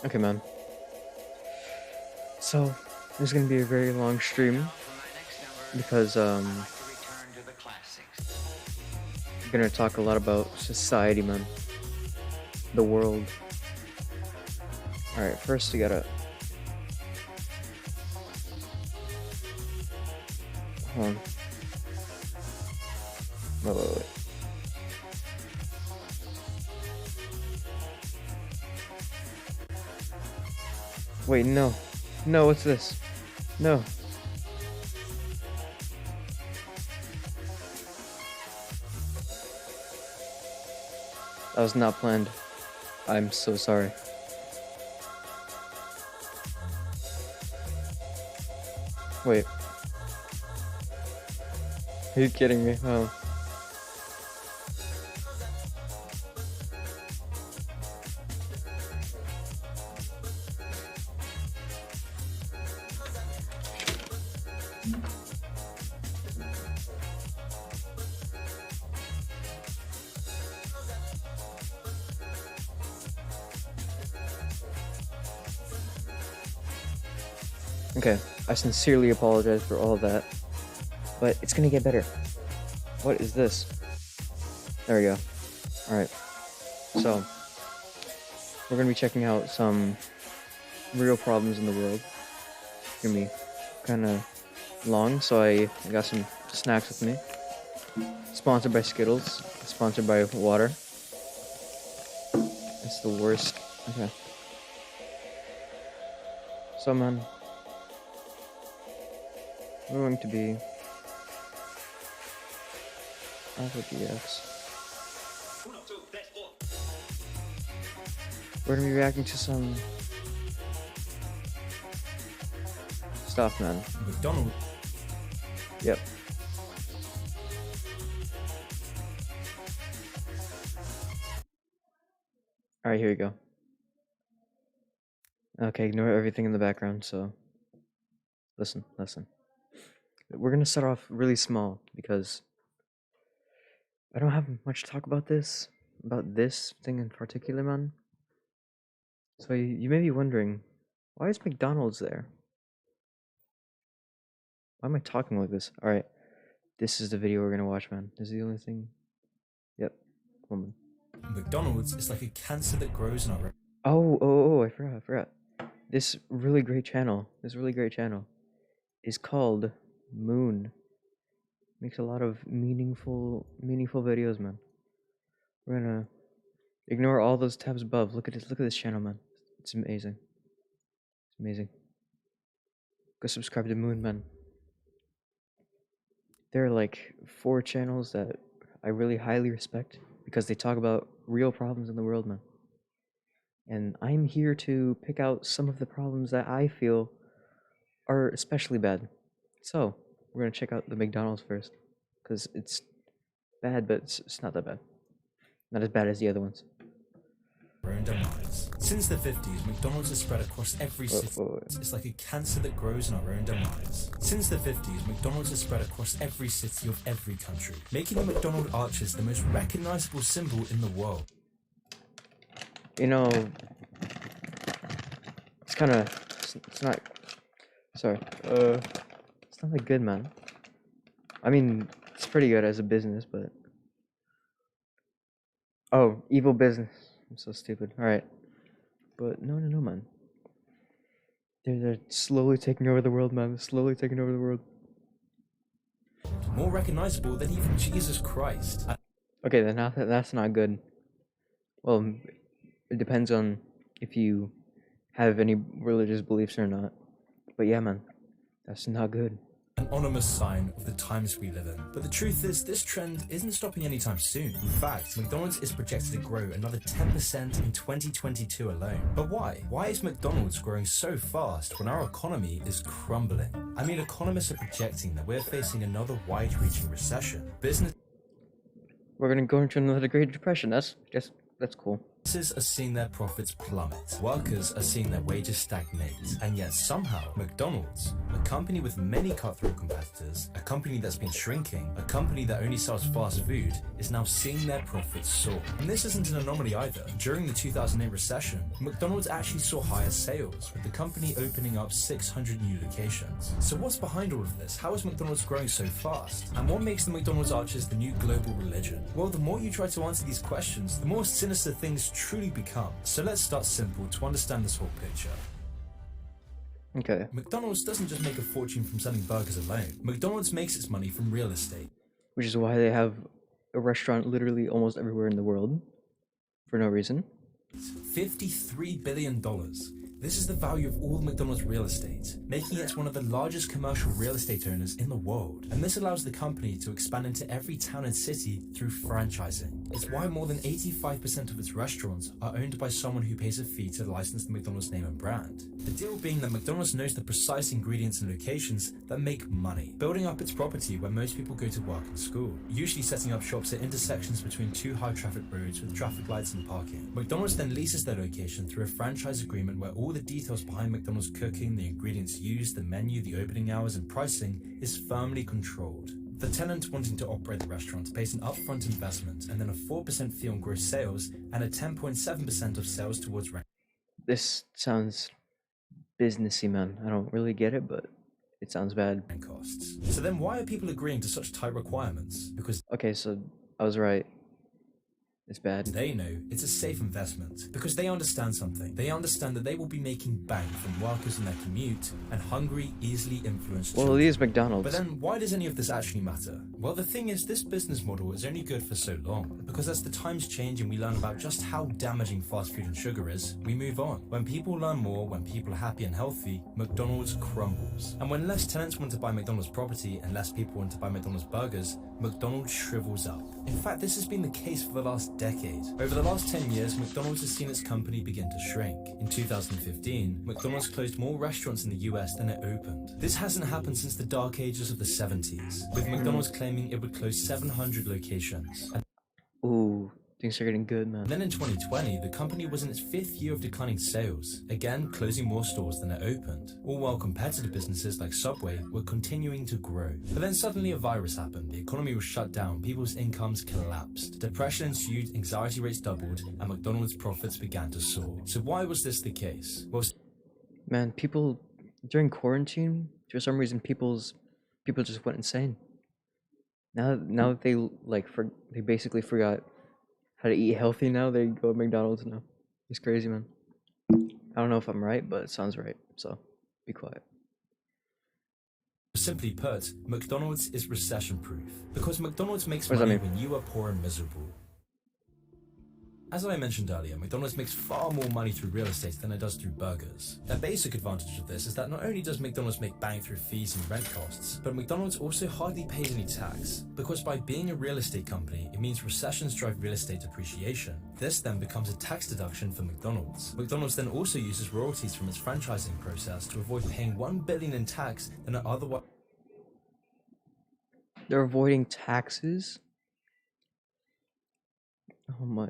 Okay, man. So, this is gonna be a very long stream because I'm gonna talk a lot about society, man. The world. Alright, first we gotta... Hold on. Wait. Wait, no. No, what's this? No. That was not planned. I'm so sorry. Wait. Are you kidding me? Oh. Okay, I sincerely apologize for all of that, but it's gonna get better. What is this? There we go. Alright, so we're gonna be checking out some real problems in the world. It's gonna be kinda long, so I got some snacks with me. Sponsored by Skittles, sponsored by water. It's the worst. Okay. So, man, we're going to be Alpha GX. We're gonna be reacting to some stuff, man. McDonald's. Yep. Alright, here you go. Okay, ignore everything in the background, so listen. We're gonna start off really small because I don't have much to talk about this thing in particular, man. So you may be wondering, why is McDonald's there? Why am I talking like this? Alright, this is the video we're gonna watch, man. This is the only thing. Yep, woman. McDonald's is like a cancer that grows in our... Oh, I forgot. This really great channel is called Moon. Makes a lot of meaningful videos, man. We're gonna ignore all those tabs above. Look at this channel, man. It's amazing. Go subscribe to Moon, man. There are like 4 channels that I really highly respect because they talk about real problems in the world, man. And I'm here to pick out some of the problems that I feel are especially bad. So, we're gonna check out the McDonald's first, because it's bad, but it's not that bad. Not as bad as the other ones. own demise. Since the 50s, McDonald's has spread across every city. It's like a cancer that grows in our own demise. Since the 50s, McDonald's has spread across every city of every country, making the McDonald arches the most recognizable symbol in the world. You know, it's kind of, it's not, sorry, it's not that good, man. I mean, it's pretty good as a business, but, oh, evil business. I'm so stupid. Alright. But no, man. They're slowly taking over the world, man. They're slowly taking over the world. More recognizable than even Jesus Christ. Okay, then that's not good. Well, it depends on if you have any religious beliefs or not. But yeah, man, that's not good. An ominous sign of the times we live in. But the truth is, this trend isn't stopping anytime soon. In fact, McDonald's is projected to grow another 10% in 2022 alone. But why? Why is McDonald's growing so fast when our economy is crumbling? I mean, economists are projecting that we're facing another wide-reaching recession. We're gonna go into another Great Depression. That's cool. Businesses are seeing their profits plummet. Workers are seeing their wages stagnate. And yet somehow, McDonald's, a company with many cutthroat competitors, a company that's been shrinking, a company that only sells fast food, is now seeing their profits soar. And this isn't an anomaly either. During the 2008 recession, McDonald's actually saw higher sales, with the company opening up 600 new locations. So what's behind all of this? How is McDonald's growing so fast? And what makes the McDonald's arches the new global religion? Well, the more you try to answer these questions, the more sinister things truly become. So let's start simple to understand this whole picture. Okay. McDonald's doesn't just make a fortune from selling burgers alone. McDonald's makes its money from real estate. Which is why they have a restaurant literally almost everywhere in the world. For no reason. $53 billion. This is the value of all McDonald's real estate, making it one of the largest commercial real estate owners in the world. And this allows the company to expand into every town and city through franchising. It's why more than 85% of its restaurants are owned by someone who pays a fee to license the McDonald's name and brand. The deal being that McDonald's knows the precise ingredients and locations that make money, building up its property where most people go to work and school, usually setting up shops at intersections between two high traffic roads with traffic lights and parking. McDonald's then leases their location through a franchise agreement where all the details behind McDonald's cooking, the ingredients used, the menu, the opening hours, and pricing is firmly controlled. The tenant wanting to operate the restaurant pays an upfront investment and then a 4% fee on gross sales and a 10.7% of sales towards rent. This sounds businessy, man. I don't really get it, but it sounds bad. And costs. So then why are people agreeing to such tight requirements? Because Okay, so I was right. It's bad. they know it's a safe investment, because they understand something. They understand that they will be making bank from workers in their commute and hungry, easily influenced Well, children. it is McDonald's. But then why does any of this actually matter? Well, the thing is, this business model is only good for so long, because as the times change and we learn about just how damaging fast food and sugar is, we move on. When people learn more, when people are happy and healthy, McDonald's crumbles. And when less tenants want to buy McDonald's property and less people want to buy McDonald's burgers, McDonald's shrivels up. In fact, this has been the case for the last decade. Over the last 10 years, McDonald's has seen its company begin to shrink. In 2015, McDonald's closed more restaurants in the US than it opened. This hasn't happened since the dark ages of the 70s, with McDonald's claiming it would close 700 locations. And Ooh, things are getting good, man. then in 2020, the company was in its 5th year of declining sales, again closing more stores than it opened, all while competitor businesses like Subway were continuing to grow. But then suddenly a virus happened, the economy was shut down, people's incomes collapsed, depression ensued, anxiety rates doubled, and McDonald's profits began to soar. So why was this the case? Well, Man, people during quarantine, for some reason, people just went insane. Now that they they basically forgot how to eat healthy. Now they go to McDonald's now. It's crazy, man. I don't know if I'm right, but it sounds right. So be quiet. simply put, McDonald's is recession-proof, because McDonald's makes What does that money mean? when you are poor and miserable. As I mentioned earlier, McDonald's makes far more money through real estate than it does through burgers. A basic advantage of this is that not only does McDonald's make bank through fees and rent costs, but McDonald's also hardly pays any tax, because by being a real estate company, it means recessions drive real estate depreciation. This then becomes a tax deduction for McDonald's. McDonald's then also uses royalties from its franchising process to avoid paying $1 billion in tax than it otherwise They're avoiding taxes? Oh my.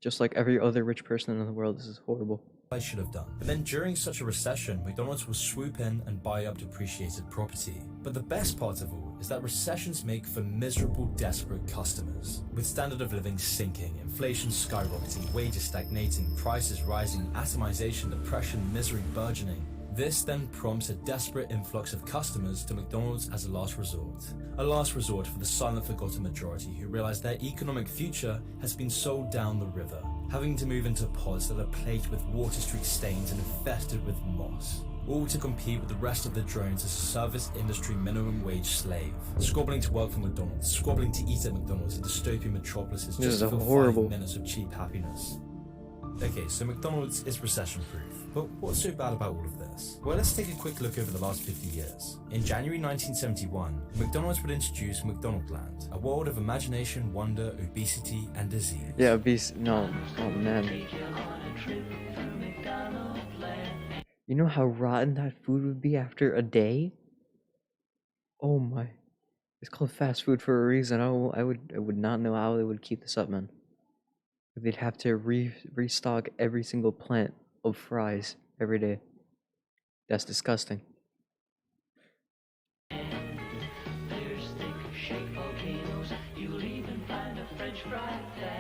Just like every other rich person in the world, this is horrible. should have done. But then during such a recession, McDonald's will swoop in and buy up depreciated property. But the best part of all is that recessions make for miserable, desperate customers. With standard of living sinking, inflation skyrocketing, wages stagnating, prices rising, atomization, depression, misery burgeoning, this then prompts a desperate influx of customers to McDonald's as a last resort. A last resort for the silent forgotten majority who realize their economic future has been sold down the river, having to move into pods that are plagued with water streak stains and infested with moss. All to compete with the rest of the drones as a service industry minimum wage slave, squabbling to work for McDonald's, squabbling to eat at McDonald's in dystopian metropolises This just is a for horrible- 5 minutes of cheap happiness. Okay, so McDonald's is recession-proof, but what's so bad about all of this? Well, let's take a quick look over the last 50 years. In January 1971, McDonald's would introduce McDonaldland, a world of imagination, wonder, obesity, and disease. Yeah, no. Oh man. You know how rotten that food would be after a day? Oh my. It's called fast food for a reason. I would not know how they would keep this up, man. They'd have to restock every single plant of fries every day. That's disgusting. There's thick shaped volcanoes. You'll even find a French fry patch.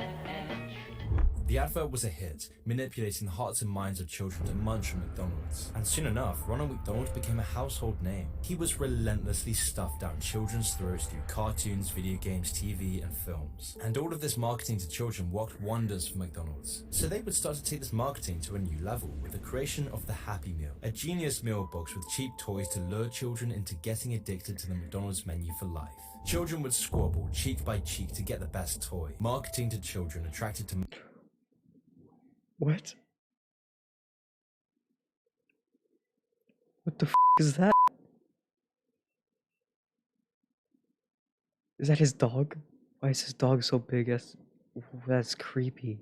The advert was a hit, manipulating the hearts and minds of children to munch on McDonald's. And soon enough, Ronald McDonald became a household name. He was relentlessly stuffed down children's throats through cartoons, video games, TV, and films. And all of this marketing to children worked wonders for McDonald's. So they would start to take this marketing to a new level with the creation of the Happy Meal, a genius meal box with cheap toys to lure children into getting addicted to the McDonald's menu for life. Children would squabble cheek by cheek to get the best toy. Marketing to children attracted to What? What the f is that? Is that his dog? Why is his dog so big? That's creepy.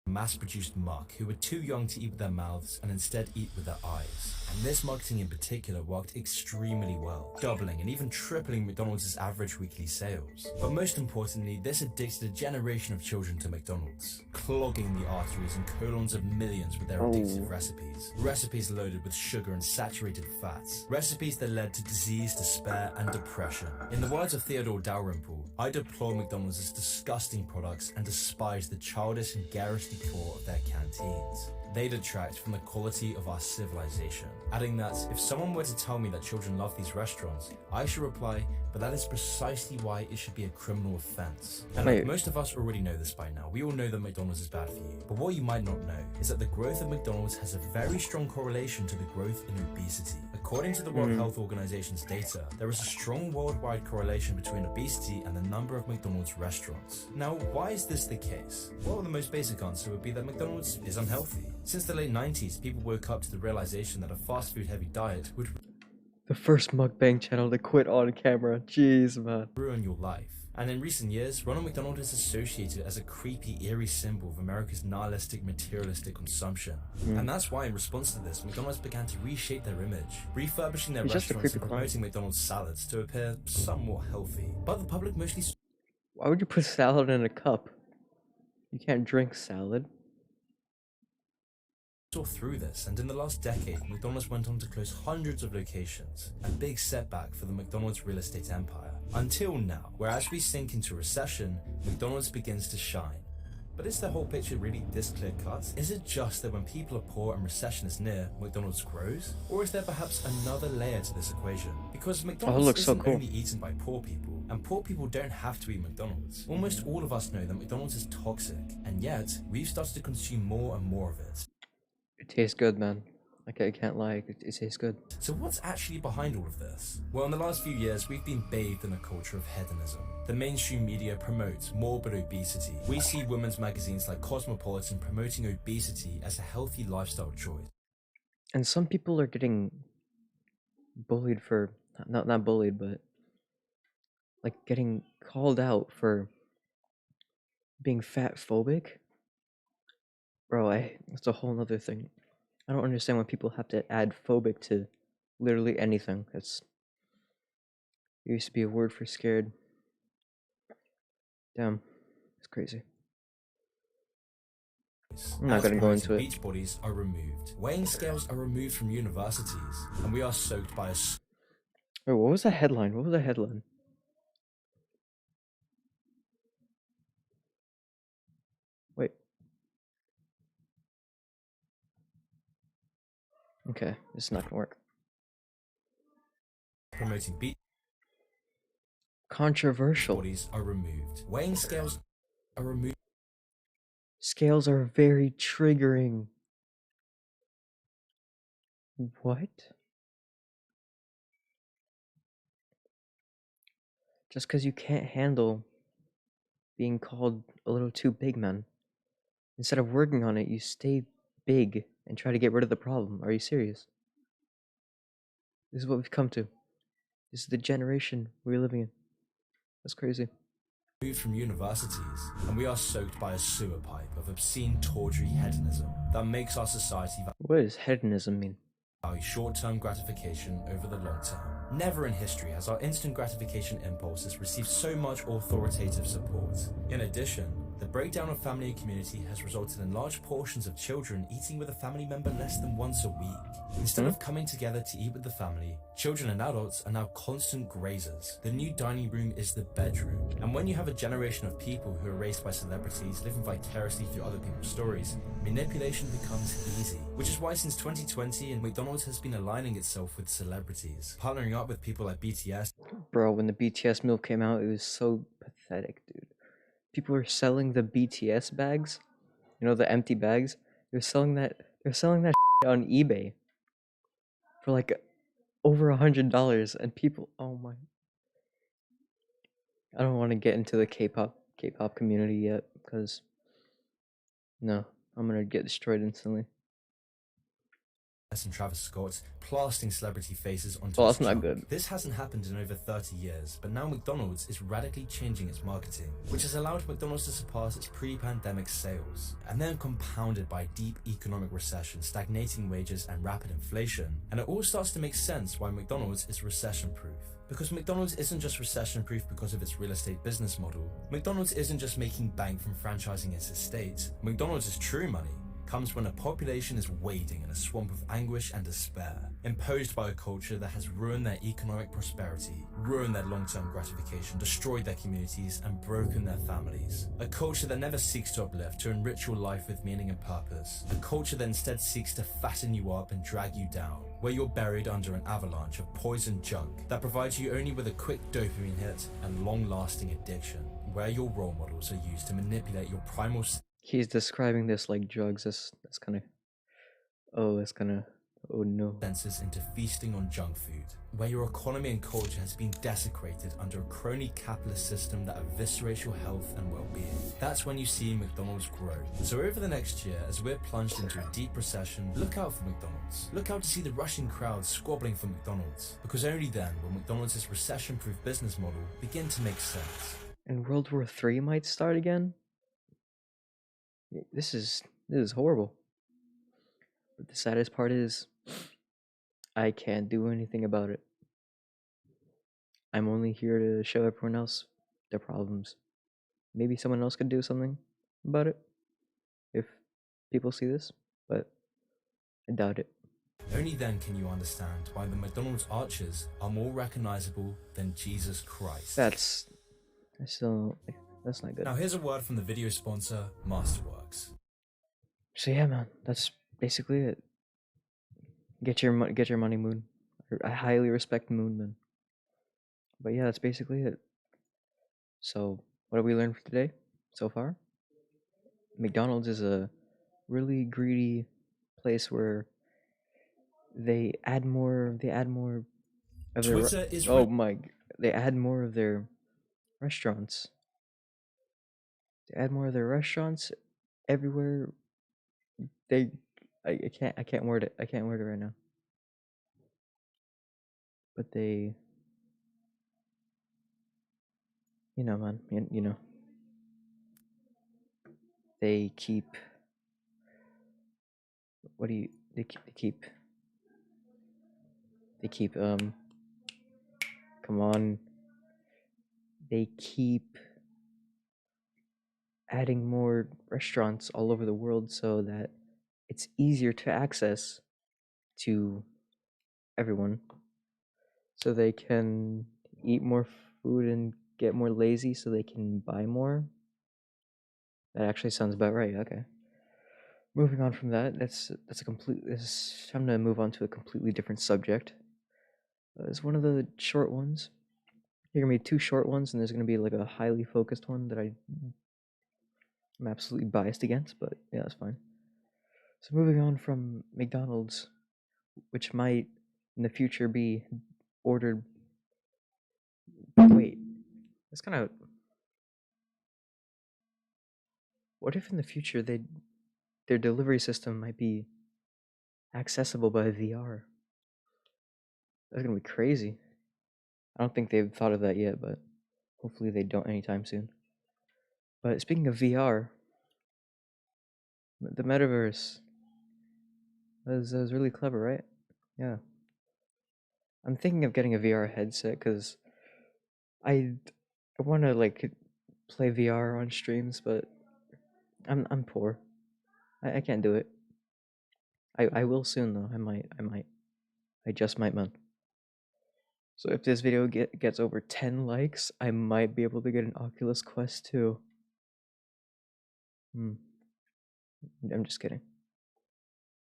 mass-produced muck who were too young to eat with their mouths and instead eat with their eyes. And this marketing in particular worked extremely well, doubling and even tripling McDonald's average weekly sales. But most importantly, this addicted a generation of children to McDonald's, clogging the arteries and colons of millions with their addictive recipes. Recipes loaded with sugar and saturated fats. Recipes that led to disease, despair, and depression. In the words of Theodore Dalrymple, I deplore McDonald's as disgusting products and despise the childish and garish decor of their canteens. They detract from the quality of our civilization, adding that if someone were to tell me that children love these restaurants, I should reply, but that is precisely why it should be a criminal offense. And like most of us already know this by now, we all know that McDonald's is bad for you. But what you might not know is that the growth of McDonald's has a very strong correlation to the growth in obesity. According to the World Health Organization's data, there is a strong worldwide correlation between obesity and the number of McDonald's restaurants. Now, why is this the case? Well, the most basic answer would be that McDonald's is unhealthy. Since the late 90s, people woke up to the realization that a fast food heavy diet would the first mukbang channel to quit on camera. Jeez, man. ruin your life. And in recent years, Ronald McDonald is associated as a creepy, eerie symbol of America's nihilistic, materialistic consumption. And that's why, in response to this, McDonald's began to reshape their image, refurbishing their He's just a restaurants and creepy promoting McDonald's salads to appear somewhat healthy. But the public mostly Why would you put salad in a cup? You can't drink salad. saw through this, and in the last decade, McDonald's went on to close hundreds of locations, a big setback for the McDonald's real estate empire. Until now, where as we sink into recession, McDonald's begins to shine. But is the whole picture really this clear-cut? Is it just that when people are poor and recession is near, McDonald's grows? Or is there perhaps another layer to this equation? Because McDonald's isn't only eaten by poor people, and poor people don't have to eat McDonald's. Almost all of us know that McDonald's is toxic, and yet, we've started to consume more and more of it. It tastes good, man. I can't lie, it tastes good. So what's actually behind all of this? Well, in the last few years, we've been bathed in a culture of hedonism. The mainstream media promotes morbid obesity. We see women's magazines like Cosmopolitan promoting obesity as a healthy lifestyle choice. And some people are getting bullied for, not bullied, but like getting called out for being fat phobic. Bro, it's a whole nother thing. I don't understand why people have to add phobic to literally anything. There used to be a word for scared. Damn, it's crazy. I'm not gonna go into it. Beach bodies are removed. Weighing scales are removed from universities, and we are soaked by a... Wait, what was the headline? What was the headline? Wait. Okay, this is not gonna work. Promoting beach Controversial. bodies are removed. Weighing scales are removed. Scales are very triggering. What? Just because you can't handle being called a little too big, man. Instead of working on it, you stay big and try to get rid of the problem. Are you serious? This is what we've come to. This is the generation we're living in. That's crazy. Removed from universities, and we are soaked by a sewer pipe of obscene, tawdry hedonism that makes our society What does hedonism mean? value short-term gratification over the long term. Never in history has our instant gratification impulses received so much authoritative support. In addition, The breakdown of family and community has resulted in large portions of children eating with a family member less than once a week. Instead of coming together to eat with the family, children and adults are now constant grazers. The new dining room is the bedroom. And when you have a generation of people who are raised by celebrities living vicariously through other people's stories, manipulation becomes easy. Which is why since 2020, McDonald's has been aligning itself with celebrities, partnering up with people like BTS. Bro, when the BTS meal came out, it was so pathetic, dude. People were selling the BTS bags, you know, the empty bags. They're selling that. They're selling that on eBay for like over $100, and people. Oh my! I don't want to get into the K-pop community yet, because no, I'm gonna get destroyed instantly. And Travis Scott plastering celebrity faces onto Well, its that's not junk. good. This hasn't happened in over 30 years, but now McDonald's is radically changing its marketing, which has allowed McDonald's to surpass its pre-pandemic sales, and then compounded by deep economic recession, stagnating wages, and rapid inflation. And it all starts to make sense why McDonald's is recession-proof. Because McDonald's isn't just recession-proof because of its real estate business model. McDonald's isn't just making bank from franchising its estate. McDonald's true money comes when a population is wading in a swamp of anguish and despair, imposed by a culture that has ruined their economic prosperity, ruined their long-term gratification, destroyed their communities, and broken their families. A culture that never seeks to uplift, to enrich your life with meaning and purpose. A culture that instead seeks to fatten you up and drag you down, where you're buried under an avalanche of poison junk that provides you only with a quick dopamine hit and long-lasting addiction, where your role models are used to manipulate your primal. He's describing this like drugs. That's kind of. Oh, that's kind of. Oh no. Senses into feasting on junk food, where your economy and culture has been desecrated under a crony capitalist system that eviscerates your health and well-being. That's when you see McDonald's grow. So over the next year, as we're plunged into a deep recession, look out for McDonald's. Look out to see the rushing crowds squabbling for McDonald's, because only then will McDonald's recession-proof business model begin to make sense. And World War III might start again. This is horrible. But the saddest part is, I can't do anything about it. I'm only here to show everyone else their problems. Maybe someone else could do something about it if people see this, but I doubt it. Only then can you understand why the McDonald's arches are more recognizable than Jesus Christ. That's not good. Now here's a word from the video sponsor, Masterworks. So yeah, man, that's basically it. Get your money, Moon. I highly respect Moon, man. But yeah, that's basically it. So what have we learned for today so far? McDonald's is a really greedy place where they add more of their they add more of their restaurants. They add more of their restaurants everywhere. I can't word it. I can't word it right now. But they, you know, man, you know, they keep. What do you? They keep. Come on. They keep adding more restaurants all over the world so that it's easier to access to everyone, so they can eat more food and get more lazy so they can buy more. That actually sounds about right. Okay. Moving on from that, it's time to move on to a completely different subject. It's one of the short ones. There are gonna be two short ones, and there's gonna be like a highly focused one that I'm absolutely biased against, but yeah, that's fine. So moving on from McDonald's, which might in the future be ordered. Wait, that's kind of. What if in the future their delivery system might be accessible by VR? That's gonna be crazy. I don't think they've thought of that yet, but hopefully they don't anytime soon. But speaking of VR, the metaverse was really clever, right? Yeah. I'm thinking of getting a VR headset because I want to like play VR on streams, but I'm poor. I can't do it. I will soon though. I might. I just might, man. So if this video gets over 10 likes, I might be able to get an Oculus Quest 2. I'm just kidding.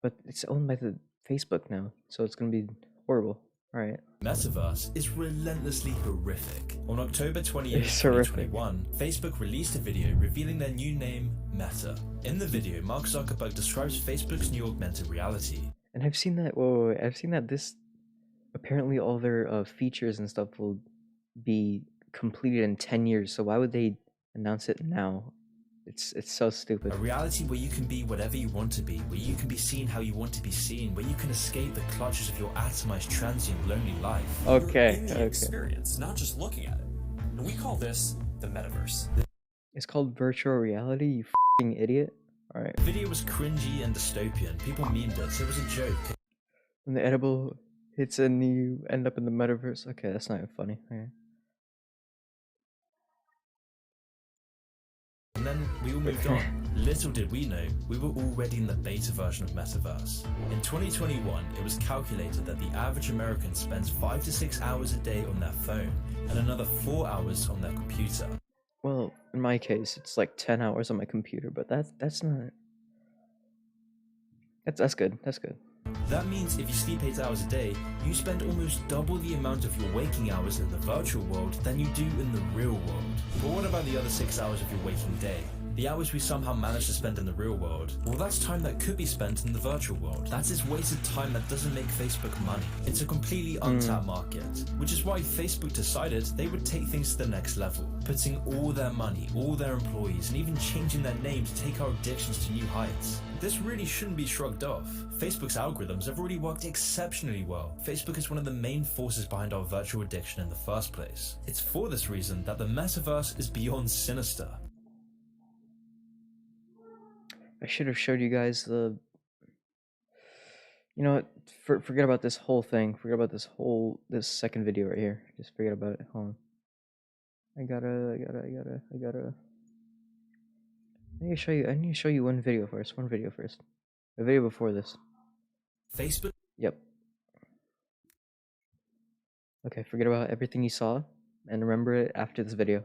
But it's owned by the Facebook now, so it's gonna be horrible. Alright. Metaverse is relentlessly horrific. On October 28, It's horrific. 2021, Facebook released a video revealing their new name, Meta. In the video, Mark Zuckerberg describes Facebook's new augmented reality. And I've seen that. Whoa, I've seen that this. Apparently, all their features and stuff will be completed in 10 years. So why would they announce it now? It's so stupid. A reality where you can be whatever you want to be, where you can be seen how you want to be seen, where you can escape the clutches of your atomized, transient, lonely life. Okay, You're in the okay. experience, not just looking at it. And we call this the metaverse. It's called virtual reality, you f***ing idiot. Alright. The video was cringy and dystopian. People memed it, so it was a joke. When the edible hits and you end up in the metaverse. Okay, that's not even funny. Okay. And then we all moved on. Little did we know, we were already in the beta version of Metaverse. In 2021, it was calculated that the average American spends 5 to 6 hours a day on their phone, and another 4 hours on their computer. Well, in my case, it's like 10 hours on my computer, but that's not... That's good, that's good. That means if you sleep 8 hours a day, you spend almost double the amount of your waking hours in the virtual world than you do in the real world. But what about the other 6 hours of your waking day? The hours we somehow manage to spend in the real world? Well, that's time that could be spent in the virtual world. That is wasted time that doesn't make Facebook money. It's a completely untapped market, which is why Facebook decided they would take things to the next level, putting all their money, all their employees, and even changing their name to take our addictions to new heights. This really shouldn't be shrugged off. Facebook's algorithms have already worked exceptionally well. Facebook is one of the main forces behind our virtual addiction in the first place. It's for this reason that the metaverse is beyond sinister. I should have showed you guys the... You know what? Forget about this whole thing. Forget about this second video right here. Just forget about it. Hold on. I need to show you one video first. One video first. A video before this. Facebook? Yep. Okay, forget about everything you saw and remember it after this video.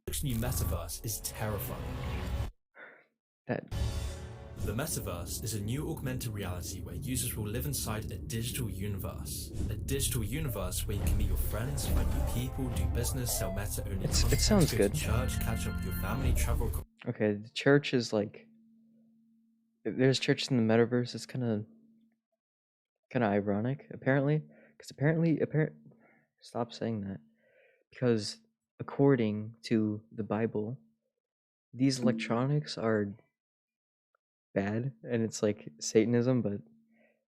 Facebook's new metaverse is terrifying. The metaverse is a new augmented reality where users will live inside a digital universe. A digital universe where you can meet your friends, find new people, do business, sell meta-only content, it sounds go good. to church, catch up with your family, travel. Okay, the church is like... If there's churches in the metaverse, it's kind of ironic, apparently. Because apparently... Stop saying that. Because according to the Bible, these electronics are bad, and it's like Satanism, but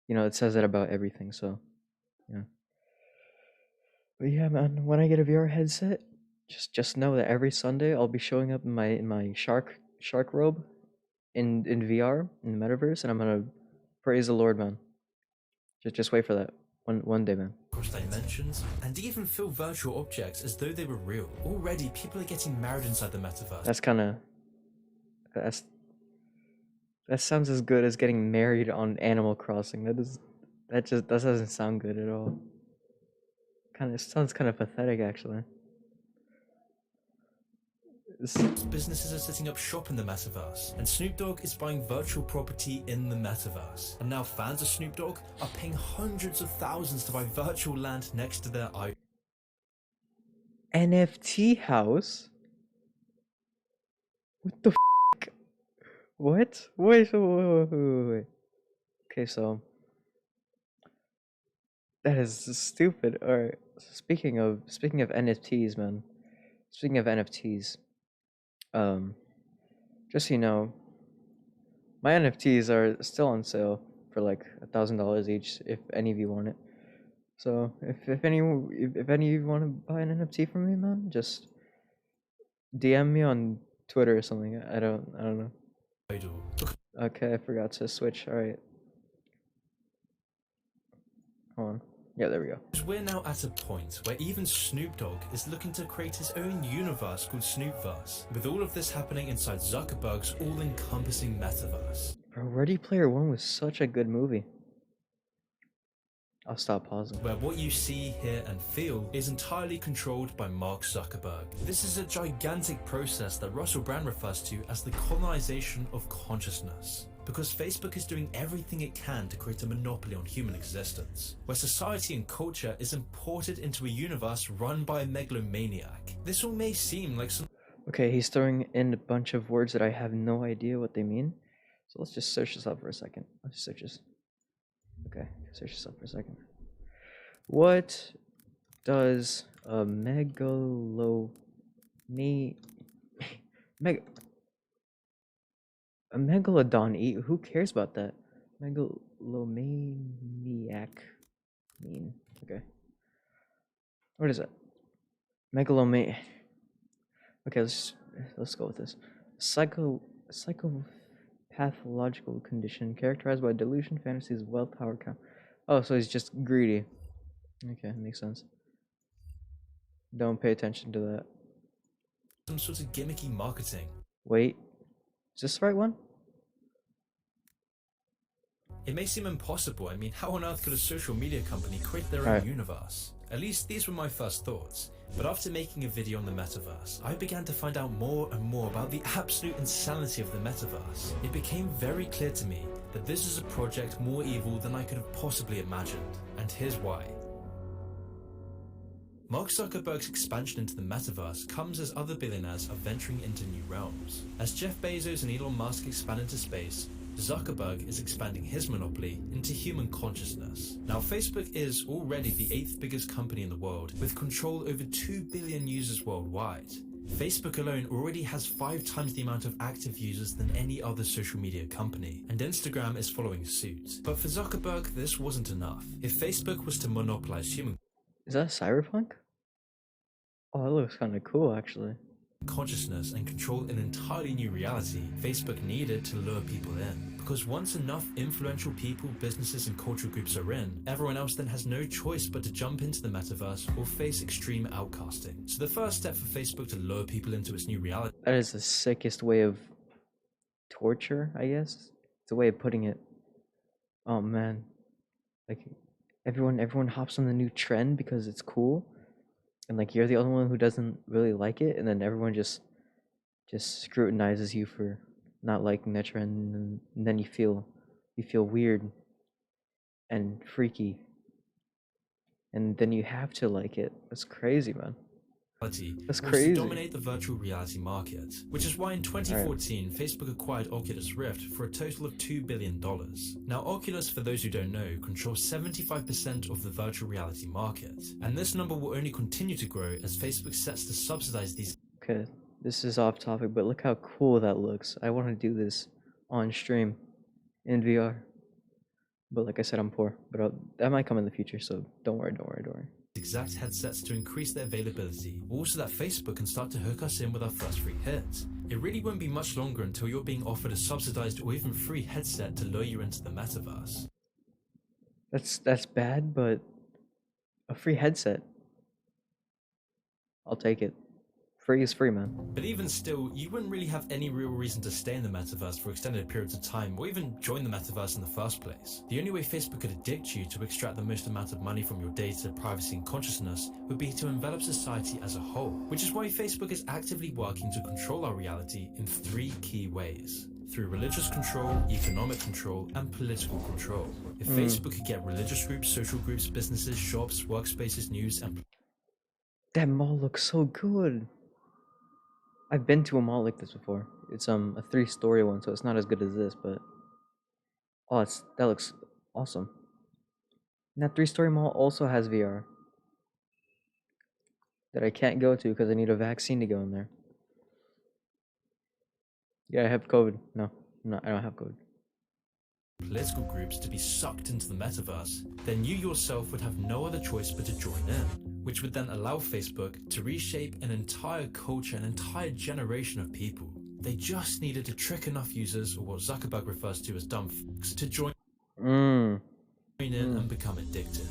you know, it says that about everything, so yeah. But yeah, man, when I get a VR headset, just know that every Sunday I'll be showing up in my shark robe in VR in the metaverse, and I'm gonna praise the Lord, man. Just wait for that one day, man. Across dimensions, and even feel virtual objects as though they were real. Already, people are getting married inside the metaverse. That sounds as good as getting married on Animal Crossing. That doesn't sound good at all. Sounds kind of pathetic, actually. Businesses are setting up shop in the metaverse, and Snoop Dogg is buying virtual property in the metaverse. And now fans of Snoop Dogg are paying hundreds of thousands to buy virtual land next to their idol. NFT house? What the f***? What? Wait. Okay, so... That is stupid. Alright, speaking of NFTs, man. Speaking of NFTs, just so you know, my NFTs are still on sale for like $1,000 each if any of you want it. So if any of you want to buy an NFT from me, man, just DM me on Twitter or something. I don't know. Okay, I forgot to switch. All right, hold on. Yeah, there we go. We're now at a point where even Snoop Dogg is looking to create his own universe called Snoopverse, with all of this happening inside Zuckerberg's all-encompassing metaverse. Bro, Ready Player One was such a good movie. I'll stop pausing. Where what you see, hear, and feel is entirely controlled by Mark Zuckerberg. This is a gigantic process that Russell Brand refers to as the colonization of consciousness. Because Facebook is doing everything it can to create a monopoly on human existence, where society and culture is imported into a universe run by a megalomaniac. This all may seem like some Okay, he's throwing in a bunch of words that I have no idea what they mean. So let's just search this up for a second. Let's just search this. Okay, search this up for a second. What does a a megalodon eat? Who cares about that? Megalomaniac mean. Okay. What is that? Megalomaniac. Okay, let's go with this. Psychopathological condition characterized by delusion, fantasies, wealth, power, count. Oh, so he's just greedy. Okay, makes sense. Don't pay attention to that. some sort of gimmicky marketing. Wait, is this the right one? It may seem impossible. I mean, how on earth could a social media company create their own Right. universe? At least these were my first thoughts. But after making a video on the metaverse, I began to find out more and more about the absolute insanity of the metaverse. It became very clear to me that this is a project more evil than I could have possibly imagined. And here's why. Mark Zuckerberg's expansion into the metaverse comes as other billionaires are venturing into new realms. As Jeff Bezos and Elon Musk expand into space, Zuckerberg is expanding his monopoly into human consciousness. Now, Facebook is already the 8th biggest company in the world, with control over 2 billion users worldwide. Facebook alone already has 5 times the amount of active users than any other social media company, and Instagram is following suit. But for Zuckerberg, this wasn't enough. If Facebook was to monopolize human Is that Cyberpunk? Oh, that looks kind of cool, actually. consciousness and control an entirely new reality, Facebook needed to lure people in. Because once enough influential people, businesses, and cultural groups are in, everyone else then has no choice but to jump into the metaverse or face extreme outcasting. So the first step for Facebook to lure people into its new reality That is the sickest way of torture, I guess. It's a way of putting it. Oh man, like everyone hops on the new trend because it's cool, and like you're the only one who doesn't really like it, and then everyone just scrutinizes you for not liking that trend, and then you feel weird and freaky, and then you have to like it. That's crazy, man. That's was crazy. to dominate the virtual reality market, which is why in 2014 Facebook acquired Oculus Rift for a total of $2 billion. Now Oculus, for those who don't know, controls 75% of the virtual reality market, and this number will only continue to grow as Facebook sets to subsidize these. Okay, this is off topic, but look how cool that looks. I want to do this on stream in VR. But like I said, I'm poor, but that might come in the future, so don't worry. Exact headsets to increase their availability, also that Facebook can start to hook us in with our first free hit. It really won't be much longer until you're being offered a subsidized or even free headset to lure you into the metaverse. That's bad, but a free headset. I'll take it. Free is free, man. But even still, you wouldn't really have any real reason to stay in the metaverse for extended periods of time or even join the metaverse in the first place. The only way Facebook could addict you to extract the most amount of money from your data, privacy, and consciousness would be to envelop society as a whole, which is why Facebook is actively working to control our reality in 3 key ways. Through religious control, economic control, and political control. If Facebook could get religious groups, social groups, businesses, shops, workspaces, news, and That mall looks so good. I've been to a mall like this before. It's a 3-story one, so it's not as good as this, but oh, that looks awesome. And that 3-story mall also has VR that I can't go to because I need a vaccine to go in there. Yeah, I have COVID. No, I don't have COVID. Political groups to be sucked into the metaverse, then you yourself would have no other choice but to join in, which would then allow Facebook to reshape an entire culture, an entire generation of people. They just needed to trick enough users, or what Zuckerberg refers to as dumb fucks, to join in and become addicted.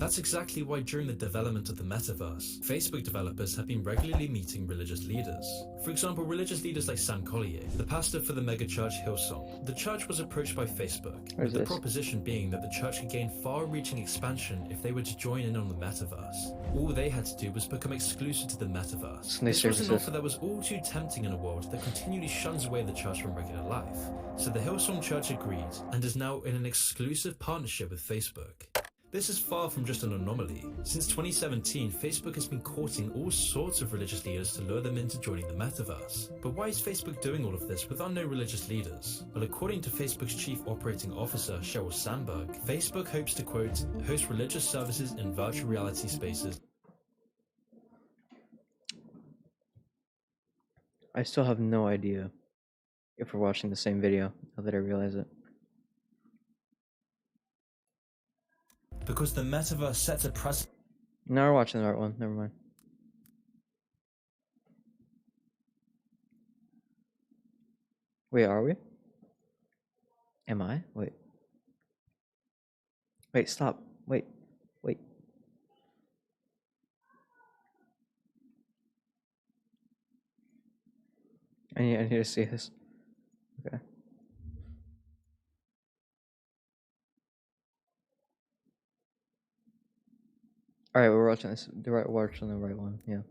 That's exactly why during the development of the metaverse, Facebook developers have been regularly meeting religious leaders. For example, religious leaders like Sam Collier, the pastor for the megachurch Hillsong. The church was approached by Facebook, with the proposition being that the church could gain far-reaching expansion if they were to join in on the metaverse. All they had to do was become exclusive to the metaverse. This was an offer that was all too tempting in a world that continually shuns away the church from regular life. So the Hillsong Church agreed, and is now in an exclusive partnership with Facebook. This is far from just an anomaly. Since 2017, Facebook has been courting all sorts of religious leaders to lure them into joining the metaverse. But why is Facebook doing all of this with unknown religious leaders? Well, according to Facebook's Chief Operating Officer, Sheryl Sandberg, Facebook hopes to, quote, host religious services in virtual reality spaces. I still have no idea if we're watching the same video, now that I realize it. Because the metaverse sets a precedent. No, we're watching the right one. Never mind. Wait, are we? Am I? Wait. Wait, stop. Wait. Wait. I need to see this. Okay. Alright, we're watching this. Watching the right one, yeah.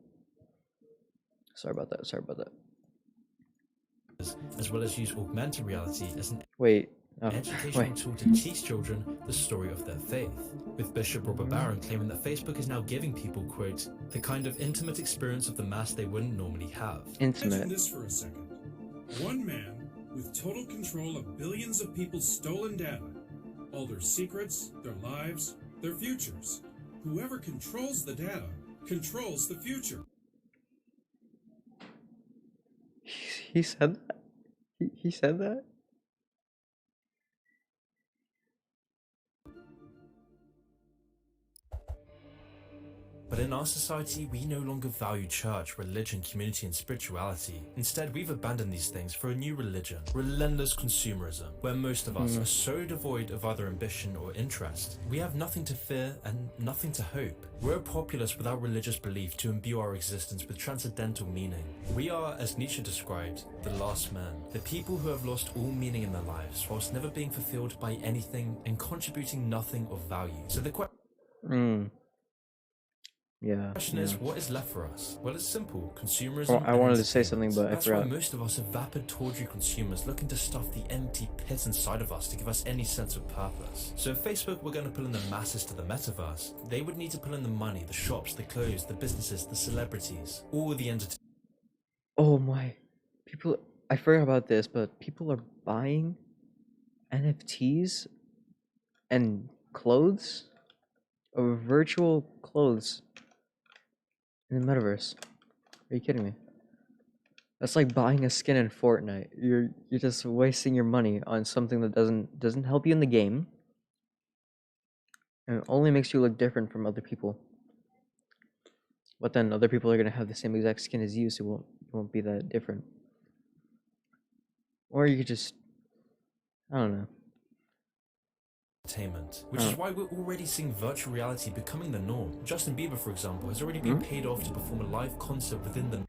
Sorry about that. As well as use augmented reality as an educational tool to teach children the story of their faith. With Bishop Robert Barron claiming that Facebook is now giving people, quote, the kind of intimate experience of the Mass they wouldn't normally have. Imagine this for a second. One man with total control of billions of people's stolen data, all their secrets, their lives, their futures. Whoever controls the data controls the future. He said that? He said that? But in our society, we no longer value church, religion, community, and spirituality. Instead, we've abandoned these things for a new religion, relentless consumerism, where most of us are so devoid of either ambition or interest. We have nothing to fear and nothing to hope. We're a populace without religious belief to imbue our existence with transcendental meaning. We are, as Nietzsche described, the last men, the people who have lost all meaning in their lives, whilst never being fulfilled by anything and contributing nothing of value. So the question is, what is left for us? Well, it's simple. Consumerism. Well, I wanted to say something, but that's I forgot. why most of us are vapid, tawdry consumers looking to stuff the empty pit inside of us to give us any sense of purpose. So if Facebook were going to pull in the masses to the metaverse, they would need to pull in the money, the shops, the clothes, the businesses, the celebrities, all the entertainment. Oh my. People, I forgot about this, but people are buying NFTs and clothes, or virtual clothes, in the metaverse. Are you kidding me? That's like buying a skin in Fortnite. You're just wasting your money on something that doesn't help you in the game, and it only makes you look different from other people. But then other people are gonna have the same exact skin as you, so it won't be that different. Or you could just, I don't know. Entertainment, which is why we're already seeing virtual reality becoming the norm. Justin Bieber, for example, has already been paid off to perform a live concert within the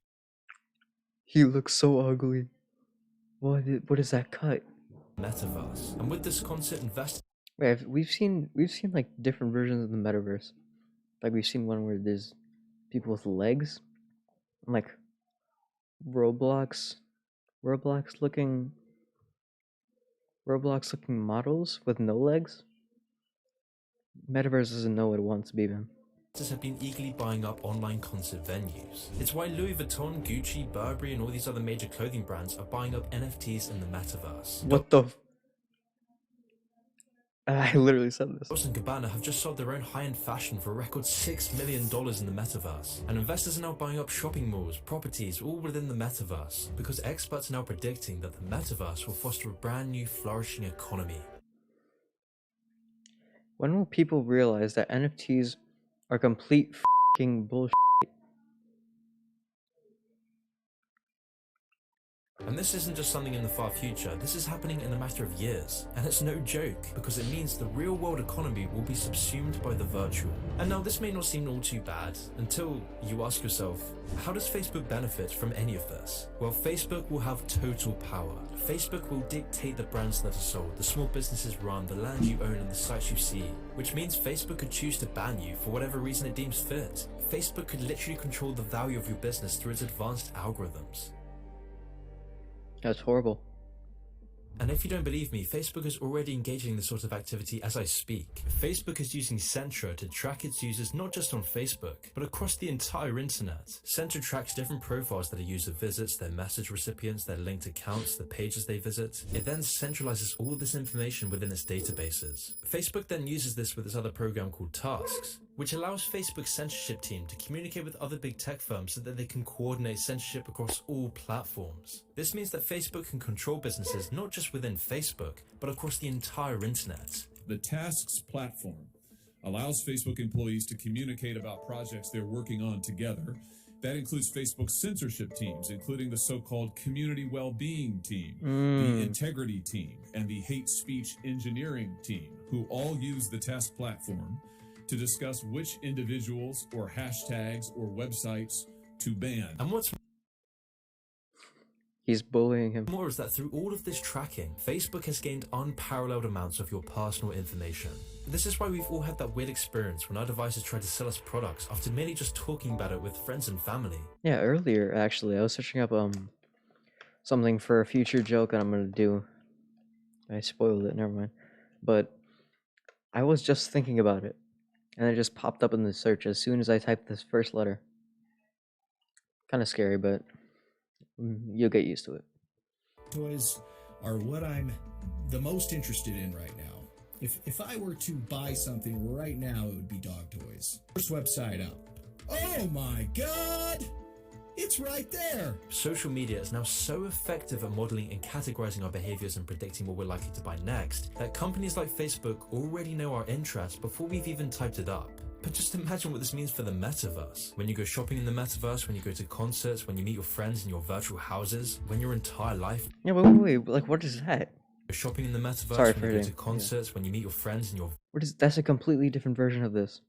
He looks so ugly. What is that cut? metaverse. And with this concert invested Wait, we've seen like different versions of the metaverse. Like we've seen one where there's people with legs, and like Roblox looking models with no legs. Metaverse doesn't know what it wants to be, man. have been eagerly buying up online concert venues. It's why Louis Vuitton, Gucci, Burberry, and all these other major clothing brands are buying up NFTs in the metaverse. What the? I literally said this. Dolce & Gabbana have just sold their own high-end fashion for a record $6 million in the metaverse. And investors are now buying up shopping malls, properties, all within the metaverse, because experts are now predicting that the metaverse will foster a brand new flourishing economy. When will people realize that NFTs are complete f***ing bullshit? And this isn't just something in the far future, this is happening in a matter of years. And it's no joke, because it means the real world economy will be subsumed by the virtual. And now this may not seem all too bad, until you ask yourself, how does Facebook benefit from any of this? Well, Facebook will have total power. Facebook will dictate the brands that are sold, the small businesses run, the land you own and the sites you see, which means Facebook could choose to ban you for whatever reason it deems fit. Facebook could literally control the value of your business through its advanced algorithms. That's horrible. And if you don't believe me, Facebook is already engaging in this sort of activity as I speak. Facebook is using Centra to track its users not just on Facebook, but across the entire internet. Centra tracks different profiles that a user visits, their message recipients, their linked accounts, the pages they visit. It then centralizes all this information within its databases. Facebook then uses this with its other program called Tasks, which allows Facebook's censorship team to communicate with other big tech firms so that they can coordinate censorship across all platforms. This means that Facebook can control businesses not just within Facebook, but across the entire internet. The Tasks platform allows Facebook employees to communicate about projects they're working on together. That includes Facebook's censorship teams, including the so-called community well-being team, the integrity team, and the hate speech engineering team, who all use the Task platform to discuss which individuals or hashtags or websites to ban. And what's He's bullying him. more is that through all of this tracking, Facebook has gained unparalleled amounts of your personal information. This is why we've all had that weird experience when our devices try to sell us products after merely just talking about it with friends and family. Yeah, earlier actually, I was searching up something for a future joke that I'm gonna do. I spoiled it, never mind. But I was just thinking about it, and it just popped up in the search as soon as I typed this first letter. Kind of scary, but you'll get used to it. Toys are what I'm the most interested in right now. If I were to buy something right now, it would be dog toys. First website up. Oh my god! It's right there! Social media is now so effective at modeling and categorizing our behaviors and predicting what we're likely to buy next that companies like Facebook already know our interests before we've even typed it up. But just imagine what this means for the metaverse. When you go shopping in the metaverse, when you go to concerts, when you meet your friends in your virtual houses, when your entire life... Yeah, wait, like what is that? Go shopping in the metaverse, Sorry when for you go hitting. to concerts, when you meet your friends in your What is that's a completely different version of this.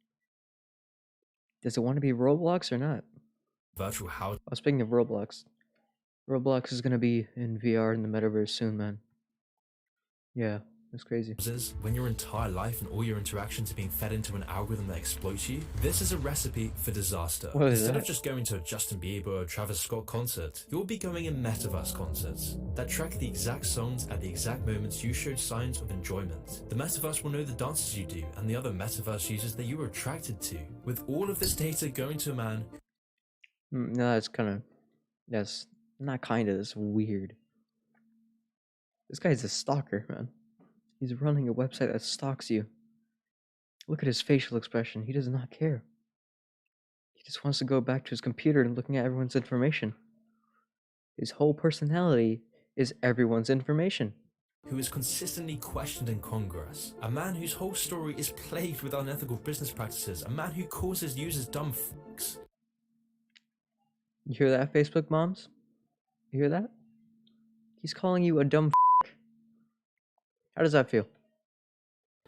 Does it want to be Roblox or not? virtual house... Oh, speaking of Roblox, Roblox is gonna be in VR in the metaverse soon, man. Yeah, that's crazy. When your entire life and all your interactions are being fed into an algorithm that exploits you, this is a recipe for disaster. What is Instead that? of just going to a Justin Bieber or Travis Scott concert, you'll be going in metaverse concerts that track the exact songs at the exact moments you showed signs of enjoyment. The metaverse will know the dances you do and the other metaverse users that you were attracted to. With all of this data going to a man No, it's kind of... That's not kind of, it's weird. This guy's a stalker, man. He's running a website that stalks you. Look at his facial expression. He does not care. He just wants to go back to his computer and looking at everyone's information. His whole personality is everyone's information. who is consistently questioned in Congress, a man whose whole story is plagued with unethical business practices, a man who calls his users dumb fucks. You hear that, Facebook moms? You hear that? He's calling you a dumb f***. How does that feel?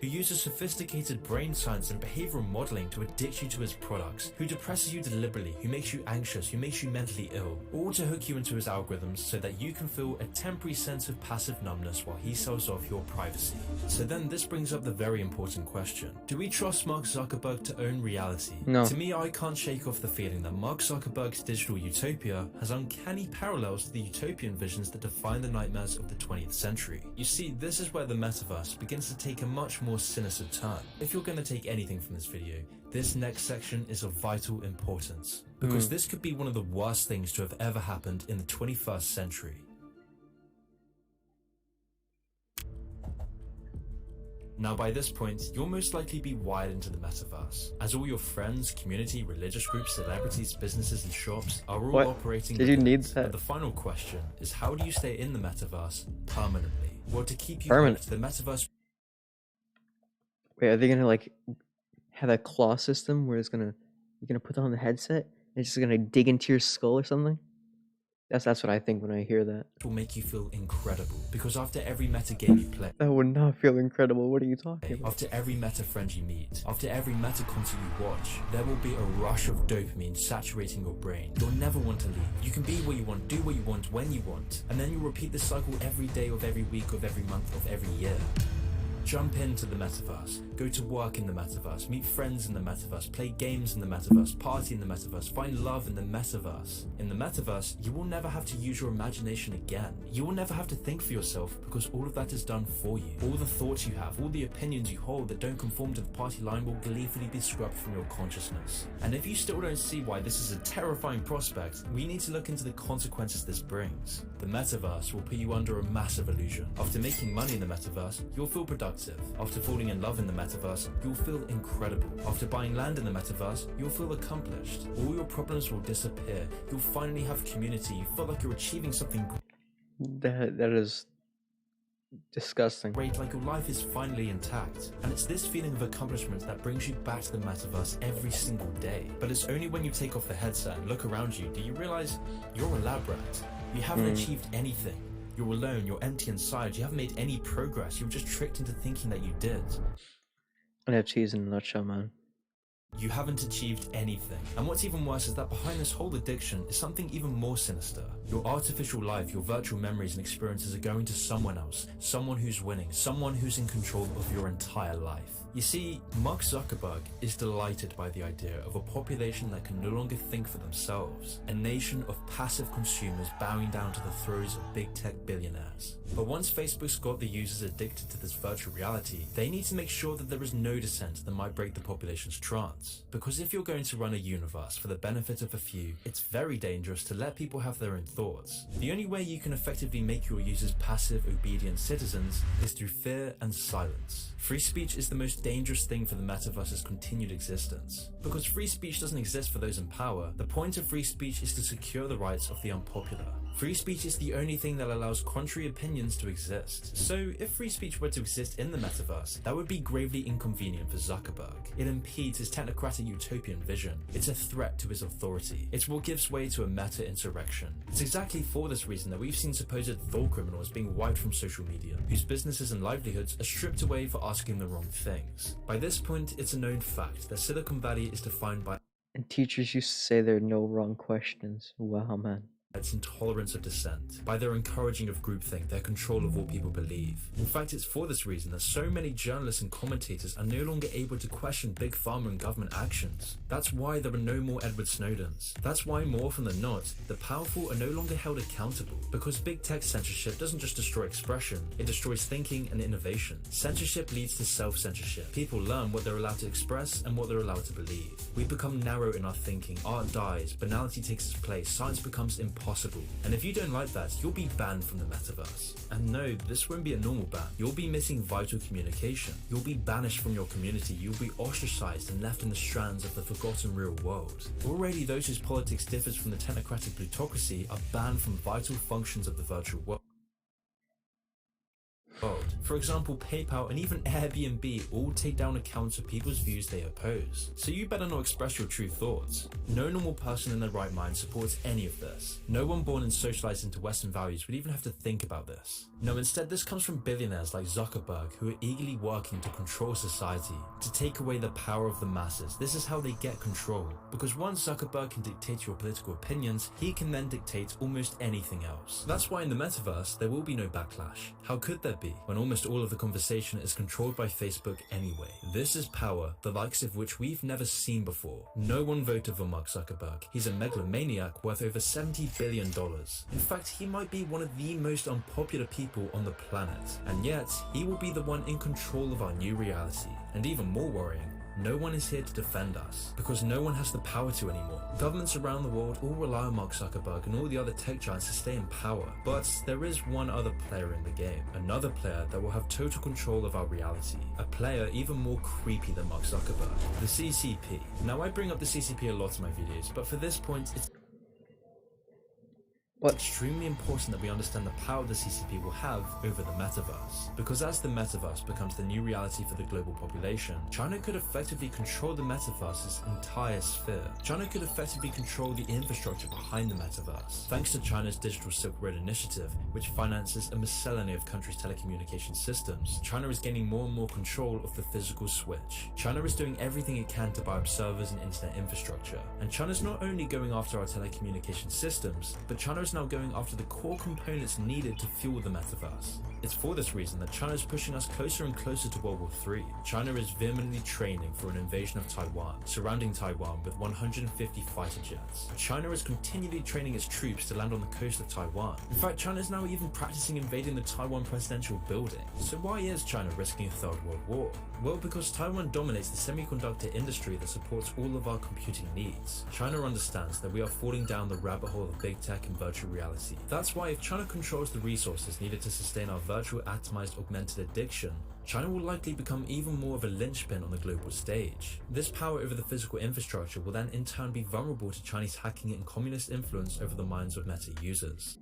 Who uses sophisticated brain science and behavioral modeling to addict you to his products, who depresses you deliberately, who makes you anxious, who makes you mentally ill, all to hook you into his algorithms so that you can feel a temporary sense of passive numbness while he sells off your privacy. So then this brings up the very important question. Do we trust Mark Zuckerberg to own reality? No. To me, I can't shake off the feeling that Mark Zuckerberg's digital utopia has uncanny parallels to the utopian visions that define the nightmares of the 20th century. You see, this is where the metaverse begins to take a much more sinister turn. If you're going to take anything from this video, this next section is of vital importance, because this could be one of the worst things to have ever happened in the 21st century. Now by this point, you'll most likely be wired into the metaverse, as all your friends, community, religious groups, celebrities, businesses and shops are all What? operating Did you within need it. that? But the final question is, how do you stay in the metaverse permanently? Well, to keep you Permanent. hooked, the metaverse Wait, are they gonna like have a claw system where you're gonna put on the headset and it's just gonna dig into your skull or something? That's what I think when I hear that. will make you feel incredible, because after every meta game you play, That would not feel incredible. What are you talking about? after every meta friend you meet, after every meta concert you watch, there will be a rush of dopamine saturating your brain. You'll never want to leave. You can be what you want, do what you want, when you want, and then you'll repeat this cycle every day of every week of every month of every year. Jump into the metaverse, go to work in the metaverse, meet friends in the metaverse, play games in the metaverse, party in the metaverse, find love in the metaverse. In the metaverse, you will never have to use your imagination again. You will never have to think for yourself, because all of that is done for you. All the thoughts you have, all the opinions you hold that don't conform to the party line will gleefully be scrubbed from your consciousness. And if you still don't see why this is a terrifying prospect, we need to look into the consequences this brings. The metaverse will put you under a massive illusion. After making money in the metaverse, you'll feel productive. After falling in love in the metaverse, you'll feel incredible. After buying land in the metaverse, you'll feel accomplished. All your problems will disappear. You'll finally have community. You feel like you're achieving something That is disgusting. great, like your life is finally intact. And it's this feeling of accomplishment that brings you back to the metaverse every single day. But it's only when you take off the headset and look around you do you realize you're a lab rat. You haven't achieved anything. You're alone, you're empty inside, you haven't made any progress, you were just tricked into thinking that you did. NFTs in a nutshell, man. You haven't achieved anything. And what's even worse is that behind this whole addiction is something even more sinister. Your artificial life, your virtual memories and experiences are going to someone else, someone who's winning, someone who's in control of your entire life. You see, Mark Zuckerberg is delighted by the idea of a population that can no longer think for themselves, a nation of passive consumers bowing down to the throes of big tech billionaires. But once Facebook's got the users addicted to this virtual reality, they need to make sure that there is no dissent that might break the population's trance. Because if you're going to run a universe for the benefit of a few, it's very dangerous to let people have their own thoughts. The only way you can effectively make your users passive, obedient citizens is through fear and silence. Free speech is the most dangerous thing for the metaverse's continued existence. Because free speech doesn't exist for those in power, the point of free speech is to secure the rights of the unpopular. Free speech is the only thing that allows contrary opinions to exist. So if free speech were to exist in the metaverse, that would be gravely inconvenient for Zuckerberg. It impedes his technocratic utopian vision. It's a threat to his authority. It's what gives way to a meta-insurrection. It's exactly for this reason that we've seen supposed thought criminals being wiped from social media, whose businesses and livelihoods are stripped away for asking the wrong things. By this point, it's a known fact that Silicon Valley is defined by And teachers used to say there are no wrong questions. Wow, man. its intolerance of dissent, by their encouraging of groupthink, their control of what people believe. In fact, it's for this reason that so many journalists and commentators are no longer able to question big pharma and government actions. That's why there are no more Edward Snowdens. That's why, more often than not, the powerful are no longer held accountable, because big tech censorship doesn't just destroy expression, it destroys thinking and innovation. Censorship leads to self-censorship. People learn what they're allowed to express and what they're allowed to believe. We become narrow in our thinking, art dies, banality takes its place, science becomes impossible. And if you don't like that, you'll be banned from the metaverse. And no, this won't be a normal ban. You'll be missing vital communication. You'll be banished from your community. You'll be ostracized and left in the strands of the forgotten real world. Already, those whose politics differs from the technocratic plutocracy are banned from vital functions of the virtual world. For example, PayPal and even Airbnb all take down accounts of people's views they oppose. So you better not express your true thoughts. No normal person in their right mind supports any of this. No one born and socialized into Western values would even have to think about this. No, instead this comes from billionaires like Zuckerberg who are eagerly working to control society, to take away the power of the masses. This is how they get control. Because once Zuckerberg can dictate your political opinions, he can then dictate almost anything else. That's why in the metaverse there will be no backlash. How could there be, when almost all of the conversation is controlled by Facebook anyway? This is power, the likes of which we've never seen before. No one voted for Mark Zuckerberg. He's a megalomaniac worth over $70 billion. In fact, he might be one of the most unpopular people on the planet. And yet, he will be the one in control of our new reality. And even more worrying, no one is here to defend us, because no one has the power to anymore. Governments around the world all rely on Mark Zuckerberg and all the other tech giants to stay in power. But there is one other player in the game, another player that will have total control of our reality, a player even more creepy than Mark Zuckerberg, the CCP. Now, I bring up the CCP a lot in my videos, but for this point, it's What? It's extremely important that we understand the power the CCP will have over the metaverse. Because as the metaverse becomes the new reality for the global population, China could effectively control the metaverse's entire sphere. China could effectively control the infrastructure behind the metaverse. Thanks to China's Digital Silk Road Initiative, which finances a miscellany of countries' telecommunication systems, China is gaining more and more control of the physical switch. China is doing everything it can to buy up servers and internet infrastructure. And China's not only going after our telecommunication systems, but China is now going after the core components needed to fuel the metaverse. It's for this reason that China is pushing us closer and closer to World War III. China is vehemently training for an invasion of Taiwan, surrounding Taiwan with 150 fighter jets. China is continually training its troops to land on the coast of Taiwan. In fact, China is now even practicing invading the Taiwan presidential building. So why is China risking a third world war? Well, because Taiwan dominates the semiconductor industry that supports all of our computing needs. China understands that we are falling down the rabbit hole of big tech and virtual reality. That's why if China controls the resources needed to sustain our virtual atomized augmented addiction, China will likely become even more of a linchpin on the global stage. This power over the physical infrastructure will then in turn be vulnerable to Chinese hacking and communist influence over the minds of Meta users.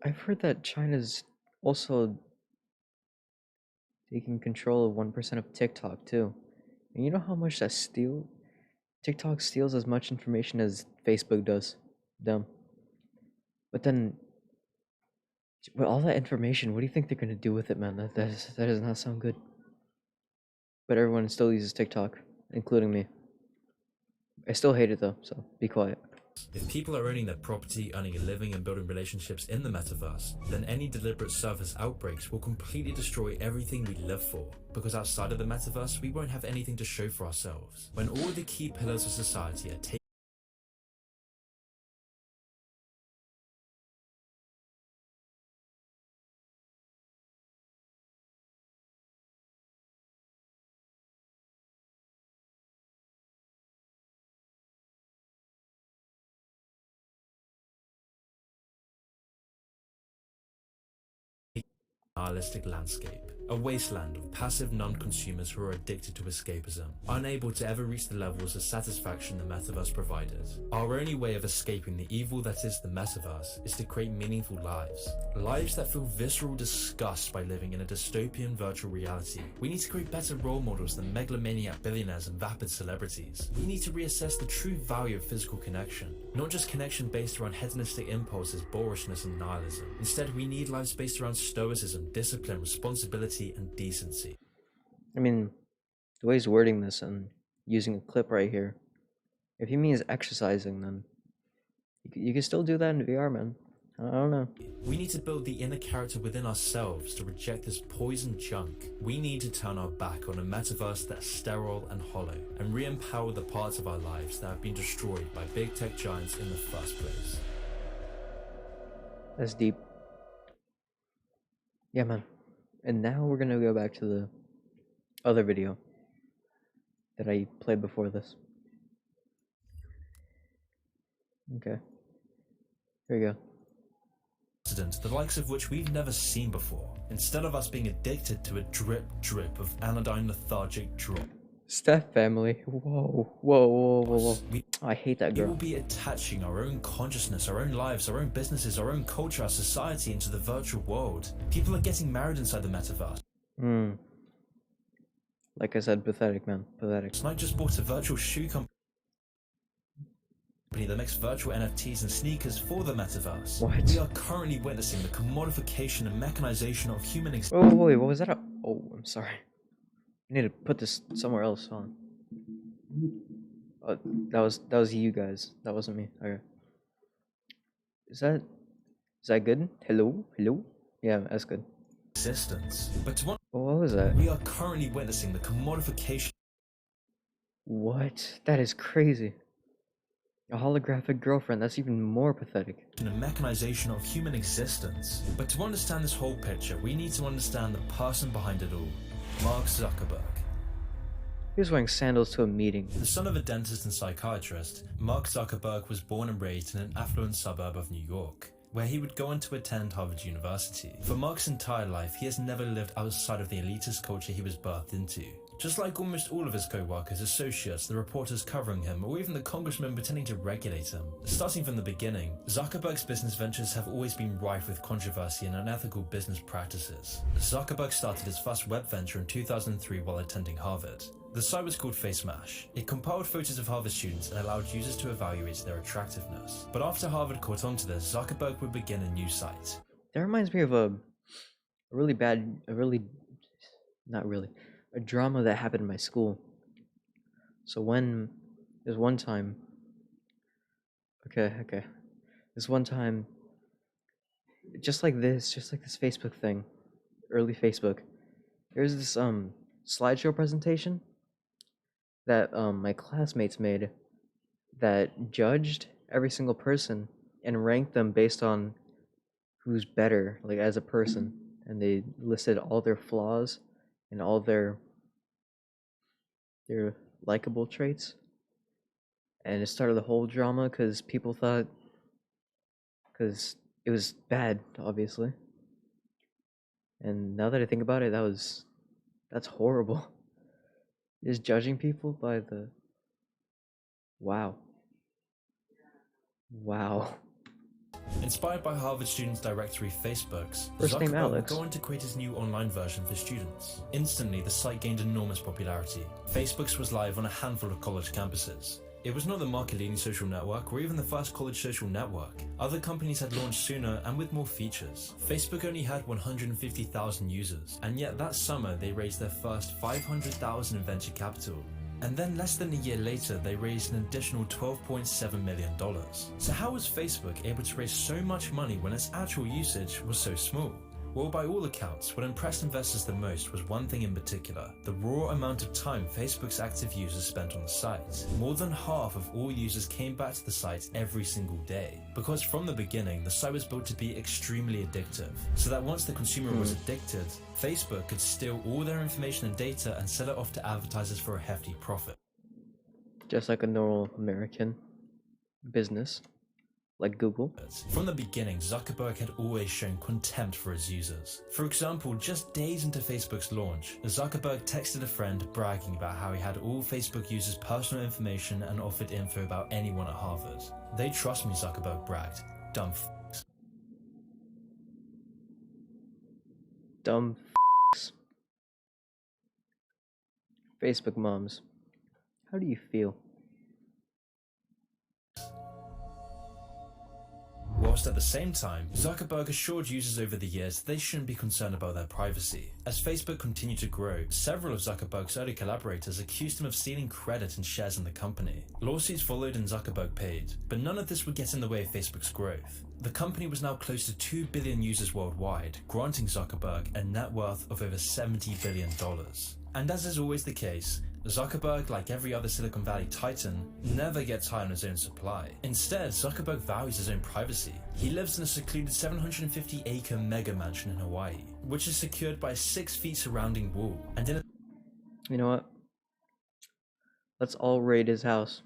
I've heard that China's also taking control of 1% of TikTok too. And you know how much that TikTok steals as much information as Facebook does. Them. But then, with all that information, what do you think they're gonna do with it, man? That does not sound good. But everyone still uses TikTok, including me. I still hate it though, so be quiet. If people are owning their property, earning a living and building relationships in the metaverse, then any deliberate service outbreaks will completely destroy everything we live for. Because outside of the metaverse, we won't have anything to show for ourselves. When all the key pillars of society are taken nihilistic landscape, a wasteland of passive non-consumers who are addicted to escapism, unable to ever reach the levels of satisfaction the metaverse provided. Our only way of escaping the evil that is the metaverse is to create meaningful lives. Lives that feel visceral disgust by living in a dystopian virtual reality. We need to create better role models than megalomaniac billionaires and vapid celebrities. We need to reassess the true value of physical connection, not just connection based around hedonistic impulses, boorishness and nihilism. Instead, we need lives based around stoicism, discipline, responsibility and decency. I mean, the way he's wording this and using a clip right here, if he means exercising, then you can still do that in VR, man. I don't know. We need to build the inner character within ourselves to reject this poison junk. We need to turn our back on a metaverse that's sterile and hollow, and re-empower the parts of our lives that have been destroyed by big tech giants in the first place. That's deep. Yeah, man. And now we're gonna go back to the other video that I played before this. Okay. Here you go. The likes of which we've never seen before. Instead of us being addicted to a drip of anodyne lethargic drop. Steph family. Whoa. I hate that We will girl. be attaching our own consciousness, our own lives, our own businesses, our own culture, our society into the virtual world. People are getting married inside the metaverse. Like I said, pathetic, man. Pathetic. And I just bought a virtual shoe company that makes virtual NFTs and sneakers for the metaverse. What? We are currently witnessing the commodification and mechanization of human existence. Oh, wait, what was that? Oh, I'm sorry. I need to put this somewhere else on. That was you guys. That wasn't me. Okay. Is that good? Hello? Yeah, that's good. But to What was that? we are currently witnessing the commodification What? That is crazy. A holographic girlfriend, that's even more pathetic. and mechanization of human existence. But to understand this whole picture, we need to understand the person behind it all, Mark Zuckerberg. He was wearing sandals to a meeting. The son of a dentist and psychiatrist, Mark Zuckerberg was born and raised in an affluent suburb of New York, where he would go on to attend Harvard University. For Mark's entire life, he has never lived outside of the elitist culture he was birthed into. Just like almost all of his co-workers, associates, the reporters covering him, or even the congressman pretending to regulate him. Starting from the beginning, Zuckerberg's business ventures have always been rife with controversy and unethical business practices. Zuckerberg started his first web venture in 2003 while attending Harvard. The site was called FaceMash. It compiled photos of Harvard students and allowed users to evaluate their attractiveness. But after Harvard caught on to this, Zuckerberg would begin a new site. That reminds me of a drama that happened in my school. So there's one time, this one time, just like this Facebook thing, early Facebook, there's this slideshow presentation that my classmates made that judged every single person and ranked them based on who's better, like as a person, and they listed all their flaws and all their likable traits. And it started the whole drama because people thought, because it was bad, obviously. And now that I think about it, that's horrible. Just judging people by the wow. Inspired by Harvard students' directory Facebooks, First name Zuckerberg would Alex. go on to create his new online version for students. Instantly, the site gained enormous popularity. Facebooks was live on a handful of college campuses. It was not the market-leading social network or even the first college social network. Other companies had launched sooner and with more features. Facebook only had 150,000 users, and yet that summer they raised their first $500,000 in venture capital. And then less than a year later, they raised an additional $12.7 million. So how was Facebook able to raise so much money when its actual usage was so small? Well, by all accounts, what impressed investors the most was one thing in particular: the raw amount of time Facebook's active users spent on the site. More than half of all users came back to the site every single day. Because from the beginning, the site was built to be extremely addictive, so that once the consumer was addicted, Facebook could steal all their information and data and sell it off to advertisers for a hefty profit. Just like a normal American business, like Google. From the beginning, Zuckerberg had always shown contempt for his users. For example, just days into Facebook's launch, Zuckerberg texted a friend bragging about how he had all Facebook users' personal information and offered info about anyone at Harvard. "They trust me," Zuckerberg bragged. "Dumb f***s." Dumb f***s. Facebook moms. How do you feel? Whilst at the same time, Zuckerberg assured users over the years that they shouldn't be concerned about their privacy. As Facebook continued to grow, several of Zuckerberg's early collaborators accused him of stealing credit and shares in the company. Lawsuits followed and Zuckerberg paid, but none of this would get in the way of Facebook's growth. The company was now close to 2 billion users worldwide, granting Zuckerberg a net worth of over $70 billion. And as is always the case, Zuckerberg, like every other Silicon Valley titan, never gets high on his own supply. Instead, Zuckerberg values his own privacy. He lives in a secluded 750-acre mega mansion in Hawaii, which is secured by a 6 feet surrounding wall. And in a You know what? Let's all raid his house.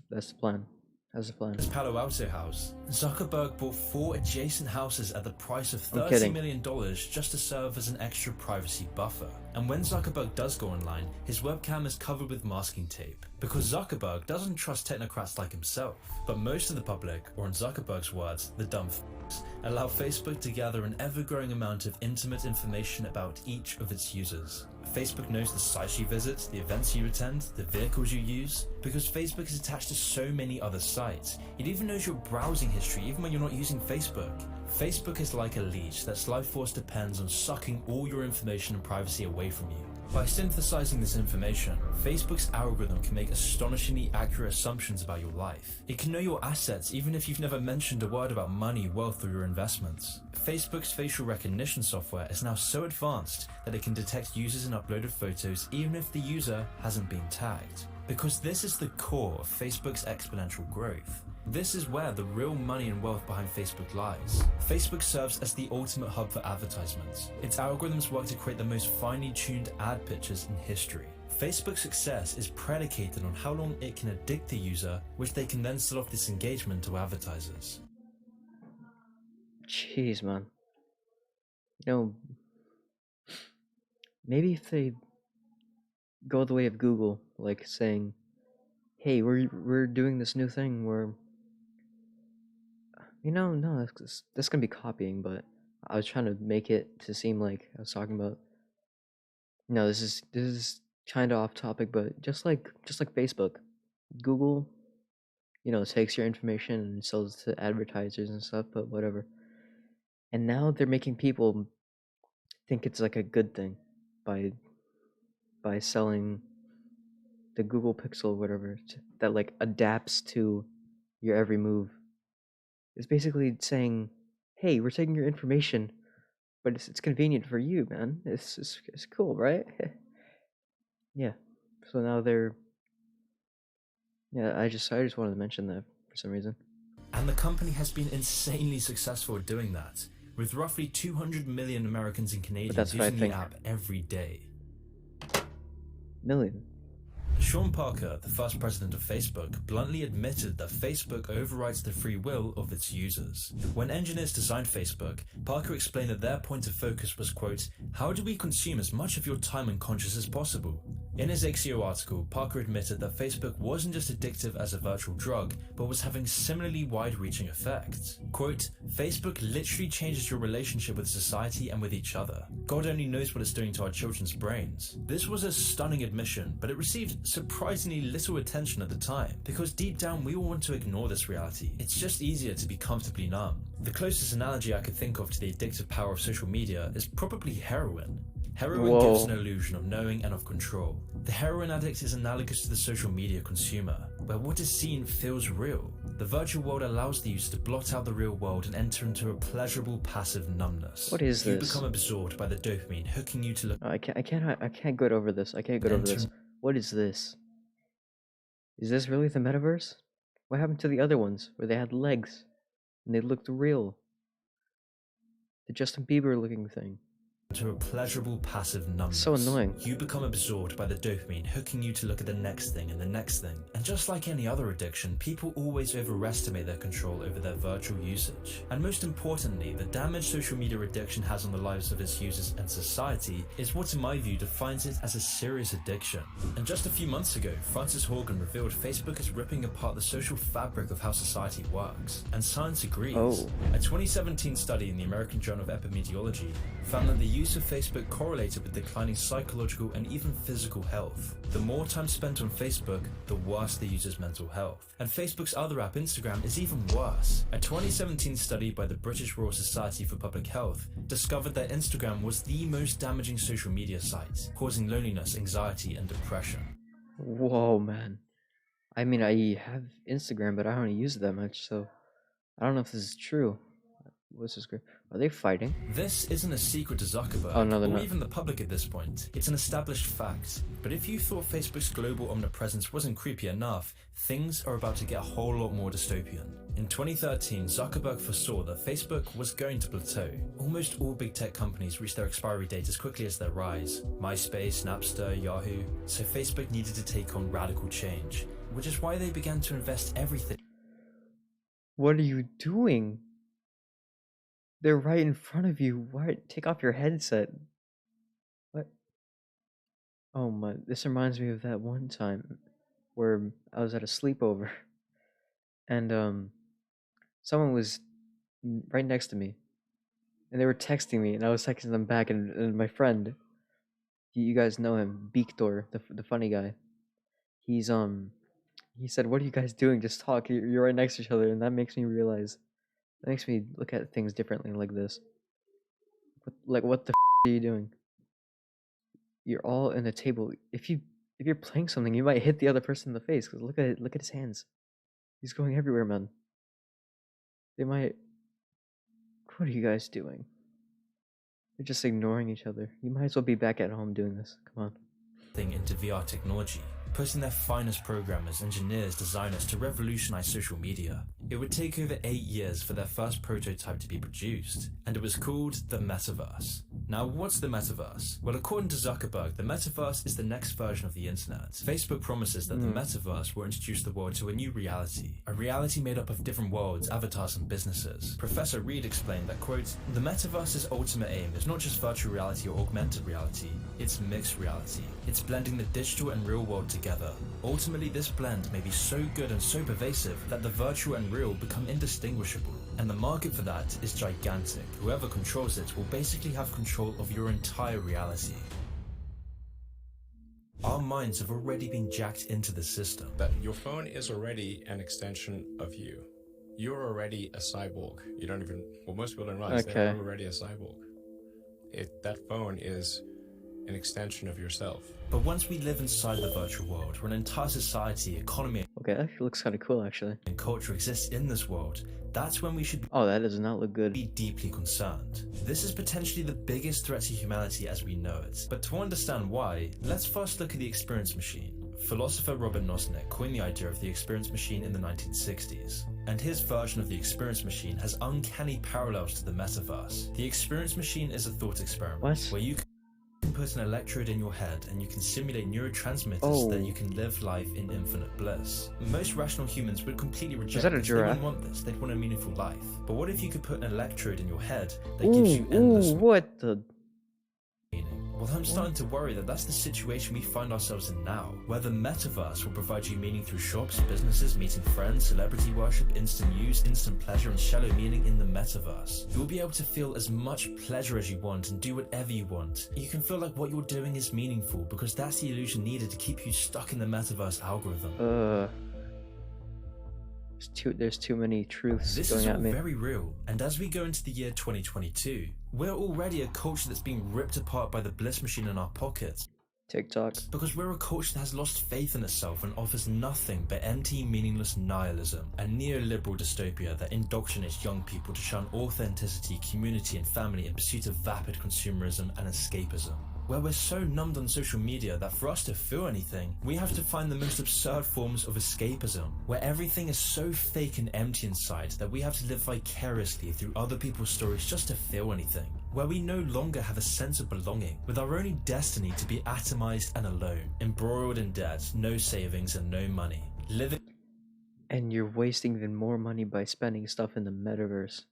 That's the plan. That's the plan. his Palo Alto house, Zuckerberg bought 4 adjacent houses at the price of I'm $30 kidding. million just to serve as an extra privacy buffer. And when Zuckerberg does go online, his webcam is covered with masking tape, because Zuckerberg doesn't trust technocrats like himself. But most of the public, or in Zuckerberg's words, the dumb f***s, allow Facebook to gather an ever-growing amount of intimate information about each of its users. Facebook knows the sites you visit, the events you attend, the vehicles you use, because Facebook is attached to so many other sites. It even knows your browsing history even when you're not using Facebook. Facebook is like a leech that's life force depends on sucking all your information and privacy away from you. By synthesizing this information, Facebook's algorithm can make astonishingly accurate assumptions about your life. It can know your assets even if you've never mentioned a word about money, wealth, or your investments. Facebook's facial recognition software is now so advanced that it can detect users and uploaded photos even if the user hasn't been tagged. Because this is the core of Facebook's exponential growth. This is where the real money and wealth behind Facebook lies. Facebook serves as the ultimate hub for advertisements. Its algorithms work to create the most finely tuned ad pictures in history. Facebook's success is predicated on how long it can addict the user, which they can then sell off this engagement to advertisers. Jeez, man. You know, maybe if they go the way of Google, like saying, "Hey, we're doing this new thing where, no, that's gonna be copying." But I was trying to make it to seem like I was talking about. No, this is kind of off topic, but just like Facebook, Google, takes your information and sells it to advertisers and stuff. But whatever. And now they're making people think it's like a good thing by selling the Google Pixel, whatever, that like adapts to your every move. It's basically saying, "Hey, we're taking your information, but it's convenient for you, man. It's cool, right?" Yeah. So now they're yeah. I just wanted to mention that for some reason. And the company has been insanely successful at doing that, with roughly 200 million Americans and Canadians that's what I using think. the app every day. Million. Sean Parker, the first president of Facebook, bluntly admitted that Facebook overrides the free will of its users. When engineers designed Facebook, Parker explained that their point of focus was, quote, "How do we consume as much of your time and conscience as possible?" In his XEO article, Parker admitted that Facebook wasn't just addictive as a virtual drug, but was having similarly wide-reaching effects. Quote, "Facebook literally changes your relationship with society and with each other. God only knows what it's doing to our children's brains." This was a stunning admission, but it received surprisingly little attention at the time, because deep down we all want to ignore this reality. It's just easier to be comfortably numb. The closest analogy I could think of to the addictive power of social media is probably heroin. Heroin gives an illusion of knowing and of control. The heroin addict is analogous to the social media consumer, where what is seen feels real. The virtual world allows the user to blot out the real world and enter into a pleasurable passive numbness. What is You this? become absorbed by the dopamine, hooking you to look. I can't get over this. I can't get over this. What is this? Is this really the metaverse? What happened to the other ones where they had legs and they looked real? The Justin Bieber looking thing. To a pleasurable passive numbness. So annoying. You become absorbed by the dopamine, hooking you to look at the next thing and the next thing. And just like any other addiction, people always overestimate their control over their virtual usage. And most importantly, the damage social media addiction has on the lives of its users and society is what, in my view, defines it as a serious addiction. And just a few months ago, Frances Haugen revealed Facebook is ripping apart the social fabric of how society works. And science agrees. Oh. A 2017 study in the American Journal of Epidemiology found that the use of Facebook correlated with declining psychological and even physical health. The more time spent on Facebook, the worse the user's mental health. And Facebook's other app, Instagram, is even worse. A 2017 study by the British Royal Society for Public Health discovered that Instagram was the most damaging social media site, causing loneliness, anxiety, and depression. Whoa, man. I mean, I have Instagram, but I don't use it that much, so I don't know if this is true. What's this? Are they fighting? This isn't a secret to Zuckerberg, Oh, no, they're or not. even the public at this point. It's an established fact. But if you thought Facebook's global omnipresence wasn't creepy enough, things are about to get a whole lot more dystopian. In 2013, Zuckerberg foresaw that Facebook was going to plateau. Almost all big tech companies reach their expiry date as quickly as their rise. MySpace, Napster, Yahoo. So Facebook needed to take on radical change, which is why they began to invest everything. What are you doing? They're right in front of you. Why? Take off your headset. What? Oh my, this reminds me of that one time where I was at a sleepover and someone was right next to me and they were texting me and I was texting them back and my friend, you guys know him, Victor, the funny guy. He said, "What are you guys doing? Just talk. You're right next to each other." And that makes me realize, that makes me look at things differently like this. What the are you doing? You're all in a table. If you're playing something, you might hit the other person in the face. Cause look at his hands. He's going everywhere, man. They might. What are you guys doing? They're just ignoring each other. You might as well be back at home doing this. Come on. Into VR technology, putting their finest programmers, engineers, designers to revolutionize social media. It would take over 8 years for their first prototype to be produced, and it was called the Metaverse. Now, what's the metaverse? Well, according to Zuckerberg, the metaverse is the next version of the internet. Facebook promises that the metaverse will introduce the world to a new reality, a reality made up of different worlds, avatars, and businesses. Professor Reed explained that, quote, "The metaverse's ultimate aim is not just virtual reality or augmented reality, it's mixed reality. It's blending the digital and real world together. Ultimately, this blend may be so good and so pervasive that the virtual and real become indistinguishable. And the market for that is gigantic. Whoever controls it will basically have control of your entire reality." Our minds have already been jacked into the system. That your phone is already an extension of you. You're already a cyborg. You don't even, well, most people don't realize they're already a cyborg. That phone is an extension of yourself. But once we live inside the virtual world, where an entire society, economy, Okay, that looks kind of cool, actually. and culture exists in this world, that's when we should Oh, that does not look good. be deeply concerned. This is potentially the biggest threat to humanity as we know it. But to understand why, let's first look at the experience machine. Philosopher Robert Nozick coined the idea of the experience machine in the 1960s, and his version of the experience machine has uncanny parallels to the metaverse. The experience machine is a thought experiment where you can put an electrode in your head and you can simulate neurotransmitters that you can live life in infinite bliss. Most rational humans would completely reject this. They wouldn't want this. They'd want a meaningful life. But what if you could put an electrode in your head that gives you endless what the... meaning? Well, I'm starting to worry that that's the situation we find ourselves in now, where the metaverse will provide you meaning through shops, businesses, meeting friends, celebrity worship, instant news, instant pleasure, and shallow meaning in the metaverse. You'll be able to feel as much pleasure as you want and do whatever you want. You can feel like what you're doing is meaningful because that's the illusion needed to keep you stuck in the metaverse algorithm. There's too many truths This going is all at me. very real, and as we go into the year 2022, we're already a culture that's being ripped apart by the bliss machine in our pockets. TikTok. Because we're a culture that has lost faith in itself and offers nothing but empty, meaningless nihilism, a neoliberal dystopia that indoctrinates young people to shun authenticity, community, and family in pursuit of vapid consumerism and escapism. Where we're so numbed on social media that for us to feel anything, we have to find the most absurd forms of escapism, where everything is so fake and empty inside that we have to live vicariously through other people's stories just to feel anything, where we no longer have a sense of belonging, with our only destiny to be atomized and alone, embroiled in debt, no savings and no money, living. And you're wasting even more money by spending stuff in the metaverse.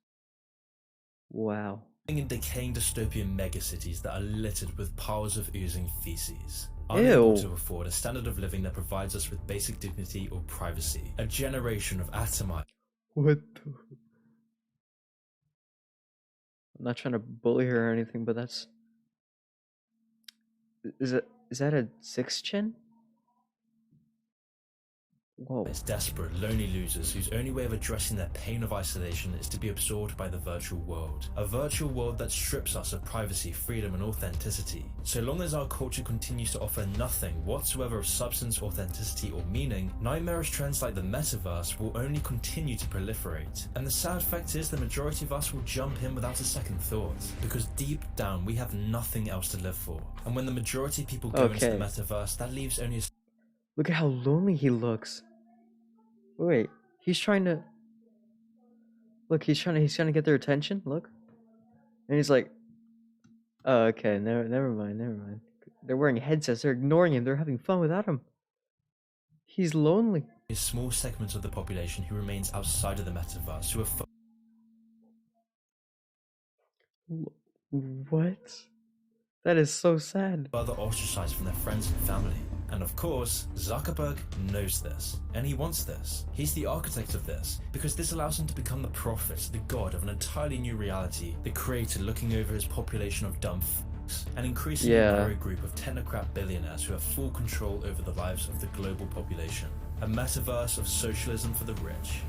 Wow. In decaying dystopian megacities that are littered with piles of oozing feces. Unable to afford a standard of living that provides us with basic dignity or privacy. A generation of atomized. What the... I'm not trying to bully her or anything, but that's... Is that a 6 chin? Whoa. It's desperate, lonely losers whose only way of addressing their pain of isolation is to be absorbed by the virtual world. A virtual world that strips us of privacy, freedom, and authenticity. So long as our culture continues to offer nothing whatsoever of substance, authenticity, or meaning, nightmarish trends like the metaverse will only continue to proliferate. And the sad fact is the majority of us will jump in without a second thought. Because deep down, we have nothing else to live for. And when the majority of people go into the metaverse, that leaves only a... Look at how lonely he looks. Wait, he's trying to... Look, he's trying to get their attention, look. And he's like... Oh, okay, never mind. They're wearing headsets, they're ignoring him, they're having fun without him. He's lonely. A small segment of the population who remains outside of the metaverse, who are... What? That is so sad. Further ostracized from their friends and family. And of course, Zuckerberg knows this, and he wants this. He's the architect of this, because this allows him to become the prophet, the god of an entirely new reality, the creator looking over his population of dumb f***s, an increasingly narrow group of technocrat billionaires who have full control over the lives of the global population. A metaverse of socialism for the rich.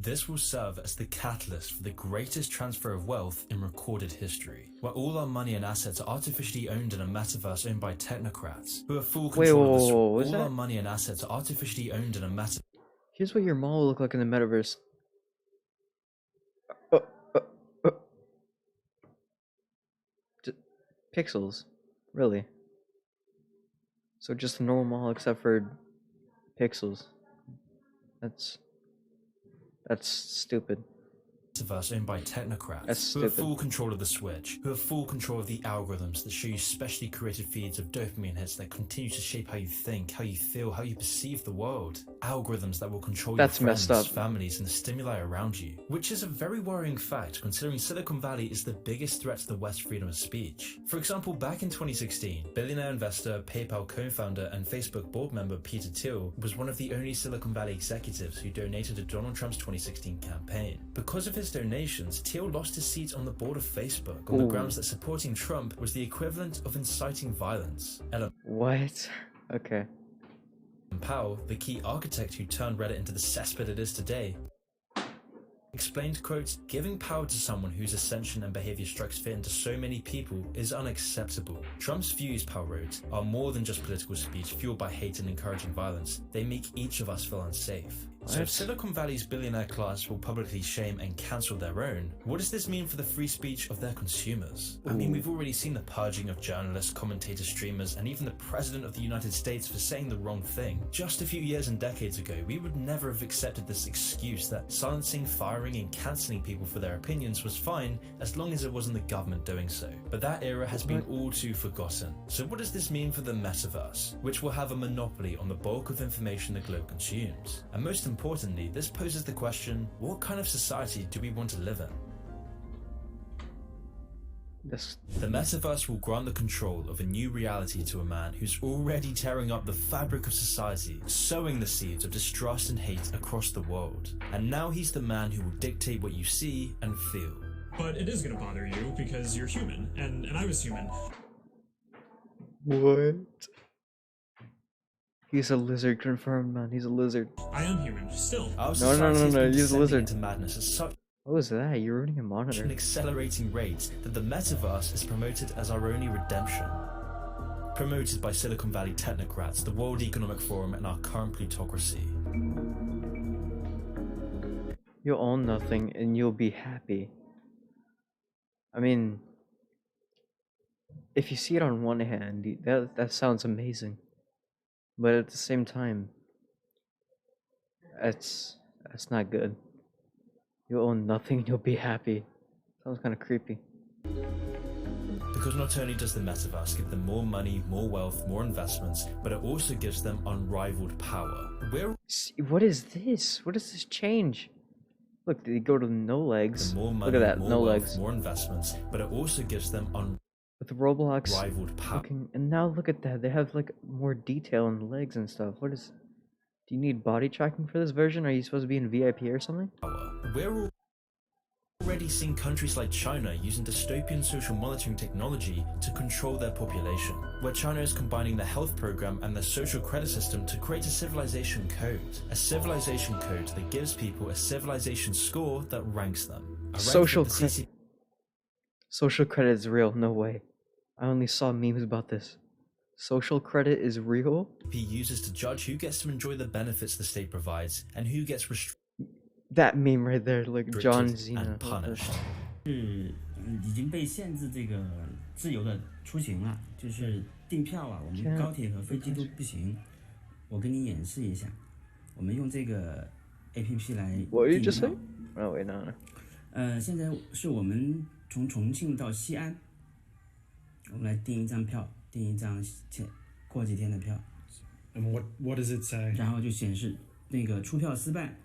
This will serve as the catalyst for the greatest transfer of wealth in recorded history, where all our money and assets are artificially owned in a metaverse owned by technocrats, who have full control of this. All our money and assets are artificially owned in a metaverse. Here's what your mall will look like in the metaverse. Pixels, really. So just a normal mall except for pixels. That's stupid. metaverse owned by technocrats That's who have stupid. full control of the Switch, who have full control of the algorithms that show you specially created feeds of dopamine hits that continue to shape how you think, how you feel, how you perceive the world. Algorithms that will control That's your messed friends, up. families, and the stimuli around you, which is a very worrying fact considering Silicon Valley is the biggest threat to the West's freedom of speech. For example, back in 2016, billionaire investor, PayPal co-founder, and Facebook board member Peter Thiel was one of the only Silicon Valley executives who donated to Donald Trump's 2016 campaign. Because of his donations, Thiel lost his seat on the board of Facebook on the grounds that supporting Trump was the equivalent of inciting violence. What? Okay. Powell, the key architect who turned Reddit into the cesspit it is today, explained, quote, "Giving power to someone whose ascension and behavior strikes fear into so many people is unacceptable. Trump's views," Powell wrote, "are more than just political speech fueled by hate and encouraging violence. They make each of us feel unsafe." So if Silicon Valley's billionaire class will publicly shame and cancel their own, what does this mean for the free speech of their consumers? I mean, we've already seen the purging of journalists, commentators, streamers, and even the President of the United States for saying the wrong thing. Just a few years and decades ago, we would never have accepted this excuse that silencing, firing, and cancelling people for their opinions was fine as long as it wasn't the government doing so. But that era has been all too forgotten. So what does this mean for the metaverse, which will have a monopoly on the bulk of information the globe consumes? And most importantly, this poses the question, what kind of society do we want to live in? The metaverse will grant the control of a new reality to a man who's already tearing up the fabric of society, sowing the seeds of distrust and hate across the world. And now he's the man who will dictate what you see and feel. But it is going to bother you because you're human, and I was human. What? He's a lizard, confirmed, man. He's a lizard. I am human, still. Our No, society has been he's a descending lizard. into madness at such What was that? You're ruining a monitor. an accelerating rate that the metaverse is promoted as our only redemption. Promoted by Silicon Valley technocrats, the World Economic Forum, and our current plutocracy. You'll own nothing and you'll be happy. I mean, if you see it on one hand, that sounds amazing. But at the same time, that's not good. You'll own nothing and you'll be happy. Sounds kind of creepy. Because not only does the metaverse give them more money, more wealth, more investments, but it also gives them unrivaled power. What is this? What does this change? Look, they go to no legs. More money, Look at that, more no wealth, legs. more investments, but it also gives them With Roblox, unrivaled power. and now look at that. They have like more detail in the legs and stuff. What is? Do you need body tracking for this version? Are you supposed to be in VIP or something? We're already seeing countries like China using dystopian social monitoring technology to control their population, where China is combining their health program and their social credit system to create a civilization code. A civilization code that gives people a civilization score that ranks them. Social credit is real, no way. I only saw memes about this. Social credit is real? He uses to judge who gets to enjoy the benefits the state provides and who gets restricted That meme right there, like John Cena. and punished. 是已经被限制这个自由的出行了，就是订票啊，我们高铁和飞机都不行。我跟你演示一下，我们用这个 APP 来订票。What did you just say? Oh wait, no. 现在是我们从重庆到西安，我们来订一张票，订一张过几天的票。And what does it say? 然后就显示那个出票失败。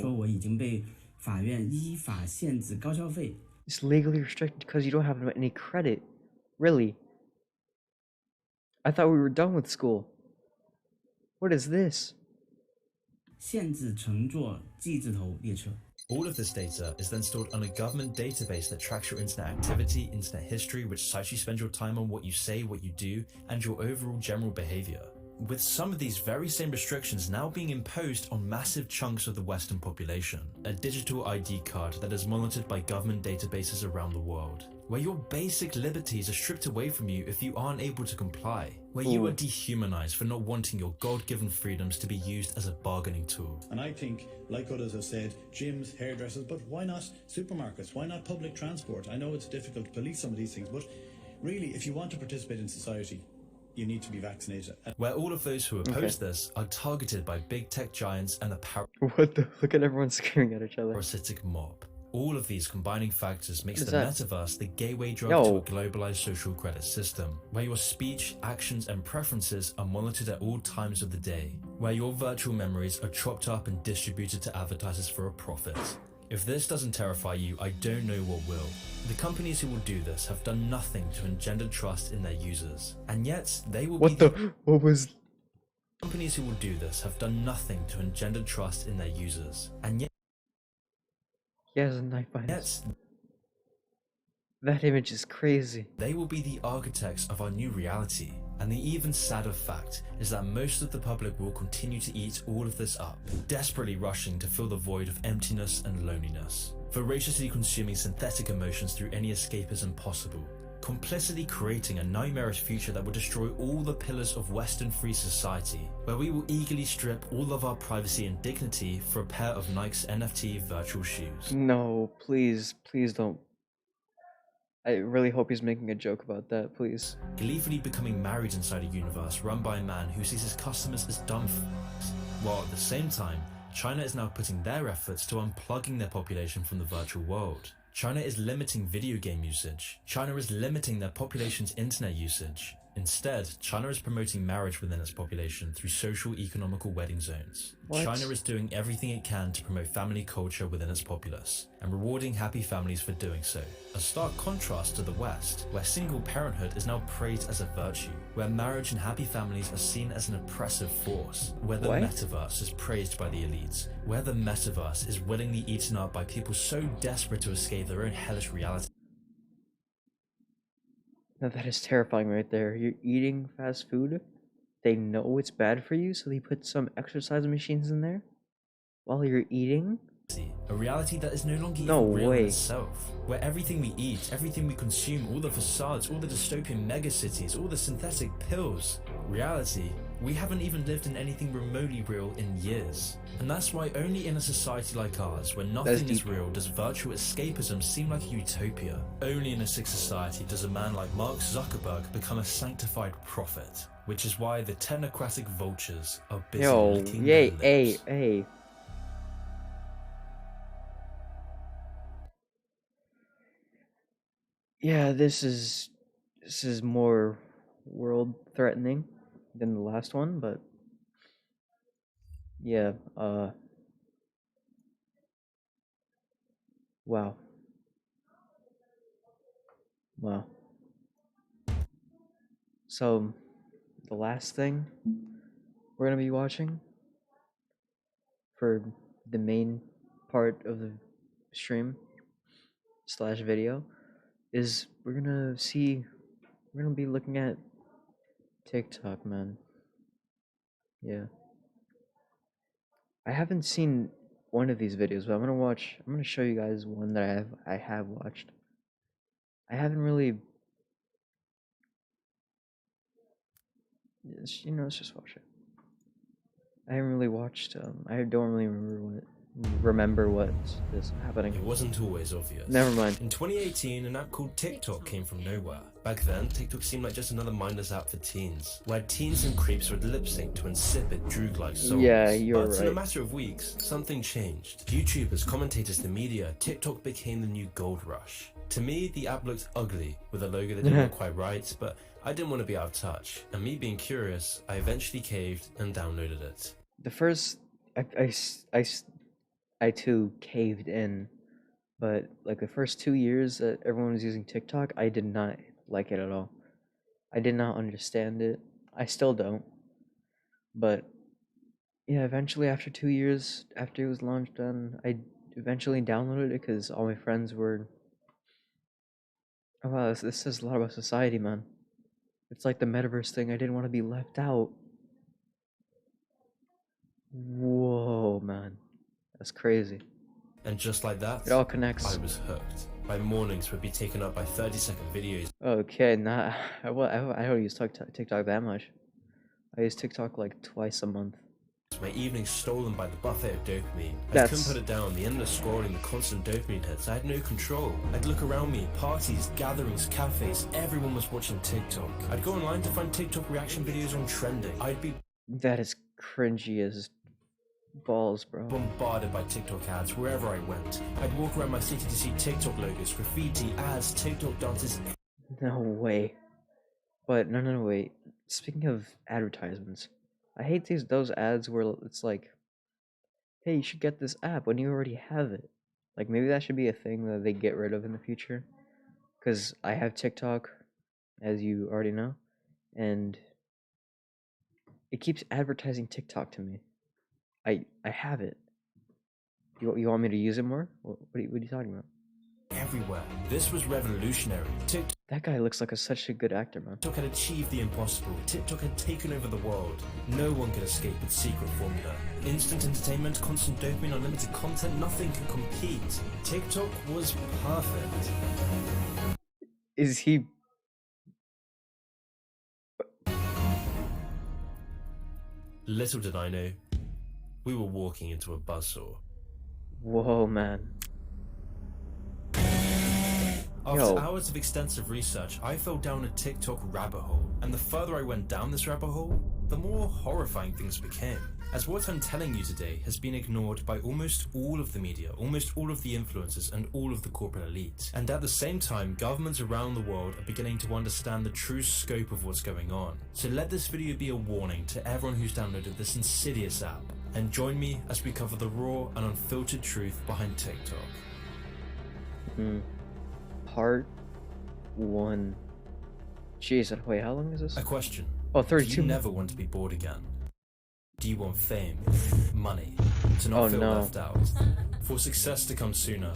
说我已经被法院依法限制高消费。 It's legally restricted because you don't have any credit. Really? I thought we were done with school. What is this? 限制乘坐 G 字头列车。 All of this data is then stored on a government database that tracks your internet activity, internet history, which sites you spend your time on, what you say, what you do, and your overall general behavior. With some of these very same restrictions now being imposed on massive chunks of the Western population. A digital ID card that is monitored by government databases around the world. Where your basic liberties are stripped away from you if you aren't able to comply. Where you are dehumanized for not wanting your God-given freedoms to be used as a bargaining tool. And I think, like others have said, gyms, hairdressers, but why not supermarkets? Why not public transport? I know it's difficult to police some of these things, but really, if you want to participate in society, you need to be vaccinated. Where all of those who oppose this are targeted by big tech giants and the What the? Look at everyone screaming at each other. parasitic mob. All of these combining factors makes the that? metaverse the gateway drug Yo. to a globalized social credit system, where your speech, actions, and preferences are monitored at all times of the day, where your virtual memories are chopped up and distributed to advertisers for a profit. If this doesn't terrify you, I don't know what will. The companies who will do this have done nothing to engender trust in their users, and yet they will What was... Companies who will do this have done nothing to engender trust in their users, and yet... He has a knife behind his... That image is crazy. They will be the architects of our new reality, and the even sadder fact is that most of the public will continue to eat all of this up, desperately rushing to fill the void of emptiness and loneliness, voraciously consuming synthetic emotions through any escapism possible, complicitly creating a nightmarish future that will destroy all the pillars of Western free society, where we will eagerly strip all of our privacy and dignity for a pair of Nike's NFT virtual shoes. No, please, please don't. I really hope he's making a joke about that, please. Gleefully becoming married inside a universe run by a man who sees his customers as dumb f***s, while at the same time, China is now putting their efforts to unplugging their population from the virtual world. China is limiting video game usage. China is limiting their population's internet usage. Instead, China is promoting marriage within its population through social economical wedding zones. What? China is doing everything it can to promote family culture within its populace, and rewarding happy families for doing so. A stark contrast to the West, where single parenthood is now praised as a virtue, where marriage and happy families are seen as an oppressive force, where the metaverse is praised by the elites, where the metaverse is willingly eaten up by people so desperate to escape their own hellish reality. Now that is terrifying right there. You're eating fast food. They know it's bad for you, so they put some exercise machines in there while you're eating. A reality that is no longer No even real way. in itself, where everything we eat, everything we consume, all the facades, all the dystopian megacities, all the synthetic pills, reality, we haven't even lived in anything remotely real in years. And that's why only in a society like ours, where nothing is real, does virtual escapism seem like a utopia. Only in a sick society does a man like Mark Zuckerberg become a sanctified prophet, which is why the technocratic vultures are busy licking their lips. Hey. Yeah, this is more world threatening than the last one, but yeah, wow. So, the last thing we're gonna be watching for the main part of the stream / video is we're gonna be looking at TikTok, man. Yeah. I haven't seen one of these videos, but I'm gonna show you guys one that I have watched. I haven't really, let's just watch it. I haven't really watched, I don't really remember what is happening. It wasn't always obvious. Never mind. In 2018, an app called TikTok came from nowhere. Back then, TikTok seemed like just another mindless app for teens, where teens and creeps would lip sync to insipid, droog-like songs. Yeah, you're but right. in a matter of weeks, something changed. YouTubers, commentators, the media, TikTok became the new gold rush. To me, the app looked ugly, with a logo that didn't look quite right, but I didn't want to be out of touch. And me being curious, I eventually caved and downloaded it. The first, I too caved in, but like the first 2 years that everyone was using TikTok, I did not like it at all. I did not understand it. I still don't. But yeah, eventually after 2 years, after it was launched, I eventually downloaded it because all my friends were. Oh wow, this says a lot about society, man. It's like the metaverse thing. I didn't want to be left out. Whoa, man. That's crazy. And just like that, it all connects. I was hooked. My mornings would be taken up by 30-second videos. Okay, I don't use TikTok that much. I use TikTok like twice a month. My evenings stolen by the buffet of dopamine. I couldn't put it down, the endless scrolling, the constant dopamine hits. I had no control. I'd look around me, parties, gatherings, cafes, everyone was watching TikTok. I'd go online to find TikTok reaction videos on trending. That is cringy as balls, bro. Bombarded by TikTok ads wherever I went. I'd walk around my city to see TikTok logos, graffiti, ads, TikTok dances. No way. But no, wait. Speaking of advertisements, I hate those ads where it's like, hey, you should get this app when you already have it. Like, maybe that should be a thing that they get rid of in the future. Because I have TikTok, as you already know, and it keeps advertising TikTok to me. I have it. You want me to use it more? What are you talking about? Everywhere. This was revolutionary. TikTok. That guy looks like such a good actor, man. TikTok had achieved the impossible. TikTok had taken over the world. No one could escape its secret formula. Instant entertainment, constant dopamine, unlimited content, nothing could compete. TikTok was perfect. Is he... Little did I know, we were walking into a buzzsaw. Whoa, man. After hours of extensive research, I fell down a TikTok rabbit hole, and the further I went down this rabbit hole, the more horrifying things became. As what I'm telling you today has been ignored by almost all of the media, almost all of the influencers, and all of the corporate elite. And at the same time, governments around the world are beginning to understand the true scope of what's going on. So let this video be a warning to everyone who's downloaded this insidious app, and join me as we cover the raw and unfiltered truth behind TikTok. Part 1. Jeez, wait, how long is this? A question. Oh, 32 Do you never want to be bored again? Do you want fame, money, to not feel left out? For success to come sooner,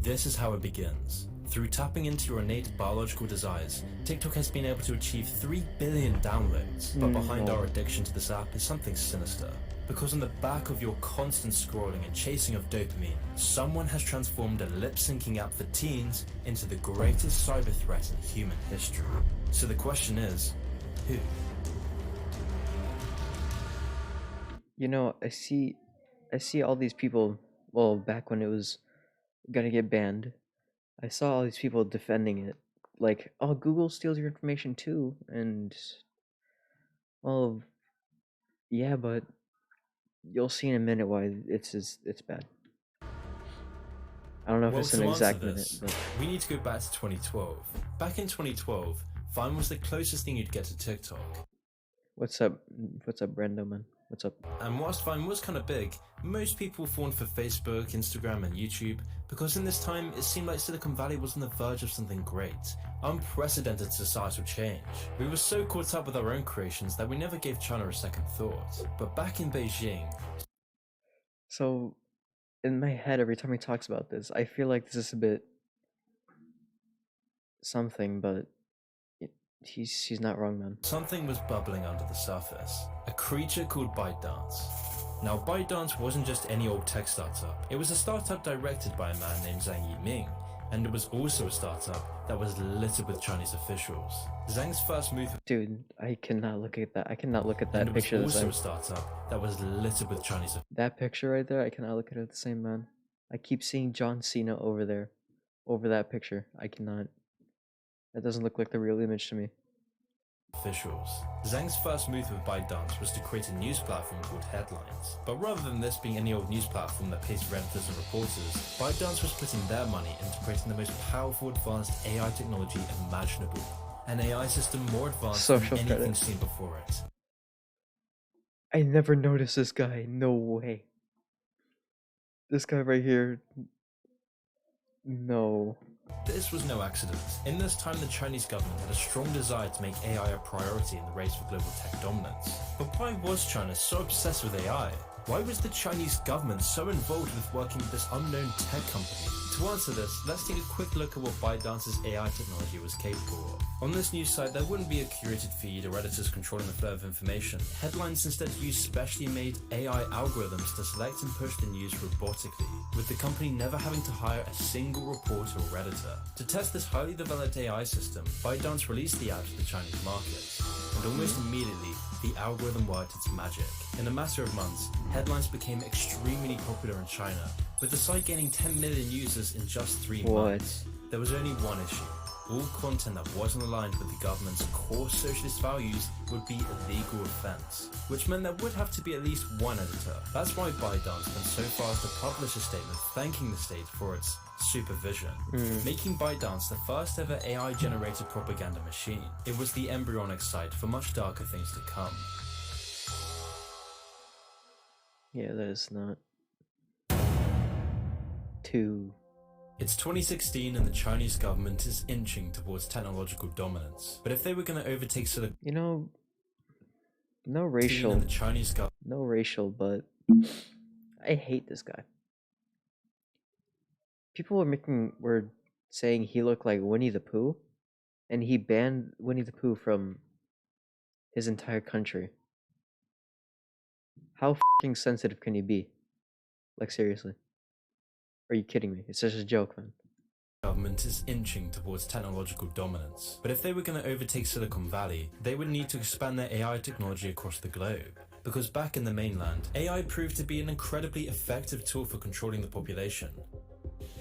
this is how it begins. Through tapping into your innate biological desires, TikTok has been able to achieve 3 billion downloads. But behind our addiction to this app is something sinister. Because on the back of your constant scrolling and chasing of dopamine, someone has transformed a lip-syncing app for teens into the greatest cyber threat in human history. So the question is, who? You know, I see all these people, well, back when it was gonna get banned, I saw all these people defending it. Like, oh, Google steals your information too, and, well, yeah, but you'll see in a minute why it's bad. I don't know if it's an exact minute, but... we need to go back to 2012. Back in 2012, Vine was the closest thing you'd get to TikTok. What's up, Brendo, man? What's up? And whilst Vine was kind of big, most people fawned for Facebook, Instagram, and YouTube, because in this time, it seemed like Silicon Valley was on the verge of something great. Unprecedented societal change. We were so caught up with our own creations that we never gave China a second thought. But back in Beijing... So, in my head, every time he talks about this, I feel like this is a bit... something, but... He's not wrong, man. Something was bubbling under the surface. A creature called ByteDance. Now, ByteDance wasn't just any old tech startup. It was a startup directed by a man named Zhang Yiming, and it was also a startup that was littered with Chinese officials. Zhang's first move... Dude, I cannot look at that. I cannot look at that picture. And it was also a startup that was littered with Chinese... That picture right there, I cannot look at it the same, man. I keep seeing John Cena over there. Over that picture. I cannot... That doesn't look like the real image to me. Officials. Zhang's first move with ByteDance was to create a news platform called Headlines. But rather than this being any old news platform that pays renters and reporters, ByteDance was putting their money into creating the most powerful advanced AI technology imaginable. An AI system more advanced than anything seen before it. I never noticed this guy. No way. This guy right here. No. This was no accident. In this time, the Chinese government had a strong desire to make AI a priority in the race for global tech dominance. But why was China so obsessed with AI? Why was the Chinese government so involved with working with this unknown tech company? To answer this, let's take a quick look at what ByteDance's AI technology was capable of. On this news site, there wouldn't be a curated feed or editors controlling the flow of information. Headlines instead used specially made AI algorithms to select and push the news robotically, with the company never having to hire a single reporter or editor. To test this highly developed AI system, ByteDance released the app to the Chinese market. And almost immediately, the algorithm worked its magic. In a matter of months, Headlines became extremely popular in China, with the site gaining 10 million users in just 3 months. There was only one issue. all content that wasn't aligned with the government's core socialist values would be a legal offense, which meant there would have to be at least one editor. That's why ByteDance went so far as to publish a statement thanking the state for its supervision, making ByteDance the first ever AI-generated propaganda machine. It was the embryonic site for much darker things to come. Yeah, that is not too... It's 2016 and the Chinese government is inching towards technological dominance. But if they were going to overtake Silicon... You know, no racial, the Chinese no racial, but I hate this guy. People were saying he looked like Winnie the Pooh, and he banned Winnie the Pooh from his entire country. How f***ing sensitive can you be? Like, seriously. Are you kidding me? It's just a joke, man. Government is inching towards technological dominance. But if they were going to overtake Silicon Valley, they would need to expand their AI technology across the globe. Because back in the mainland, AI proved to be an incredibly effective tool for controlling the population.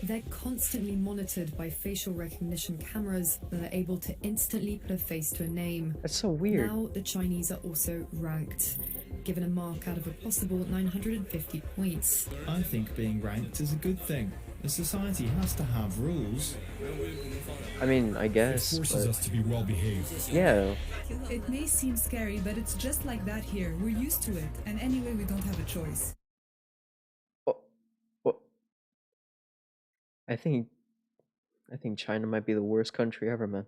They're constantly monitored by facial recognition cameras that are able to instantly put a face to a name. That's so weird. Now the Chinese are also ranked, given a mark out of a possible 950 points. I think being ranked is a good thing. The society has to have rules. I mean, I guess. It forces us to be well behaved. Yeah. It may seem scary, but it's just like that here. We're used to it, and anyway, we don't have a choice. I think China might be the worst country ever, man.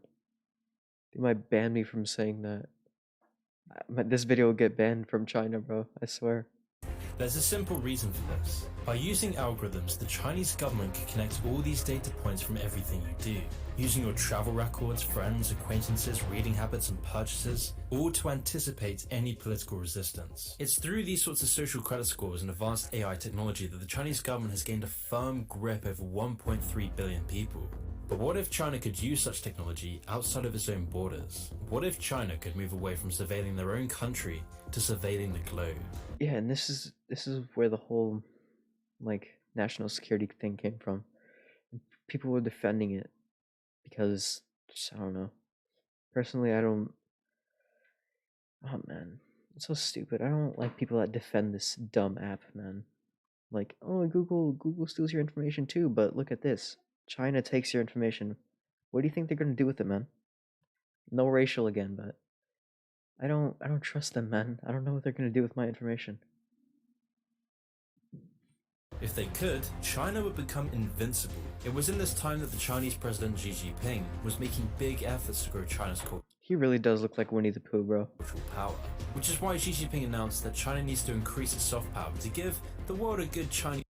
They might ban me from saying that. This video will get banned from China, bro. I swear. There's a simple reason for this. By using algorithms, the Chinese government can connect all these data points from everything you do, using your travel records, friends, acquaintances, reading habits, and purchases, all to anticipate any political resistance. It's through these sorts of social credit scores and advanced AI technology that the Chinese government has gained a firm grip over 1.3 billion people. But what if China could use such technology outside of its own borders? What if China could move away from surveilling their own country to surveilling the globe? Yeah, and this is where the whole like national security thing came from. People were defending it because I don't know. Personally, I don't. Oh man, it's so stupid. I don't like people that defend this dumb app, man. Like, oh, Google steals your information too, but look at this. China takes your information. What do you think they're gonna do with it, man? No racial again, but I don't trust them, man. I don't know what they're gonna do with my information. If they could, China would become invincible. It was in this time that the Chinese president Xi Jinping was making big efforts to grow China's cultural He really does look like Winnie the Pooh, bro. Power. Which is why Xi Jinping announced that China needs to increase its soft power to give the world a good Chinese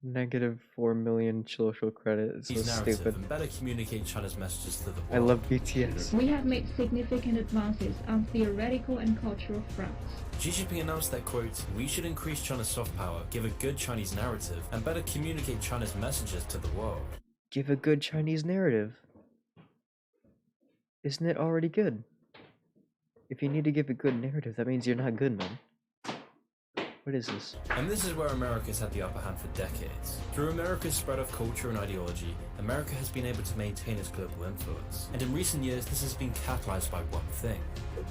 -4 million social credit. It's so narrative stupid. and better communicate China's messages to the world. I love BTS. We have made significant advances on theoretical and cultural fronts. Xi Jinping announced that, quote, we should increase China's soft power, give a good Chinese narrative, and better communicate China's messages to the world. Give a good Chinese narrative. Isn't it already good? If you need to give a good narrative, that means you're not good, man. What is this? And this is where America's had the upper hand for decades. Through America's spread of culture and ideology, America has been able to maintain its global influence. And in recent years, this has been catalyzed by one thing: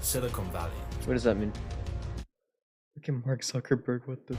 Silicon Valley. What does that mean? Look at Mark Zuckerberg, what the...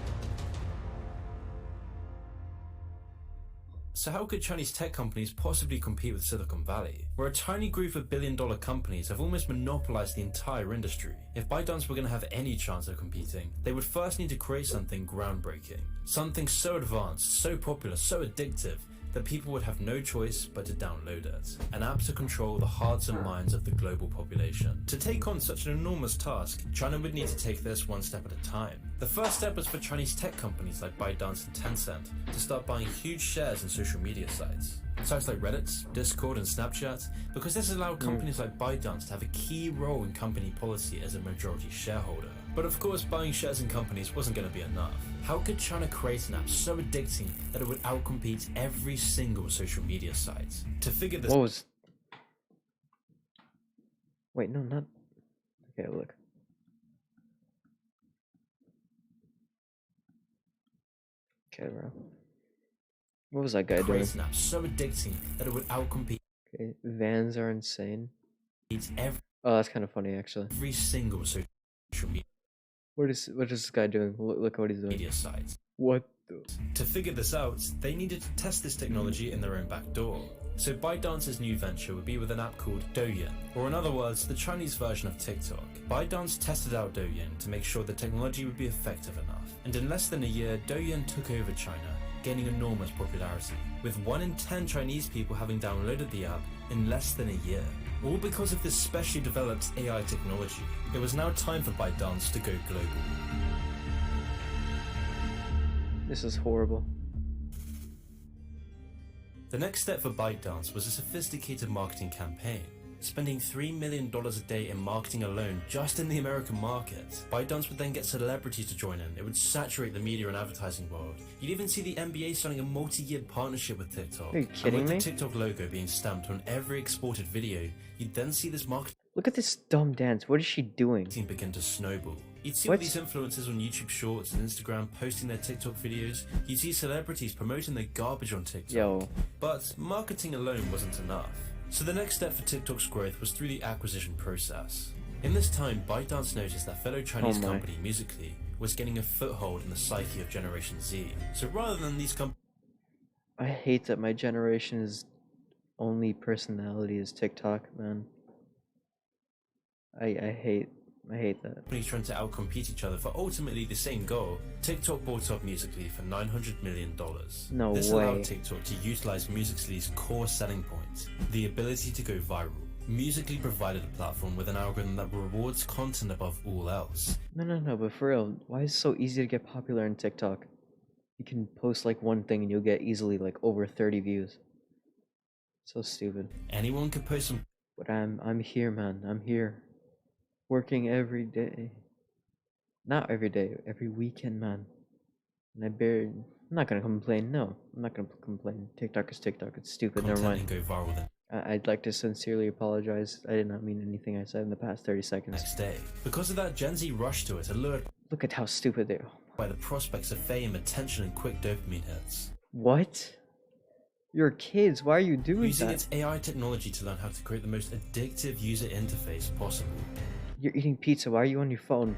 So how could Chinese tech companies possibly compete with Silicon Valley, where a tiny group of billion-dollar companies have almost monopolized the entire industry? If ByteDance were going to have any chance of competing, they would first need to create something groundbreaking. Something so advanced, so popular, so addictive, that people would have no choice but to download it. An app to control the hearts and minds of the global population. To take on such an enormous task, China would need to take this one step at a time. The first step was for Chinese tech companies like ByteDance and Tencent to start buying huge shares in social media sites. Sites like Reddit, Discord, and Snapchat, because this allowed companies like ByteDance to have a key role in company policy as a majority shareholder. But of course, buying shares in companies wasn't going to be enough. How could China create an app so addicting that it would outcompete every single social media site? To figure this... What was... Wait, no, not... Okay, look. Okay, bro. What was that guy doing? Create an app so addicting that it would outcompete... Okay, vans are insane. Every Oh, that's kind of funny, actually. Every single social media. What is this guy doing? Look what he's doing. Media sites. What the? To figure this out, they needed to test this technology in their own back door. So ByteDance's new venture would be with an app called Douyin, or in other words, the Chinese version of TikTok. ByteDance tested out Douyin to make sure the technology would be effective enough, and in less than a year, Douyin took over China, gaining enormous popularity, with 1 in 10 Chinese people having downloaded the app in less than a year. All because of this specially developed AI technology. It was now time for ByteDance to go global. This is horrible. The next step for ByteDance was a sophisticated marketing campaign, spending $3 million a day in marketing alone just in the American market. ByteDance would then get celebrities to join in. It would saturate the media and advertising world. You'd even see the NBA signing a multi-year partnership with TikTok. Are you kidding and with me? the TikTok logo being stamped on every exported video, you'd then see this marketing Look at this dumb dance. What is she doing? begin to snowball. You'd see all these influencers on YouTube Shorts and Instagram posting their TikTok videos. You'd see celebrities promoting their garbage on TikTok. Yo. But marketing alone wasn't enough. So the next step for TikTok's growth was through the acquisition process. In this time, ByteDance noticed that fellow Chinese company Musical.ly was getting a foothold in the psyche of Generation Z. So rather than these companies... I hate that my generation's only personality is TikTok, man. I hate that. Companies trying to outcompete each other for ultimately the same goal, TikTok bought up Musical.ly for $900 million. No This way. allowed TikTok to utilize Musical.ly's core selling point, the ability to go viral. Musical.ly provided a platform with an algorithm that rewards content above all else. No, but for real, why is it so easy to get popular on TikTok? You can post like one thing and you'll get easily like over 30 views. So stupid. Anyone could post some... But I'm here, man. I'm here. Working every day. Not every day, every weekend, man. And I'm not gonna complain, no. I'm not gonna complain. TikTok is TikTok, it's stupid, never mind. And go viral then. I'd like to sincerely apologize. I did not mean anything I said in the past 30 seconds. Next day. Because of that, Gen Z rushed to it, allured Look at how stupid they are. by the prospects of fame, attention, and quick dopamine hits. What? You're kids, why are you doing Using that? its AI technology to learn how to create the most addictive user interface possible. You're eating pizza, why are you on your phone?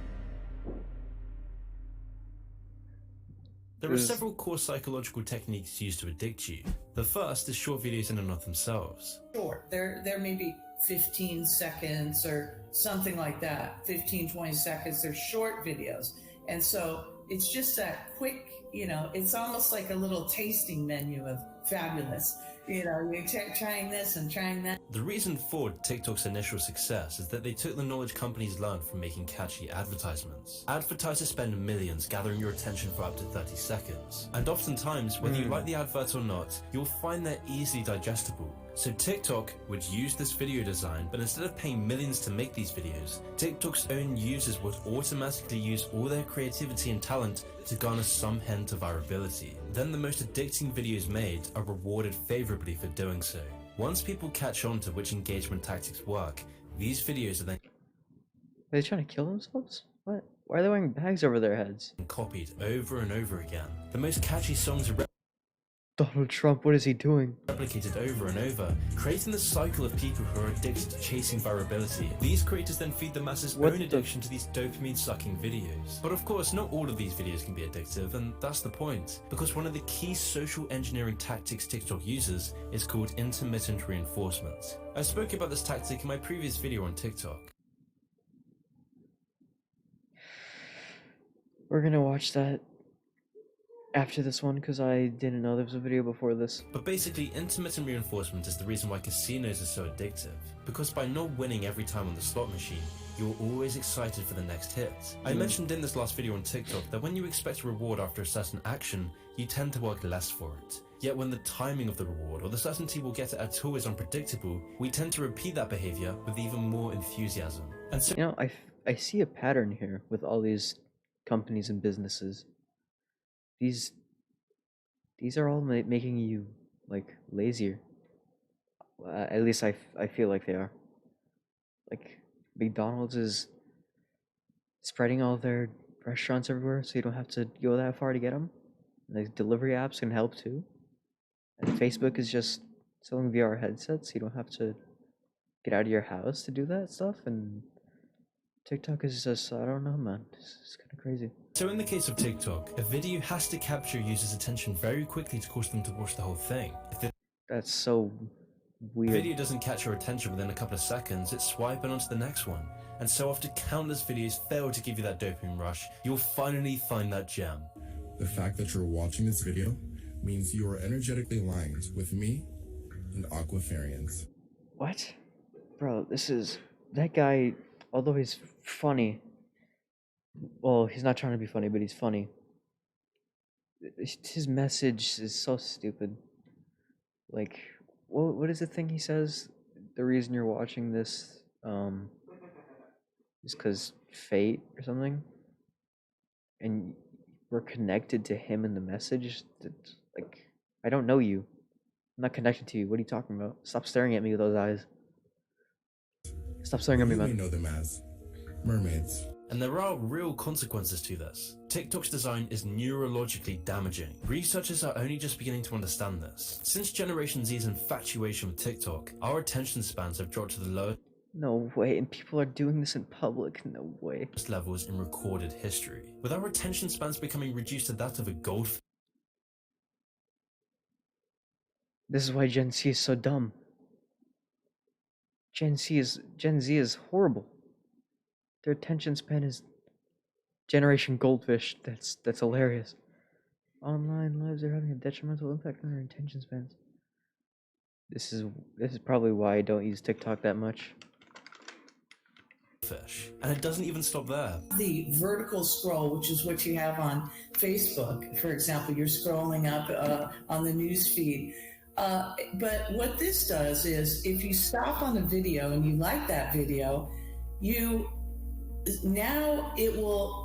There are several core psychological techniques used to addict you. The first is short videos in and of themselves. Short. There may be 15 seconds or something like that. 15, 20 seconds. They're short videos. And so it's just that quick, it's almost like a little tasting menu of fabulous. You're trying this and trying that. The reason for TikTok's initial success is that they took the knowledge companies learned from making catchy advertisements. Advertisers spend millions gathering your attention for up to 30 seconds. And oftentimes, whether you like the advert or not, you'll find they're easily digestible. So TikTok would use this video design, but instead of paying millions to make these videos, TikTok's own users would automatically use all their creativity and talent to garner some hint of virality. Then the most addicting videos made are rewarded favorably for doing so. Once people catch on to which engagement tactics work, these videos are then Are they trying to kill themselves? What? Why are they wearing bags over their heads? copied over and over again. The most catchy songs are Donald Trump, what is he doing? replicated over and over, creating the cycle of people who are addicted to chasing virality. These creators then feed the masses' own addiction to these dopamine-sucking videos. But of course, not all of these videos can be addictive, and that's the point. Because one of the key social engineering tactics TikTok uses is called intermittent reinforcement. I spoke about this tactic in my previous video on TikTok. We're gonna watch that after this one, because I didn't know there was a video before this. But basically, intermittent reinforcement is the reason why casinos are so addictive. Because by not winning every time on the slot machine, you're always excited for the next hit. I mentioned in this last video on TikTok that when you expect a reward after a certain action, you tend to work less for it. Yet when the timing of the reward or the certainty we'll get it at all is unpredictable, we tend to repeat that behavior with even more enthusiasm. And so, I see a pattern here with all these companies and businesses. These are all making you like lazier. At least I feel like they are. Like McDonald's is spreading all their restaurants everywhere, so you don't have to go that far to get them. And the delivery apps can help too. And Facebook is just selling VR headsets. You don't have to get out of your house to do that stuff, and TikTok is just, I don't know, man. It's kind of crazy. So in the case of TikTok, a video has to capture a user's attention very quickly to cause them to watch the whole thing. If that's so weird. The video doesn't catch your attention within a couple of seconds, it's swiping onto the next one. And so after countless videos fail to give you that dopamine rush, you'll finally find that gem. The fact that you're watching this video means you are energetically aligned with me and Aquafarians. What? Bro, that guy, although he's funny, well, he's not trying to be funny, but he's funny. His message is so stupid. Like, what is the thing he says? The reason you're watching this, is because fate or something? And we're connected to him in the message? Like, I don't know you. I'm not connected to you. What are you talking about? Stop staring at me with those eyes. Stop staring at me, man. You may know them as mermaids. And there are real consequences to this. TikTok's design is neurologically damaging. Researchers are only just beginning to understand this. Since Generation Z's infatuation with TikTok, our attention spans have dropped to the lowest No way, and people are doing this in public, no way. Levels in recorded history, with our attention spans becoming reduced to that of a goldfish. This is why Gen Z is so dumb. Gen Z is horrible. Their attention span is Generation Goldfish. That's hilarious. Online lives are having a detrimental impact on their attention spans. This is probably why I don't use TikTok that much. And it doesn't even stop there. The vertical scroll, which is what you have on Facebook, for example, you're scrolling up on the news feed. But what this does is, if you stop on a video and you like that video, it'll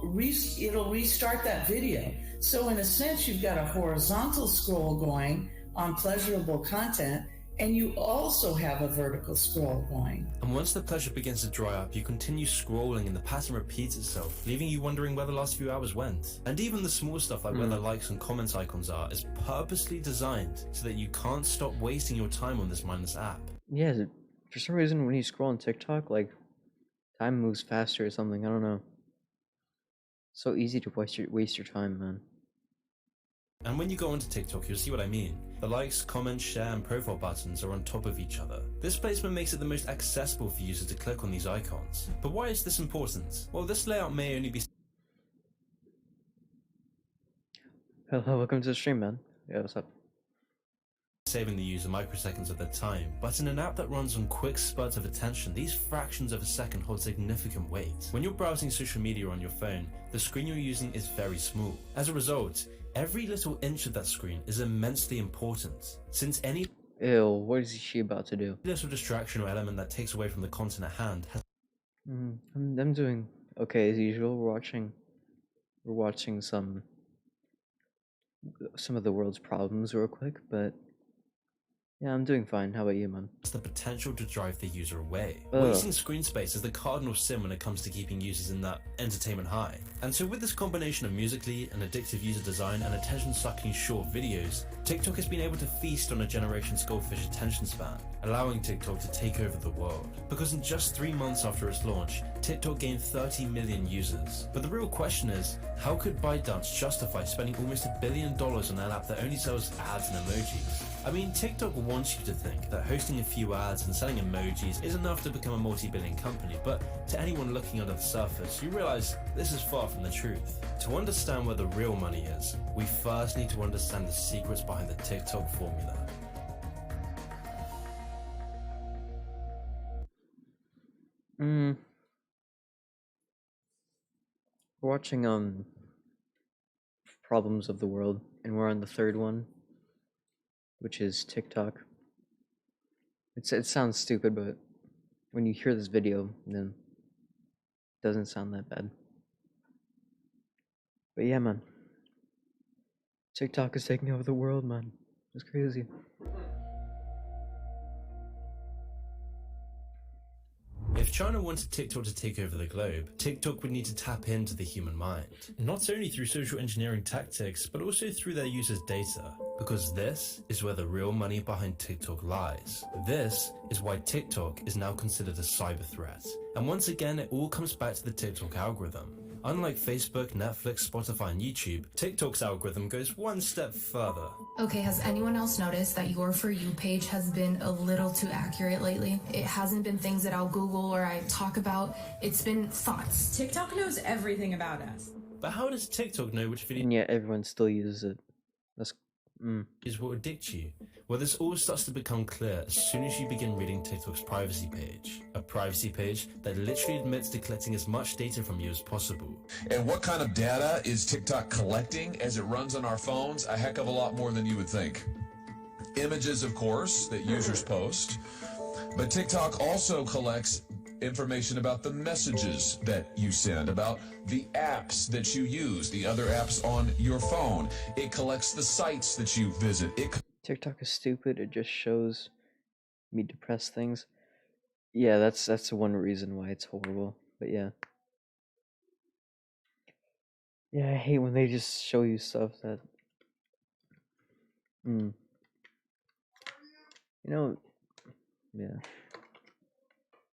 restart that video. So in a sense, you've got a horizontal scroll going on pleasurable content, and you also have a vertical scroll going. And once the pleasure begins to dry up, you continue scrolling and the pattern repeats itself, leaving you wondering where the last few hours went. And even the small stuff like where the likes and comments icons are is purposely designed so that you can't stop wasting your time on this mindless app. Yeah, for some reason when you scroll on TikTok, like, time moves faster or something, I don't know. So easy to waste your time, man. And when you go onto TikTok, you'll see what I mean. The likes, comments, share, and profile buttons are on top of each other. This placement makes it the most accessible for users to click on these icons. But why is this important? Well, this layout may only be... Hello, welcome to the stream, man. Yeah, what's up? Saving the user microseconds of their time, but in an app that runs on quick spurts of attention, these fractions of a second hold significant weight. When you're browsing social media on your phone, the screen you're using is very small. As a result, every little inch of that screen is immensely important, since any what is she about to do? little distraction or element that takes away from the content at hand has... I'm doing okay as usual. We're watching some of the world's problems real quick, but yeah, I'm doing fine. How about you, man? It's the potential to drive the user away. Wasting screen space is the cardinal sin when it comes to keeping users in that entertainment high. And so with this combination of musically and addictive user design and attention-sucking short videos, TikTok has been able to feast on a generation's goldfish attention span, allowing TikTok to take over the world. Because in just 3 months after its launch, TikTok gained 30 million users. But the real question is, how could ByteDance justify spending almost $1 billion on an app that only sells ads and emojis? I mean, TikTok wants you to think that hosting a few ads and selling emojis is enough to become a multi-billion company, but to anyone looking under the surface, you realize this is far from the truth. To understand where the real money is, we first need to understand the secrets behind the TikTok formula. We're watching Problems of the World, and we're on the third one, which is TikTok. It sounds stupid, but when you hear this video, then it doesn't sound that bad. But yeah, man. TikTok is taking over the world, man. It's crazy. If If China wanted TikTok to take over the globe, TikTok would need to tap into the human mind. Not only through social engineering tactics, but also through their users' data. Because this is where the real money behind TikTok lies. This is why TikTok is now considered a cyber threat. And once again, it all comes back to the TikTok algorithm. Unlike Facebook, Netflix, Spotify, and YouTube, TikTok's algorithm goes one step further. Okay, has anyone else noticed that your For You page has been a little too accurate lately? It hasn't been things that I'll Google or I talk about. It's been thoughts. TikTok knows everything about us. But how does TikTok know which video And yet everyone still uses it. That's is what addict you? Well, this all starts to become clear as soon as you begin reading TikTok's privacy page. A privacy page that literally admits to collecting as much data from you as possible. And what kind of data is TikTok collecting as it runs on our phones? A heck of a lot more than you would think. Images, of course, that users post. But TikTok also collects information about the messages that you send, about the apps that you use, the other apps on your phone. It collects the sites that you visit. TikTok is stupid. It just shows me depressed things. Yeah, that's one reason why it's horrible. But yeah. Yeah, I hate when they just show you stuff that you know, yeah.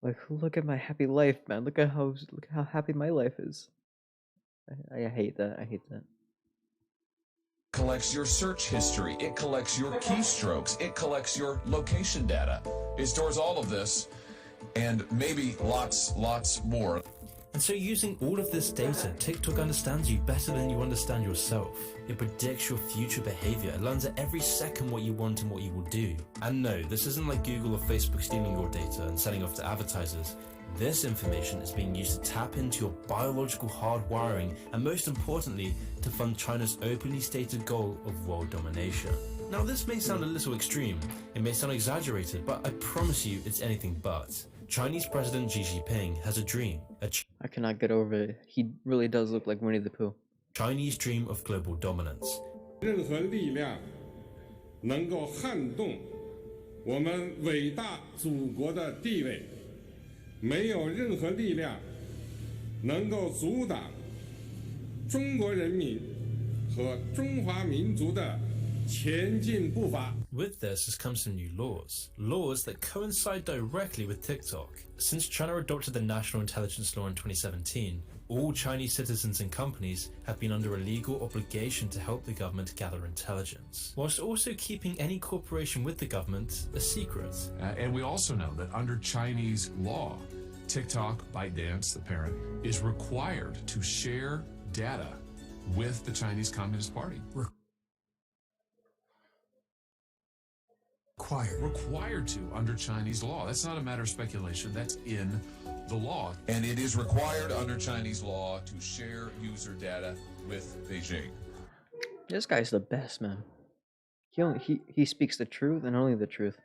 Like, look at my happy life, man. Look how happy my life is. I hate that. I hate that. Collects your search history. It collects your keystrokes. It collects your location data. It stores all of this and maybe lots more. And so using all of this data, TikTok understands you better than you understand yourself. It predicts your future behavior. It learns at every second what you want and what you will do. And no, this isn't like Google or Facebook stealing your data and selling off to advertisers. This information is being used to tap into your biological hardwiring and, most importantly, to fund China's openly stated goal of world domination. Now, this may sound a little extreme, it may sound exaggerated, but I promise you it's anything but. Chinese President Xi Jinping has a dream. I cannot get over it. He really does look like Winnie the Pooh. Chinese dream of global dominance. 任何力量能够撼动我们伟大祖国的地位，没有任何力量能够阻挡中国人民和中华民族的前进步伐。 With this has come some new laws that coincide directly with TikTok. Since China adopted the National Intelligence Law in 2017, all Chinese citizens and companies have been under a legal obligation to help the government gather intelligence, whilst also keeping any cooperation with the government a secret. And we also know that under Chinese law, TikTok, ByteDance, the parent, is required to share data with the Chinese Communist Party. Required to under Chinese law. That's not a matter of speculation. That's in the law. And it is required under Chinese law to share user data with Beijing. This guy's the best, man. He speaks the truth and only the truth.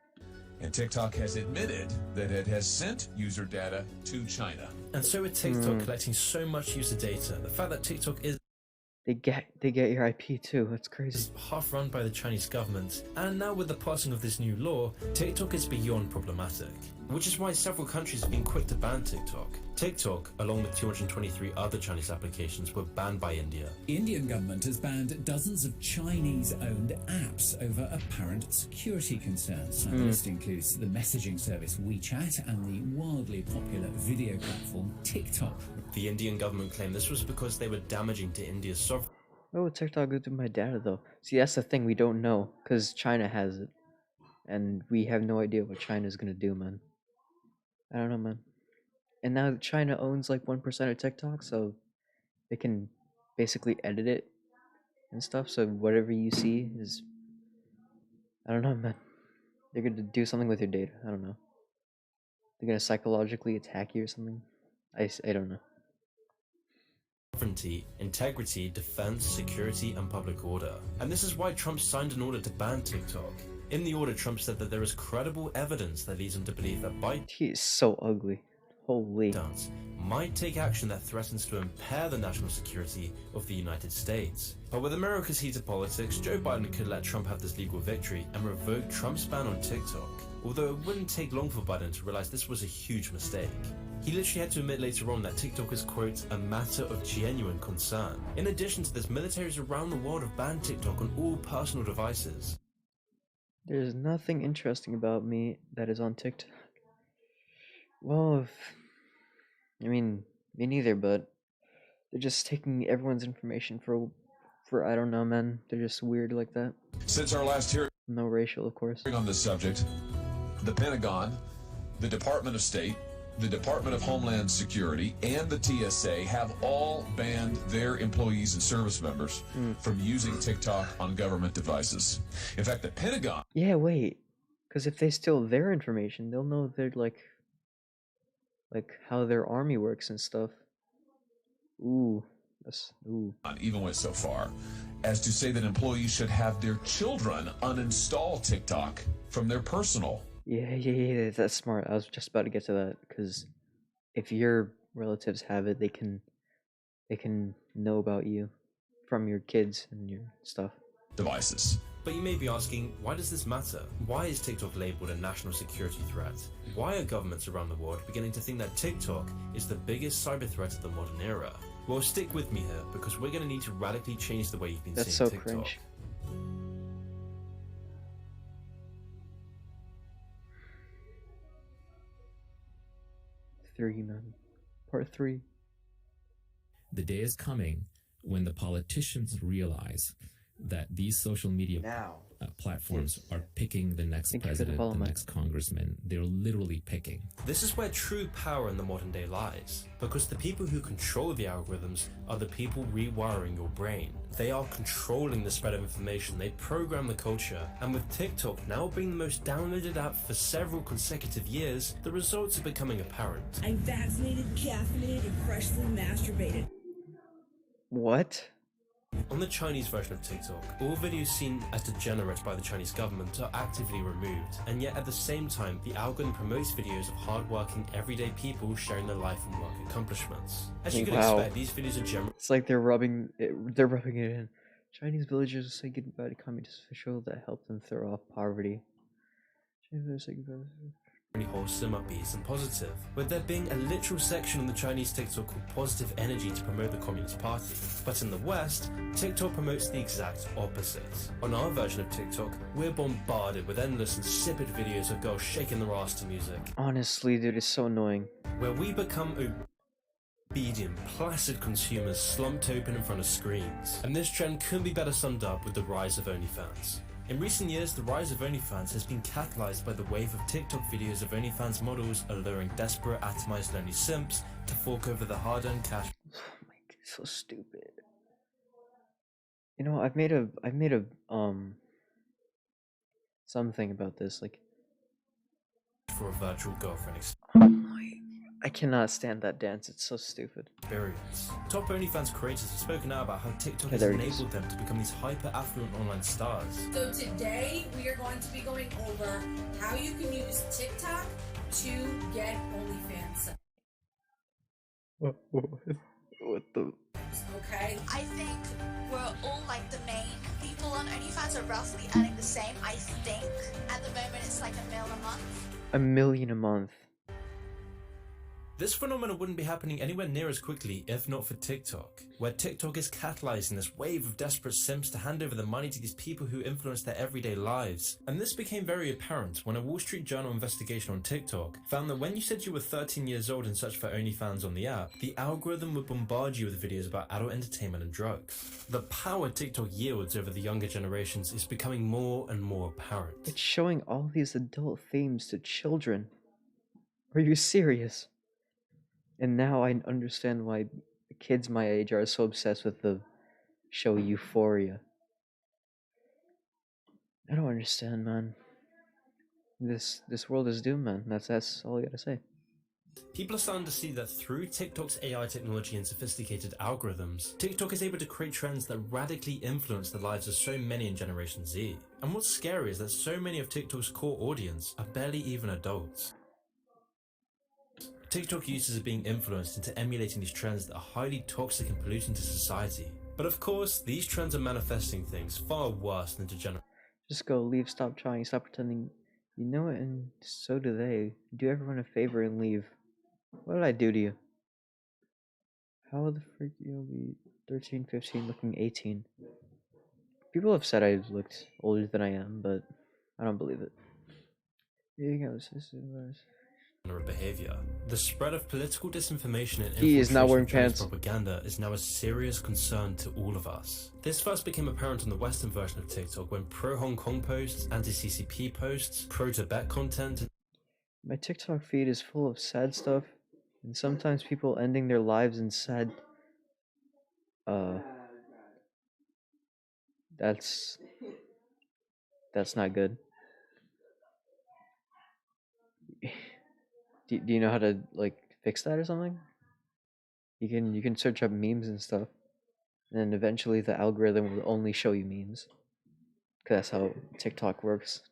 And TikTok has admitted that it has sent user data to China. And so with TikTok collecting so much user data, the fact that TikTok is They get your IP too. That's crazy. Half run by the Chinese government, and now with the passing of this new law, TikTok is beyond problematic. Which is why several countries have been quick to ban TikTok. TikTok, along with 223 other Chinese applications, were banned by India. The Indian government has banned dozens of Chinese-owned apps over apparent security concerns. The list includes the messaging service WeChat and the wildly popular video platform TikTok. The Indian government claimed this was because they were damaging to India's sovereignty. What would TikTok do to my data though? See, that's the thing we don't know, because China has it. And we have no idea what China's gonna do, man. I don't know, man. And now China owns like 1% of TikTok, so they can basically edit it and stuff, so whatever you see is... I don't know, man. They're gonna do something with your data, I don't know. They're gonna psychologically attack you or something? I don't know. Sovereignty, integrity, defense, security, and public order. And this is why Trump signed an order to ban TikTok. In the order, Trump said that there is credible evidence that leads him to believe that He is so ugly. Holy. Might take action that threatens to impair the national security of the United States. But with America's heated politics, Joe Biden could let Trump have this legal victory and revoke Trump's ban on TikTok. Although it wouldn't take long for Biden to realize this was a huge mistake. He literally had to admit later on that TikTok is, quote, a matter of genuine concern. In addition to this, militaries around the world have banned TikTok on all personal devices. There's nothing interesting about me that is on TikTok. Well, I mean, me neither, but they're just taking everyone's information for I don't know, man. They're just weird like that. Since our last hearing, no racial, of course, on this subject, the Pentagon, the Department of State, the Department of Homeland Security, and the TSA have all banned their employees and service members from using TikTok on government devices. In fact, the Pentagon... Yeah, wait. Because if they steal their information, they'll know they're like how their army works and stuff. Ooh. Even went so far as to say that employees should have their children uninstall TikTok from their personal. Yeah, that's smart. I was just about to get to that, because if your relatives have it, they can know about you from your kids and your stuff. Devices. But you may be asking, why does this matter? Why is TikTok labeled a national security threat? Why are governments around the world beginning to think that TikTok is the biggest cyber threat of the modern era? Well, stick with me here, because we're going to need to radically change the way you've been seeing TikTok. Cringe. Part 3. The day is coming when the politicians realize that these social media platforms are picking the next president, the next congressman. They're literally picking. This is where true power in the modern day lies, because the people who control the algorithms are the people rewiring your brain. They are controlling the spread of information, they program the culture, and with TikTok now being the most downloaded app for several consecutive years, the results are becoming apparent. I'm vaccinated, caffeinated, and freshly masturbated. What? On the Chinese version of TikTok, all videos seen as degenerate by the Chinese government are actively removed, and yet at the same time, the algorithm promotes videos of hard-working, everyday people sharing their life and work accomplishments. As you could expect, these videos are generally... It's like they're rubbing it in. Chinese villagers say goodbye to communist official that helped them throw off poverty. Wholesome, upbeat, and positive, with there being a literal section on the Chinese TikTok called Positive Energy to promote the Communist Party. But in the West, TikTok promotes the exact opposite. On our version of TikTok, we're bombarded with endless insipid videos of girls shaking their ass to music. Honestly, dude, it's so annoying. Where we become obedient, placid consumers slumped open in front of screens. And this trend couldn't be better summed up with the rise of OnlyFans. In recent years, the rise of OnlyFans has been catalyzed by the wave of TikTok videos of OnlyFans models alluring desperate, atomized, lonely simps to fork over the hard-earned cash. Oh my God, so stupid. You know, I've made a something about this, like, for a virtual girlfriend. I cannot stand that dance. It's so stupid. Experience. Top OnlyFans creators have spoken out about how TikTok has enabled them to become these hyper-affluent online stars. So today we are going to be going over how you can use TikTok to get OnlyFans. What the? Okay. I think we're all like the main people on OnlyFans are roughly earning the same. I think at the moment it's like $1 million a month. $1 million a month. This phenomenon wouldn't be happening anywhere near as quickly if not for TikTok, where TikTok is catalyzing this wave of desperate simps to hand over the money to these people who influence their everyday lives. And this became very apparent when a Wall Street Journal investigation on TikTok found that when you said you were 13 years old and searched for OnlyFans on the app, the algorithm would bombard you with videos about adult entertainment and drugs. The power TikTok yields over the younger generations is becoming more and more apparent. It's showing all these adult themes to children. Are you serious? And now I understand why kids my age are so obsessed with the show Euphoria. I don't understand, man. This world is doomed, man. That's all I gotta say. People are starting to see that through TikTok's AI technology and sophisticated algorithms, TikTok is able to create trends that radically influence the lives of so many in Generation Z. And what's scary is that so many of TikTok's core audience are barely even adults. TikTok users are being influenced into emulating these trends that are highly toxic and polluting to society. But of course, these trends are manifesting things far worse than degenerate. Just go, leave, stop trying, stop pretending. You know it, and so do they. Do everyone a favor and leave. What did I do to you? How the frick you'll be 13, 15, looking 18? People have said I've looked older than I am, but I don't believe it. Behavior. The spread of political disinformation and He is not wearing infiltration of Chinese pants. propaganda is now a serious concern to all of us. This first became apparent on the Western version of TikTok when pro-Hong Kong posts, anti-CCP posts, pro-Tibet content. My TikTok feed is full of sad stuff, and sometimes people ending their lives in sad. That's not good. Do you know how to like fix that or something? You can search up memes and stuff, and then eventually the algorithm will only show you memes, because that's how TikTok works.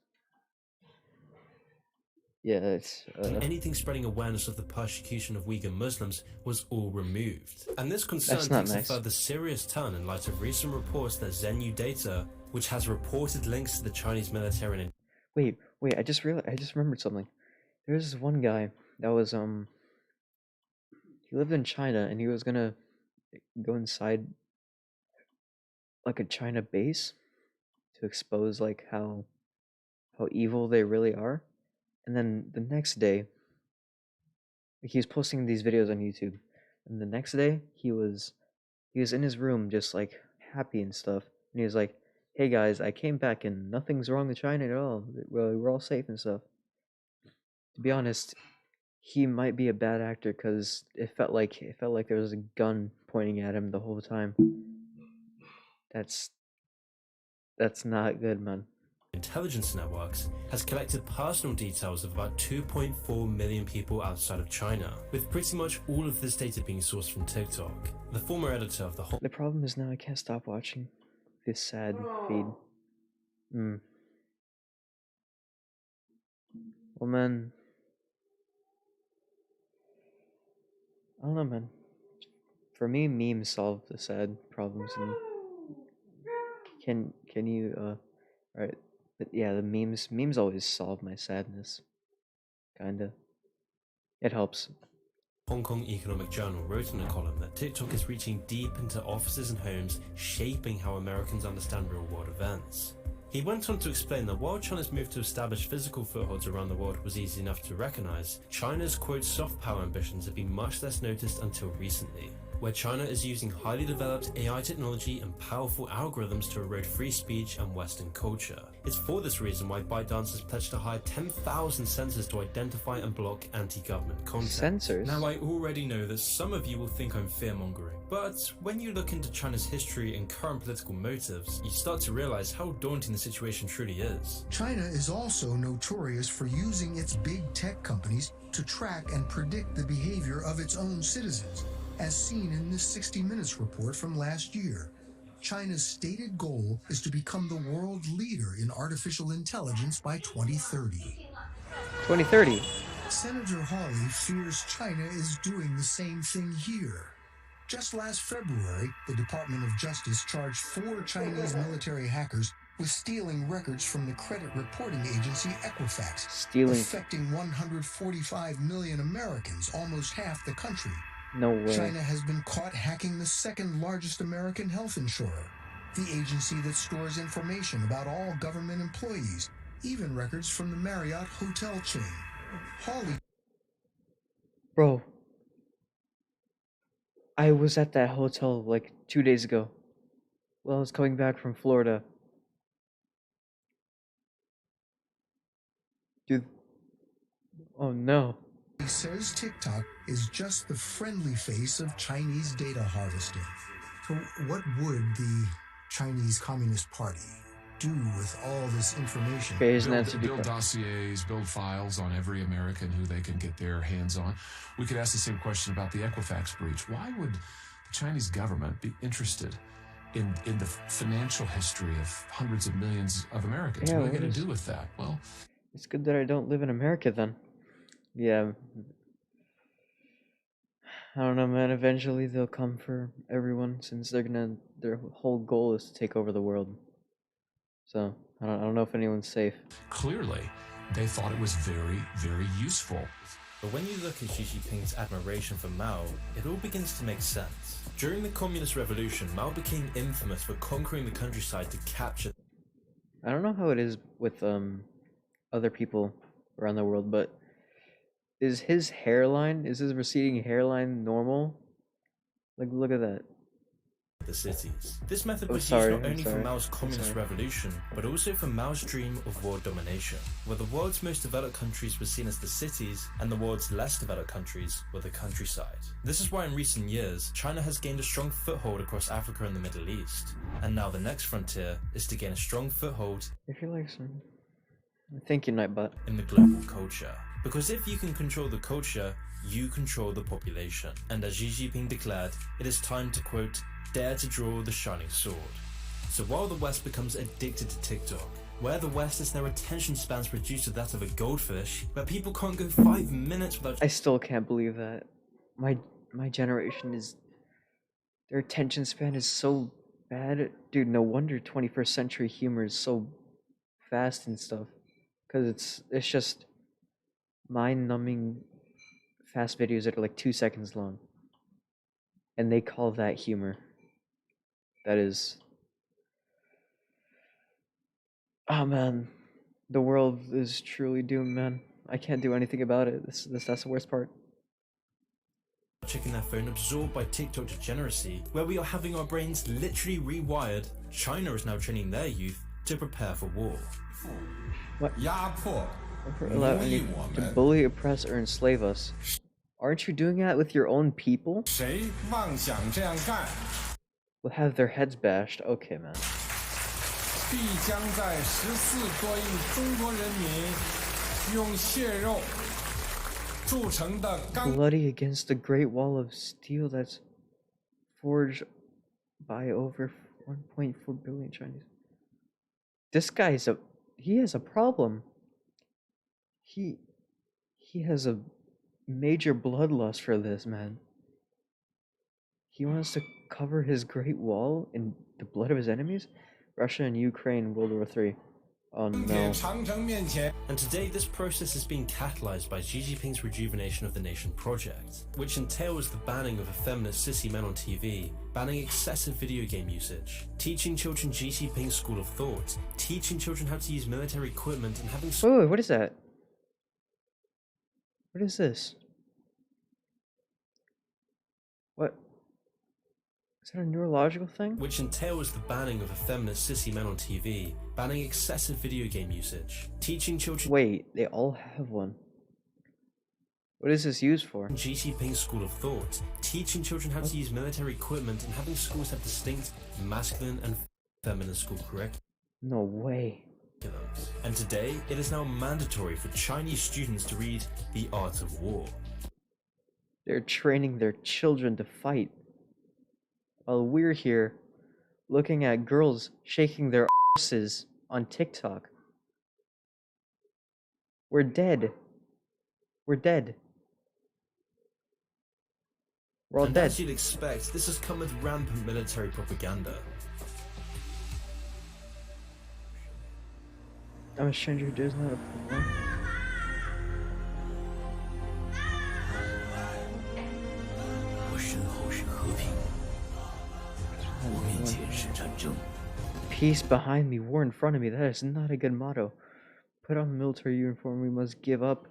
Yeah, it's anything spreading awareness of the persecution of Uyghur Muslims was all removed. And this concern takes a further serious turn in light of recent reports that Zenu Data, which has reported links to the Chinese military and Wait, I just remembered something. There's this one guy that was he lived in China, and he was gonna go inside like a China base to expose like how evil they really are. And then the next day, he was posting these videos on YouTube, and the next day he was in his room just like happy and stuff, and he was like, "Hey guys, I came back and nothing's wrong with China at all. We're all safe and stuff." To be honest, he might be a bad actor because it felt like there was a gun pointing at him the whole time. That's not good, man. intelligence networks has collected personal details of about 2.4 million people outside of China, with pretty much all of this data being sourced from TikTok. The former editor of the The problem is now I can't stop watching this sad feed. Well, man, I don't know, man. For me, memes solve the sad problems, and can you alright, but yeah, the memes always solve my sadness, kinda. It helps. Hong Kong Economic Journal wrote in a column that TikTok is reaching deep into offices and homes, shaping how Americans understand real-world events. He went on to explain that while China's move to establish physical footholds around the world was easy enough to recognize, China's quote soft power ambitions have been much less noticed until recently, where China is using highly developed AI technology and powerful algorithms to erode free speech and Western culture. It's for this reason why ByteDance has pledged to hire 10,000 sensors to identify and block anti-government content. Sensors? Now, I already know that some of you will think I'm fear-mongering, but when you look into China's history and current political motives, you start to realize how daunting the situation truly is. China is also notorious for using its big tech companies to track and predict the behavior of its own citizens, as seen in this 60 Minutes report from last year. China's stated goal is to become the world leader in artificial intelligence by 2030. 2030? Senator Hawley fears China is doing the same thing here. Just last February, the Department of Justice charged 4 Chinese military hackers with stealing records from the credit reporting agency Equifax, affecting 145 million Americans, almost half the country. No way. China has been caught hacking the second largest American health insurer, the agency that stores information about all government employees, even records from the Marriott hotel chain. Hawley. Bro, I was at that hotel like 2 days ago. Well, I was coming back from Florida. Dude. Oh no. He says TikTok is just the friendly face of Chinese data harvesting. So what would the Chinese Communist Party do with all this information? Build dossiers, build files on every American who they can get their hands on. We could ask the same question about the Equifax breach. Why would the Chinese government be interested in the financial history of hundreds of millions of Americans? Yeah, what are they going to do with that? Well, it's good that I don't live in America then. Yeah. I don't know, man. Eventually they'll come for everyone since their whole goal is to take over the world. So, I don't know if anyone's safe. Clearly, they thought it was very, very useful. But when you look at Xi Jinping's admiration for Mao, it all begins to make sense. During the Communist Revolution, Mao became infamous for conquering the countryside to capture. I don't know how it is with other people around the world, but is his receding hairline normal? Like, look at that. The cities. This method was used not only for Mao's Communist Revolution, but also for Mao's dream of world domination, where the world's most developed countries were seen as the cities, and the world's less developed countries were the countryside. This is why in recent years, China has gained a strong foothold across Africa and the Middle East, and now the next frontier is to gain a strong foothold if you like some. Thank you, Nightbot. In the global culture. Because if you can control the culture, you control the population. And as Xi Jinping declared, it is time to, quote, dare to draw the shining sword. So while the West becomes addicted to TikTok, where the West is their attention spans reduced to that of a goldfish, where people can't go 5 minutes without— I still can't believe that. My generation is... Their attention span is so bad. Dude, no wonder 21st century humor is so fast and stuff. Because it's just mind-numbing fast videos that are like 2 seconds long. And they call that humor. That is... Oh man, the world is truly doomed, man. I can't do anything about it. That's the worst part. Checking their phone, absorbed by TikTok degeneracy, where we are having our brains literally rewired. China is now training their youth to prepare for war. What? Allowing you to bully, oppress, or enslave us. Aren't you doing that with your own people? Will have their heads bashed. Okay, man. Bloody against the Great Wall of Steel that's forged by over 1.4 billion Chinese. This guy he has a problem. He has a major bloodlust for this, man. He wants to cover his Great Wall in the blood of his enemies? Russia and Ukraine, World War III. Oh no. And today this process is being catalyzed by Xi Jinping's Rejuvenation of the Nation project, which entails the banning of effeminate sissy men on TV, banning excessive video game usage, teaching children Xi Jinping's school of thought, teaching children how to use military equipment, and having— Wait, what is that? What is this? What? Is that a neurological thing? Which entails the banning of effeminate sissy men on TV, banning excessive video game usage, teaching children— Wait, they all have one. What is this used for? Xi Jinping's school of thought, teaching children how to use military equipment, and having schools have distinct masculine and feminine school curriculum. No way. And today, it is now mandatory for Chinese students to read The Art of War. They're training their children to fight. While we're here, looking at girls shaking their asses on TikTok. We're dead. We're dead. We're all dead. As you'd expect, this has come with rampant military propaganda. I'm a stranger who does not approve. Peace behind me, war in front of me. That is not a good motto. Put on the military uniform. We must give up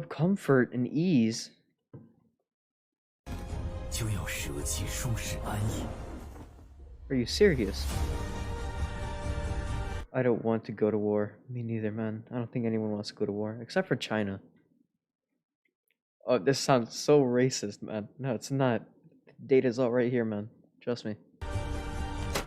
comfort and ease. Are you serious? I don't want to go to war. Me neither, man. I don't think anyone wants to go to war, except for China. Oh, this sounds so racist, man. No, it's not. Data's all right here, man. Trust me.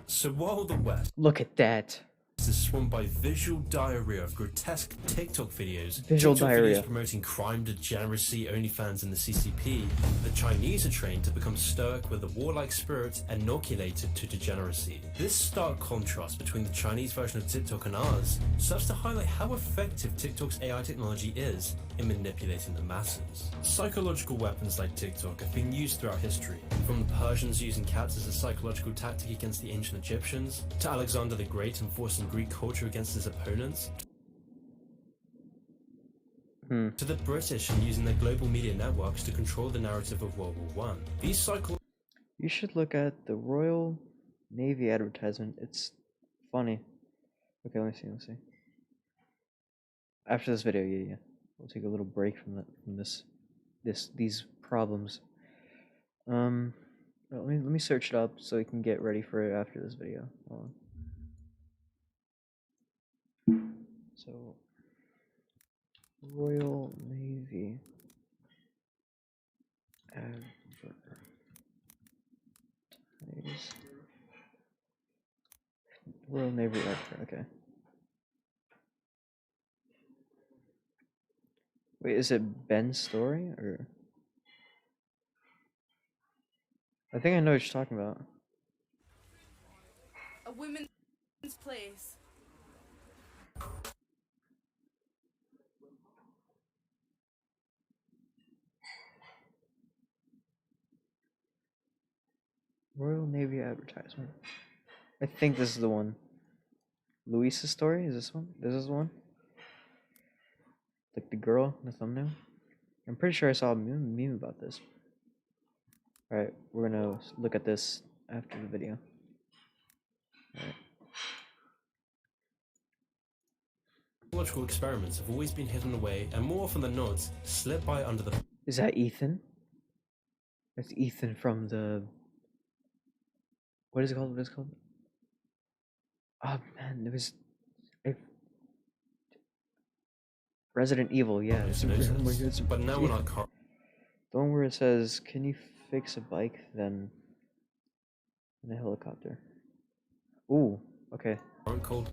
So while the West— Look at that. is swamped by visual diarrhea of grotesque TikTok videos, Videos promoting crime, degeneracy, OnlyFans, and the CCP, the Chinese are trained to become stoic with a warlike spirit inoculated to degeneracy. This stark contrast between the Chinese version of TikTok and ours serves to highlight how effective TikTok's AI technology is in manipulating the masses. Psychological weapons like TikTok have been used throughout history, from the Persians using cats as a psychological tactic against the ancient Egyptians, to Alexander the Great enforcing Greek culture against his opponents, to the British and using their global media networks to control the narrative of World War I. These You should look at the Royal Navy advertisement. It's funny. Okay, let me see. After this video, yeah. We'll take a little break from these problems. Let me search it up so we can get ready for it after this video. Hold on. So, Royal Navy Royal Navy advert. Okay. Wait, is it Ben's story or? I think I know what you're talking about. A women's place. Royal Navy advertisement. I think this is the one. Luisa's story? Is this one? This is the one? Like the girl in the thumbnail? I'm pretty sure I saw a meme about this. Alright, we're gonna look at this after the video. Alright. psychological experiments have always been hidden away and more often than not, slip by under the... Is that Ethan? That's Ethan from the... What is it called? Oh man, it was... Resident Evil, yeah. But now we're not car. The one where it says, "Can you fix a bike?" Then in a helicopter. Ooh, okay. Cold.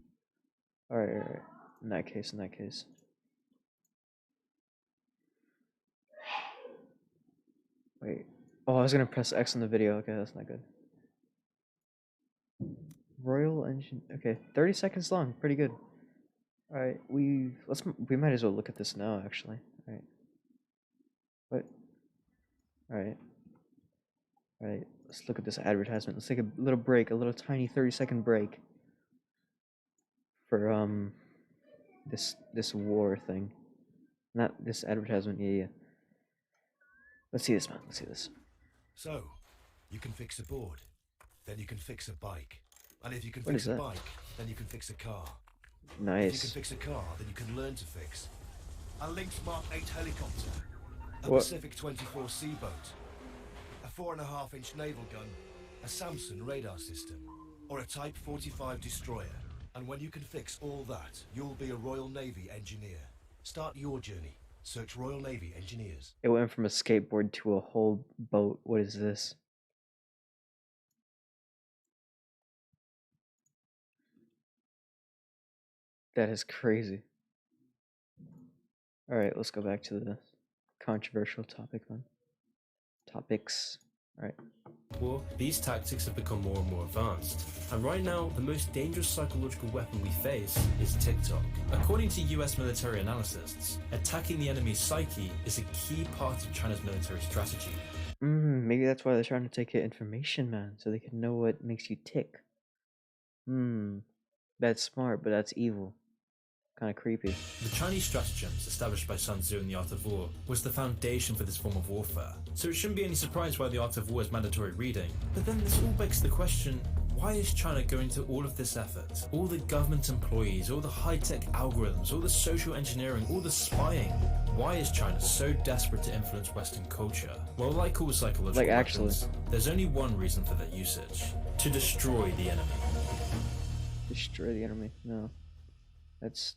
All right. In that case. Wait. Oh, I was gonna press X on the video. Okay, that's not good. Royal Engine. Okay, 30 seconds long. Pretty good. All right, we might as well look at this now. Actually, all right. What? All right. Let's look at this advertisement. Let's take a little break, a little tiny 30-second break for this war thing. Not this advertisement. Yeah. Let's see this, man. Let's see this. So, you can fix a board, then you can fix a bike, and if you can What fix is a that? bike, then you can fix a car. Nice. If you can fix a car, then you can learn to fix a Lynx Mark 8 helicopter, a What? Pacific 24 C boat, a 4.5-inch naval gun, a Samson radar system, or a Type 45 destroyer. And when you can fix all that, you'll be a Royal Navy engineer. Start your journey. Search Royal Navy Engineers. It went from a skateboard to a whole boat. What is this? That is crazy. All right, let's go back to the controversial topics. All right. War, these tactics have become more and more advanced. And right now, the most dangerous psychological weapon we face is TikTok. According to US military analysts, attacking the enemy's psyche is a key part of China's military strategy. Maybe that's why they're trying to take your information, man, so they can know what makes you tick. That's smart, but that's evil. Kind of creepy. The Chinese stratagems, established by Sun Tzu in The Art of War, was the foundation for this form of warfare. So it shouldn't be any surprise why The Art of War is mandatory reading. But then this all begs the question, why is China going to all of this effort? All the government employees, all the high-tech algorithms, all the social engineering, all the spying. Why is China so desperate to influence Western culture? Well, like all psychological weapons, there's only one reason for that usage. To destroy the enemy. Destroy the enemy? No. That's...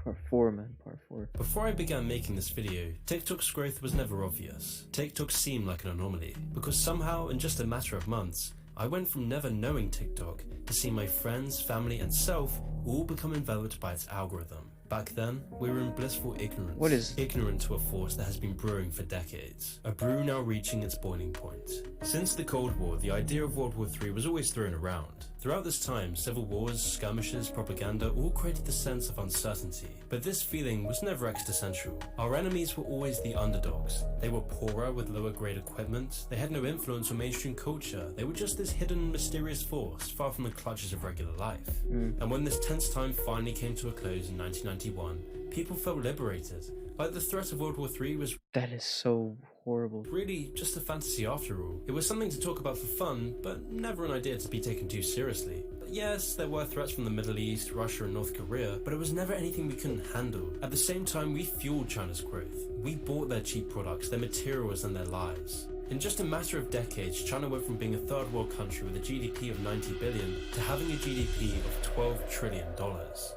Part 4, man. Part 4. Before I began making this video, TikTok's growth was never obvious. TikTok seemed like an anomaly, because somehow, in just a matter of months, I went from never knowing TikTok to seeing my friends, family, and self all become enveloped by its algorithm. Back then, we were in blissful ignorance. What is... Ignorant to a force that has been brewing for decades. A brew now reaching its boiling point. Since the Cold War, the idea of World War III was always thrown around. Throughout this time, civil wars, skirmishes, propaganda all created the sense of uncertainty. But this feeling was never existential. Our enemies were always the underdogs. They were poorer with lower grade equipment. They had no influence on mainstream culture. They were just this hidden, mysterious force, far from the clutches of regular life. And when this tense time finally came to a close in 1991, people felt liberated. Like the threat of World War III was That is so horrible. really just a fantasy after all. It was something to talk about for fun, but never an idea to be taken too seriously. Yes, there were threats from the Middle East, Russia and North Korea, but it was never anything we couldn't handle. At the same time, we fueled China's growth. We bought their cheap products, their materials and their lives. In just a matter of decades, China went from being a third world country with a GDP of 90 billion to having a GDP of $12 trillion,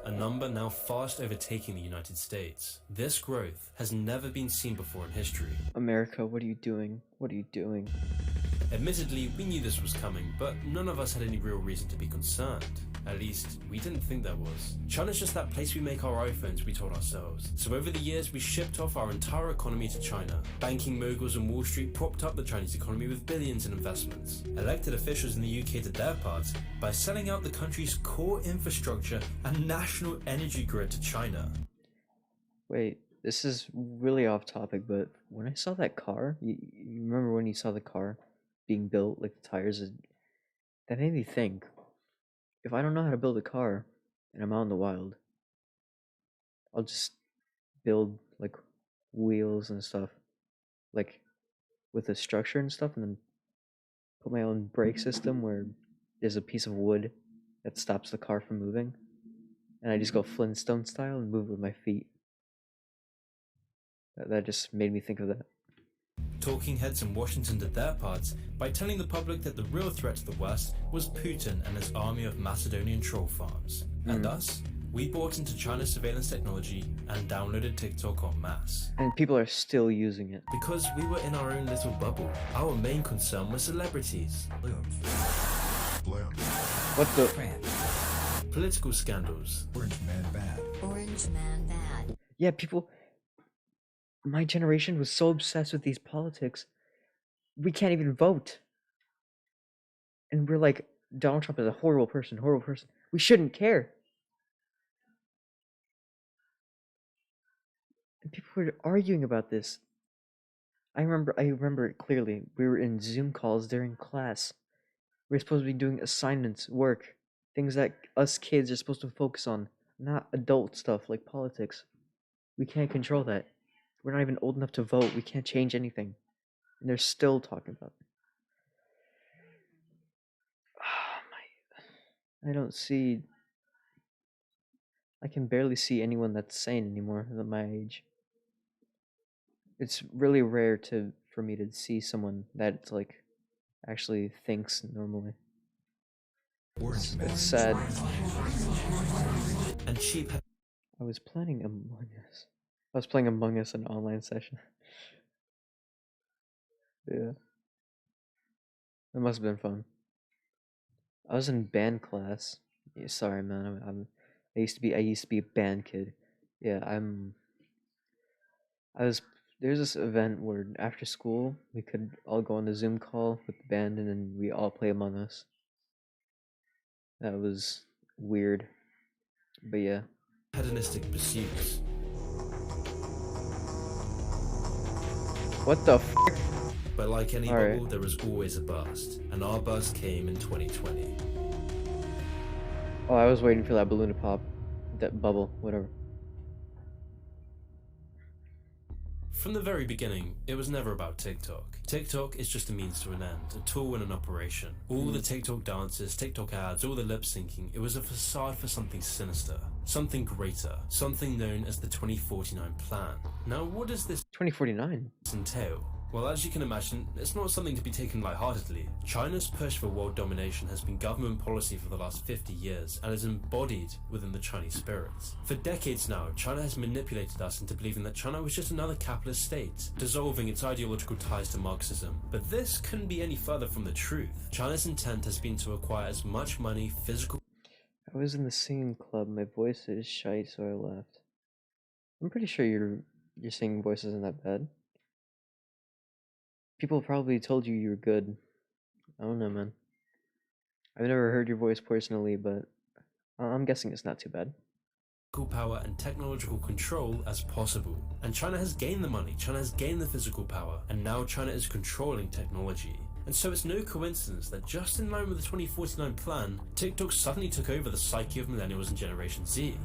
a number now fast overtaking the United States. This growth has never been seen before in history. America, what are you doing? What are you doing? Admittedly, we knew this was coming, but none of us had any real reason to be concerned. At least, we didn't think there was. China's just that place we make our iPhones, we told ourselves. So over the years, we shipped off our entire economy to China. Banking moguls on Wall Street propped up the Chinese economy with billions in investments. Elected officials in the UK did their part by selling out the country's core infrastructure and national energy grid to China. Wait, this is really off topic, but when I saw that car, you remember when you saw the car being built, like the tires, that made me think, if I don't know how to build a car and I'm out in the wild, I'll just build like wheels and stuff, like with a structure and stuff, and then put my own brake system where there's a piece of wood that stops the car from moving, and I just go Flintstone style and move with my feet. That just made me think of that. Talking heads in Washington did their parts by telling the public that the real threat to the West was Putin and his army of Macedonian troll farms. And us, we bought into China's surveillance technology and downloaded TikTok en masse. And people are still using it. Because we were in our own little bubble. Our main concern was celebrities. What the? Political scandals. Orange man bad. Orange man bad. Yeah, people... My generation was so obsessed with these politics, we can't even vote. And we're like, Donald Trump is a horrible person, horrible person. We shouldn't care. And people were arguing about this. I remember it clearly. We were in Zoom calls during class. We were supposed to be doing assignments, work, things that us kids are supposed to focus on, not adult stuff like politics. We can't control that. We're not even old enough to vote. We can't change anything. And they're still talking about it. Oh my... I don't see... I can barely see anyone that's sane anymore than my age. It's really rare for me to see someone that like actually thinks normally. It's sad. And cheap. I was playing Among Us. I was playing Among Us in an online session. Yeah. It must have been fun. I was in band class. Yeah, sorry, man. I used to be a band kid. Yeah, there's this event where after school we could all go on the Zoom call with the band and then we all play Among Us. That was weird. But yeah. Hedonistic pursuits. What the f***? But like any bubble, there was always a burst. And our burst came in 2020. Oh, I was waiting for that balloon to pop. That bubble, whatever. From the very beginning, it was never about TikTok. TikTok is just a means to an end, a tool and an operation. All the TikTok dances, TikTok ads, all the lip syncing, it was a facade for something sinister, something greater, something known as the 2049 plan. Now, what does this 2049 entail? Well, as you can imagine, it's not something to be taken lightheartedly. China's push for world domination has been government policy for the last 50 years and is embodied within the Chinese spirit. For decades now, China has manipulated us into believing that China was just another capitalist state, dissolving its ideological ties to Marxism. But this couldn't be any further from the truth. China's intent has been to acquire as much money, physical... I was in the singing club. My voice is shite, so I left. I'm pretty sure your singing voice isn't that bad. People probably told you were good. I don't know, man. I've never heard your voice personally, but I'm guessing it's not too bad. Power and technological control as possible. And China has gained the money, China has gained the physical power, and now China is controlling technology. And so it's no coincidence that just in line with the 2049 plan, TikTok suddenly took over the psyche of millennials and Generation Z.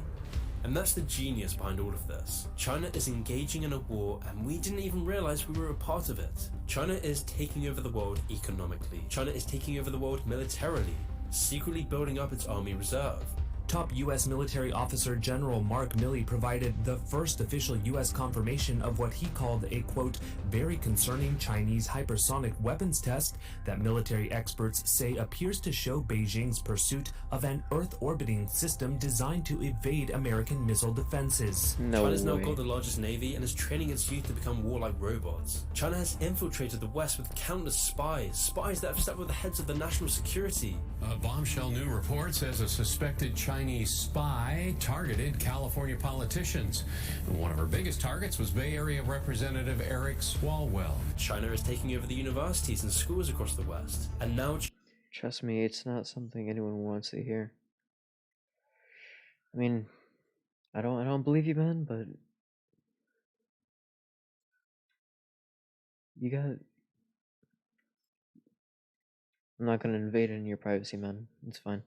And that's the genius behind all of this. China is engaging in a war and we didn't even realize we were a part of it. China is taking over the world economically. China is taking over the world militarily, secretly building up its army reserve. Top U.S. military officer General Mark Milley provided the first official U.S. confirmation of what he called a, quote, very concerning Chinese hypersonic weapons test that military experts say appears to show Beijing's pursuit of an Earth-orbiting system designed to evade American missile defenses. China's now got the largest navy and is training its youth to become warlike robots. China has infiltrated the West with countless spies that have slept with the heads of the national security. A bombshell new report says a suspected Chinese spy targeted California politicians. And one of her biggest targets was Bay Area Representative Eric Swalwell. China is taking over the universities and schools across the West. And now... Trust me, it's not something anyone wants to hear. I mean, I don't believe you, man, but... You got... I'm not gonna invade any of your privacy, man. It's fine.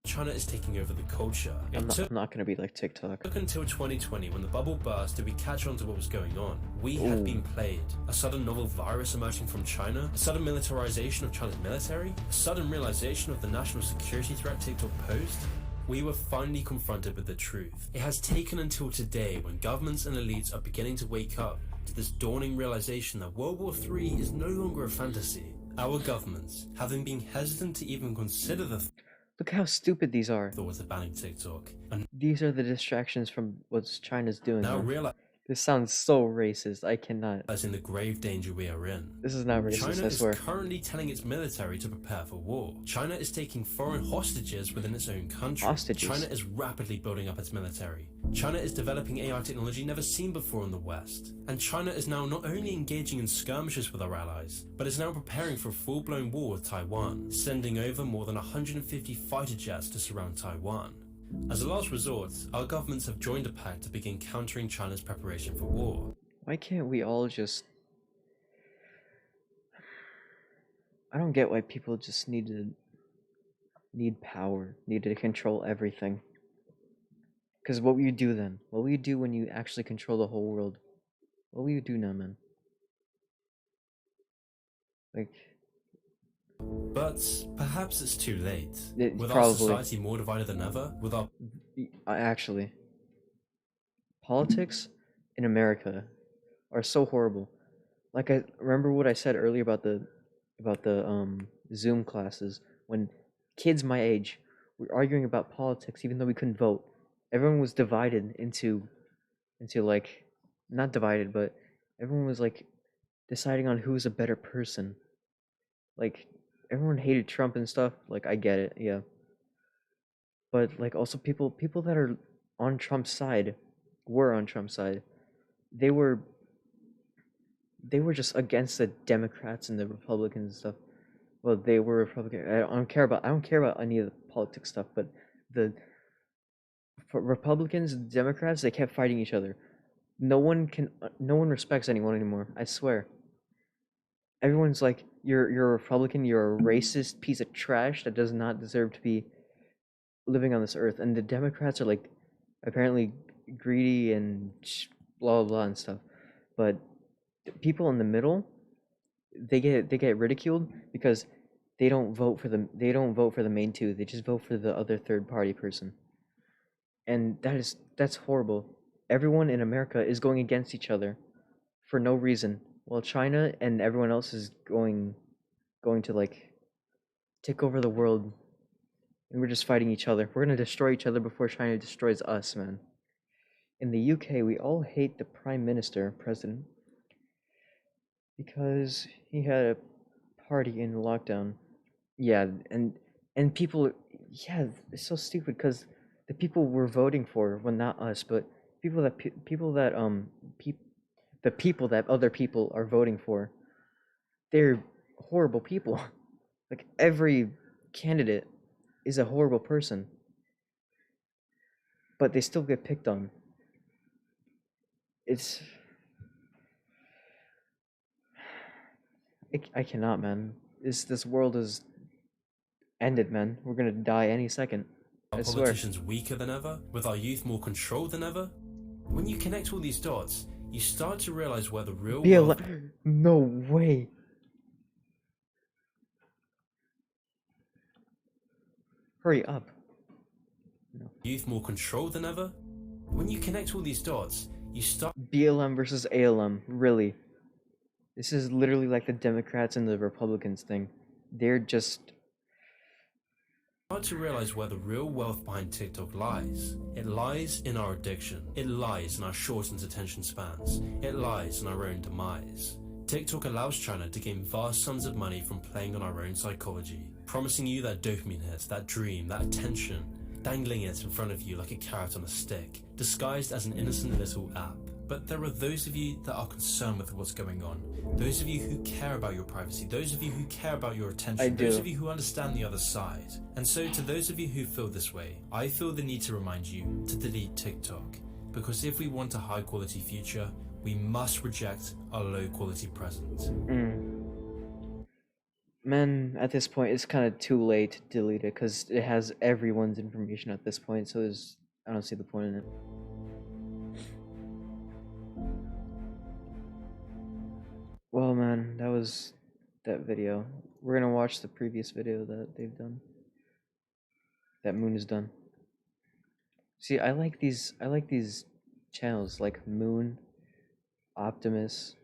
China is taking over the culture. I'm not gonna be like TikTok. Took until 2020 when the bubble burst did we catch on to what was going on. We had been played. A sudden novel virus emerging from China, a sudden militarization of China's military, a sudden realization of the national security threat TikTok posed. We were finally confronted with the truth. It has taken until today when governments and elites are beginning to wake up to this dawning realization that World War III is no longer a fantasy. Our governments, having been hesitant to even consider the Look how stupid these are. thoughts of banning TikTok, and these are the distractions from what China's doing. now Man. realize This sounds so racist. I cannot. in the grave danger we are in. This is not racist, China I swear. is currently telling its military to prepare for war. China is taking foreign hostages within its own country. Hostages? China is rapidly building up its military. China is developing AI technology never seen before in the West. And China is now not only engaging in skirmishes with our allies, but is now preparing for a full-blown war with Taiwan, sending over more than 150 fighter jets to surround Taiwan. As a last resort, our governments have joined a pact to begin countering China's preparation for war. Why can't we all just... I don't get why people just need power, need to control everything. Because what will you do then? What will you do when you actually control the whole world? What will you do now, man? Like... But perhaps it's too late. With probably. our society more divided than ever, with our... Actually, politics in America are so horrible. Like, I remember what I said earlier about the Zoom classes, when kids my age were arguing about politics even though we couldn't vote. Everyone was divided into like, not divided, but everyone was like deciding on who's a better person. Like, everyone hated Trump and stuff. Like, I get it, yeah. But like, also people that are on Trump's side, were on Trump's side. They were just against the Democrats and the Republicans and stuff. Well, they were Republican. I don't care about any of the politics stuff. But for Republicans and Democrats, they kept fighting each other. No one respects anyone anymore. I swear. Everyone's like, you're a Republican, you're a racist piece of trash that does not deserve to be living on this earth. And the Democrats are like, apparently greedy and blah blah blah and stuff. But people in the middle, they get ridiculed because they don't vote for the main two. They just vote for the other third party person. And that's horrible. Everyone in America is going against each other for no reason, while China and everyone else is going to like take over the world, and we're just fighting each other. We're gonna destroy each other before China destroys us, man. In the UK, we all hate the president, because he had a party in lockdown. Yeah, and people, yeah, it's so stupid because the people we're voting for, well, not us, but the people that other people are voting for, they're horrible people. Like, every candidate is a horrible person, but they still get picked on. It's... I cannot, man. This world is ended, man. We're gonna die any second. Our I swear. politicians weaker than ever, with our youth more controlled than ever. When you connect all these dots, you start to realize where the real world... No way. Hurry up. No. Youth more controlled than ever. When you connect all these dots, you start... BLM versus ALM, really. This is literally like the Democrats and the Republicans thing. They're just... Start to realize where the real wealth behind TikTok lies. It lies in our addiction. It lies in our shortened attention spans. It lies in our own demise. TikTok allows China to gain vast sums of money from playing on our own psychology, promising you that dopamine hit, that dream, that attention, dangling it in front of you like a carrot on a stick, disguised as an innocent little app. But there are those of you that are concerned with what's going on. Those of you who care about your privacy. Those of you who care about your attention. Those of you who understand the other side. And so to those of you who feel this way, I feel the need to remind you to delete TikTok. Because if we want a high quality future, we must reject a low quality present. Man, at this point, it's kind of too late to delete it because it has everyone's information at this point, so I don't see the point in it. Well, man, that was that video. We're gonna watch the previous video that they've done. That Moon has done. See, I like these channels like Moon, Optimus,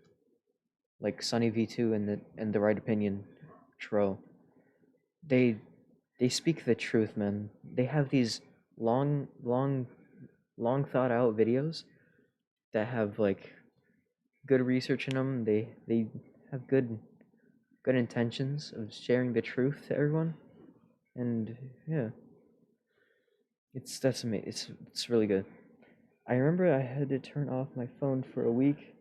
like Sunny V2 and the Right Opinion Tro. They speak the truth, man. They have these long thought out videos that have like good research in them. They have good intentions of sharing the truth to everyone, and yeah, that's amazing. It's really good. I remember I had to turn off my phone for a week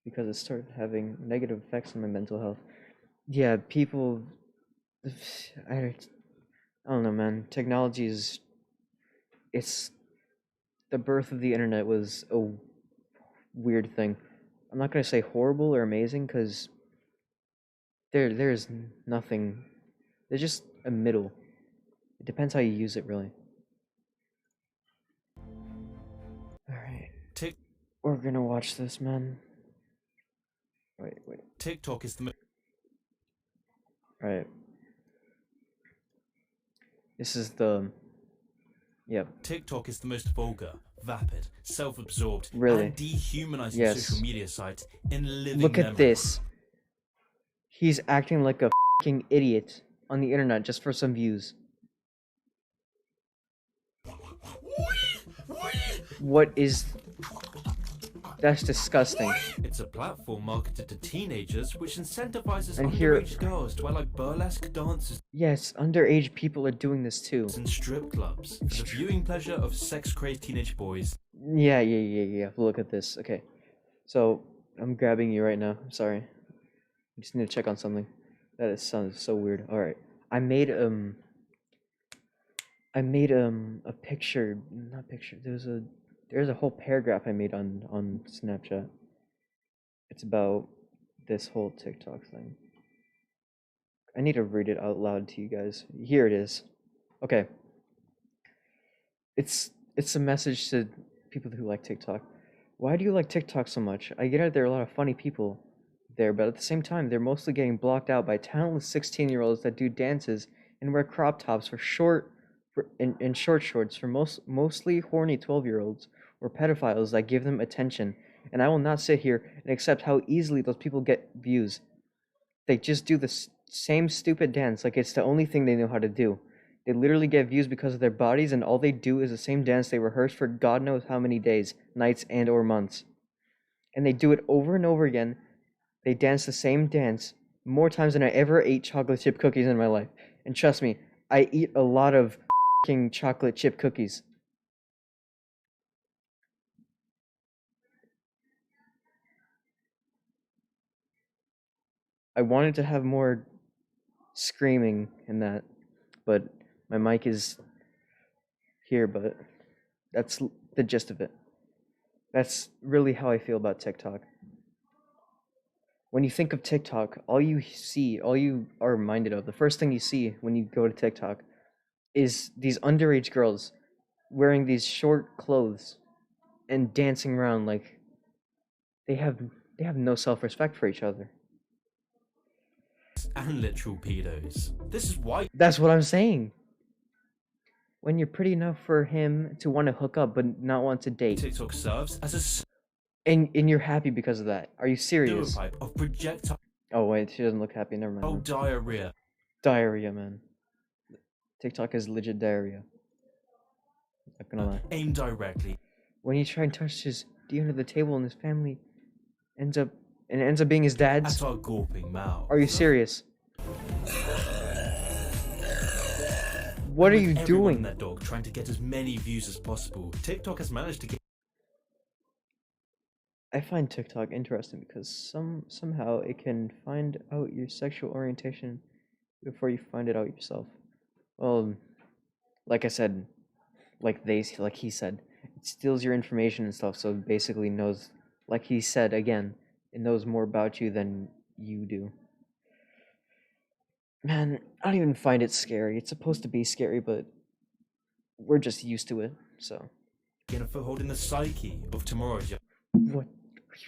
because it started having negative effects on my mental health. Yeah, people, I don't know, man. Technology it's the birth of the internet was a weird thing. I'm not gonna say horrible or amazing because there's nothing. There's just a middle. It depends how you use it, really. All right, we're gonna watch this, man. Wait. TikTok is the... All right. This is the... Yep. TikTok is the most vulgar, vapid, self-absorbed, really? And dehumanizing social media site in living Look at memory. this. He's acting like a fucking idiot on the internet just for some views. What is... That's disgusting. It's a platform marketed to teenagers which incentivizes And here... underage girls to wear like burlesque dances. Yes, underage people are doing this too. In strip clubs for the viewing pleasure of sex-crazed teenage boys. Yeah. Look at this. Okay. So, I'm grabbing you right now. I'm sorry. I just need to check on something. That sounds so weird. Alright. I made a picture, not picture. There's a whole paragraph I made on Snapchat. It's about this whole TikTok thing. I need to read it out loud to you guys. Here it is. Okay. It's a message to people who like TikTok. Why do you like TikTok so much? I get it, there are a lot of funny people there, but at the same time, they're mostly getting blocked out by talentless 16-year-olds that do dances and wear crop tops for short shorts for mostly horny 12-year-olds or pedophiles that give them attention. And I will not sit here and accept how easily those people get views. They just do the same stupid dance like it's the only thing they know how to do. They literally get views because of their bodies, and all they do is the same dance they rehearse for God knows how many days, nights, and or months. And they do it over and over again. They dance the same dance more times than I ever ate chocolate chip cookies in my life. And trust me, I eat a lot of f***ing chocolate chip cookies. I wanted to have more screaming and that, but my mic is here, but that's the gist of it. That's really how I feel about TikTok. When you think of TikTok, all you are reminded of, the first thing you see when you go to TikTok is these underage girls wearing these short clothes and dancing around like they have no self-respect for each other. And literal pedos. This is why. That's what I'm saying. When you're pretty enough for him to want to hook up but not want to date. TikTok serves as a and you're happy because of that. Are you serious? pipe of projectile. Oh wait, she doesn't look happy. Never mind. Oh, diarrhea. Diarrhea, man. TikTok is legit diarrhea. Not gonna lie. Aim directly. When you try and touch the under the table and his family ends up being his dad's. At our gawping mouth. Are you serious? What are you doing? That dog trying to get as many views as possible. TikTok has managed to get. I find TikTok interesting because somehow it can find out your sexual orientation before you find it out yourself. Well, like I said, like he said, it steals your information and stuff, so it basically knows, like he said again, it knows more about you than you do. Man, I don't even find it scary. It's supposed to be scary, but we're just used to it, so. Gain a foothold in the psyche of tomorrow's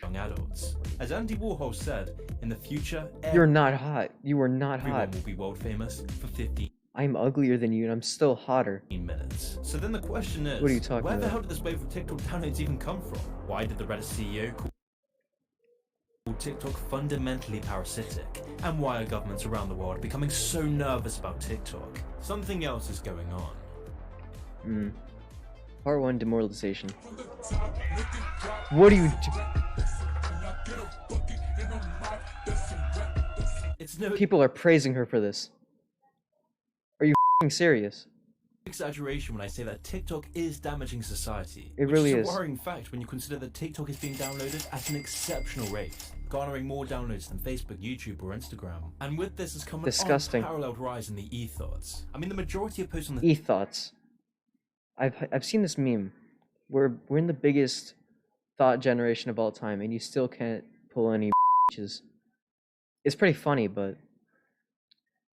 young adults. As Andy Warhol said, in the future, you're not hot. You are not hot. Everyone will be world famous for 15. I'm uglier than you, and I'm still hotter. Minutes. So then the question is, what are you talking where about? the hell did this wave of TikTok downloads even come from? Why did the Reddit CEO call TikTok fundamentally parasitic? And why are governments around the world becoming so nervous about TikTok? Something else is going on. Part 1, demoralization. What do you do? People are praising her for this. Are you serious? Exaggeration when I say that TikTok is damaging society. It really is is. A worrying fact when you consider that TikTok is being downloaded at an exceptional rate, garnering more downloads than Facebook, YouTube, or Instagram. And with this has come an unparalleled rise in the e-thoughts. I mean, the majority of posts on the e-thoughts. I've seen this meme. We're in the biggest thought generation of all time, and you still can't pull any bitches. It's pretty funny, but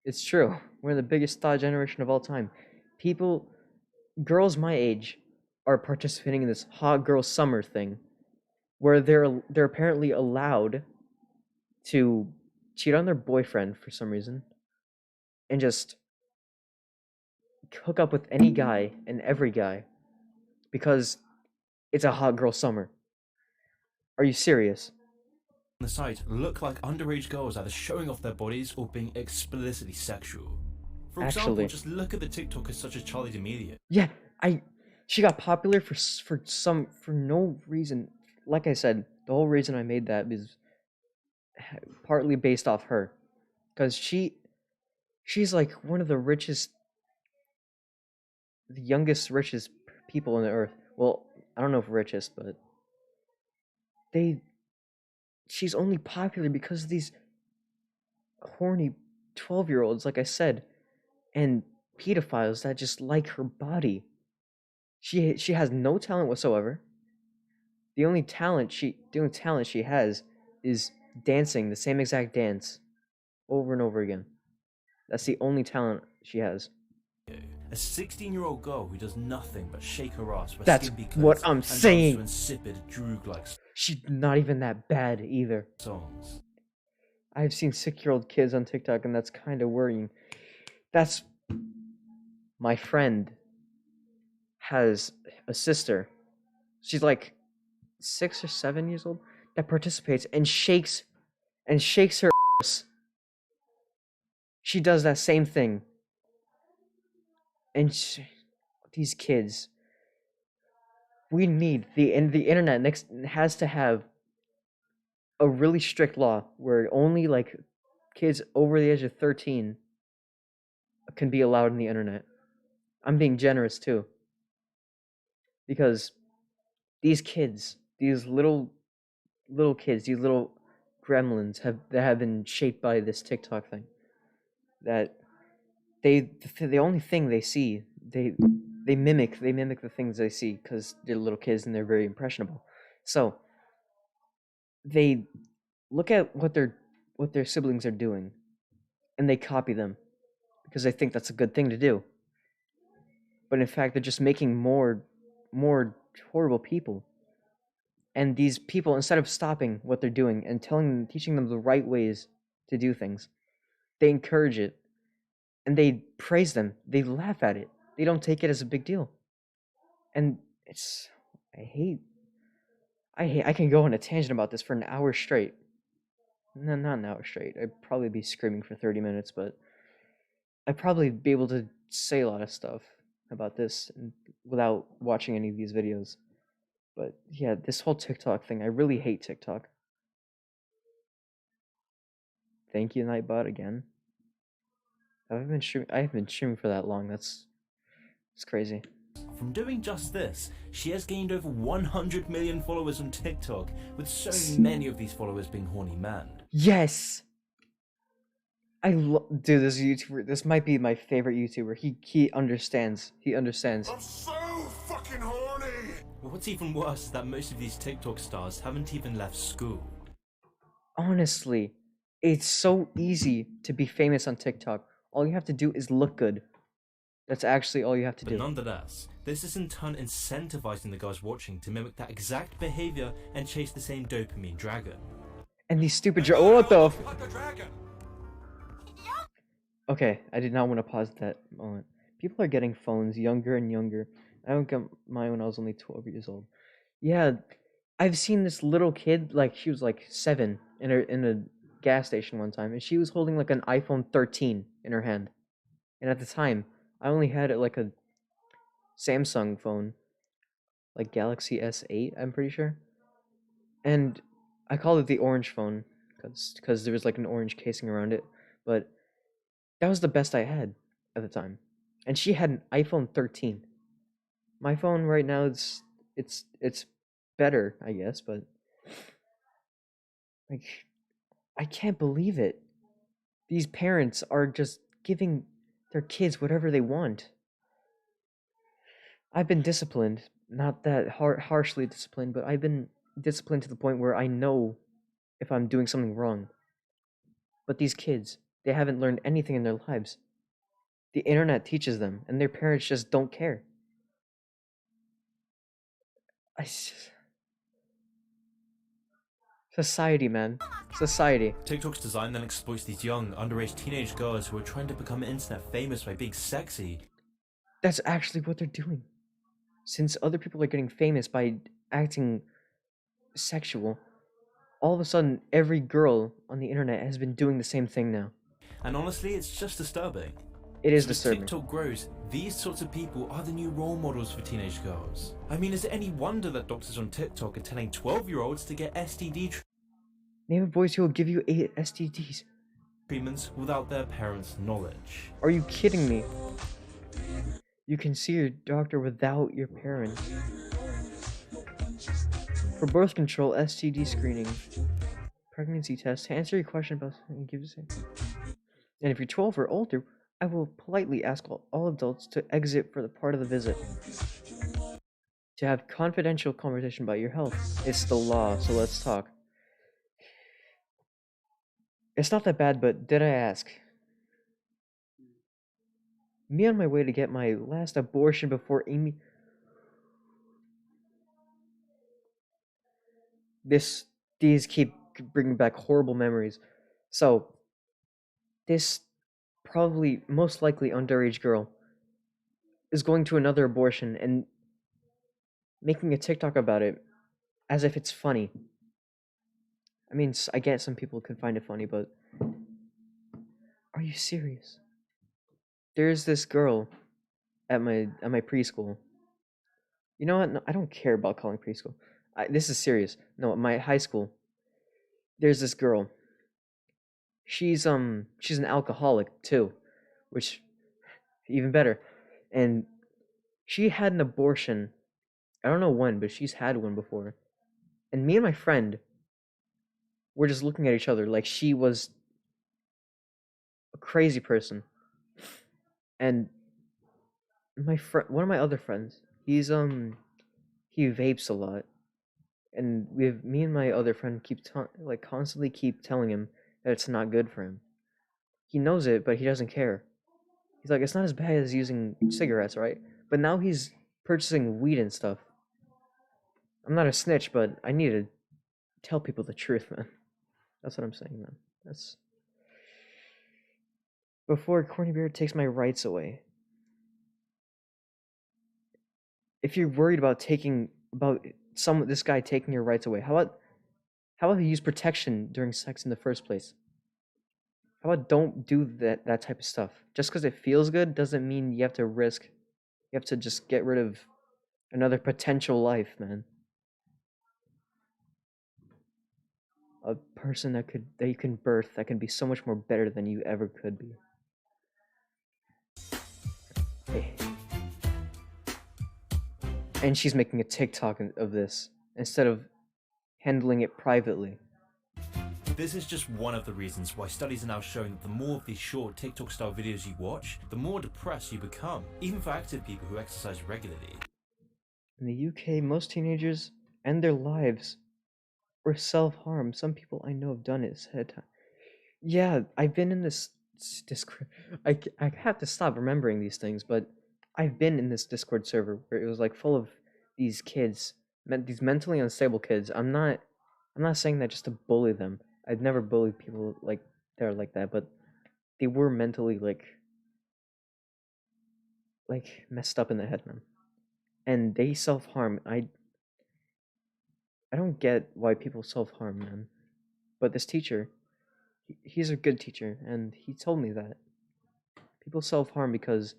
it's true. We're in the biggest thought generation of all time. Girls my age, are participating in this hot girl summer thing, where they're apparently allowed to cheat on their boyfriend for some reason, and just hook up with any guy and every guy, because it's a hot girl summer. Are you serious? The site look like underage girls either showing off their bodies or being explicitly sexual. For example, just look at the TikTokers such as Charlie D'Amelio. Yeah, she got popular for no reason. Like I said, the whole reason I made that is partly based off her, because she's like one of the youngest, richest people on the earth. Well, I don't know if richest, but she's only popular because of these horny 12-year-olds, like I said, and pedophiles that just like her body. She has no talent whatsoever. The only talent she has is dancing the same exact dance over and over again. That's the only talent she has. A 16-year-old girl who does nothing but shake her ass. That's what I'm saying. Insipid, droog-like. She's not even that bad either. Songs. I've seen 6-year-old kids on TikTok, and that's kind of worrying. That's my friend has a sister. She's like 6 or 7 years old that participates and shakes her ass. She does that same thing. And these kids, we need the internet next has to have a really strict law where only like kids over the age of 13 can be allowed in the internet. I'm being generous too, because these kids, these little kids, these little gremlins have been shaped by this TikTok thing. that the only thing they see, they mimic the things they see because they're little kids and they're very impressionable. So they look at what their siblings are doing and they copy them because they think that's a good thing to do. But in fact, they're just making more horrible people. And these people, instead of stopping what they're doing and teaching them the right ways to do things, they encourage it and they praise them. They laugh at it. They don't take it as a big deal. And I can go on a tangent about this for an hour straight. No, not an hour straight. I'd probably be screaming for 30 minutes, but I'd probably be able to say a lot of stuff about this without watching any of these videos. But yeah, this whole TikTok thing, I really hate TikTok. Thank you, Nightbot, again. I haven't been streaming for that long. It's crazy. From doing just this, she has gained over 100 million followers on TikTok, with so many of these followers being horny men. Yes! Dude, this YouTuber, this might be my favorite YouTuber. He understands. He understands. I'm so fucking horny! Well, what's even worse is that most of these TikTok stars haven't even left school. Honestly, it's so easy to be famous on TikTok. All you have to do is look good. That's actually all you have to do. But nonetheless, this is in turn incentivizing the guys watching to mimic that exact behavior and chase the same dopamine dragon. And these stupid what the Okay, I did not want to pause that moment. People are getting phones younger and younger. I don't get mine when I was only 12 years old. Yeah, I've seen this little kid, like she was like 7 in a gas station one time, and she was holding like an iPhone 13 in her hand. And at the time, I only had like a Samsung phone, like Galaxy S8, I'm pretty sure. And I called it the orange phone because there was like an orange casing around it, but that was the best I had at the time. And she had an iPhone 13. My phone right now it's better, I guess, but like I can't believe it. These parents are just giving their kids whatever they want. I've been disciplined, not that harshly disciplined, but I've been disciplined to the point where I know if I'm doing something wrong. But these kids, they haven't learned anything in their lives. The internet teaches them, and their parents just don't care. Society, man. Society. TikTok's design then exploits these young, underage teenage girls who are trying to become internet famous by being sexy. That's actually what they're doing. Since other people are getting famous by acting sexual, all of a sudden every girl on the internet has been doing the same thing now. And honestly, it's just disturbing. It is so disturbing. As TikTok grows, these sorts of people are the new role models for teenage girls. I mean, is it any wonder that doctors on TikTok are telling 12-year-olds to get STD Name a voice who will give you 8 STDs treatments without their parents' knowledge? Are you kidding me? You can see your doctor without your parents. For birth control, STD screening, pregnancy test, to answer your question about and give us. And if you're 12 or older, I will politely ask all adults to exit for the part of the visit. To have confidential conversation about your health. It's the law, so let's talk. It's not that bad, but did I ask? Me on my way to get my last abortion before Amy. These keep bringing back horrible memories. So, this probably, most likely underage girl is going to another abortion and making a TikTok about it as if it's funny. I mean, I get some people could find it funny, but are you serious? There's this girl at my preschool. You know what? No, I don't care about calling preschool. This is serious. No, at my high school, there's this girl. She's an alcoholic too, which even better. And she had an abortion. I don't know when, but she's had one before. And me and my friend were just looking at each other like she was a crazy person. And one of my other friends, he vapes a lot, and me and my other friend constantly keep telling him that it's not good for him. He knows it, but he doesn't care. He's like, it's not as bad as using cigarettes, right? But now he's purchasing weed and stuff. I'm not a snitch, but I need to tell people the truth, man. That's what I'm saying, man. That's before Corny Bear takes my rights away. If you're worried about this guy taking your rights away, how about he use protection during sex in the first place? How about don't do that type of stuff? Just because it feels good doesn't mean you have to risk. You have to just get rid of another potential life, man. A person that you can birth that can be so much more better than you ever could be. Hey. And she's making a TikTok of this instead of handling it privately. This is just one of the reasons why studies are now showing that the more of these short TikTok-style videos you watch, the more depressed you become, even for active people who exercise regularly. In the UK, most teenagers end their lives or self-harm. Some people I know have done it. Yeah, I've been in this Discord. I have to stop remembering these things, but I've been in this Discord server where it was like full of these kids, these mentally unstable kids. I'm not saying that just to bully them. I've never bullied people like that, but they were mentally like messed up in the head, man. And they self-harm. I don't get why people self-harm, man. But this teacher, he's a good teacher, and he told me that people self-harm because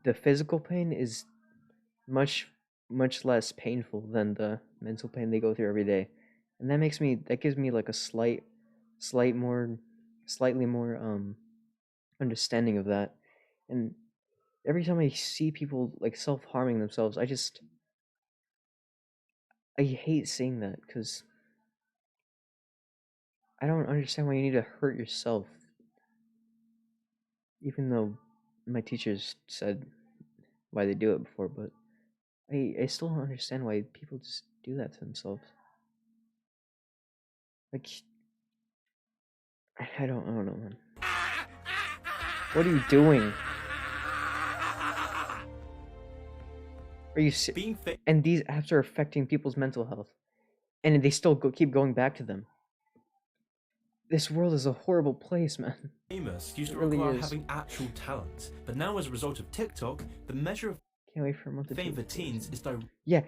the physical pain is much less painful than the mental pain they go through every day, and that gives me like a slightly more understanding of that. And every time I see people like self-harming themselves, I hate seeing that because I don't understand why you need to hurt yourself. Even though my teachers said why they do it before, but I still don't understand why people just do that to themselves. Like, I don't know, man. What are you doing? Are you and these apps are affecting people's mental health, and they still keep going back to them. This world is a horrible place, man. Famous used to require having actual talent, but now as a result of TikTok, the measure of fame for teens is yeah.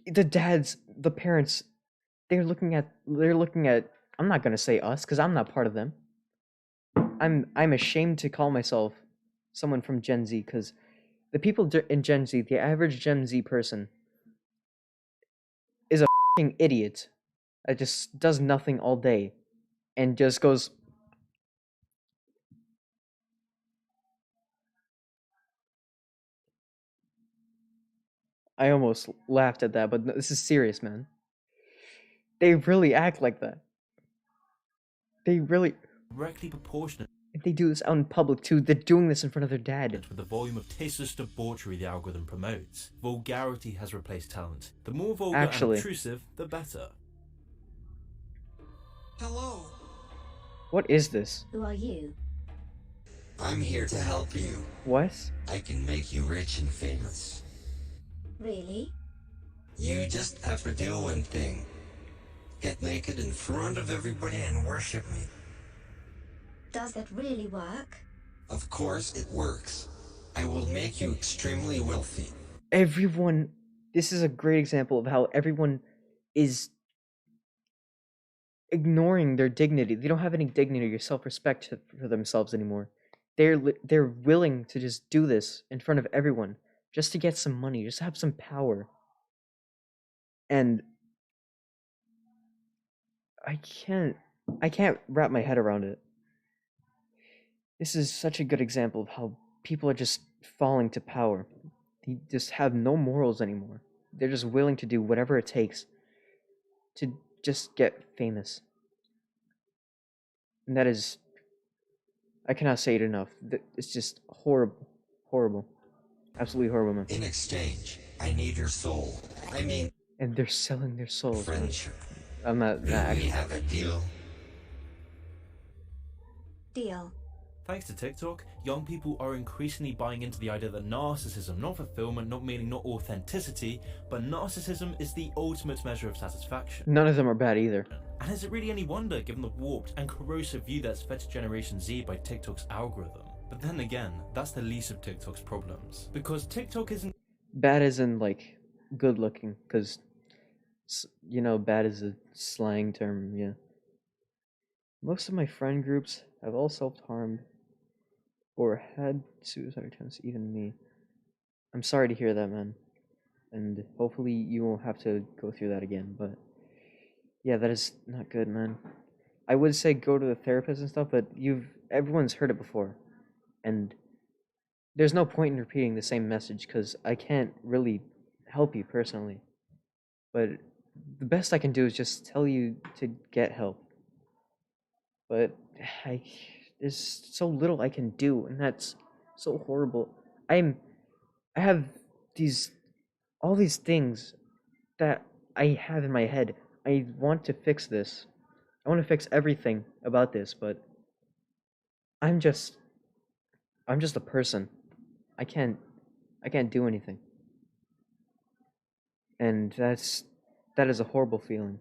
The dads, the parents, they're looking at. I'm not gonna say us because I'm not part of them. I'm ashamed to call myself someone from Gen Z because the people in Gen Z, the average Gen Z person, is a f***ing idiot that just does nothing all day and just goes. I almost laughed at that, but no, this is serious, man. They really act like that. They really directly proportionate. If they do this out in public too, they're doing this in front of their dad. With the volume of tasteless debauchery the algorithm promotes, vulgarity has replaced talent. The more vulgar and obtrusive, the better. Hello. What is this? Who are you? I'm here to help you. What? I can make you rich and famous. Really? You just have to do one thing. Get naked in front of everybody and worship me. Does that really work? Of course it works. I will make you extremely wealthy. Everyone, this is a great example of how everyone is ignoring their dignity. They don't have any dignity or self-respect for themselves anymore. They're willing to just do this in front of everyone just to get some money, just to have some power. And I can't wrap my head around it. This is such a good example of how people are just falling to power. They just have no morals anymore. They're just willing to do whatever it takes to just get famous. And that is I cannot say it enough. It's just horrible. Horrible. Absolutely horrible, man. In exchange, I need your soul. I mean... And they're selling their souls. Friendship. I'm not... Do we have a deal? Deal. Thanks to TikTok, young people are increasingly buying into the idea that narcissism, not fulfillment, not meaning, not authenticity, but narcissism is the ultimate measure of satisfaction. None of them are bad either. And is it really any wonder, given the warped and corrosive view that's fed to Generation Z by TikTok's algorithm? But then again, that's the least of TikTok's problems. Because TikTok isn't... Bad isn't, like, good looking, because, you know, bad is a slang term, yeah. Most of my friend groups have all self-harmed or had suicide attempts, even me. I'm sorry to hear that, man. And hopefully you won't have to go through that again, but yeah, that is not good, man. I would say go to the therapist and stuff, but everyone's heard it before. And there's no point in repeating the same message because I can't really help you personally. But the best I can do is just tell you to get help. But there's so little I can do, and that's so horrible. I have all these things that I have in my head. I want to fix this. I want to fix everything about this, but I'm just a person. I can't do anything. And that is a horrible feeling.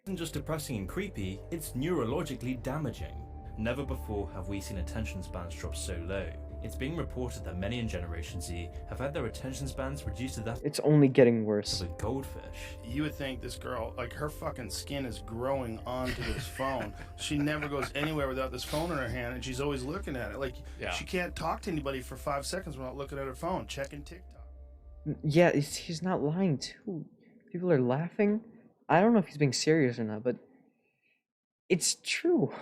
Isn't just depressing and creepy, it's neurologically damaging. Never before have we seen attention spans drop so low. It's being reported that many in Generation Z have had their attention spans reduced to that. It's only getting worse. Of a goldfish. You would think this girl, like, her fucking skin is growing onto this phone. She never goes anywhere without this phone in her hand, and she's always looking at it. Like, she can't talk to anybody for 5 seconds without looking at her phone, checking TikTok. Yeah, he's not lying too. People are laughing. I don't know if he's being serious or not, but it's true.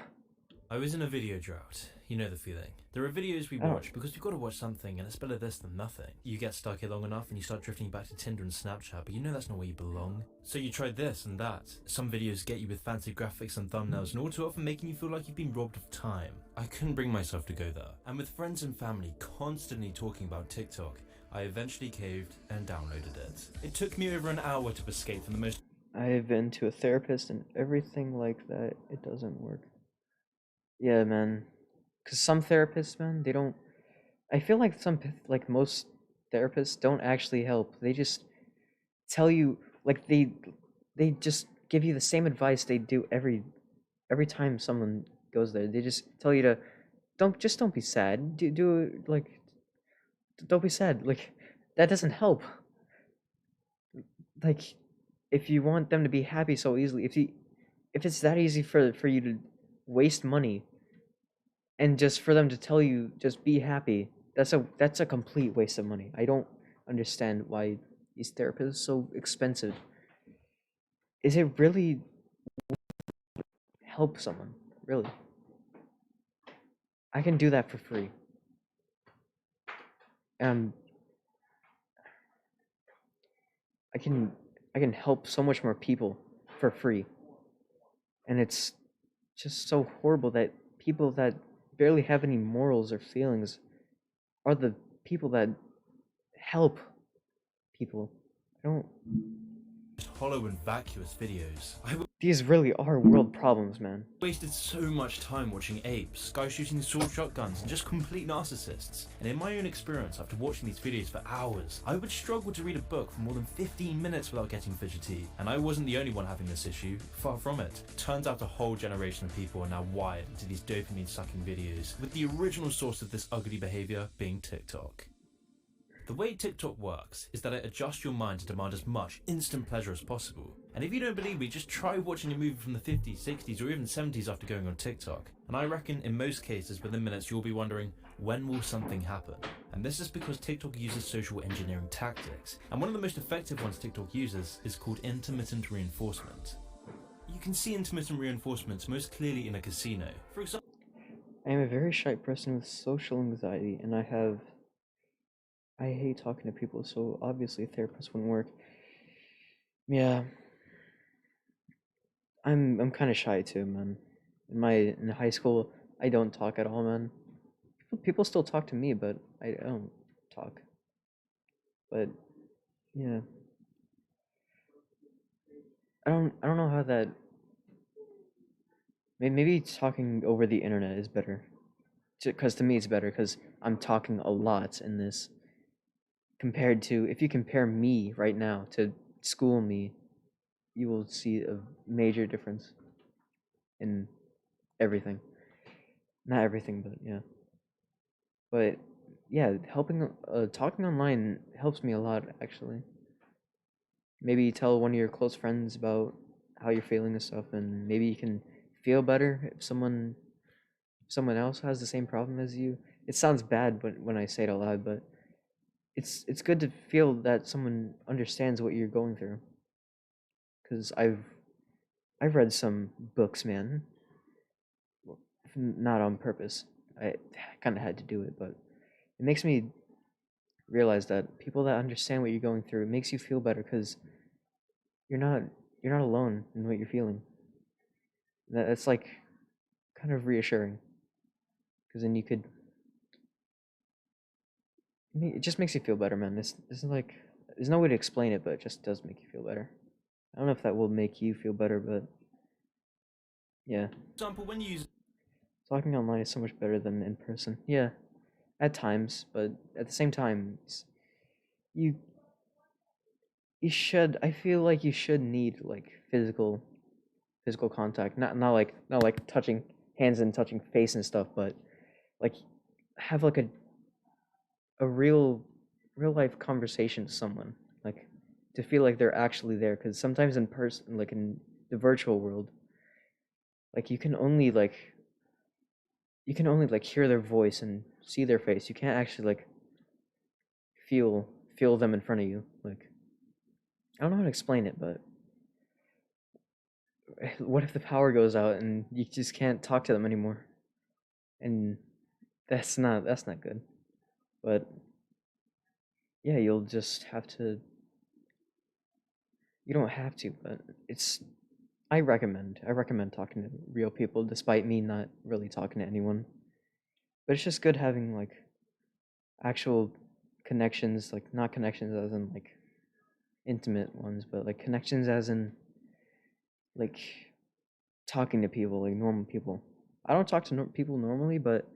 I was in a video drought. You know the feeling. There are videos we watch because we've got to watch something, and it's better this than nothing. You get stuck here long enough and you start drifting back to Tinder and Snapchat, but you know that's not where you belong. So you try this and that. Some videos get you with fancy graphics and thumbnails, and all too often making you feel like you've been robbed of time. I couldn't bring myself to go there. And with friends and family constantly talking about TikTok, I eventually caved and downloaded it. It took me over an hour to escape from the most... I've been to a therapist and everything like that. It doesn't work. Yeah, man. Because some therapists, man, they don't... I feel like most therapists don't actually help. They just tell you, like, they just give you the same advice they do every time someone goes there. They just tell you to, don't be sad. Don't be sad. Like, that doesn't help. Like, if you want them to be happy so easily, if it's that easy for you to waste money and just for them to tell you just be happy, that's a complete waste of money. I don't understand why these therapists are so expensive. Is it really help someone? Really? I can do that for free. I can help so much more people for free. And it's just so horrible that people that barely have any morals or feelings are the people that help people. I don't... hollow and vacuous videos. These really are world problems, man. I wasted so much time watching apes, guys shooting sword shotguns, and just complete narcissists. And in my own experience, after watching these videos for hours, I would struggle to read a book for more than 15 minutes without getting fidgety. And I wasn't the only one having this issue, far from it. Turns out a whole generation of people are now wired into these dopamine-sucking videos, with the original source of this ugly behavior being TikTok. The way TikTok works is that it adjusts your mind to demand as much instant pleasure as possible. And if you don't believe me, just try watching a movie from the 50s, 60s, or even 70s after going on TikTok. And I reckon in most cases, within minutes, you'll be wondering, when will something happen? And this is because TikTok uses social engineering tactics. And one of the most effective ones TikTok uses is called intermittent reinforcement. You can see intermittent reinforcement most clearly in a casino. For example, I am a very shy person with social anxiety, and I hate talking to people, so obviously a therapist wouldn't work. Yeah. I'm kind of shy too, man. In high school, I don't talk at all, man. People still talk to me, but I don't talk. But yeah, I don't know how that. Maybe talking over the internet is better, because to me it's better because I'm talking a lot in this. Compared to if you compare me right now to school me, you will see a major difference in everything. Not everything, but yeah. But yeah, talking online helps me a lot actually. Maybe tell one of your close friends about how you're feeling and stuff, and maybe you can feel better if someone else has the same problem as you. It sounds bad when I say it out loud, but it's good to feel that someone understands what you're going through. Because I've read some books, man. Not on purpose. I kind of had to do it, but it makes me realize that people that understand what you're going through, it makes you feel better because you're not alone in what you're feeling. That's like kind of reassuring, because then you could. It just makes you feel better, man. This is like there's no way to explain it, but it just does make you feel better. I don't know if that will make you feel better, but yeah. For example, when you use talking online is so much better than in person. Yeah, at times, but at the same time, you should. I feel like you should need like physical contact. Not like touching hands and touching face and stuff, but like have like a real life conversation with someone, like to feel like they're actually there. Because sometimes in person, like in the virtual world, like you can only like hear their voice and see their face. You can't actually like feel them in front of you. Like I don't know how to explain it, but what if the power goes out and you just can't talk to them anymore? And that's not good. But yeah, you'll just have to. You don't have to, but I recommend talking to real people, despite me not really talking to anyone. But it's just good having like actual connections, like not connections as in like intimate ones, but like connections as in like talking to people, like normal people. I don't talk to people normally, but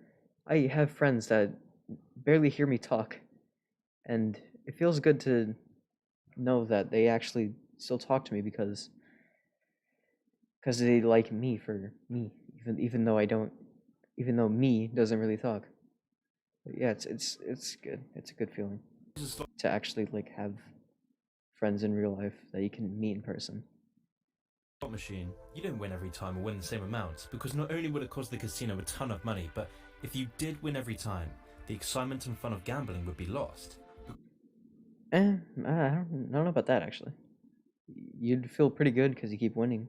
I have friends that barely hear me talk, and it feels good to know that they actually still talk to me because they like me for me, even though I don't, even though me doesn't really talk. But yeah, it's good. It's a good feeling to actually like have friends in real life that you can meet in person. slot machine, you don't win every time or win the same amount, because not only would it cost the casino a ton of money, but if you did win every time, the excitement and fun of gambling would be lost. I don't know about that actually. You'd feel pretty good because you keep winning.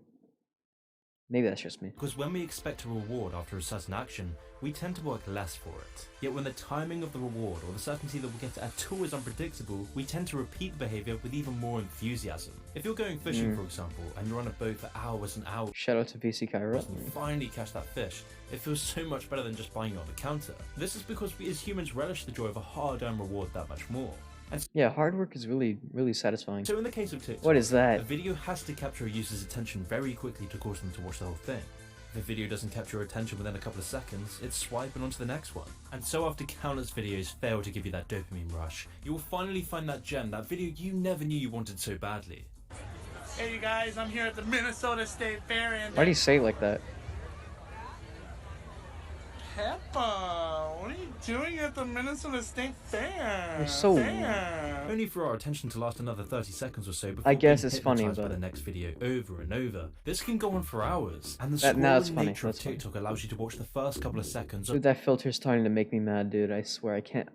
Maybe that's just me. Because when we expect a reward after a certain action, we tend to work less for it. Yet when the timing of the reward or the certainty that we'll get it at all is unpredictable, we tend to repeat the behavior with even more enthusiasm. If you're going fishing, for example, and you're on a boat for hours and hours, shout out to VC Cairo, and you finally catch that fish, it feels so much better than just buying it on the counter. This is because we as humans relish the joy of a hard-earned reward that much more. Yeah, hard work is really satisfying. So in the case of TikTok, what is that? A video has to capture a user's attention very quickly to cause them to watch the whole thing. If a video doesn't capture your attention within a couple of seconds, it's swiping onto the next one. And so after countless videos fail to give you that dopamine rush, you will finally find that gem, that video you never knew you wanted so badly. Hey you guys, I'm here at the Minnesota State Fair and... Why do you say it like that? Peppa, what are you doing at the Minnesota State Fair? You're so only for our attention to last another 30 seconds or so before I guess being it's funny, hypnotized but by the next video over and over. This can go on for hours, and the that's scrolling funny. nature of TikTok allows you to watch the first couple of seconds Dude, that filter's starting to make me mad, dude. I swear I can't.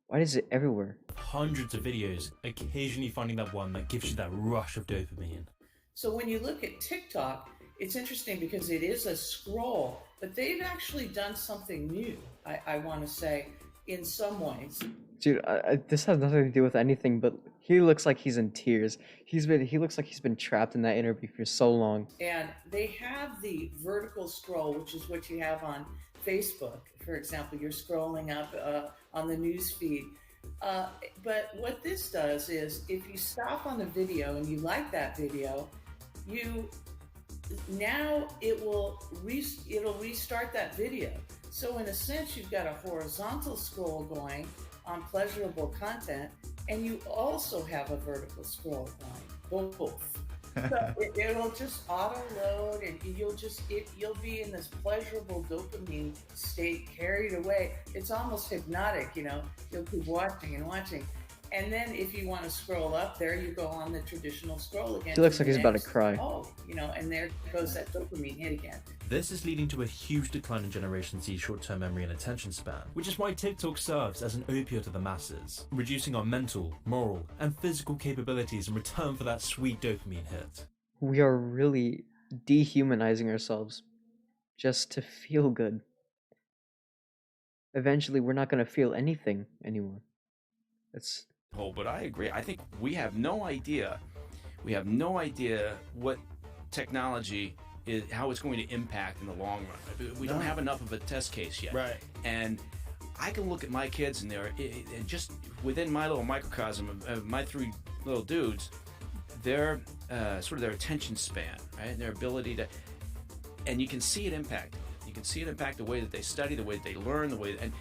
Why is it everywhere? Hundreds of videos, occasionally finding that one that gives you that rush of dopamine. So when you look at TikTok, it's interesting because it is a scroll, but they've actually done something new, I want to say, in some ways. Dude, this has nothing to do with anything, but he looks like he's in tears. He looks like he's been trapped in that interview for so long. And they have the vertical scroll, which is what you have on Facebook, for example, you're scrolling up on the news feed. But what this does is if you stop on the video and you like that video, it'll restart that video. So in a sense, you've got a horizontal scroll going on pleasurable content, and you also have a vertical scroll going, both. So it'll just auto load, and you'll be in this pleasurable dopamine state, carried away. It's almost hypnotic, You'll keep watching and watching, and then if you want to scroll up, there you go on the traditional scroll again. He looks like he's about to cry. And there goes that dopamine hit again. This is leading to a huge decline in Generation Z's short-term memory and attention span, which is why TikTok serves as an opiate to the masses, reducing our mental, moral, and physical capabilities in return for that sweet dopamine hit. We are really dehumanizing ourselves just to feel good. Eventually, we're not going to feel anything anymore. But I agree. I think we have no idea. We have no idea what technology is, how it's going to impact in the long run. We don't have enough of a test case yet. Right. And I can look at my kids and they're just within my little microcosm of my three little dudes, their sort of their attention span, right, and their ability to, and you can see it impact. You can see it impact the way that they study, the way that they learn, the way. And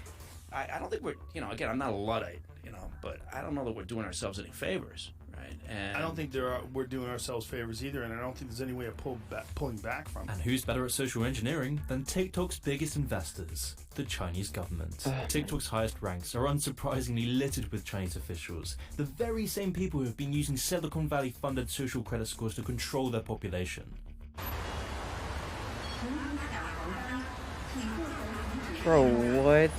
I don't think we're, again, I'm not a Luddite, but I don't know that we're doing ourselves any favors, right? And I don't think we're doing ourselves favors either, and I don't think there's any way of pulling back from it. And who's better at social engineering than TikTok's biggest investors, the Chinese government? TikTok's highest ranks are unsurprisingly littered with Chinese officials, the very same people who have been using Silicon Valley-funded social credit scores to control their population. Bro, what?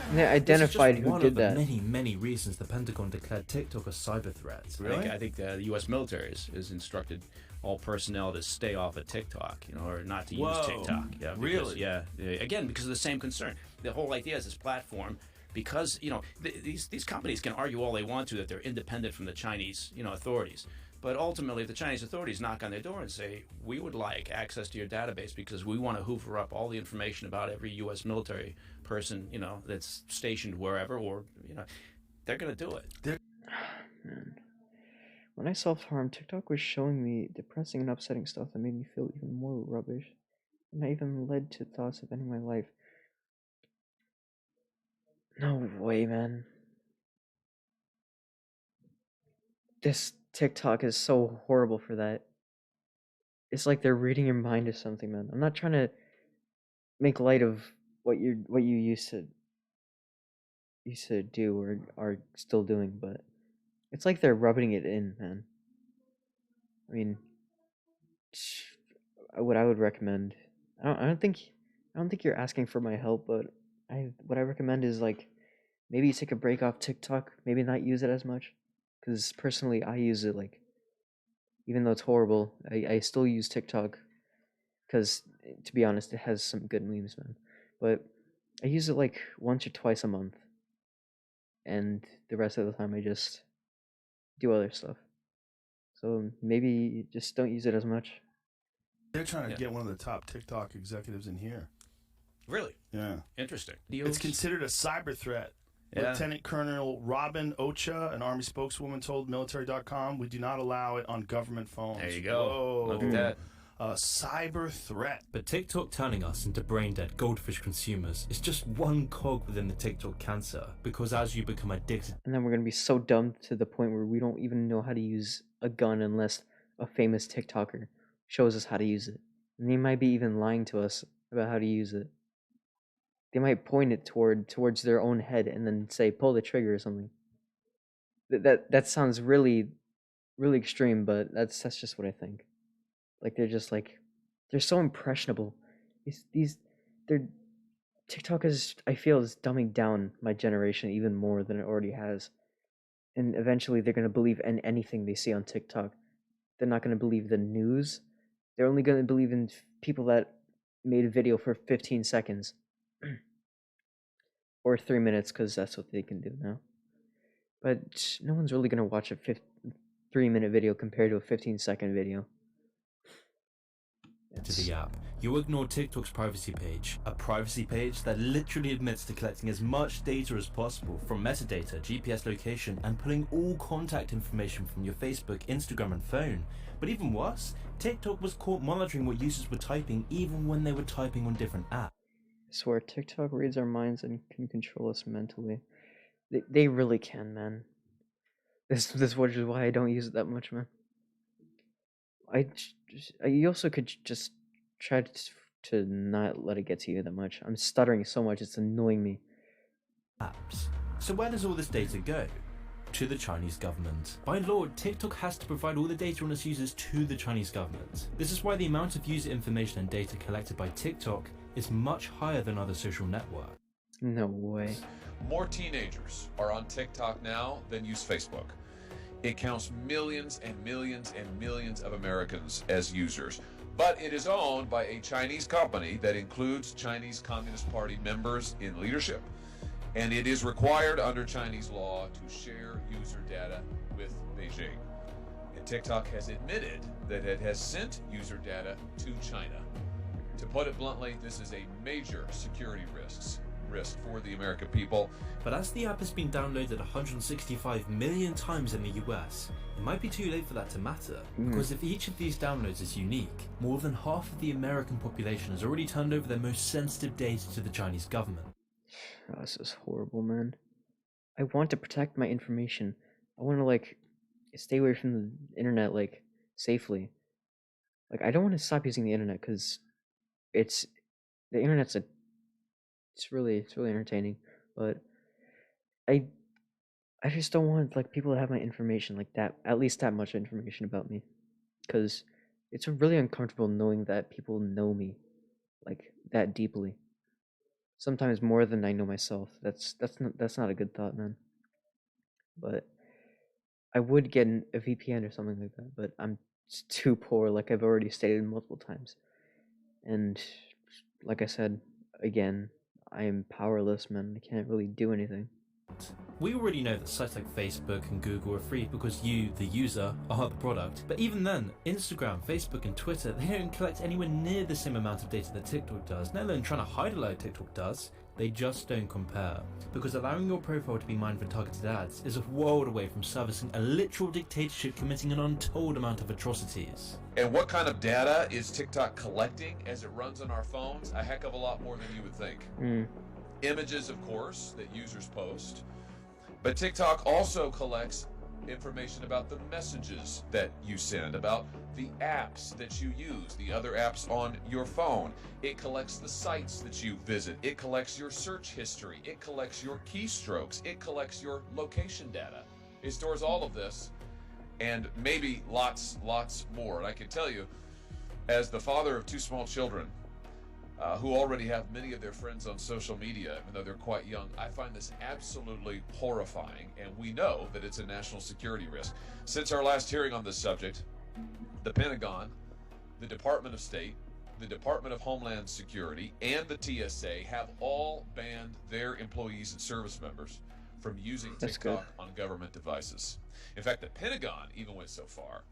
And they identified who did that. Many, many reasons the Pentagon declared TikTok a cyber threat. Really? I think the U.S. military is instructed all personnel to stay off of TikTok, or not to use TikTok. Yeah, because, really? Yeah. Again, because of the same concern. The whole idea is this platform, because these companies can argue all they want to that they're independent from the Chinese authorities. But ultimately, if the Chinese authorities knock on their door and say, we would like access to your database because we want to hoover up all the information about every U.S. military person, that's stationed wherever, or, they're going to do it. Man. When I self-harm, TikTok was showing me depressing and upsetting stuff that made me feel even more rubbish. And I even led to thoughts of ending my life. No way, man. This TikTok is so horrible for that. It's like they're reading your mind or something, man. I'm not trying to make light of what you used to do or are still doing, but it's like they're rubbing it in, man. I mean, what I would recommend, I don't think you're asking for my help, but what I recommend is like maybe take a break off TikTok, maybe not use it as much. Because personally, I use it, like, even though it's horrible, I still use TikTok. Because, to be honest, it has some good memes, man. But I use it, like, once or twice a month. And the rest of the time, I just do other stuff. So maybe just don't use it as much. They're trying to get one of the top TikTok executives in here. Really? Yeah. Interesting. It's considered a cyber threat. Yeah. Lieutenant Colonel Robin Ocha, an Army spokeswoman, told military.com, we do not allow it on government phones. There you go. Whoa. Look at that. A cyber threat. But TikTok turning us into brain-dead goldfish consumers is just one cog within the TikTok cancer, because as you become addicted... And then we're going to be so dumb to the point where we don't even know how to use a gun unless a famous TikToker shows us how to use it. And they might be even lying to us about how to use it. They might point it towards their own head and then say, pull the trigger or something. That sounds really, really extreme, but that's just what I think. Like, they're so impressionable. TikTok I feel, is dumbing down my generation even more than it already has. And eventually they're going to believe in anything they see on TikTok. They're not going to believe the news. They're only going to believe in people that made a video for 15 seconds. Or 3 minutes, because that's what they can do now. But no one's really going to watch a 3-minute video compared to a 15-second video. to the app, you'll ignore TikTok's privacy page, a privacy page that literally admits to collecting as much data as possible from metadata, GPS location, and pulling all contact information from your Facebook, Instagram, and phone. But even worse, TikTok was caught monitoring what users were typing even when they were typing on different apps. I swear, TikTok reads our minds and can control us mentally. They really can, man. This is why I don't use it that much, man. You also could just try to not let it get to you that much. I'm stuttering so much, it's annoying me. Apps. So where does all this data go? To the Chinese government. By law, TikTok has to provide all the data on its users to the Chinese government. This is why the amount of user information and data collected by TikTok is much higher than other social networks. No way. More teenagers are on TikTok now than use Facebook. It counts millions and millions and millions of Americans as users. But it is owned by a Chinese company that includes Chinese Communist Party members in leadership. And it is required under Chinese law to share user data with Beijing. And TikTok has admitted that it has sent user data to China. To put it bluntly, this is a major security risk for the American people. But as the app has been downloaded 165 million times in the US, it might be too late for that to matter. Because if each of these downloads is unique, more than half of the American population has already turned over their most sensitive data to the Chinese government. Oh, this is horrible, man. I want to protect my information. I want to, stay away from the internet, safely. I don't want to stop using the internet, because the internet's it's really entertaining, but I just don't want people to have my information like that, at least that much information about me, because it's really uncomfortable knowing that people know me that deeply. Sometimes more than I know myself. That's not a good thought, man. But I would get a VPN or something like that, but I'm too poor, like I've already stated multiple times. And like I said, again, I am powerless, man. I can't really do anything. We already know that sites like Facebook and Google are free because you, the user, are the product. But even then, Instagram, Facebook, and Twitter, they don't collect anywhere near the same amount of data that TikTok does. Not alone trying to hide it like TikTok does, they just don't compare. Because allowing your profile to be mined for targeted ads is a world away from servicing a literal dictatorship committing an untold amount of atrocities. And what kind of data is TikTok collecting as it runs on our phones? A heck of a lot more than you would think. Images, of course, that users post. But TikTok also collects information about the messages that you send, about the apps that you use, the other apps on your phone. It collects the sites that you visit. It collects your search history. It collects your keystrokes. It collects your location data. It stores all of this and maybe lots more. And I can tell you, as the father of two small children, who already have many of their friends on social media, even though they're quite young, I find this absolutely horrifying, and we know that it's a national security risk. Since our last hearing on this subject, the Pentagon, the Department of State, the Department of Homeland Security, and the TSA have all banned their employees and service members from using TikTok on government devices. In fact, the Pentagon even went so far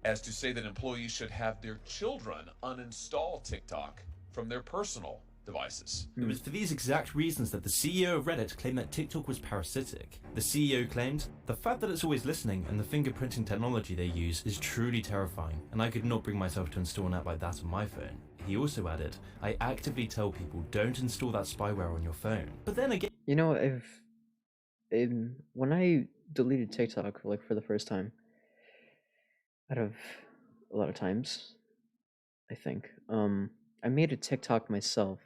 as to say that employees should have their children uninstall TikTok from their personal devices. It was for these exact reasons that the CEO of Reddit claimed that TikTok was parasitic. The CEO claimed, "The fact that it's always listening and the fingerprinting technology they use is truly terrifying, and I could not bring myself to install an app like that on my phone." He also added, "I actively tell people don't install that spyware on your phone." But then again... You know, when I deleted TikTok, for the first time, out of a lot of times, I think, I made a TikTok myself,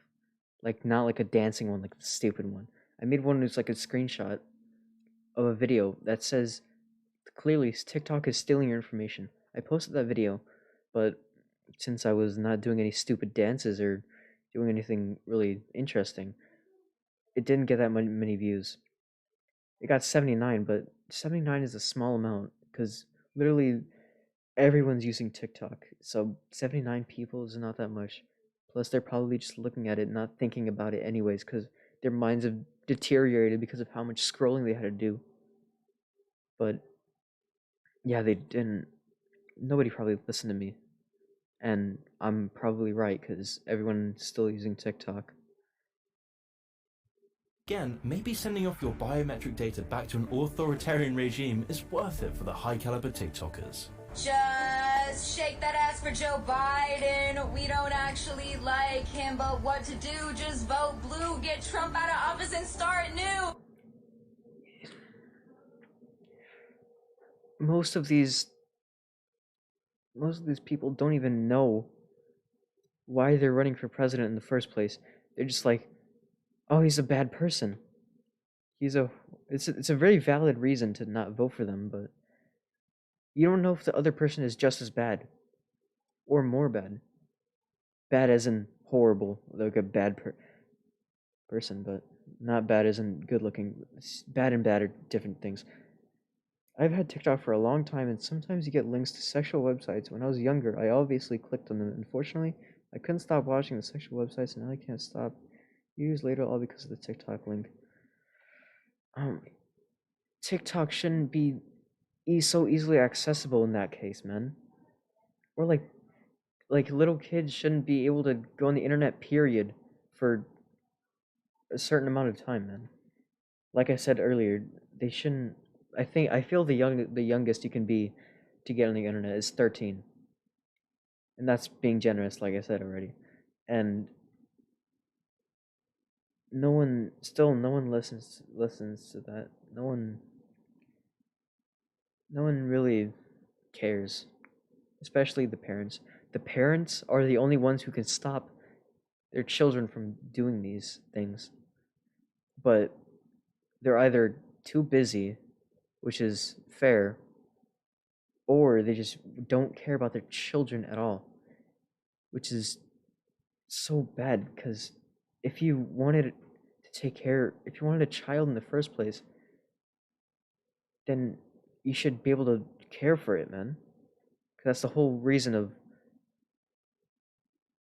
not a dancing one, the stupid one. I made one that's a screenshot of a video that says clearly TikTok is stealing your information. I posted that video, but since I was not doing any stupid dances or doing anything really interesting, it didn't get that many views. It got 79, but 79 is a small amount because literally everyone's using TikTok, so 79 people is not that much. Plus, they're probably just looking at it, not thinking about it anyways, because their minds have deteriorated because of how much scrolling they had to do. But, yeah, they didn't. Nobody probably listened to me. And I'm probably right, because everyone's still using TikTok. Again, maybe sending off your biometric data back to an authoritarian regime is worth it for the high-caliber TikTokers. Just shake that ass for Joe Biden. We don't actually like him, but what to do? Just vote blue, get Trump out of office, and start new. Most of these people don't even know why they're running for president in the first place. They're just like, oh, he's a bad person. It's a very valid reason to not vote for them, but you don't know if the other person is just as bad or more bad. Bad as in horrible, like a bad person, but not bad as in good looking. Bad and bad are different things. I've had TikTok for a long time, and sometimes you get links to sexual websites. When I was younger, I obviously clicked on them. Unfortunately, I couldn't stop watching the sexual websites, and now I can't stop. Years later, all because of the TikTok link. TikTok shouldn't be so easily accessible in that case, man. Or like little kids shouldn't be able to go on the internet, period, for a certain amount of time, man. Like I said earlier, they shouldn't. I feel the youngest you can be to get on the internet is 13, and that's being generous, like I said already. And no one listens to that. No one really cares, especially the parents. The parents are the only ones who can stop their children from doing these things, but they're either too busy, which is fair, or they just don't care about their children at all, which is so bad. Because if you wanted a child in the first place, then you should be able to care for it, man. 'Cause that's the whole reason of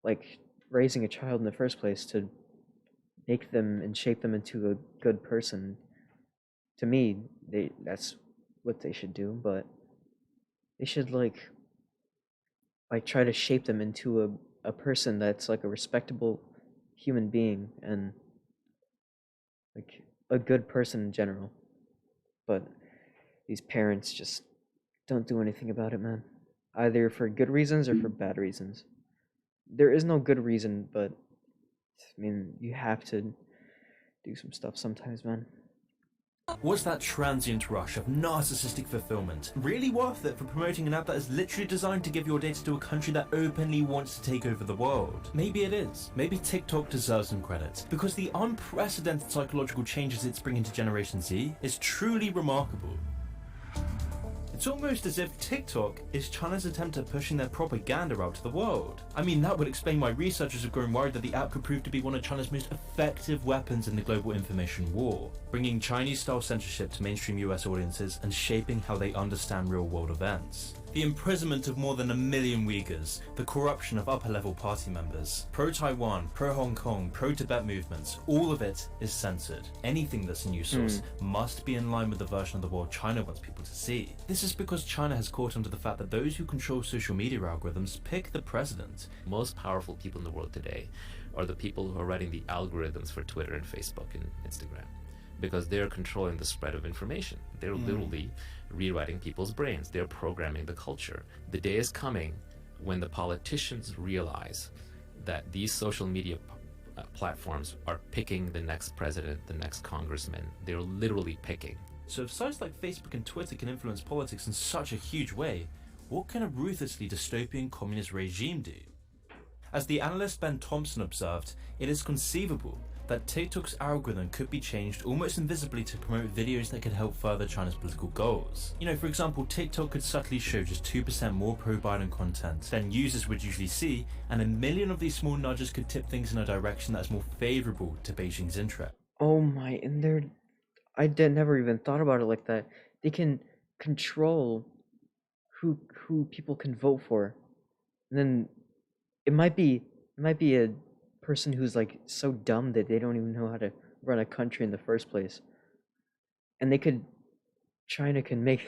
like raising a child in the first place, to make them and shape them into a good person. To me, that's what they should do, but they should like try to shape them into a person that's like a respectable human being and like a good person in general. But these parents just don't do anything about it, man. Either for good reasons or for bad reasons. There is no good reason, but I mean, you have to do some stuff sometimes, man. Was that transient rush of narcissistic fulfillment really worth it for promoting an app that is literally designed to give your data to a country that openly wants to take over the world? Maybe it is. Maybe TikTok deserves some credit, because the unprecedented psychological changes it's bringing to Generation Z is truly remarkable. It's almost as if TikTok is China's attempt at pushing their propaganda out to the world. I mean, that would explain why researchers have grown worried that the app could prove to be one of China's most effective weapons in the global information war, bringing Chinese-style censorship to mainstream US audiences and shaping how they understand real-world events. The imprisonment of more than 1 million Uyghurs, the corruption of upper-level party members, pro-Taiwan, pro-Hong Kong, pro-Tibet movements, all of it is censored. Anything that's a news source must be in line with the version of the world China wants people to see. This is because China has caught on to the fact that those who control social media algorithms pick the president. Most powerful people in the world today are the people who are writing the algorithms for Twitter and Facebook and Instagram, because they're controlling the spread of information. They're literally rewriting people's brains. They're programming the culture. The day is coming when the politicians realize that these social media platforms are picking the next president, the next congressman. They're literally picking. So if sites like Facebook and Twitter can influence politics in such a huge way, what can a ruthlessly dystopian communist regime do? As the analyst Ben Thompson observed, it is conceivable that TikTok's algorithm could be changed almost invisibly to promote videos that could help further China's political goals. You know, for example, TikTok could subtly show just 2% more pro-Biden content than users would usually see, and 1 million of these small nudges could tip things in a direction that's more favorable to Beijing's interest. Oh my, and never even thought about it like that. They can control who people can vote for. And then it might be a person who's like so dumb that they don't even know how to run a country in the first place. And China can make,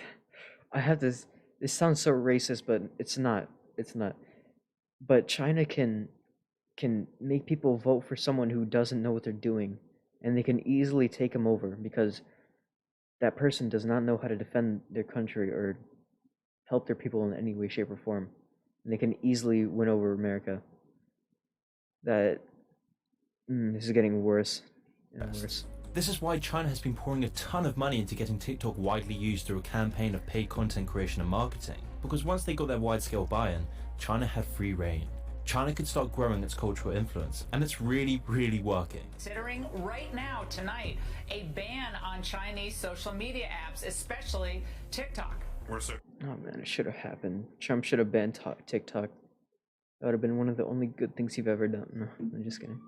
I have this sounds so racist, but it's not. but China can make people vote for someone who doesn't know what they're doing, and they can easily take them over because that person does not know how to defend their country or help their people in any way, shape, or form, and they can easily win over America. That this is getting worse and worse. This is why China has been pouring a ton of money into getting TikTok widely used through a campaign of paid content creation and marketing. Because once they got their wide-scale buy-in, China had free reign. China could start growing its cultural influence, and it's really, really working. Considering right now, tonight, a ban on Chinese social media apps, especially TikTok. Oh man, it should have happened. Trump should have banned TikTok. That would have been one of the only good things you've ever done. No, I'm just kidding.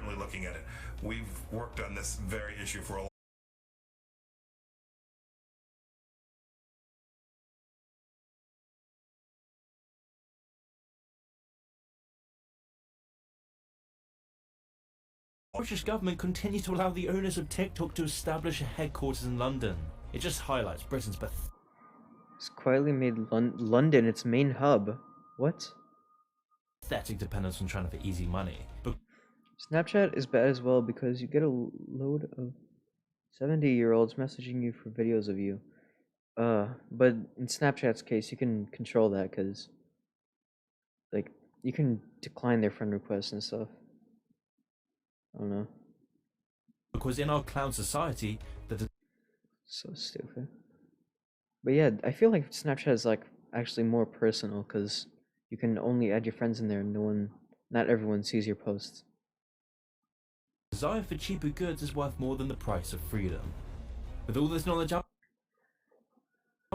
Really looking at it. We've worked on this very issue for a The British government continues to allow the owners of TikTok to establish a headquarters in London. It just highlights Britain's It's quietly made London its main hub. What? pathetic dependence on China for easy money. But Snapchat is bad as well because you get a load of 70-year-olds messaging you for videos of you. But in Snapchat's case, you can control that because, like, you can decline their friend requests and stuff. I don't know. Because in our cloud society, so stupid. But yeah, I feel like Snapchat is like actually more personal because you can only add your friends in there and not everyone sees your posts. desire for cheaper goods is worth more than the price of freedom. With all this knowledge out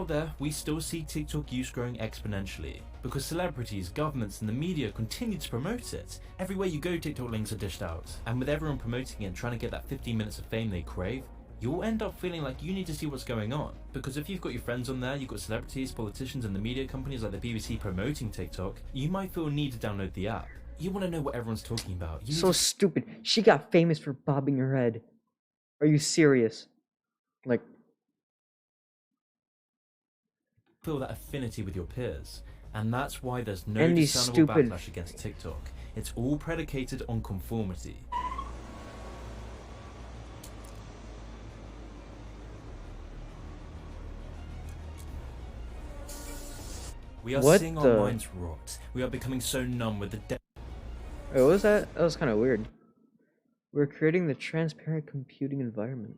there, we still see TikTok use growing exponentially because celebrities, governments, and the media continue to promote it. Everywhere you go, TikTok links are dished out, and with everyone promoting it and trying to get that 15 minutes of fame they crave, you'll end up feeling like you need to see what's going on. Because if you've got your friends on there, you've got celebrities, politicians, and the media companies like the BBC promoting TikTok, you might feel a need to download the app. You want to know what everyone's talking about. So stupid. She got famous for bobbing her head. Are you serious? Like, feel that affinity with your peers, and that's why there's no and discernible backlash against TikTok. It's all predicated on conformity. We are seeing our minds rot. We are becoming so numb with the wait, what was that? That was kind of weird. We're creating the transparent computing environment.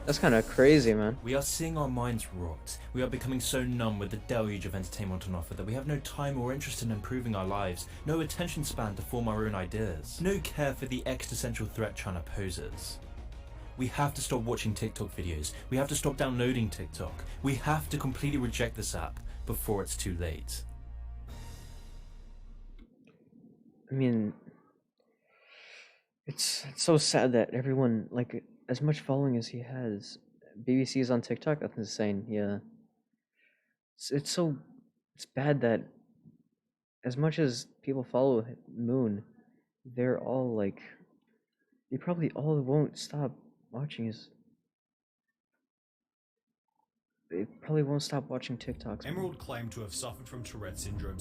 That's kind of crazy, man. We are seeing our minds rot. We are becoming so numb with the deluge of entertainment on offer that we have no time or interest in improving our lives, no attention span to form our own ideas, no care for the existential threat China poses. We have to stop watching TikTok videos. We have to stop downloading TikTok. We have to completely reject this app before it's too late. I mean, it's so sad that everyone, like, as much following as he has, BBC is on TikTok. That's insane. Yeah, it's bad that as much as people follow Moon, they're all like, they probably all won't stop watching his. They probably won't stop watching TikToks. Emerald claimed to have suffered from Tourette syndrome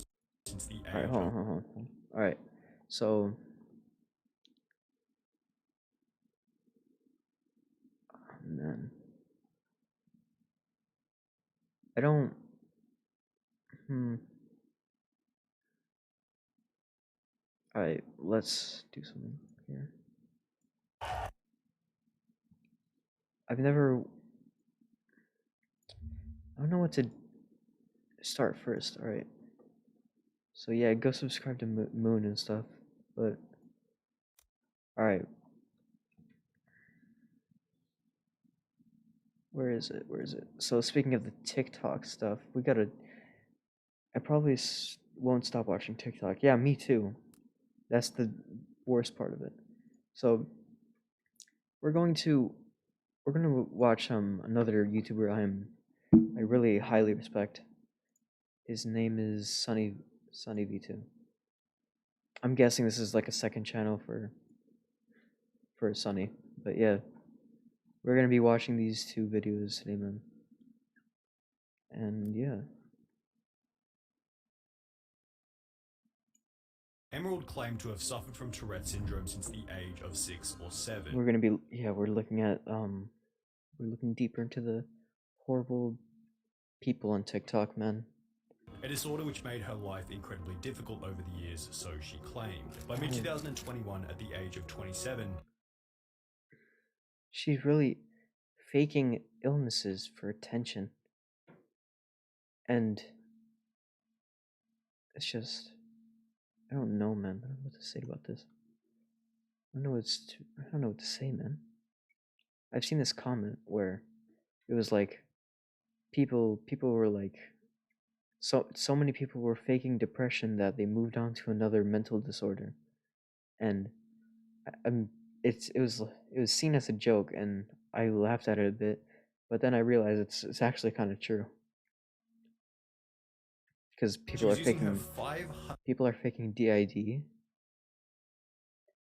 since the age Alright, hold on. Alright, so. Oh, man. I don't. Alright, let's do something here. I don't know what to start first. Alright. So yeah, go subscribe to Moon and stuff. But alright. Where is it? So speaking of the TikTok stuff, I probably won't stop watching TikTok. Yeah, me too. That's the worst part of it. So we're gonna watch another YouTuber I really highly respect. His name is Sunny V2. I'm guessing this is like a second channel for Sunny, but yeah, we're gonna be watching these two videos today, man. And yeah, Emerald claimed to have suffered from Tourette syndrome since the age of 6 or 7. We're gonna be, yeah, we're looking at, we're looking deeper into the horrible people on TikTok, man. A disorder which made her life incredibly difficult over the years, so she claimed. By mid-2021, at the age of 27, she's really faking illnesses for attention. And it's just, I don't know, man. I don't know what to say about this. I don't know what to say, man. I've seen this comment where it was like people were like, so many people were faking depression that they moved on to another mental disorder, and it was seen as a joke, and I laughed at it a bit, but then I realized it's actually kind of true, because people are faking DID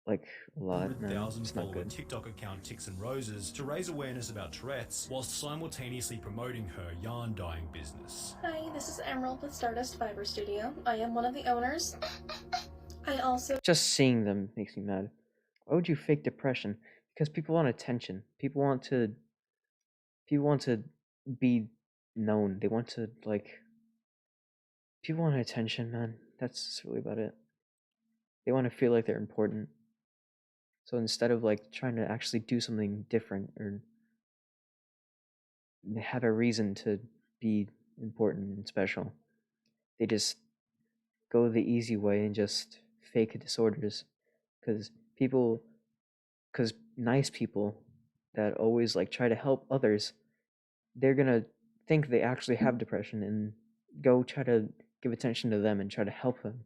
like a lot, man. 100,000 It's not follower good. TikTok account Ticks and Roses to raise awareness about Tourette's, whilst simultaneously promoting her yarn dyeing business. Hi, this is Emerald with Stardust Fiber Studio. I am one of the owners. I also Just seeing them makes me mad. Why would you fake depression? Because people want attention. People want to be known. They want to, like, people want attention, man. That's really about it. They want to feel like they're important. So instead of like trying to actually do something different or have a reason to be important and special, they just go the easy way and just fake disorders. Because nice people that always like try to help others, they're gonna think they actually have depression and go try to give attention to them and try to help them,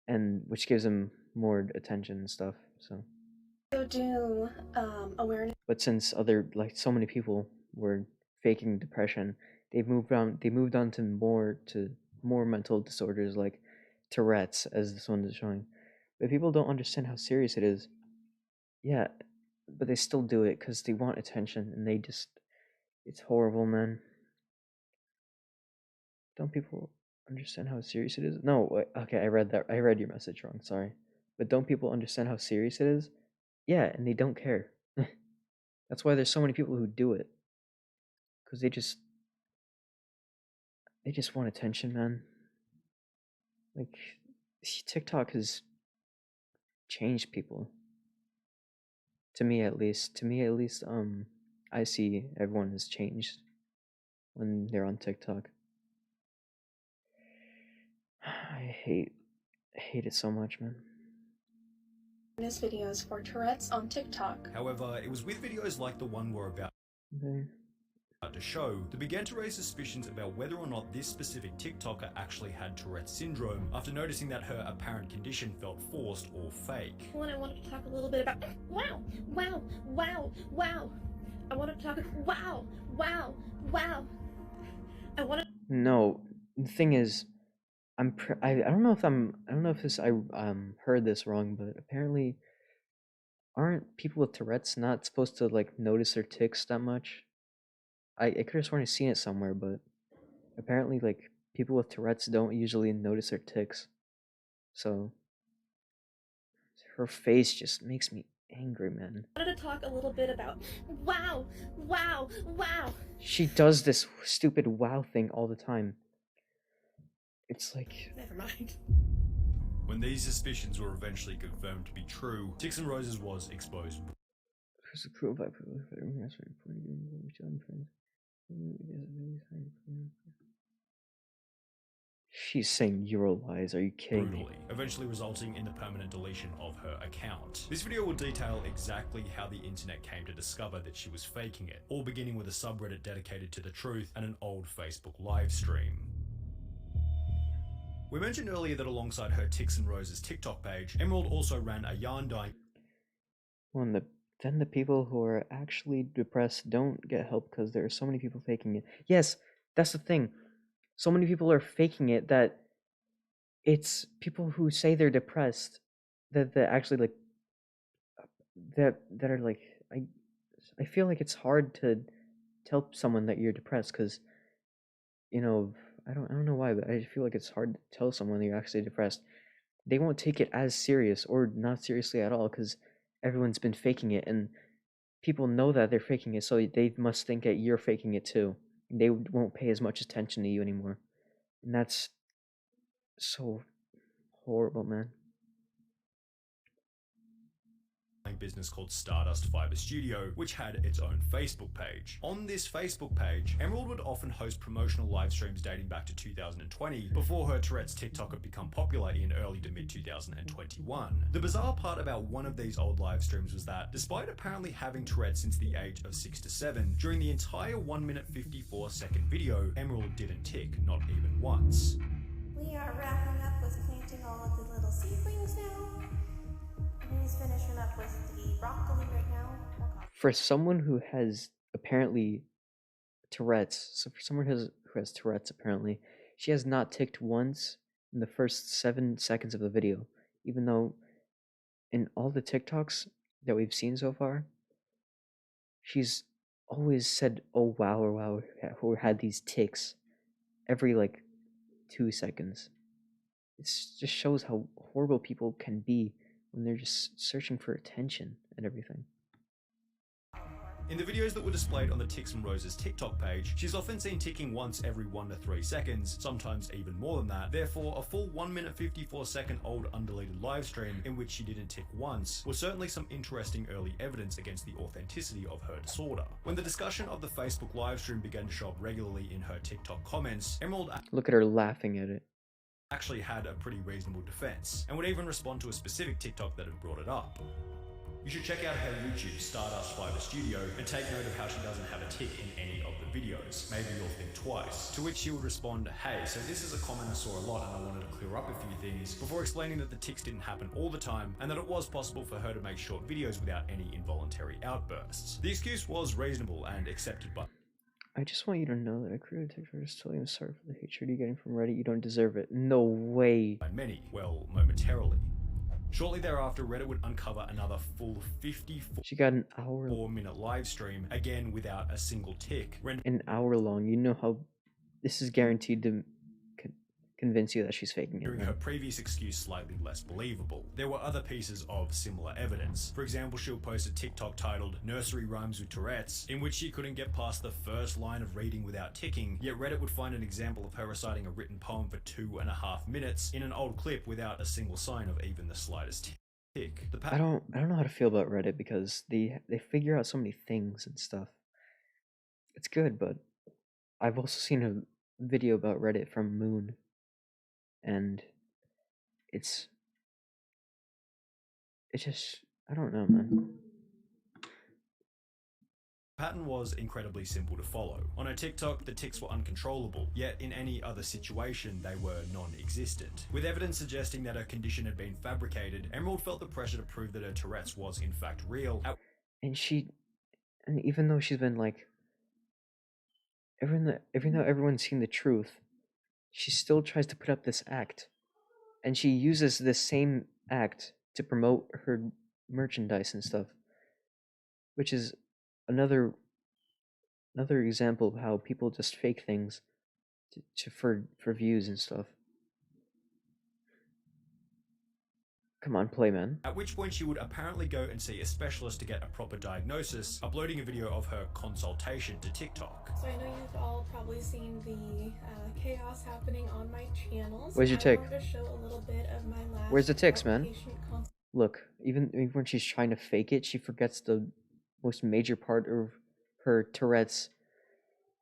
and which gives them more attention and stuff. So do awareness. but since so many people were faking depression, they moved on to more mental disorders like Tourette's, as this one is showing. But people don't understand how serious it is. Yeah, but they still do it because they want attention, and it's horrible, man. Don't people understand how serious it is? No, okay, I read your message wrong, sorry. But don't people understand how serious it is? Yeah, and they don't care. That's why there's so many people who do it. Because they just want attention, man. Like, TikTok has changed people. To me at least, I see everyone has changed when they're on TikTok. I hate it so much, man. Videos for Tourette's on TikTok. However, it was with videos like the one we're about to show that began to raise suspicions about whether or not this specific TikToker actually had Tourette's syndrome, after noticing that her apparent condition felt forced or fake. Well, I wanted to talk a little bit about wow. I wanted to talk wow. I want to. No, the thing is, I don't know if this I heard this wrong, but apparently aren't people with Tourette's not supposed to like notice their tics that much? I could have sworn I've seen it somewhere, but apparently like people with Tourette's don't usually notice their tics. So her face just makes me angry, man. I wanted to talk a little bit about wow. She does this stupid wow thing all the time. It's like, never mind. When these suspicions were eventually confirmed to be true, Ticks and Roses was exposed. She's saying Euro lies, are you kidding me? Eventually resulting in the permanent deletion of her account. This video will detail exactly how the internet came to discover that she was faking it, all beginning with a subreddit dedicated to the truth and an old Facebook live stream. We mentioned earlier that alongside her Ticks and Roses TikTok page, Emerald also ran a yarn dyeing. Well, then the people who are actually depressed don't get help because there are so many people faking it. Yes, that's the thing. So many people are faking it that it's people who say they're depressed that actually like that are like, I feel like it's hard to tell someone that you're depressed because, you know, I don't know why, but I feel like it's hard to tell someone that you're actually depressed. they won't take it as serious or not seriously at all because everyone's been faking it and people know that they're faking it, so they must think that you're faking it too. They won't pay as much attention to you anymore. And that's so horrible, man. Business called Stardust Fiber Studio, which had its own Facebook page. On this Facebook page, Emerald would often host promotional live streams dating back to 2020, before her Tourette's TikTok had become popular in early to mid 2021. The bizarre part about one of these old live streams was that, despite apparently having Tourette's since the age of 6 to 7, during the entire 1 minute 54-second video, Emerald didn't tick, not even once. We are wrapping up with planting all of the little seedlings now. He's finishing up with the broccoli right now. For someone who has apparently Tourette's, so for someone who has Tourette's apparently, she has not ticked once in the first 7 seconds of the video, even though in all the TikToks that we've seen so far, she's always said, oh wow, or wow, or had these ticks every like 2 seconds. It just shows how horrible people can be when they're just searching for attention and everything. In the videos that were displayed on the Ticks and Roses TikTok page, she's often seen ticking once every 1 to 3 seconds, sometimes even more than that. Therefore, a full 1 minute 54-second old undeleted live stream in which she didn't tick once was certainly some interesting early evidence against the authenticity of her disorder. When the discussion of the Facebook live stream began to show up regularly in her TikTok comments, Emerald look at her laughing at it. Actually had a pretty reasonable defense, and would even respond to a specific TikTok that had brought it up. You should check out her YouTube, Stardust Fiber Studio, and take note of how she doesn't have a tick in any of the videos. Maybe you'll think twice. To which she would respond, hey, so this is a comment I saw a lot and I wanted to clear up a few things, before explaining that the ticks didn't happen all the time, and that it was possible for her to make short videos without any involuntary outbursts. The excuse was reasonable and accepted by... I just want you to know that I created a TikTok to tell you I'm sorry for the hatred you're getting from Reddit. You don't deserve it. No way. By many, well, momentarily. Shortly thereafter, Reddit would uncover another full 54 she got an hour 4-minute live stream, again without a single tick. An hour long. You know how this is guaranteed to convince you that she's faking it. Hearing her previous excuse slightly less believable. There were other pieces of similar evidence. For example, she'll post a TikTok titled Nursery Rhymes with Tourette's, in which she couldn't get past the first line of reading without ticking, yet Reddit would find an example of her reciting a written poem for 2.5 minutes in an old clip without a single sign of even the slightest tick. I don't know how to feel about Reddit because they figure out so many things and stuff. It's good, but I've also seen a video about Reddit from Moon. And it's just, I don't know, man. The pattern was incredibly simple to follow. On her TikTok, the ticks were uncontrollable, yet in any other situation, they were non-existent. With evidence suggesting that her condition had been fabricated, Emerald felt the pressure to prove that her Tourette's was in fact real. And even though she's been like, even though everyone's seen the truth, she still tries to put up this act, and she uses this same act to promote her merchandise and stuff, which is another example of how people just fake things for views and stuff. Come on, play, man. At which point she would apparently go and see a specialist to get a proper diagnosis, uploading a video of her consultation to TikTok. So I know you've all probably seen the chaos happening on my channel. So Where's your tick? I wanted to show a little bit of my last Where's the ticks, man? outpatient Look, even when she's trying to fake it, she forgets the most major part of her Tourette's.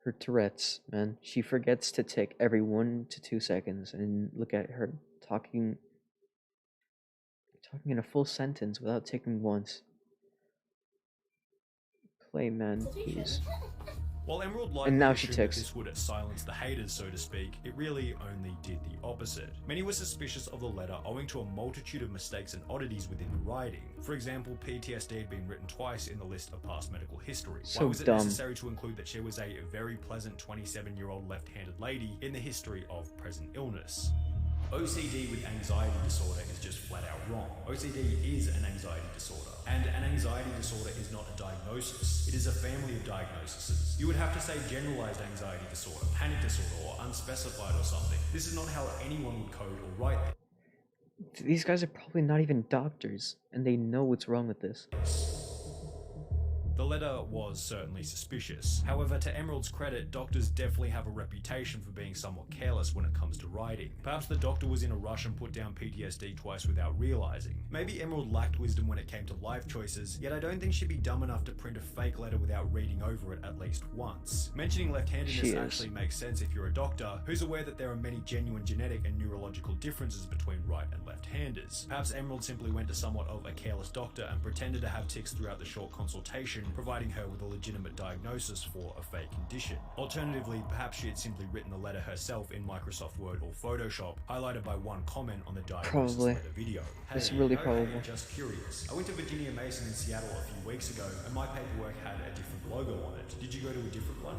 Her Tourette's, man. She forgets to tick every 1 to 2 seconds, and look at her talking in a full sentence without ticking once. Play, man, please. While Emerald likely And now she assumed ticks. that this would silence the haters, so to speak, it really only did the opposite. Many were suspicious of the letter owing to a multitude of mistakes and oddities within the writing. For example, PTSD had been written twice in the list of past medical history. So Why was it dumb. necessary to include that she was a very pleasant 27-year-old left-handed lady in the history of present illness? OCD with anxiety disorder is just flat out wrong. OCD is an anxiety disorder, and an anxiety disorder is not a diagnosis. It is a family of diagnoses. You would have to say generalized anxiety disorder, panic disorder, or unspecified or something. This is not how anyone would code or write them. These guys are probably not even doctors, and they know what's wrong with this. The letter was certainly suspicious. However, to Emerald's credit, doctors definitely have a reputation for being somewhat careless when it comes to writing. Perhaps the doctor was in a rush and put down PTSD twice without realizing. Maybe Emerald lacked wisdom when it came to life choices, yet I don't think she'd be dumb enough to print a fake letter without reading over it at least once. Mentioning left-handedness actually makes sense if you're a doctor who's aware that there are many genuine genetic and neurological differences between right and left-handers. Perhaps Emerald simply went to somewhat of a careless doctor and pretended to have tics throughout the short consultation, providing her with a legitimate diagnosis for a fake condition. Alternatively, perhaps she had simply written the letter herself in Microsoft Word or Photoshop, highlighted by one comment on the diagnosis letter video. It's really probable. Hey, just curious. I went to Virginia Mason in Seattle a few weeks ago, and my paperwork had a different logo on it. Did you go to a different one?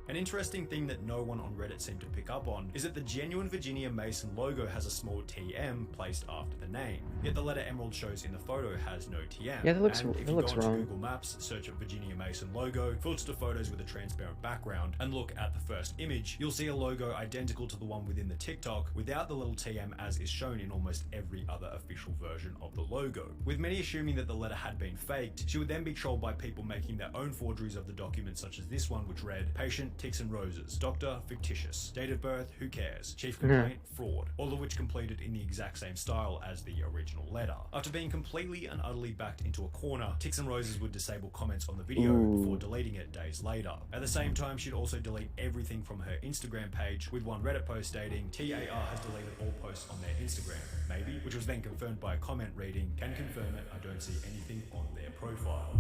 An interesting thing that no one on Reddit seemed to pick up on is that the genuine Virginia Mason logo has a small TM placed after the name, yet the letter Emerald shows in the photo has no TM. Yeah, that looks, and if that you looks go onto wrong. Google Maps, search up Virginia Mason logo, filter to photos with a transparent background, and look at the first image, you'll see a logo identical to the one within the TikTok without the little TM as is shown in almost every other official version of the logo. With many assuming that the letter had been faked, she would then be trolled by people making their own forgeries of the document, such as this one, which read, "Patient, tics and roses. Doctor, fictitious. Date of birth, who cares. Chief complaint, fraud." All of which completed in the exact same style as the original letter. After being completely and utterly backed into a corner, Tics and Roses would disable comments on the video before deleting it days later. At the same time, she'd also delete everything from her Instagram page, with one Reddit post stating, "TAR has deleted all posts on their Instagram. Maybe," which was then confirmed by a comment reading, "Can confirm it, I don't see anything on their profile."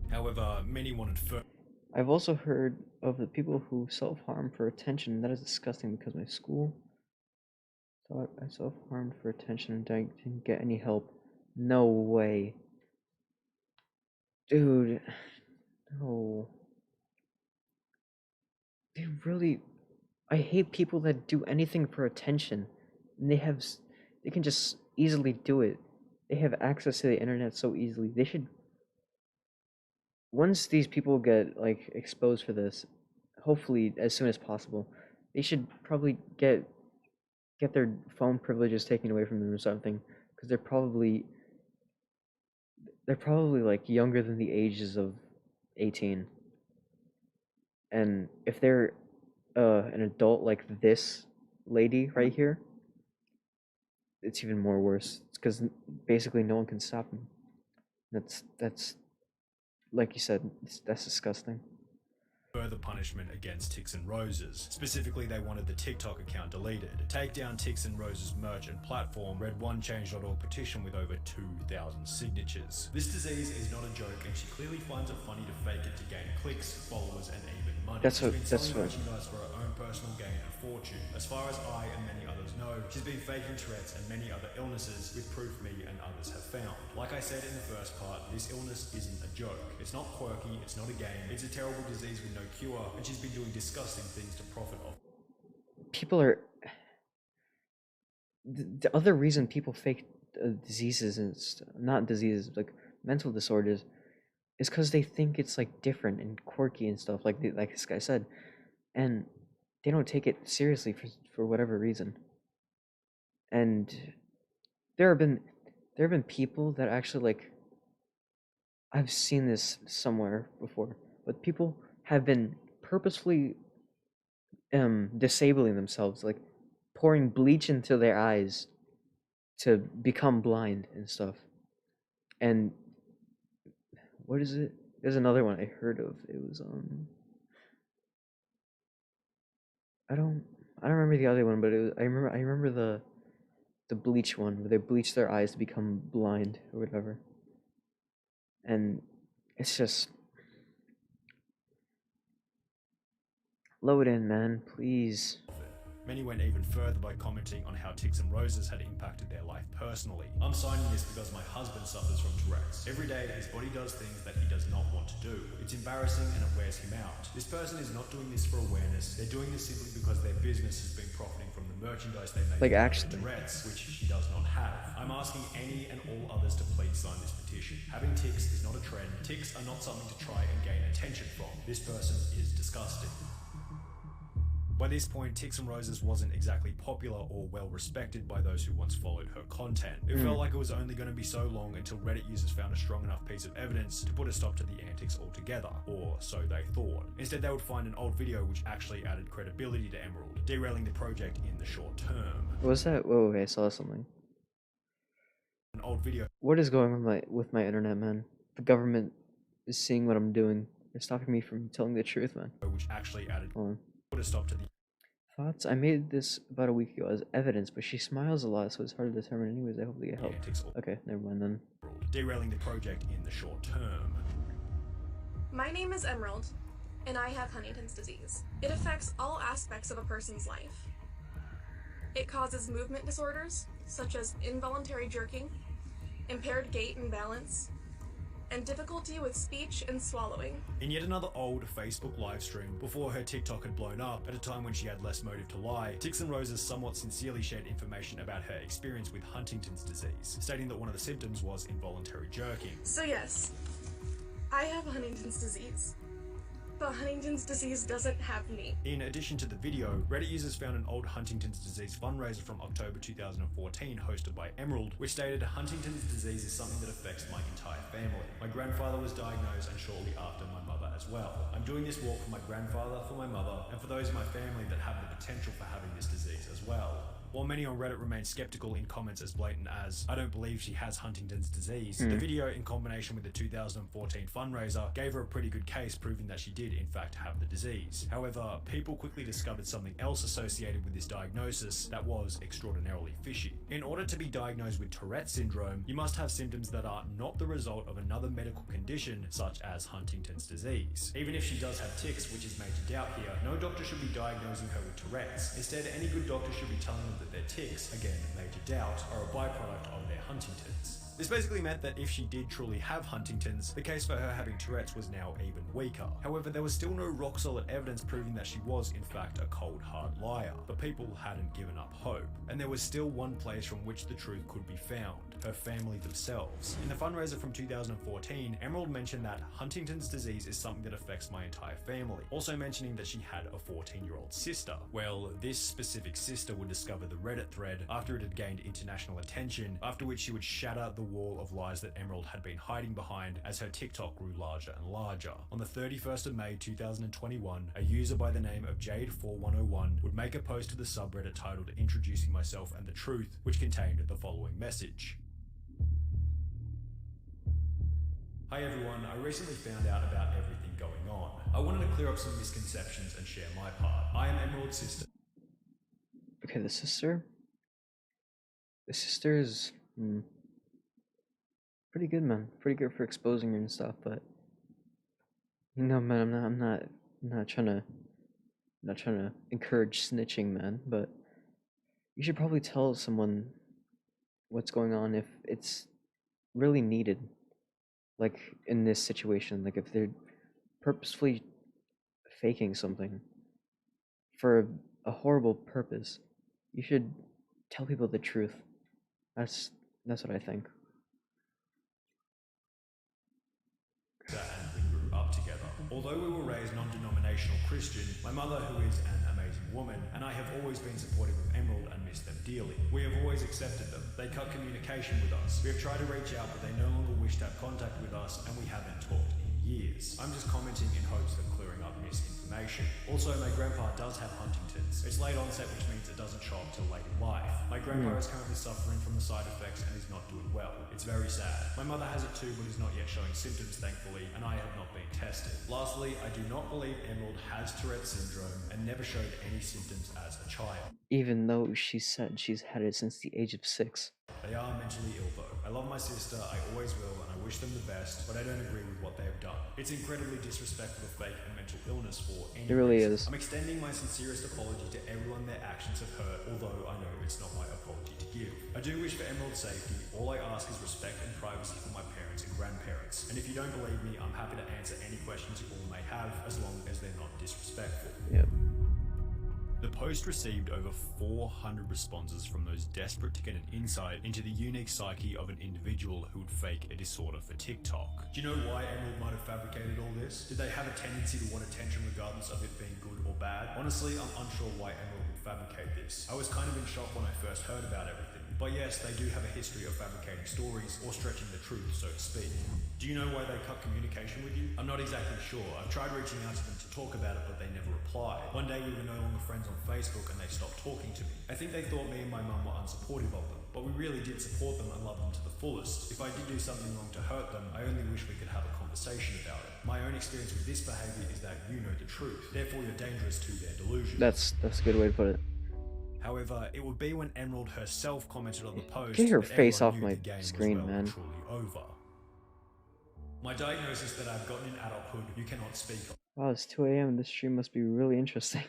However, many wanted further. I've also heard of the people who self-harm for attention. That is disgusting because my school thought I self-harmed for attention and didn't get any help. No way. Dude. No. They really... I hate people that do anything for attention. And they can just easily do it. They have access to the internet so easily. They should... Once these people get, like, exposed for this, hopefully as soon as possible, they should probably get their phone privileges taken away from them or something, because they're probably like younger than the ages of 18. And if they're an adult like this lady right here, it's even more worse. It's because basically no one can stop them. That's like you said, that's disgusting. Further punishment against Tics and Roses. Specifically, they wanted the TikTok account deleted. Take down Tics and Roses merch and platform. Read one change.org petition with over 2,000 signatures. This disease is not a joke, and she clearly finds it funny to fake it to gain clicks, followers, and even money. That's what. Merchandise for her own personal gain and fortune. As far as I and many others know, she's been faking Tourette's and many other illnesses, with proof me and others have found. Like I said in the first part, this illness isn't a joke. It's not quirky, it's not a game, it's a terrible disease with no cure, and she's been doing disgusting things to profit off. People are... The other reason people fake diseases, and not diseases, like mental disorders, is because they think it's like different and quirky and stuff, like this guy said, and they don't take it seriously for whatever reason. And there have been people that actually, like, I've seen this somewhere before, but people have been purposefully disabling themselves, like pouring bleach into their eyes to become blind and stuff. And what is it? There's another one I heard of. It was I don't remember the other one, but I remember the bleach one, where they bleach their eyes to become blind or whatever. And it's just... Load in, man, please. Many went even further by commenting on how Tics and Roses had impacted their life personally. "I'm signing this because my husband suffers from Tourette's. Every day his body does things that he does not want to do. It's embarrassing and it wears him out. This person is not doing this for awareness. They're doing this simply because their business has been profiting from the merchandise they make, like, actually, Tourette's, which she does not have. I'm asking any and all others to please sign this petition. Having tics is not a trend. Tics are not something to try and gain attention from. This person is disgusting." By this point, Tix and Roses wasn't exactly popular or well respected by those who once followed her content. It felt like it was only going to be so long until Reddit users found a strong enough piece of evidence to put a stop to the antics altogether, or so they thought. Instead, they would find an old video which actually added credibility to Emerald, derailing the project in the short term. What was that? Whoa, I saw something. An old video. What is going on with my internet, man? The government is seeing what I'm doing. They're stopping me from telling the truth, man. Which actually added put a stop to the thoughts. I made this about a week ago as evidence, but she smiles a lot, so it's hard to determine. Anyways, I hope they get help. Okay, never mind then. Derailing the project in the short term. My name is Emerald, and I have Huntington's disease. It affects all aspects of a person's life. It causes movement disorders, such as involuntary jerking, impaired gait and balance, and difficulty with speech and swallowing. In yet another old Facebook livestream, before her TikTok had blown up, at a time when she had less motive to lie, Tix and Roses somewhat sincerely shared information about her experience with Huntington's disease, stating that one of the symptoms was involuntary jerking. So yes, I have Huntington's disease. But Huntington's disease doesn't have me. In addition to the video, Reddit users found an old Huntington's disease fundraiser from October 2014 hosted by Emerald, which stated Huntington's disease is something that affects my entire family. My grandfather was diagnosed and shortly after my mother as well. I'm doing this walk for my grandfather, for my mother, and for those in my family that have the potential for having this disease as well. While many on Reddit remain skeptical in comments as blatant as, "I don't believe she has Huntington's disease," the video in combination with the 2014 fundraiser gave her a pretty good case proving that she did in fact have the disease. However, people quickly discovered something else associated with this diagnosis that was extraordinarily fishy. In order to be diagnosed with Tourette syndrome, you must have symptoms that are not the result of another medical condition such as Huntington's disease. Even if she does have tics, which is major doubt here, no doctor should be diagnosing her with Tourette's. Instead, any good doctor should be telling them that their tics, again major doubt, are a byproduct of their Huntington's. This basically meant that if she did truly have Huntington's, the case for her having Tourette's was now even weaker. However, there was still no rock-solid evidence proving that she was in fact a cold, hard liar, but people hadn't given up hope. And there was still one place from which the truth could be found: her family themselves. In the fundraiser from 2014, Emerald mentioned that Huntington's disease is something that affects my entire family, also mentioning that she had a 14-year-old sister. Well, this specific sister would discover the Reddit thread after it had gained international attention, after which she would shatter the wall of lies that Emerald had been hiding behind as her TikTok grew larger and larger. On the 31st of May 2021, a user by the name of Jade4101 would make a post to the subreddit titled "Introducing Myself and the Truth," which contained the following message. Hi everyone, I recently found out about everything going on. I wanted to clear up some misconceptions and share my part. I am Emerald's sister. Okay, the sister? The sister is... pretty good, man. Pretty good for exposing her and stuff, but... No, man, I'm not trying to encourage snitching, man, but... You should probably tell someone what's going on if it's really needed. Like, in this situation, like if they're purposefully faking something for a horrible purpose, you should tell people the truth. That's what I think. And we grew up together. Although we were raised non-denominational Christian, my mother, who is an amazing woman, and I have always been supportive of Emerald and miss them dearly. We have always accepted them. They cut communication with us. We have tried to reach out, but they no longer wish to have contact with us, and we haven't talked in years. I'm just commenting in hopes of clearing up misinformation. Also, my grandpa does have Huntington's. It's late onset, which means it doesn't show up till late in life. My grandpa is currently suffering from the side effects and is not doing well. It's very sad. My mother has it too, but is not yet showing symptoms, thankfully, and I have not been tested. Lastly, I do not believe Emerald has Tourette syndrome and never showed any symptoms as a child. Even though she said she's had it since the age of 6. They are mentally ill though. I love my sister, I always will, and I wish them the best, but I don't agree with what they have done. It's incredibly disrespectful to fake a mental illness for any It really reason. is. I'm extending my sincerest apology to everyone their actions have hurt, although I know it's not my apology to give. I do wish for Emerald's safety. All I ask is respect and privacy for my parents and grandparents. And if you don't believe me, I'm happy to answer any questions you all may have, as long as they're not disrespectful. Yep. The post received over 400 responses from those desperate to get an insight into the unique psyche of an individual who would fake a disorder for TikTok. Do you know why Emerald might have fabricated all this? Did they have a tendency to want attention regardless of it being good or bad? Honestly, I'm unsure why Emerald would fabricate this. I was kind of in shock when I first heard about everything. But yes, they do have a history of fabricating stories or stretching the truth, so to speak. Do you know why they cut communication with you? I'm not exactly sure. I've tried reaching out to them to talk about it, but they never replied. One day we were no longer friends on Facebook and they stopped talking to me. I think they thought me and my mum were unsupportive of them, but we really did support them and love them to the fullest. If I did do something wrong to hurt them, I only wish we could have a conversation about it. My own experience with this behaviour is that you know the truth, therefore you're dangerous to their delusion. That's a good way to put it. However, it would be when Emerald herself commented on the post Get her that face everyone off knew my the game screen, was well man. and truly over. My diagnosis that I've gotten in adulthood, you cannot speak of. Wow, it's 2 a.m. This stream must be really interesting.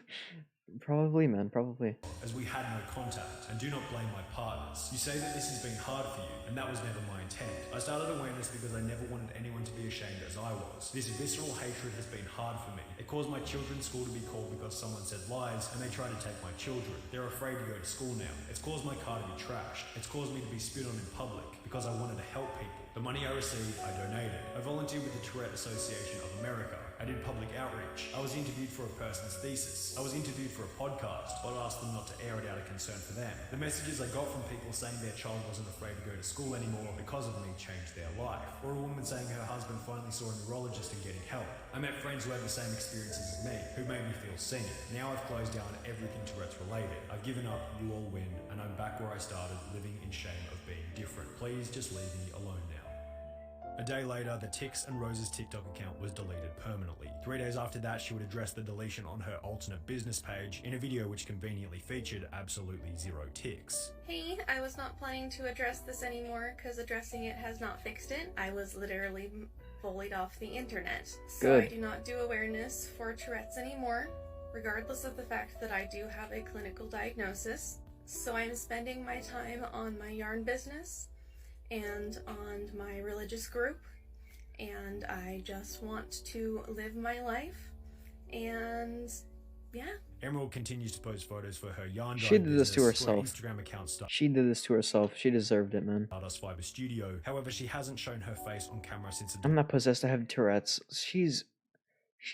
Probably, man, probably. As we had no contact, and do not blame my partners. You say that this has been hard for you, and that was never my intent. I started awareness because I never wanted anyone to be ashamed as I was. This visceral hatred has been hard for me. It caused my children's school to be called because someone said lies, and they tried to take my children. They're afraid to go to school now. It's caused my car to be trashed. It's caused me to be spit on in public, because I wanted to help people. The money I received, I donated. I volunteered with the Tourette Association of America. I did public outreach. I was interviewed for a person's thesis. I was interviewed for a podcast, but I asked them not to air it out of concern for them. The messages I got from people saying their child wasn't afraid to go to school anymore because of me changed their life. Or a woman saying her husband finally saw a neurologist and getting help. I met friends who had the same experiences as me, who made me feel seen. Now I've closed down everything Tourette's related. I've given up, you all win, and I'm back where I started, living in shame of being different. Please just leave me alone now. A day later, the Tix and Rose's TikTok account was deleted permanently. 3 days after that, she would address the deletion on her alternate business page in a video which conveniently featured absolutely zero ticks. Hey, I was not planning to address this anymore because addressing it has not fixed it. I was literally bullied off the internet. So Good. I do not do awareness for Tourette's anymore, regardless of the fact that I do have a clinical diagnosis. So I'm spending my time on my yarn business and on my religious group, and I just want to live my life, and yeah. Emerald continues to post photos for her yarn She did this to business, where herself. Instagram account started She did this to herself. She deserved it, man. Stardust Fiber Studio. However, she hasn't shown her face on camera since I'm not possessed. I have Tourette's. She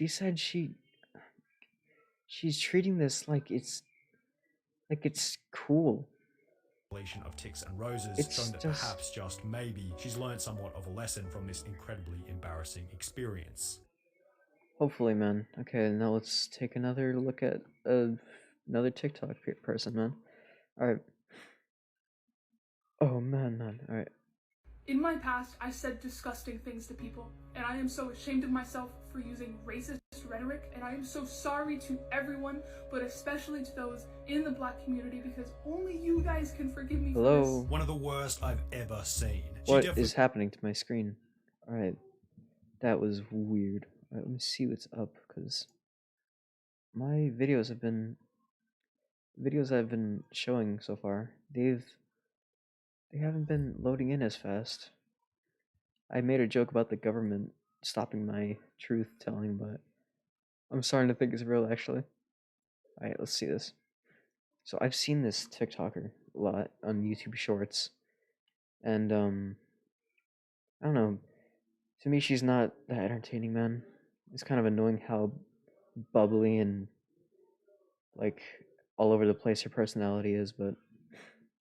said she's treating this like it's cool. deletion of Tix and Roses, It's showing that just- perhaps, just maybe, she's learned somewhat of a lesson from this incredibly embarrassing experience. Hopefully, man. Okay, now let's take another look at another TikTok person, man. Alright. Oh, man. Alright. In my past, I said disgusting things to people, and I am so ashamed of myself for using racist rhetoric, and I am so sorry to everyone, but especially to those in the black community, because only you guys can forgive me for this. Hello? One of the worst I've ever seen. What is happening to my screen? Alright. That was weird. Alright, let me see what's up, because my videos I've been showing so far, they haven't been loading in as fast. I made a joke about the government stopping my truth telling, but I'm starting to think it's real, actually. Alright, let's see this. So I've seen this TikToker a lot on YouTube Shorts, and I don't know. To me, she's not that entertaining, man. It's kind of annoying how bubbly and like all over the place her personality is, but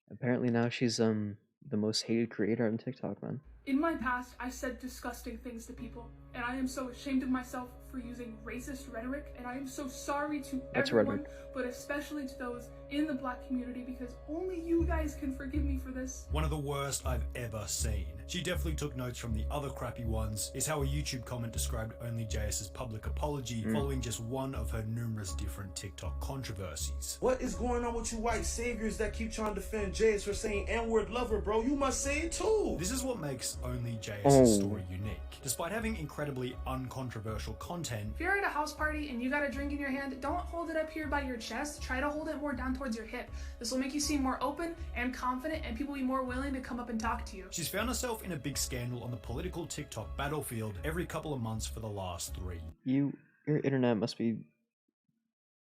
apparently now she's the most hated creator on TikTok, man. In my past, I said disgusting things to people, and I am so ashamed of myself for using racist rhetoric, and I am so sorry to everyone, but especially to those in the black community, because only you guys can forgive me for this. One of the worst I've ever seen. She definitely took notes from the other crappy ones, is how a YouTube comment described Only JS's public apology following just one of her numerous different TikTok controversies. What is going on with you white saviors that keep trying to defend JS for saying N-word lover, bro? You must say it too. This is what makes Only JS's story unique. Despite having incredibly uncontroversial content, If you're at a house party and you got a drink in your hand, don't hold it up here by your chest. Try to hold it more down towards your hip. This will make you seem more open and confident, and people will be more willing to come up and talk to you. she's found herself in a big scandal on the political TikTok battlefield every couple of months for the last 3 years. Your internet must be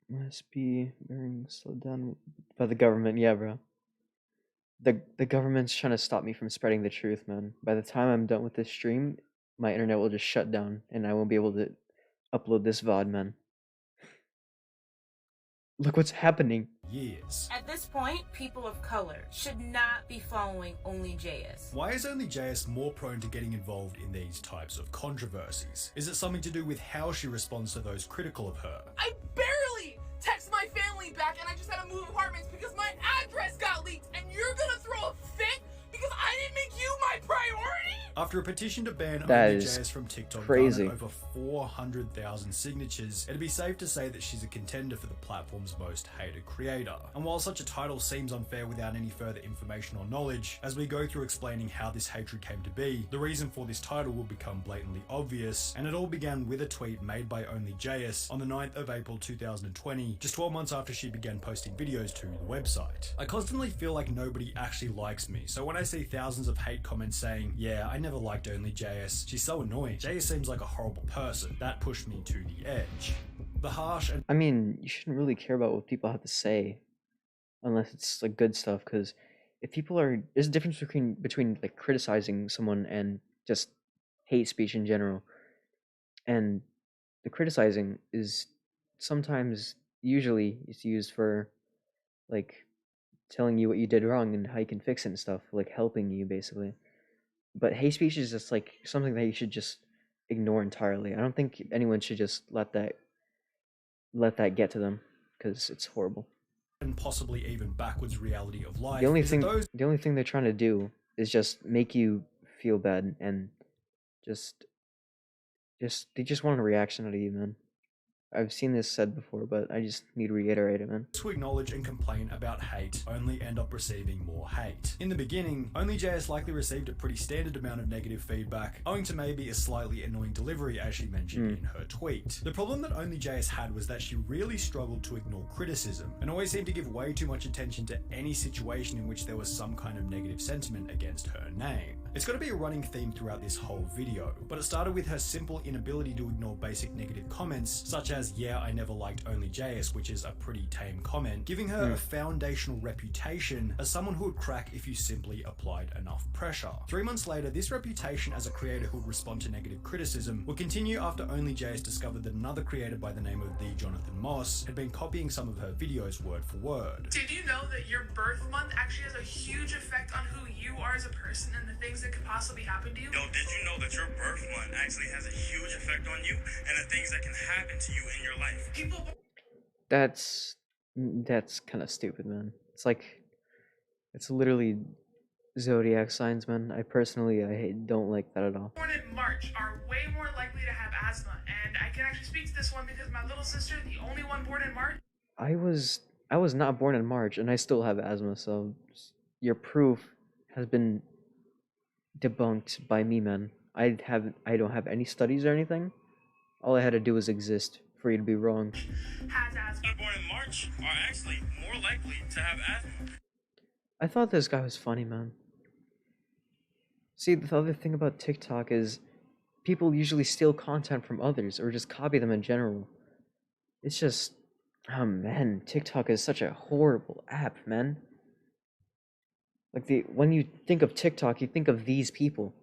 Must be being slowed down by the government. Yeah, bro. The government's trying to stop me from spreading the truth, man. By the time I'm done with this stream, my internet will just shut down and I won't be able to upload this VOD, man. Look what's happening. Years. At this point, people of color should not be following OnlyJS. Why is OnlyJS more prone to getting involved in these types of controversies? Is it something to do with how she responds to those critical of her? I barely text my family back and I just had to move apartments because my address got leaked and you're gonna throw a fit because I didn't make you my priority? After a petition to ban That OnlyJS is from TikTok crazy. garnered over 400,000 signatures, it'd be safe to say that she's a contender for the platform's most hated creator. And while such a title seems unfair without any further information or knowledge, as we go through explaining how this hatred came to be, the reason for this title will become blatantly obvious, and it all began with a tweet made by OnlyJS on the 9th of April 2020, just 12 months after she began posting videos to the website. I constantly feel like nobody actually likes me, so when I see thousands of hate comments saying, yeah, I never liked OnlyJS, she's so annoying, JS seems like a horrible person, that pushed me to the edge. The harsh and I mean, you shouldn't really care about what people have to say unless it's like good stuff, because if people are, there's a difference between like criticizing someone and just hate speech in general. And the criticizing is sometimes, usually it's used for like telling you what you did wrong and how you can fix it and stuff, like helping you basically. But hate speech is just like something that you should just ignore entirely. I don't think anyone should just let that get to them, because it's horrible. and possibly even backwards reality of life. The only is that thing the only thing they're trying to do is just make you feel bad, and they just want a reaction out of you, man. I've seen this said before, but I just need to reiterate it, man. to acknowledge and complain about hate only end up receiving more hate. In the beginning, OnlyJS likely received a pretty standard amount of negative feedback, owing to maybe a slightly annoying delivery as she mentioned in her tweet. The problem that OnlyJS had was that she really struggled to ignore criticism, and always seemed to give way too much attention to any situation in which there was some kind of negative sentiment against her name. It's got to be a running theme throughout this whole video, but it started with her simple inability to ignore basic negative comments, such as, yeah, I never liked OnlyJS, which is a pretty tame comment, giving her a foundational reputation as someone who would crack if you simply applied enough pressure. 3 months later, this reputation as a creator who would respond to negative criticism would continue after OnlyJS discovered that another creator by the name of the Jonathan Moss had been copying some of her videos word for word. Did you know that your birth month actually has a huge effect on who you are as a person and the things that could possibly happen to you? Yo, did you know that your birth month actually has a huge effect on you and the things that can happen to you in your life? People That's kind of stupid, man. It's literally zodiac signs, man. I don't like that at all. born in March are way more likely to have asthma, and I can actually speak to this one because my little sister, the only one born in March. I was not born in March, and I still have asthma, so your proof has been debunked by me, man. I don't have any studies or anything. All I had to do was exist for you to be wrong. Has asthma. Born in March are actually more likely to have asthma. I thought this guy was funny, man. See, the other thing about TikTok is people usually steal content from others or just copy them in general. It's just, oh man, TikTok is such a horrible app, man. Like when you think of TikTok, you think of these people.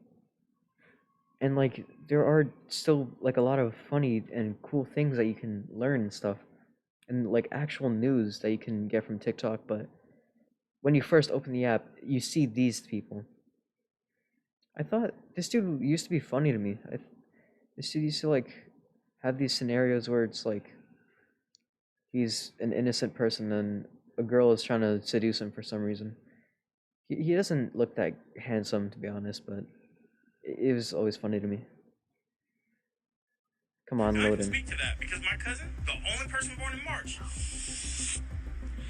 And like there are still like a lot of funny and cool things that you can learn and stuff. And like actual news that you can get from TikTok, but when you first open the app, you see these people. I thought this dude used to be funny to me. This dude used to like have these scenarios where it's like he's an innocent person and a girl is trying to seduce him for some reason. He doesn't look that handsome, to be honest, but it was always funny to me. Come on, I load can in. speak to that because my cousin, the only person born in March,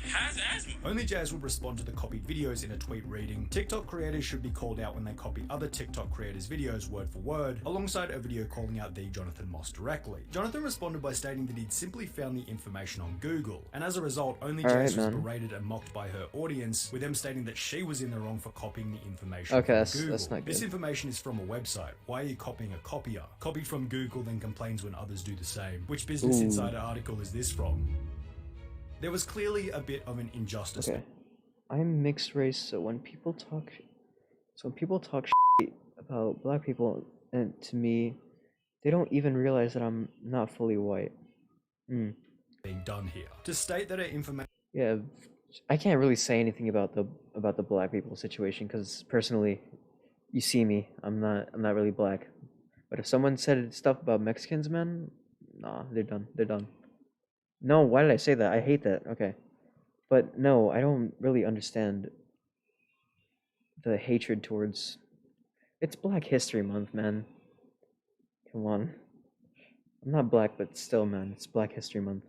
has asthma. OnlyJS would respond to the copied videos in a tweet reading, TikTok creators should be called out when they copy other TikTok creators' videos word for word, alongside a video calling out the Jonathan Moss directly. Jonathan responded by stating that he'd simply found the information on Google, and as a result, OnlyJS was berated and mocked by her audience, with them stating that she was in the wrong for copying the information from Google. That's not good. This information is from a website. Why are you copying a copier? Copied from Google, then complains when others do the same. Which Business Insider article is this from? There was clearly a bit of an injustice. Okay, I'm mixed race, so when people talk shit about black people, and to me, they don't even realize that I'm not fully white. Being done here to state that information. Yeah, I can't really say anything about the black people situation because personally, you see me, I'm not really black. But if someone said stuff about Mexicans, man, nah, they're done. They're done. No, why did I say that? I hate that. Okay, but no, I don't really understand the hatred towards. It's Black History Month, man. Come on. I'm not black, but still, man, it's Black History Month.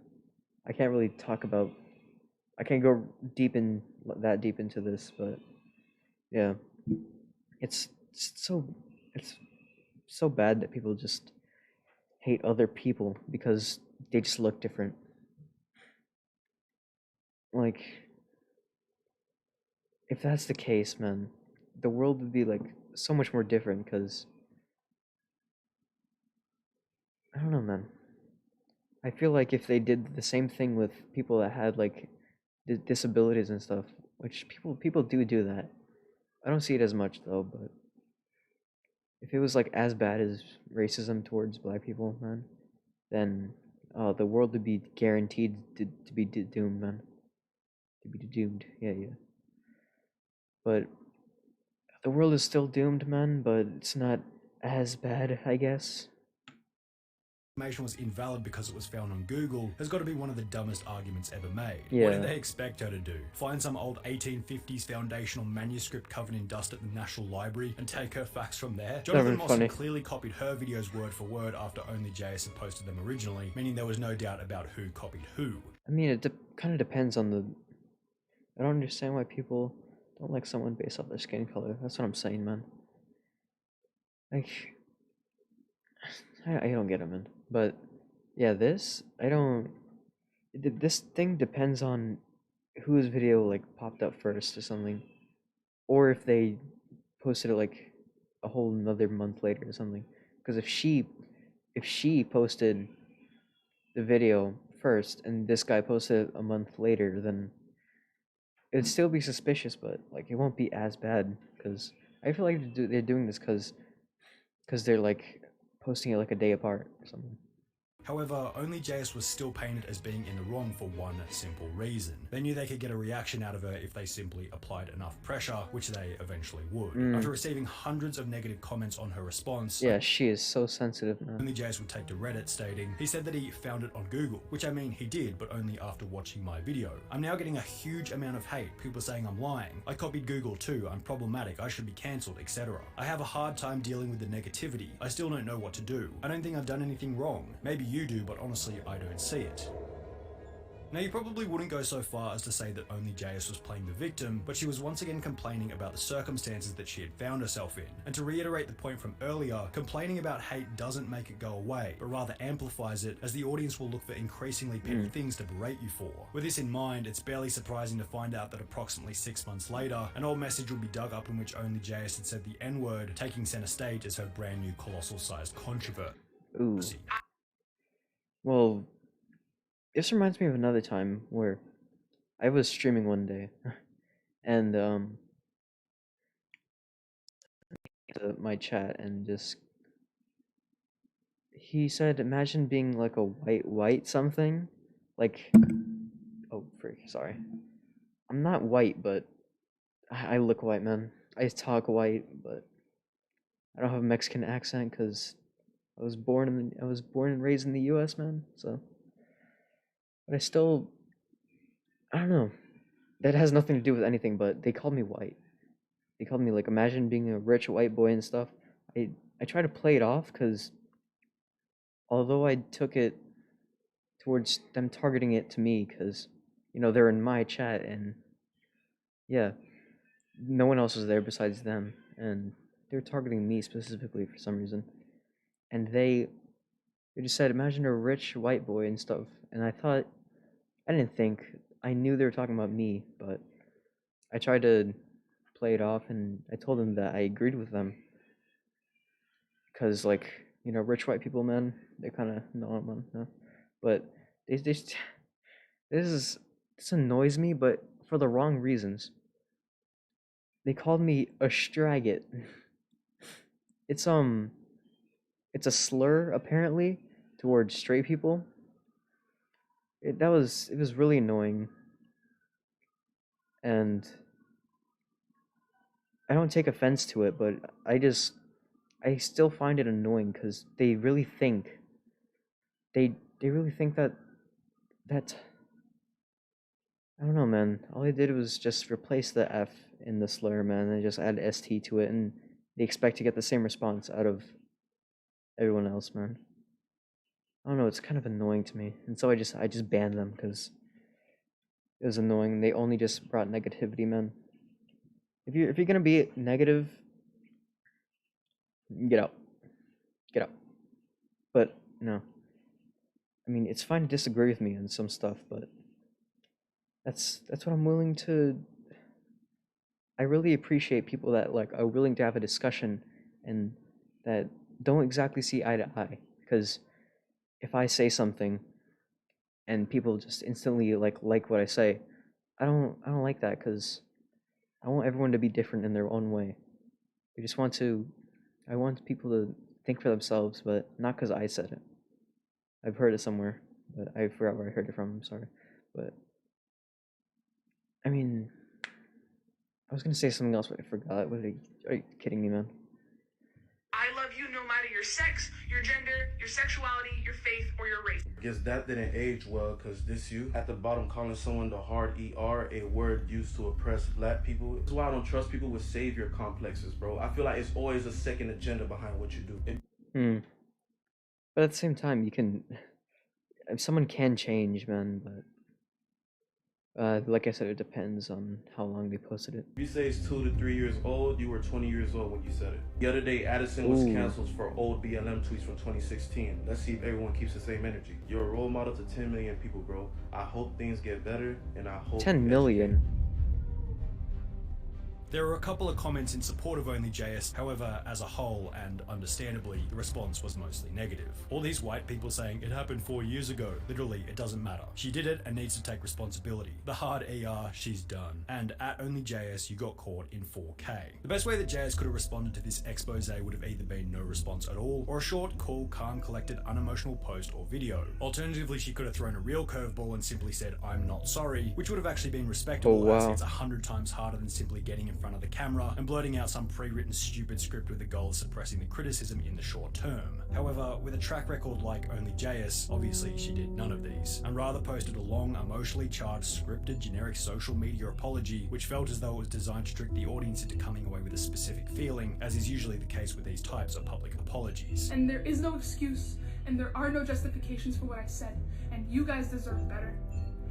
I can't really talk about. I can't go that deep into this, but yeah, it's so bad that people just hate other people because they just look different. Like, if that's the case, man, the world would be like so much more different because I don't know, man. I feel like if they did the same thing with people that had like disabilities and stuff, which people do that. I don't see it as much though, but if it was like as bad as racism towards black people, man, then the world would be guaranteed to be doomed, man. To be doomed, yeah. But the world is still doomed, man. But it's not as bad, I guess. Information was invalid because it was found on Google has got to be one of the dumbest arguments ever made. Yeah. What did they expect her to do? Find some old 1850s foundational manuscript covered in dust at the National Library and take her facts from there? Jonathan Moss clearly copied her videos word for word after only JS had posted them originally, meaning there was no doubt about who copied who. I mean, it kind of depends on the... I don't understand why people don't like someone based off their skin color. That's what I'm saying, man. Like... I don't get it, man. But yeah, this thing depends on whose video like popped up first or something, or if they posted it like a whole another month later or something. Because if she posted the video first and this guy posted it a month later, then it'd still be suspicious, but like it won't be as bad. Because I feel like they're doing this because they're like posting it like a day apart or something. However, only JS was still painted as being in the wrong for one simple reason. They knew they could get a reaction out of her if they simply applied enough pressure, which they eventually would. After receiving hundreds of negative comments on her response, yeah, she is so sensitive now. Only JS would take to Reddit stating, he said that he found it on Google, which I mean he did, but only after watching my video. I'm now getting a huge amount of hate, people saying I'm lying. I copied Google too, I'm problematic, I should be cancelled, etc. I have a hard time dealing with the negativity. I still don't know what to do. I don't think I've done anything wrong. Maybe you do, but honestly, I don't see it. Now, you probably wouldn't go so far as to say that only JS was playing the victim, but she was once again complaining about the circumstances that she had found herself in. And to reiterate the point from earlier, complaining about hate doesn't make it go away, but rather amplifies it, as the audience will look for increasingly petty things to berate you for. With this in mind, it's barely surprising to find out that approximately 6 months later, an old message would be dug up in which only JS had said the N-word, taking center stage as her brand new colossal-sized controversy. Ooh. Well, this reminds me of another time where I was streaming one day, and my chat, and just he said, "Imagine being like a white something, like oh freak, sorry, I'm not white, but I look white, man. I talk white, but I don't have a Mexican accent because I was born and raised in the U.S., man. So." But I don't know. That has nothing to do with anything, but they called me white. They called me like, imagine being a rich white boy and stuff. I try to play it off because although I took it towards them targeting it to me because, they're in my chat and yeah, no one else was there besides them. And they're targeting me specifically for some reason. And they just said, imagine a rich white boy and stuff. And I didn't think, I knew they were talking about me, but I tried to play it off and I told them that I agreed with them. Because, like, rich white people, man, they're kind of, no, man, no. But this is this annoys me, but for the wrong reasons. They called me a straggot. It's a slur apparently towards straight people. It was really annoying. And I don't take offense to it, but I still find it annoying because they really think they really think that I don't know, man. All they did was just replace the F in the slur, man, and just add ST to it, and they expect to get the same response out of everyone else, man. I don't know, it's kind of annoying to me, and so I just banned them because it was annoying. They only just brought negativity, man. If you're gonna be negative, get out. Get out. But no. I mean, it's fine to disagree with me on some stuff, but that's what I'm willing to. I really appreciate people that like are willing to have a discussion and that don't exactly see eye to eye. Because if I say something and people just instantly like what I say, I don't like that, because I want everyone to be different in their own way. I want people to think for themselves, but not because I said it. I've heard it somewhere, but I forgot where I heard it from. I'm sorry, but I mean, I was gonna say something else, but I forgot. Are you kidding me, man? I love you no matter your sex, your gender, your sexuality, your faith, or your race. Guess that didn't age well, because this you at the bottom calling someone the hard ER, a word used to oppress black people. That's why I don't trust people with savior complexes, bro. I feel like it's always a second agenda behind what you do. But at the same time, someone can change, man, but like I said, it depends on how long they posted it. If you say it's 2 to 3 years old, you were 20 years old when you said it. The other day, Addison was canceled for old BLM tweets from 2016. Let's see if everyone keeps the same energy. You're a role model to 10 million people, bro. I hope things get better, and I hope 10 million. There were a couple of comments in support of OnlyJS, however, as a whole, and understandably, the response was mostly negative. All these white people saying, it happened 4 years ago. Literally, it doesn't matter. She did it and needs to take responsibility. The hard ER, she's done. And at OnlyJS, you got caught in 4K. The best way that JS could have responded to this expose would have either been no response at all, or a short, cool, calm, collected, unemotional post or video. Alternatively, she could have thrown a real curveball and simply said, I'm not sorry, which would have actually been respectable, as it's 100 times harder than simply getting in front of the camera and blurting out some pre-written stupid script with the goal of suppressing the criticism in the short term. However, with a track record like OnlyJS, obviously she did none of these, and rather posted a long, emotionally charged, scripted, generic social media apology, which felt as though it was designed to trick the audience into coming away with a specific feeling, as is usually the case with these types of public apologies. And there is no excuse, and there are no justifications for what I said, and you guys deserve better.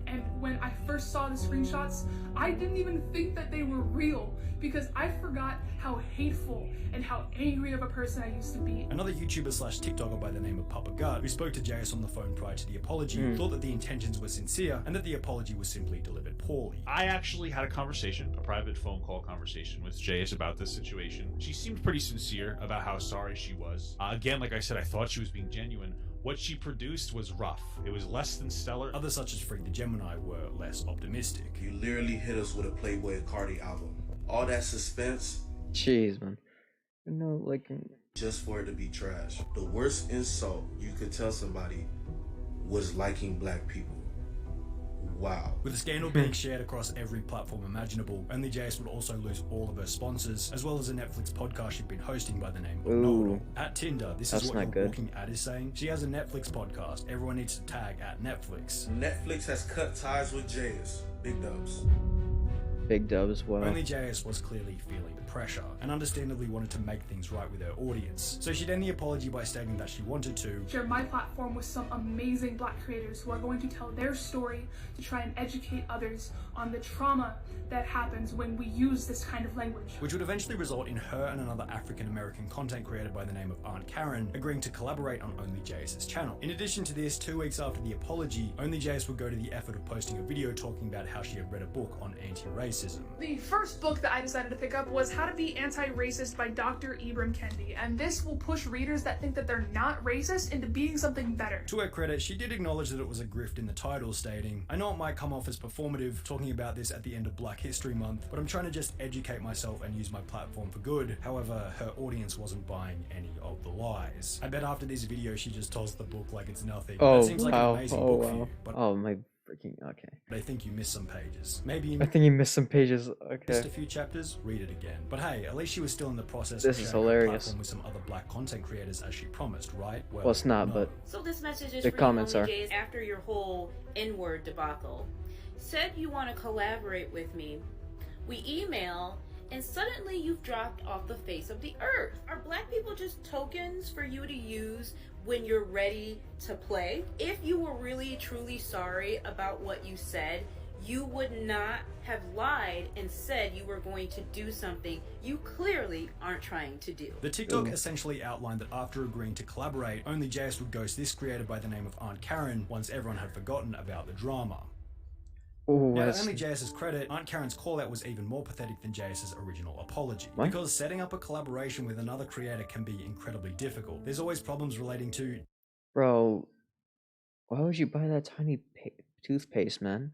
And when I first saw the screenshots, I didn't even think that they were real, because I forgot how hateful and how angry of a person I used to be. Another YouTuber slash TikToker by the name of Papa Gut, who spoke to JS on the phone prior to the apology, thought that the intentions were sincere and that the apology was simply delivered poorly. I actually had a conversation, a private phone call conversation with JS about this situation. She seemed pretty sincere about how sorry she was. Again, like I said, I thought she was being genuine. What she produced was rough. It was less than stellar. Others such as Freak the Gemini were less optimistic. You literally hit us with a Playboy Cardi album. All that suspense. Jeez, man. No, like... Just for it to be trash. The worst insult you could tell somebody was liking black people. Wow. With the scandal being shared across every platform imaginable, OnlyJS would also lose all of her sponsors, as well as a Netflix podcast she'd been hosting by the name of Know-It-All. At Tinder, this is what your walking ad is saying. She has a Netflix podcast. Everyone needs to tag at Netflix. Netflix has cut ties with JS. Big dubs. Big dubs, wow. OnlyJS was clearly feeling the pressure, and understandably wanted to make things right with her audience. So she'd end the apology by stating that she wanted to share my platform with some amazing black creators who are going to tell their story to try and educate others on the trauma that happens when we use this kind of language. Which would eventually result in her and another African-American content creator by the name of Aunt Karen agreeing to collaborate on OnlyJS's channel. In addition to this, 2 weeks after the apology, OnlyJS would go to the effort of posting a video talking about how she had read a book on anti-racism. racism. The first book that I decided to pick up was How to Be Anti-Racist by Dr. Ibram Kendi, and this will push readers that think that they're not racist into being something better. To her credit, she did acknowledge that it was a grift in the title, stating, "I know it might come off as performative talking about this at the end of Black History Month, but I'm trying to just educate myself and use my platform for good." However, her audience wasn't buying any of the lies. I bet after this video she just tossed the book like it's nothing. Oh, that seems like wow. an amazing book for you, but oh my freaking, okay. I think you missed some pages. Maybe I think you missed some pages, okay. Missed a few chapters, read it again. But hey, at least she was still in the process This of is sharing her hilarious. platform with some other black content creators as she promised, right? Well, it's not, but so this message is the for comments you, are. Jays, after your whole N-word debacle. Said you want to collaborate with me. We email, and suddenly you've dropped off the face of the earth. Are black people just tokens for you to use when you're ready to play? If you were really truly sorry about what you said, you would not have lied and said you were going to do something you clearly aren't trying to do. The TikTok essentially outlined that after agreeing to collaborate, Only JS would ghost this creator by the name of Aunt Karen once everyone had forgotten about the drama. Ooh, Now, to Only JS's credit, Aunt Karen's call-out was even more pathetic than JS's original apology. What? Because setting up a collaboration with another creator can be incredibly difficult. There's always problems relating to... Bro, why would you buy that tiny toothpaste, man?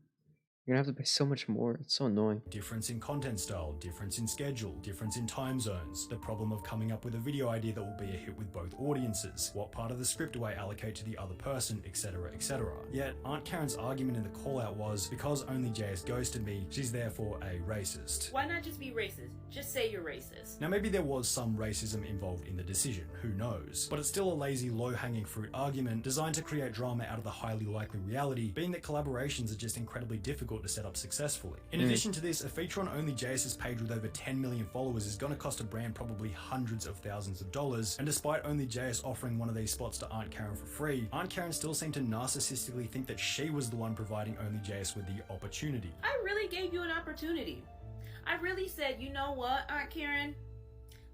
You're gonna have to pay so much more. It's so annoying. Difference in content style, difference in schedule, difference in time zones, the problem of coming up with a video idea that will be a hit with both audiences, what part of the script do I allocate to the other person, etc, etc. Yet, Aunt Karen's argument in the call-out was, because Only JS ghosted me, she's therefore a racist. Why not just be racist? Just say you're racist. Now maybe there was some racism involved in the decision, who knows? But it's still a lazy, low-hanging fruit argument designed to create drama out of the highly likely reality, being that collaborations are just incredibly difficult to set up successfully. In addition to this, a feature on Only JS's page with over 10 million followers is going to cost a brand probably hundreds of thousands of dollars, and despite Only JS offering one of these spots to Aunt Karen for free, Aunt Karen still seemed to narcissistically think that she was the one providing Only JS with the opportunity. I really gave you an opportunity. I really said, you know what, Aunt Karen?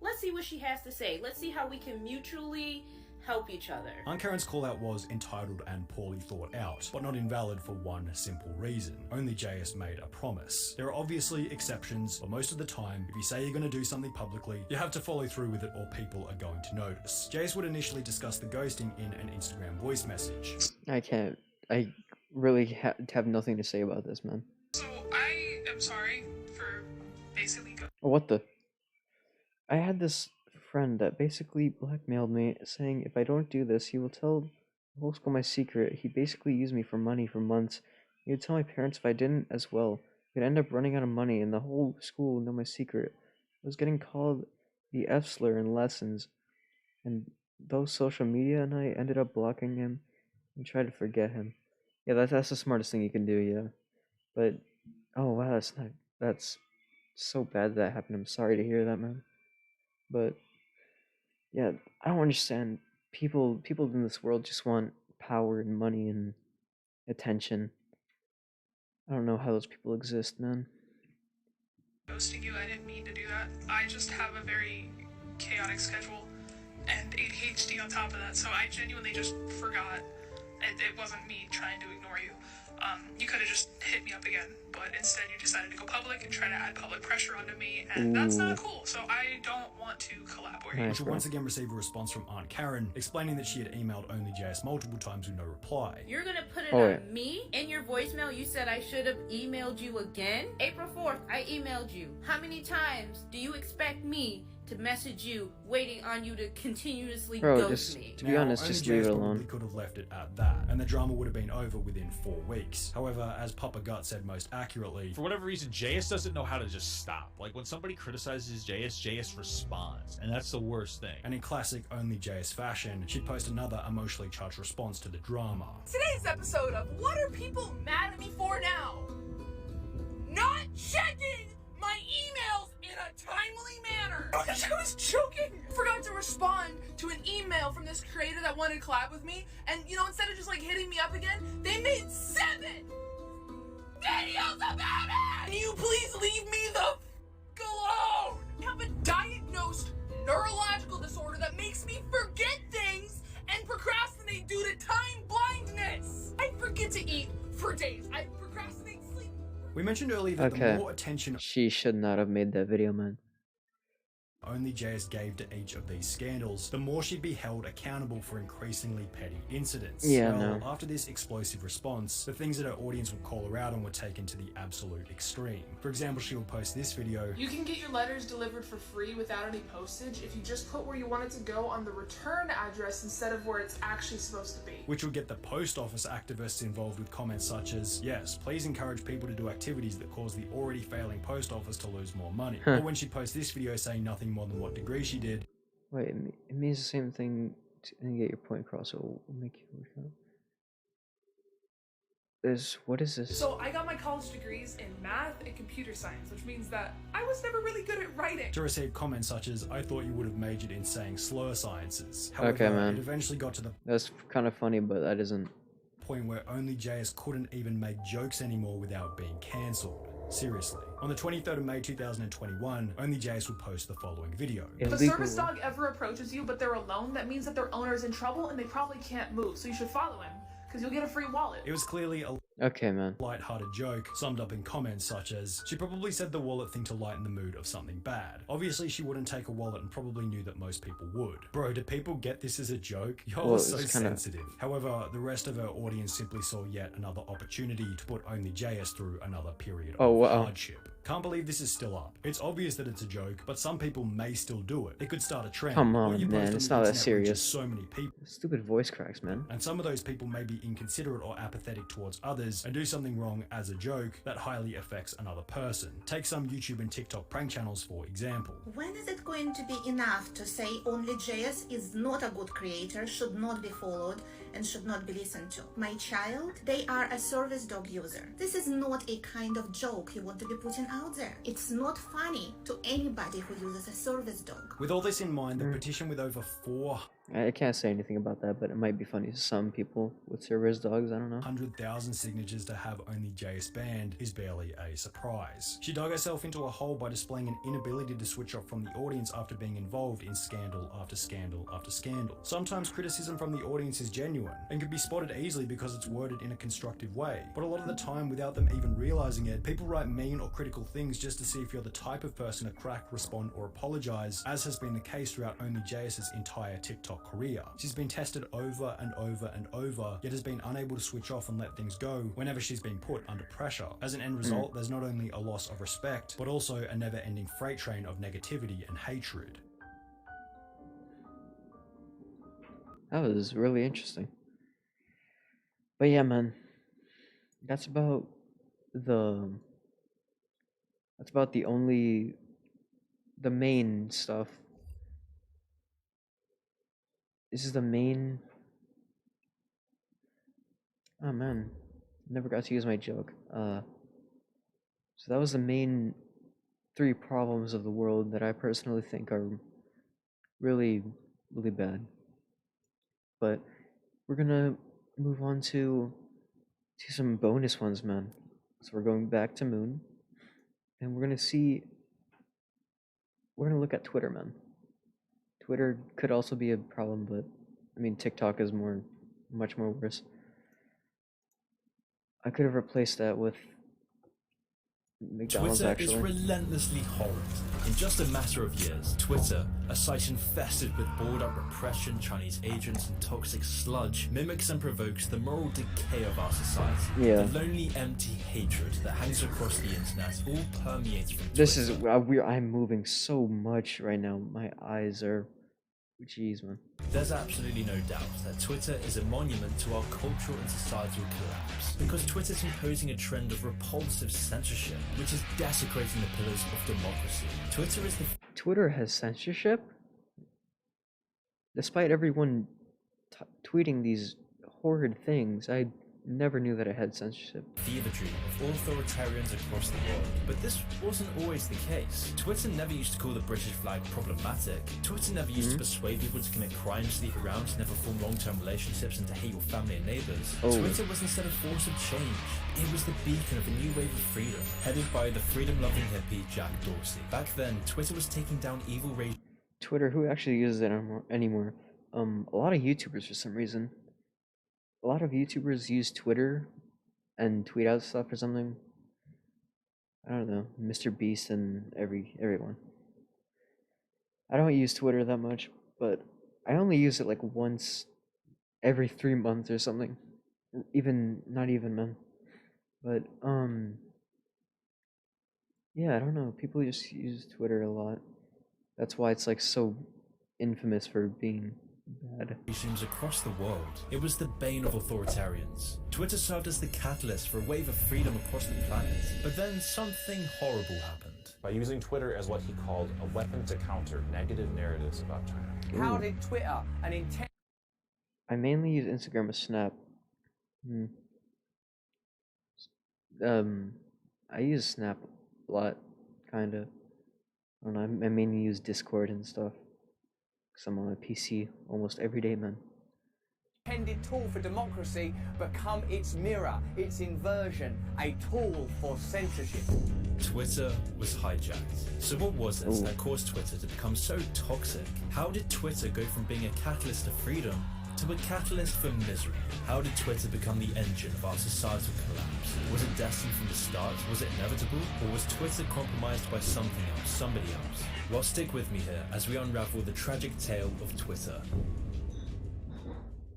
Let's see what she has to say. Let's see how we can mutually help each other. Aunt Karen's call-out was entitled and poorly thought out, but not invalid for one simple reason. Only JS made a promise. There are obviously exceptions, but most of the time, if you say you're going to do something publicly, you have to follow through with it or people are going to notice. JS would initially discuss the ghosting in an Instagram voice message. I can't. I really have nothing to say about this, man. So I am sorry for basically What the? I had this friend that basically blackmailed me, saying if I don't do this, he will tell the whole school my secret. He basically used me for money for months. He would tell my parents if I didn't as well. He'd end up running out of money, and the whole school would know my secret. I was getting called the F-slur in lessons, and those social media and I ended up blocking him and tried to forget him. Yeah, that's the smartest thing you can do, yeah. But, oh wow, that's so bad that happened. I'm sorry to hear that, man. But, yeah, I don't understand. People in this world just want power and money and attention. I don't know how those people exist, man. ghosting you. I didn't mean to do that. I just have a very chaotic schedule and ADHD on top of that, so I genuinely just forgot. It wasn't me trying to ignore you. You could have just hit me up again, but instead you decided to go public and try to add public pressure onto me, and that's not cool, so I don't want to collaborate. Which once again received a response from Aunt Karen, explaining that she had emailed Only JS multiple times with no reply. You're gonna put it on me? In your voicemail, you said I should have emailed you again? April 4th, I emailed you. How many times do you expect me to message you, waiting on you to continuously ghost me? To be honest, just leave it alone. Could have left it at that, and the drama would have been over within 4 weeks. However, as Papa Gut said most accurately, for whatever reason, JS doesn't know how to just stop. Like, when somebody criticizes JS responds, and that's the worst thing. And in classic Only JS fashion, she'd post another emotionally charged response to the drama. Today's episode of What Are People Mad at Me For Now? Not checking my emails in a timely manner. Because I was joking. Forgot to respond to an email from this creator that wanted to collab with me, and instead of just like hitting me up again, they made 7 videos about it. Can you please leave me the f alone? I have a diagnosed neurological disorder that makes me forget things and procrastinate due to time blindness. I forget to eat for days. I procrastinate sleep for We mentioned earlier that the more attention she should not have made that video, man. Only JS gave to each of these scandals, the more she'd be held accountable for increasingly petty incidents. Yeah, well, after this explosive response, the things that her audience would call her out on were taken to the absolute extreme. For example, she would post this video. You can get your letters delivered for free without any postage if you just put where you want it to go on the return address instead of where it's actually supposed to be. Which would get the post office activists involved with comments such as, yes, please encourage people to do activities that cause the already failing post office to lose more money. Or when she posts this video saying nothing more than what degree she did. Wait, it means the same thing and get your point across, so we'll make you work out. What is this? So I got my college degrees in math and computer science, which means that I was never really good at writing. To receive comments such as, I thought you would have majored in saying slur sciences. However, okay, man. It eventually got to the That's kind of funny, but that isn't point where only JS couldn't even make jokes anymore without being cancelled. Seriously. On the 23rd of May 2021, Only JS would post the following video. If a service dog ever approaches you but they're alone, that means that their owner is in trouble and they probably can't move, so you should follow him, because you'll get a free wallet. It was clearly a light-hearted joke, summed up in comments such as, she probably said the wallet thing to lighten the mood of something bad. Obviously she wouldn't take a wallet and probably knew that most people would. Bro, do people get this as a joke? You're so sensitive. However, the rest of her audience simply saw yet another opportunity to put Only JS through another period of hardship. Can't believe this is still up. It's obvious that it's a joke, but some people may still do it. It could start a trend. Come on, man, it's not that serious. So many people. Stupid voice cracks, man. And some of those people may be inconsiderate or apathetic towards others and do something wrong as a joke that highly affects another person. Take some YouTube and TikTok prank channels for example. When is it going to be enough to say Only JS is not a good creator, should not be followed, and should not be listened to? My child, they are a service dog user. This is not a kind of joke you want to be putting out there. It's not funny to anybody who uses a service dog. With all this in mind, the petition with over 4 I can't say anything about that, but it might be funny to some people with service dogs, I don't know. 100,000 signatures to have Only JS banned is barely a surprise. She dug herself into a hole by displaying an inability to switch off from the audience after being involved in scandal after scandal after scandal. Sometimes criticism from the audience is genuine and can be spotted easily because it's worded in a constructive way, but a lot of the time, without them even realizing it, people write mean or critical things just to see if you're the type of person to crack, respond, or apologize, as has been the case throughout Only JS's entire TikTok career. She's been tested over and over and over, yet has been unable to switch off and let things go whenever she's been put under pressure. As an end result, there's not only a loss of respect, but also a never-ending freight train of negativity and hatred. That was really interesting. But yeah, man, that's about the main stuff. This is the main. Oh man, never got to use my joke. So that was the main 3 problems of the world that I personally think are really, really bad. But we're gonna move on to some bonus ones, man. So we're going back to Moon, and we're gonna look at Twitter, man. Twitter could also be a problem, but I mean TikTok is much more worse. I could have replaced that with McDonald's. Twitter actually is relentlessly horrid. In just a matter of years, Twitter, a site infested with bored-up repression, Chinese agents, and toxic sludge, mimics and provokes the moral decay of our society. Yeah. The lonely, empty hatred that hangs across the internet all permeates from Twitter. This is I'm moving so much right now. My eyes are, jeez, man. There's absolutely no doubt that Twitter is a monument to our cultural and societal collapse, because Twitter's imposing a trend of repulsive censorship, which is desecrating the pillars of democracy. Twitter has censorship? Despite everyone tweeting these horrid things, I never knew that it had censorship. Fever dream of authoritarians across the world. But this wasn't always the case. Twitter never used to call the British flag problematic. Twitter never used to persuade people to commit crimes, sleep around, to never form long-term relationships, and to hate your family and neighbours. Twitter was instead a force of change. It was the beacon of a new wave of freedom, headed by the freedom-loving hippie Jack Dorsey. Back then, Twitter was taking down evil rage. Twitter, who actually uses it anymore? A lot of YouTubers for some reason. A lot of YouTubers use Twitter and tweet out stuff or something. I don't know, Mr. Beast and everyone. I don't use Twitter that much, but I only use it like once every 3 months or something. Not even, man. But yeah, I don't know. People just use Twitter a lot. That's why it's like so infamous for being bad. Across the world, it was the bane of authoritarians. Twitter served as the catalyst for a wave of freedom across the planet. But then something horrible happened. By using Twitter as what he called a weapon to counter negative narratives about China. How did Twitter, an intent... I mainly use Instagram with Snap. I use Snap a lot, kinda. I don't know, I mainly use Discord and stuff. Because I'm on my PC almost every day, man. Intended tool for democracy become its mirror, its inversion, a tool for censorship. Twitter was hijacked. So what was it that caused Twitter to become so toxic? How did Twitter go from being a catalyst to freedom to a catalyst for misery? How did Twitter become the engine of our societal collapse? Was it destined from the start? Was it inevitable? Or was Twitter compromised by something else, somebody else? Well, stick with me here as we unravel the tragic tale of Twitter.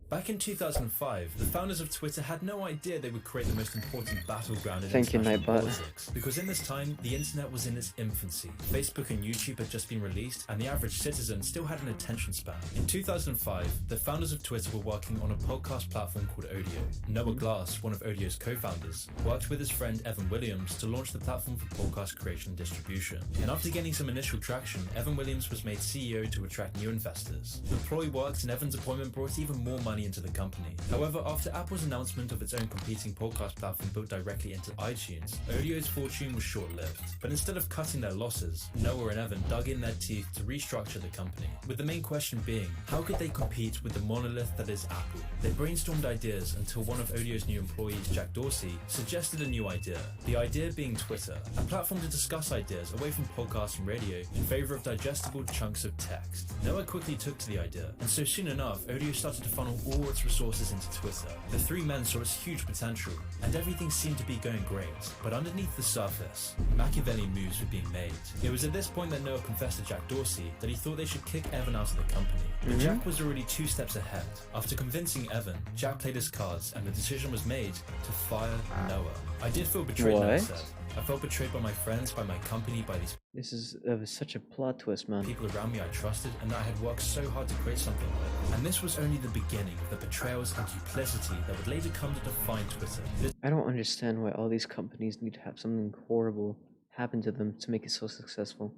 Back in 2005, the founders of Twitter had no idea they would create the most important battleground in international politics. Because in this time, the internet was in its infancy. Facebook and YouTube had just been released, and the average citizen still had an attention span. In 2005, the founders of Twitter were working on a podcast platform called Odeo. Noah Glass, one of Odeo's co-founders, worked with his friend Evan Williams to launch the platform for podcast creation and distribution. And after gaining some initial traction, Evan Williams was made CEO to attract new investors. The ploy worked, and Evan's appointment brought even more money into the company. However, after Apple's announcement of its own competing podcast platform built directly into iTunes, Odeo's fortune was short-lived. But instead of cutting their losses, Noah and Evan dug in their teeth to restructure the company, with the main question being, how could they compete with the monolith that is Apple? They brainstormed ideas until one of Odeo's new employees, Jack Dorsey, suggested a new idea. The idea being Twitter, a platform to discuss ideas away from podcasts and radio in favor of digestible chunks of text. Noah quickly took to the idea, and so soon enough, Odeo started to funnel all its resources into Twitter. The three men saw its huge potential, and everything seemed to be going great. But underneath the surface, Machiavellian moves were being made. It was at this point that Noah confessed to Jack Dorsey that he thought they should kick Evan out of the company. But Jack was already 2 steps ahead. After convincing Evan, Jack played his cards, and the decision was made to fire Noah. I did feel betrayed, Noah said. I felt betrayed by my friends, by my company, by these... This is such a plot twist, man. People around me I trusted and that I had worked so hard to create something with. And this was only the beginning of the betrayals and duplicity that would later come to define Twitter. I don't understand why all these companies need to have something horrible happen to them to make it so successful.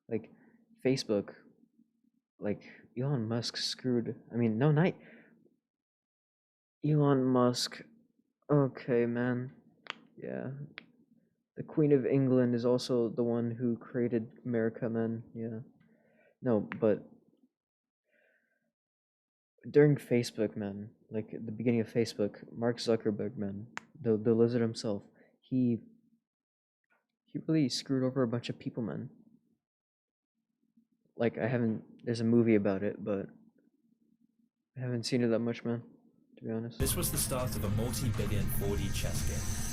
Like, Facebook, like, Elon Musk screwed... I mean, no, not... Elon Musk... Okay, man. Yeah. The Queen of England is also the one who created America, man. Yeah. No, but during Facebook, man, like at the beginning of Facebook, Mark Zuckerberg, man, the lizard himself, he really screwed over a bunch of people, man. Like there's a movie about it, but I haven't seen it that much, man, to be honest. This was the start of a multi-billion 4D chess game.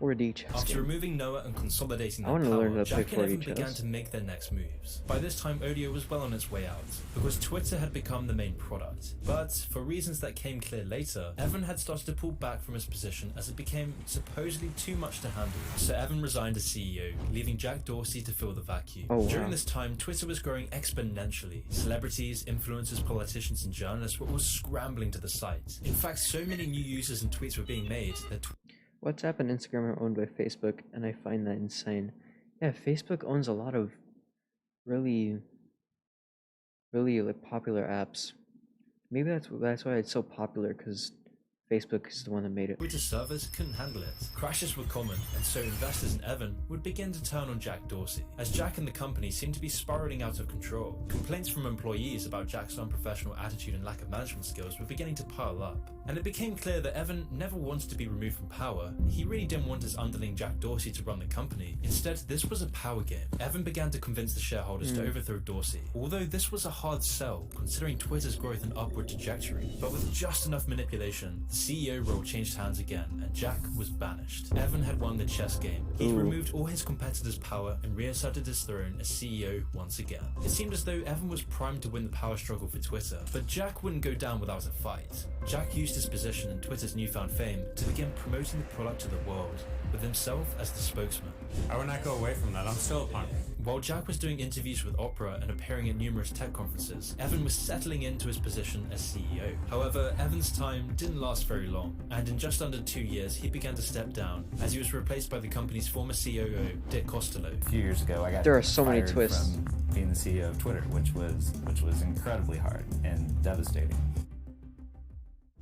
4D chess After game. removing Noah and consolidating I their power, learn how to Jack play and Evan 4D began chess. to make their next moves. By this time, Odeo was well on its way out, because Twitter had become the main product. But, for reasons that came clear later, Evan had started to pull back from his position as it became supposedly too much to handle. So Evan resigned as CEO, leaving Jack Dorsey to fill the vacuum. Oh, wow. During this time, Twitter was growing exponentially. Celebrities, influencers, politicians, and journalists were all scrambling to the site. In fact, so many new users and tweets were being made that WhatsApp and Instagram are owned by Facebook, and I find that insane. Yeah, Facebook owns a lot of really like popular apps. Maybe that's why it's so popular, because Facebook is the one that made it. Twitter servers couldn't handle it. Crashes were common, and so investors and Evan would begin to turn on Jack Dorsey, as Jack and the company seemed to be spiraling out of control. Complaints from employees about Jack's unprofessional attitude and lack of management skills were beginning to pile up. And it became clear that Evan never wanted to be removed from power. He really didn't want his underling Jack Dorsey to run the company. Instead, this was a power game. Evan began to convince the shareholders to overthrow Dorsey, although this was a hard sell, considering Twitter's growth and upward trajectory. But with just enough manipulation, the CEO role changed hands again, and Jack was banished. Evan had won the chess game. He'd removed all his competitors' power and reasserted his throne as CEO once again. It seemed as though Evan was primed to win the power struggle for Twitter, but Jack wouldn't go down without a fight. Jack used his position and Twitter's newfound fame to begin promoting the product to the world, with himself as the spokesman. I would not go away from that. I'm still a punk. While Jack was doing interviews with Oprah and appearing at numerous tech conferences, Evan was settling into his position as CEO. However, Evan's time didn't last very long, and in just under 2 years, he began to step down as he was replaced by the company's former COO, Dick Costolo. A few years ago, I got there are so many fired twists from being the CEO of Twitter, which was incredibly hard and devastating.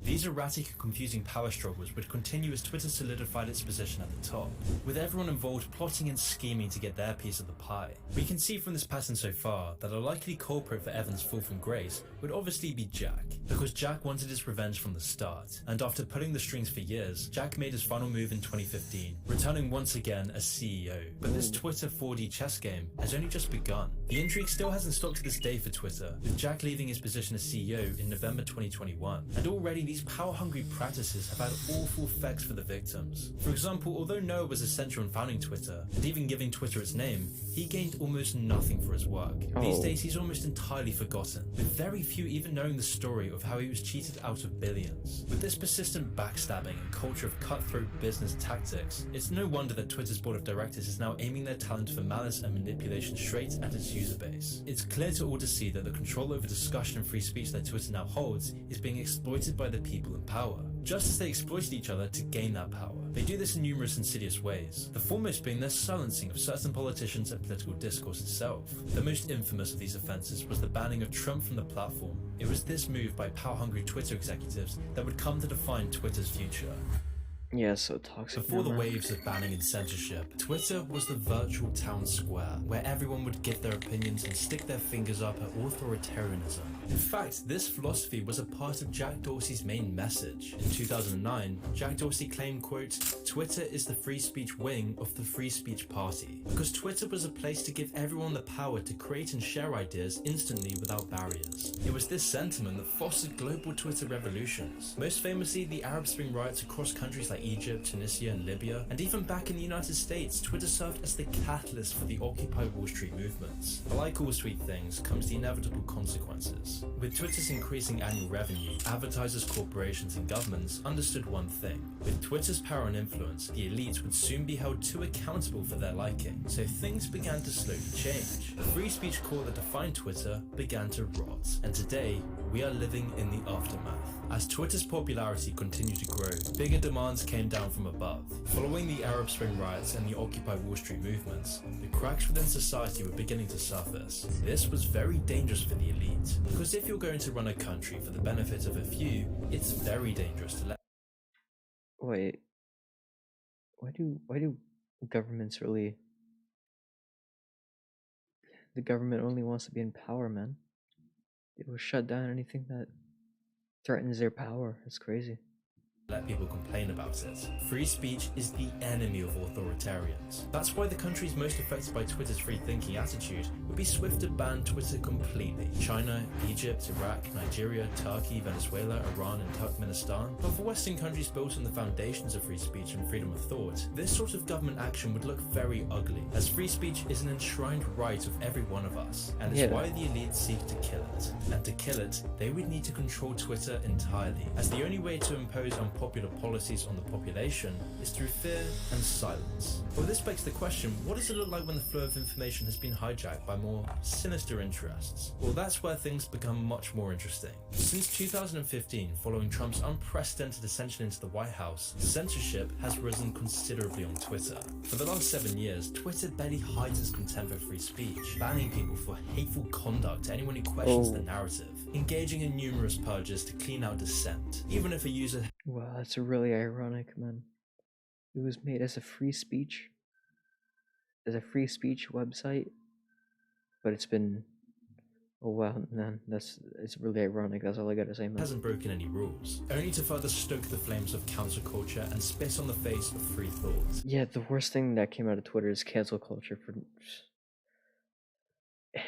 These erratic and confusing power struggles would continue as Twitter solidified its position at the top, with everyone involved plotting and scheming to get their piece of the pie. We can see from this pattern so far that a likely culprit for Evan's fall from grace would obviously be Jack, because Jack wanted his revenge from the start, and after pulling the strings for years, Jack made his final move in 2015, returning once again as CEO. But this Twitter 4D chess game has only just begun. The intrigue still hasn't stopped to this day for Twitter, with Jack leaving his position as CEO in November 2021, and already these power-hungry practices have had awful effects for the victims. For example, although Noah was essential in founding Twitter, and even giving Twitter its name, he gained almost nothing for his work. These days he's almost entirely forgotten, with very few even knowing the story of how he was cheated out of billions. With this persistent backstabbing and culture of cutthroat business tactics, it's no wonder that Twitter's board of directors is now aiming their talent for malice and manipulation straight at its user base. It's clear to all to see that the control over discussion and free speech that Twitter now holds is being exploited by the people in power, just as they exploited each other to gain that power. They do this in numerous insidious ways, the foremost being their silencing of certain politicians and political discourse itself. The most infamous of these offences was the banning of Trump from the platform. It was this move by power-hungry Twitter executives that would come to define Twitter's future. Yeah, so toxic. Before the waves of banning and censorship, Twitter was the virtual town square, where everyone would give their opinions and stick their fingers up at authoritarianism. In fact, this philosophy was a part of Jack Dorsey's main message. In 2009, Jack Dorsey claimed, quote, "Twitter is the free speech wing of the free speech party," because Twitter was a place to give everyone the power to create and share ideas instantly without barriers. It was this sentiment that fostered global Twitter revolutions, most famously the Arab Spring riots across countries like Egypt, Tunisia, and Libya, and even back in the United States, Twitter served as the catalyst for the Occupy Wall Street movements. But like all sweet things, comes the inevitable consequences. With Twitter's increasing annual revenue, advertisers, corporations, and governments understood one thing. With Twitter's power and influence, the elites would soon be held too accountable for their liking, so things began to slowly change. The free speech core that defined Twitter began to rot, and today, we are living in the aftermath. As Twitter's popularity continued to grow, bigger demands came down from above. Following the Arab Spring riots and the Occupy Wall Street movements, the cracks within society were beginning to surface. This was very dangerous for the elite, because if you're going to run a country for the benefit of a few, it's very dangerous to let... Wait, why do governments really... The government only wants to be in power, man. It will shut down anything that threatens their power. It's crazy. Let people complain about it. Free speech is the enemy of authoritarians. That's why the countries most affected by Twitter's free-thinking attitude would be swift to ban Twitter completely. China, Egypt, Iraq, Nigeria, Turkey, Venezuela, Iran, and Turkmenistan. But for Western countries built on the foundations of free speech and freedom of thought, this sort of government action would look very ugly, as free speech is an enshrined right of every one of us, and it's why the elites seek to kill it. And to kill it, they would need to control Twitter entirely, as the only way to impose unpopular policies on the population is through fear and silence. Well, this begs the question, what does it look like when the flow of information has been hijacked by more sinister interests? Well, that's where things become much more interesting. Since 2015, following Trump's unprecedented ascension into the White House, censorship has risen considerably on Twitter. For the last 7 years, Twitter barely hides its contempt for free speech, banning people for hateful conduct to anyone who questions the narrative, engaging in numerous purges to clean out dissent, even if a user... Wow, that's really ironic, man. It was made as a free speech website, but it's been... Oh wow, man, it's really ironic. That's all I gotta say, man. Hasn't broken any rules, only to further stoke the flames of cancel culture and spit on the face of free thought. Yeah, the worst thing that came out of Twitter is cancel culture. For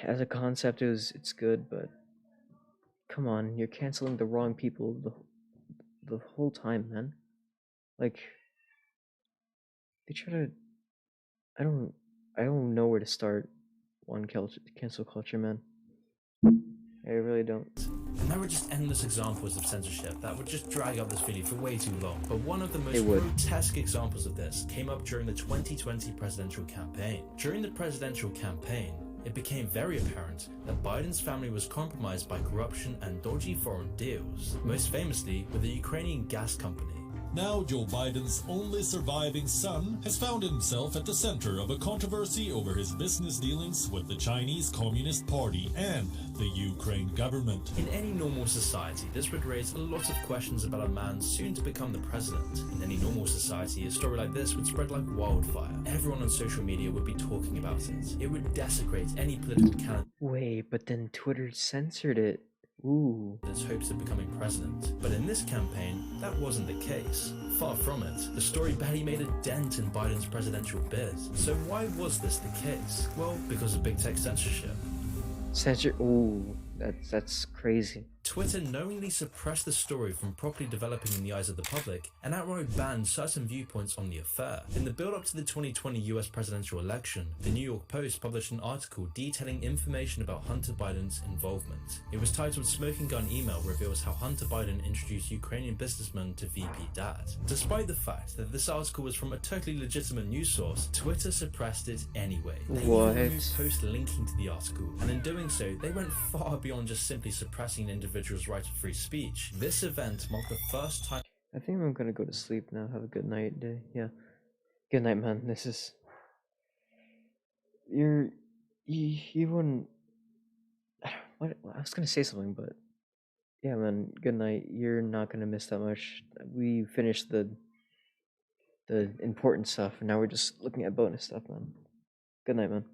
as a concept, it's good, but come on, you're canceling the wrong people. the whole time, man. Like, they try to. I don't know where to start on cancel culture, man. I really don't. And there are just endless examples of censorship that would just drag up this video for way too long. But one of the most grotesque examples of this came up during the 2020 presidential campaign. During the presidential campaign, it became very apparent that Biden's family was compromised by corruption and dodgy foreign deals, most famously with the Ukrainian gas company. Now Joe Biden's only surviving son has found himself at the center of a controversy over his business dealings with the Chinese Communist Party and the Ukraine government. In any normal society, this would raise a lot of questions about a man soon to become the president. In any normal society, a story like this would spread like wildfire. Everyone on social media would be talking about it. It would desecrate any political candidate. Wait, but then Twitter censored it. Ooh. His hopes of becoming president. But in this campaign, that wasn't the case. Far from it. The story barely made a dent in Biden's presidential bid. So why was this the case? Well, because of big tech censorship. Ooh, that's crazy. Twitter knowingly suppressed the story from properly developing in the eyes of the public and outright banned certain viewpoints on the affair. In the build-up to the 2020 US presidential election, the New York Post published an article detailing information about Hunter Biden's involvement. It was titled "Smoking Gun Email Reveals How Hunter Biden Introduced Ukrainian Businessman to VP Dad." Despite the fact that this article was from a totally legitimate news source, Twitter suppressed it anyway. They even removed posts linking to the article, and in doing so, they went far beyond just simply suppressing an individual's right to free speech. This event marked the first time. I think I'm gonna go to sleep now. Have a good night, day. Yeah. Good night, man. This is. You wouldn't. What? I was gonna say something, but. Yeah, man. Good night. You're not gonna miss that much. We finished the important stuff, and now we're just looking at bonus stuff, man. Good night, man.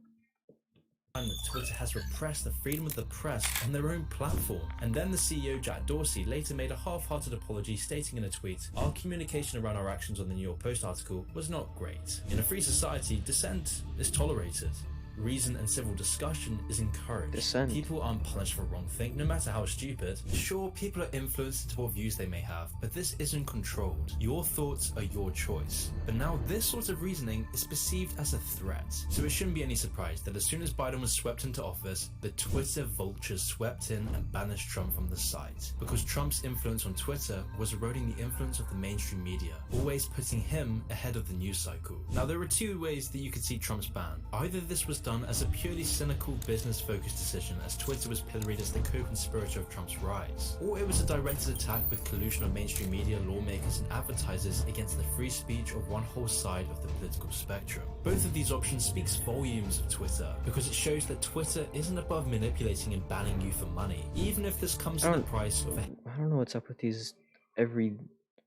That Twitter has repressed the freedom of the press on their own platform. And then the CEO Jack Dorsey later made a half-hearted apology, stating in a tweet, "Our communication around our actions on the New York Post article was not great. In a free society, dissent is tolerated. Reason and civil discussion is encouraged. Dissent. People aren't punished for wrongthink, no matter how stupid. Sure, people are influenced into what views they may have, but this isn't controlled. Your thoughts are your choice." But now this sort of reasoning is perceived as a threat. So it shouldn't be any surprise that as soon as Biden was swept into office, the Twitter vultures swept in and banished Trump from the site. Because Trump's influence on Twitter was eroding the influence of the mainstream media, always putting him ahead of the news cycle. Now there are two ways that you could see Trump's ban. Either this was done as a purely cynical, business-focused decision, as Twitter was pilloried as the co-conspirator of Trump's rise, or it was a directed attack with collusion of mainstream media, lawmakers, and advertisers against the free speech of one whole side of the political spectrum. Both of these options speaks volumes of Twitter, because it shows that Twitter isn't above manipulating and banning you for money, even if this comes at the price of I don't know what's up with these, every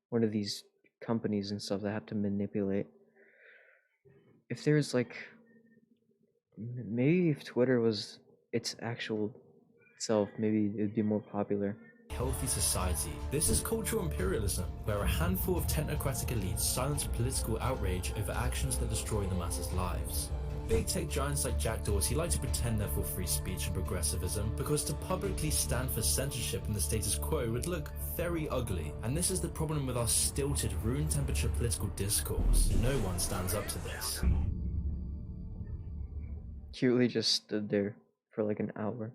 one of these companies and stuff that have to manipulate. If there's like, maybe if Twitter was its actual self, maybe it would be more popular. Healthy society. This is cultural imperialism, where a handful of technocratic elites silence political outrage over actions that destroy the masses' lives. Big tech giants like Jack Dorsey like to pretend they're for free speech and progressivism, because to publicly stand for censorship in the status quo would look very ugly. And this is the problem with our stilted, room temperature political discourse. No one stands up to this. Cutely just stood there for like an hour.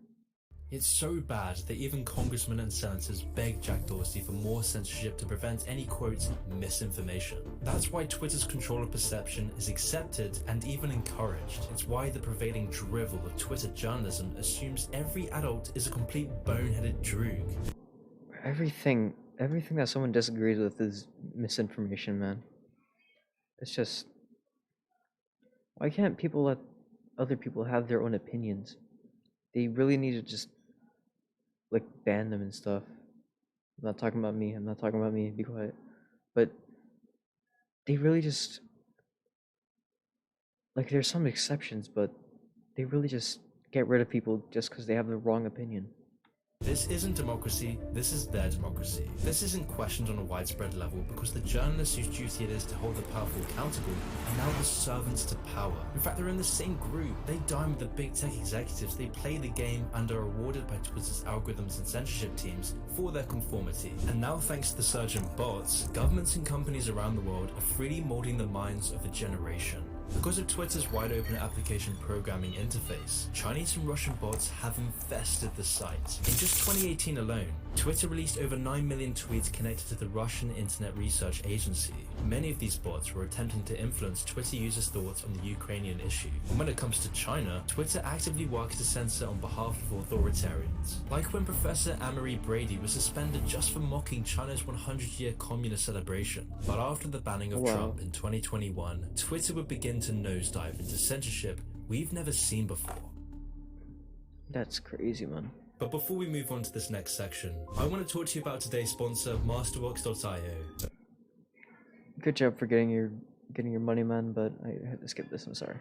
It's so bad that even congressmen and senators begged Jack Dorsey for more censorship to prevent any, quote, misinformation. That's why Twitter's control of perception is accepted and even encouraged. It's why the prevailing drivel of Twitter journalism assumes every adult is a complete boneheaded droog. Everything that someone disagrees with is misinformation, man. It's just... Why can't people let other people have their own opinions? They really need to just like ban them and stuff. I'm not talking about me, be quiet. But they really just, like, there's some exceptions, but they really just get rid of people just because they have the wrong opinion. This isn't democracy, this is their democracy. This isn't questioned on a widespread level because the journalists whose duty it is to hold the powerful accountable are now the servants to power. In fact, they're in the same group. They dine with the big tech executives, they play the game and are rewarded by Twitter's algorithms and censorship teams for their conformity. And now, thanks to the surge in bots, governments and companies around the world are freely molding the minds of a generation. Because of Twitter's wide open application programming interface, Chinese and Russian bots have infested the site. In just 2018 alone, Twitter released over 9 million tweets connected to the Russian Internet Research Agency. Many of these bots were attempting to influence Twitter users' thoughts on the Ukrainian issue. And when it comes to China, Twitter actively works to censor on behalf of authoritarians. Like when Professor Anne-Marie Brady was suspended just for mocking China's 100-year communist celebration. But after the banning of Trump in 2021, Twitter would begin to nosedive into censorship we've never seen before. That's crazy, man. But before we move on to this next section, I want to talk to you about today's sponsor, Masterbox.io. Good job for getting your money, man, but I had to skip this, I'm sorry.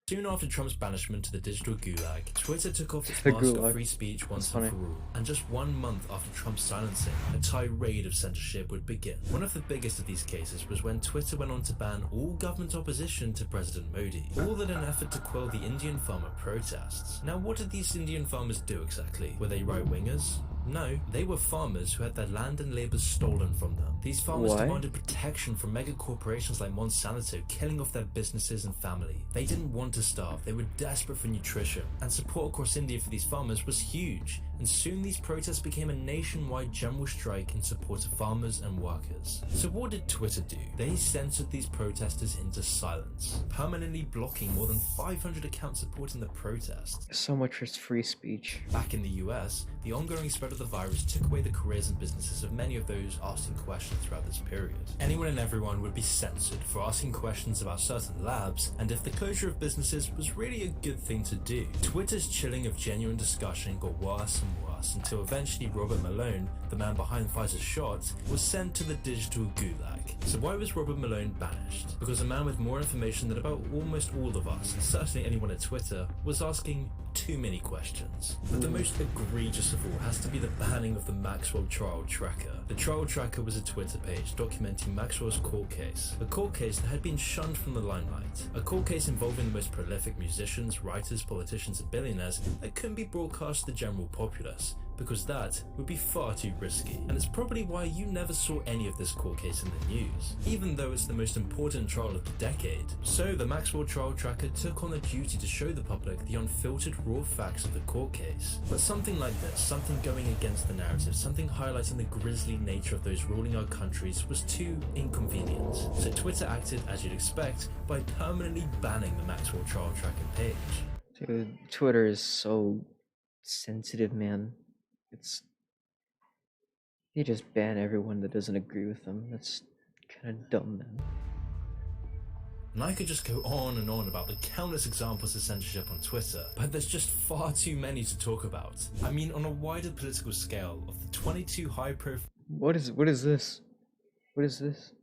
Soon after Trump's banishment to the digital gulag, Twitter took off its mask of free speech once and for all. And just 1 month after Trump's silencing, a tirade of censorship would begin. One of the biggest of these cases was when Twitter went on to ban all government opposition to President Modi, all in an effort to quell the Indian farmer protests. Now, what did these Indian farmers do exactly? Were they right-wingers? No, they were farmers who had their land and labour stolen from them. These farmers demanded protection from mega corporations like Monsanto, killing off their businesses and family. They didn't want to starve, they were desperate for nutrition, and support across India for these farmers was huge. And soon these protests became a nationwide general strike in support of farmers and workers. So what did Twitter do? They censored these protesters into silence, permanently blocking more than 500 accounts supporting the protests. So much for free speech. Back in the US, the ongoing spread of the virus took away the careers and businesses of many of those asking questions throughout this period. Anyone and everyone would be censored for asking questions about certain labs, and if the closure of businesses was really a good thing to do. Twitter's chilling of genuine discussion got worse and worse, until eventually Robert Malone, the man behind Pfizer's shot, was sent to the digital gulag. So why was Robert Malone banished? Because a man with more information than about almost all of us, and certainly anyone at Twitter, was asking too many questions. But the most egregious of all has to be the banning of the Maxwell Trial Tracker. The Trial Tracker was a Twitter page documenting Maxwell's court case, a court case that had been shunned from the limelight, a court case involving the most prolific musicians, writers, politicians and billionaires that couldn't be broadcast to the general populace, because that would be far too risky. And it's probably why you never saw any of this court case in the news, even though it's the most important trial of the decade. So the Maxwell Trial Tracker took on the duty to show the public the unfiltered raw facts of the court case. But something like this, something going against the narrative, something highlighting the grisly nature of those ruling our countries, was too inconvenient. So Twitter acted as you'd expect by permanently banning the Maxwell Trial Tracker page. Dude, Twitter is so sensitive, man. They just ban everyone that doesn't agree with them. That's kind of dumb, man. And I could just go on and on about the countless examples of censorship on Twitter, but there's just far too many to talk about. I mean, on a wider political scale, of the 22 high-profile... What is this? What is this?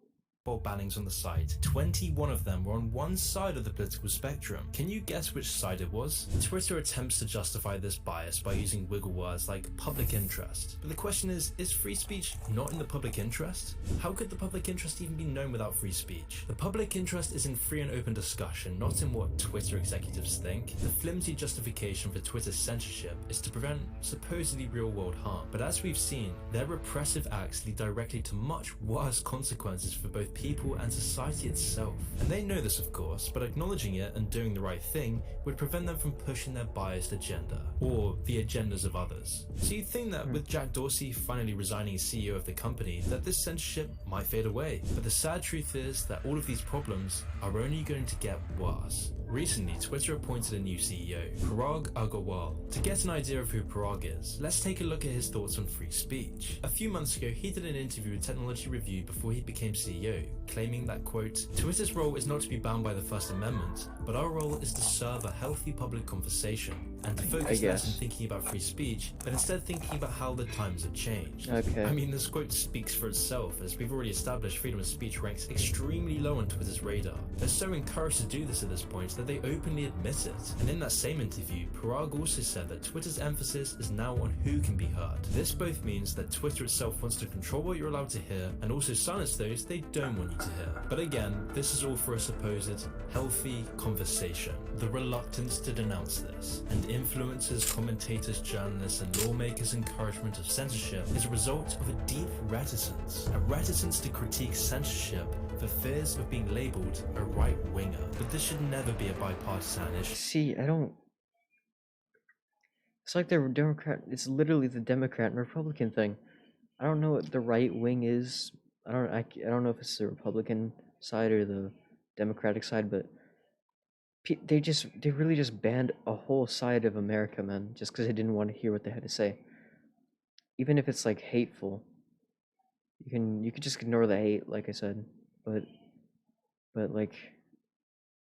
bannings on the site, 21 of them were on one side of the political spectrum. Can you guess which side it was? Twitter attempts to justify this bias by using wiggle words like public interest. But the question is free speech not in the public interest? How could the public interest even be known without free speech? The public interest is in free and open discussion, not in what Twitter executives think. The flimsy justification for Twitter's censorship is to prevent supposedly real-world harm. But as we've seen, their repressive acts lead directly to much worse consequences for both people and society itself. And they know this, of course, but acknowledging it and doing the right thing would prevent them from pushing their biased agenda, or the agendas of others. So you'd think that with Jack Dorsey finally resigning as CEO of the company, that this censorship might fade away. But the sad truth is that all of these problems are only going to get worse. Recently, Twitter appointed a new CEO, Parag Agrawal. To get an idea of who Parag is, let's take a look at his thoughts on free speech. A few months ago, he did an interview with Technology Review before he became CEO, claiming that, quote, Twitter's role is not to be bound by the First Amendment, but but our role is to serve a healthy public conversation and to focus less on thinking about free speech, but instead thinking about how the times have changed. Okay. I mean, this quote speaks for itself, as we've already established freedom of speech ranks extremely low on Twitter's radar. They're so encouraged to do this at this point that they openly admit it. And in that same interview, Parag also said that Twitter's emphasis is now on who can be heard. This both means that Twitter itself wants to control what you're allowed to hear and also silence those they don't want you to hear. But again, this is all for a supposed healthy conversation. The reluctance to denounce this, and influencers, commentators, journalists, and lawmakers' encouragement of censorship is a result of a deep reticence. A reticence to critique censorship for fears of being labelled a right-winger. But this should never be a bipartisan issue. See, I don't... It's like the Democrat... It's literally the Democrat and Republican thing. I don't know what the right wing is. I don't know if it's the Republican side or the Democratic side, but they really just banned a whole side of America, man, just because they didn't want to hear what they had to say. Even if it's like hateful, you could just ignore the hate, like I said, but like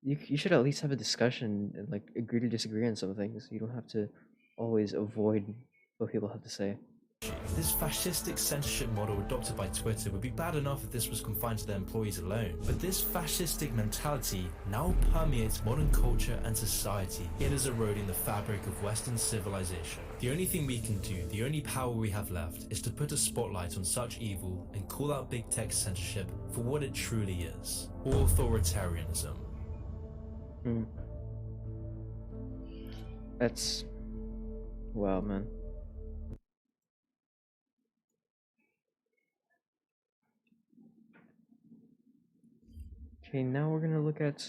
you should at least have a discussion and like agree to disagree on some things. You don't have to always avoid what people have to say. This fascistic censorship model adopted by Twitter would be bad enough if this was confined to their employees alone, but this fascistic mentality now permeates modern culture and society. It is eroding the fabric of Western civilization. The only thing we can do, the only power we have left, is to put a spotlight on such evil and call out big tech censorship for what it truly is: authoritarianism. That's... wow, man. Okay, now we're gonna look at...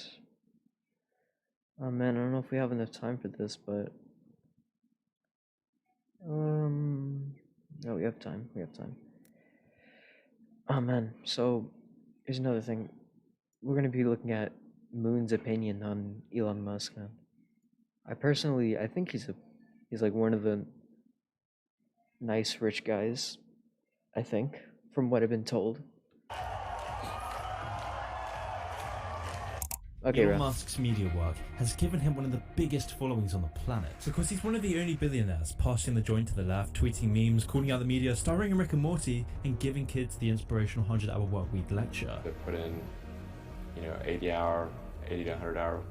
oh man, I don't know if we have enough time for this, but... no, we have time, Oh man, so, here's another thing. We're gonna be looking at Moon's opinion on Elon Musk, man. I think he's like one of the nice rich guys, I think, from what I've been told. Okay, Elon Musk's media work has given him one of the biggest followings on the planet, because he's one of the only billionaires passing the joint to the left, tweeting memes, calling out the media, starring in Rick and Morty, and giving kids the inspirational 100-hour work week lecture. They put in, 80 to 100-hour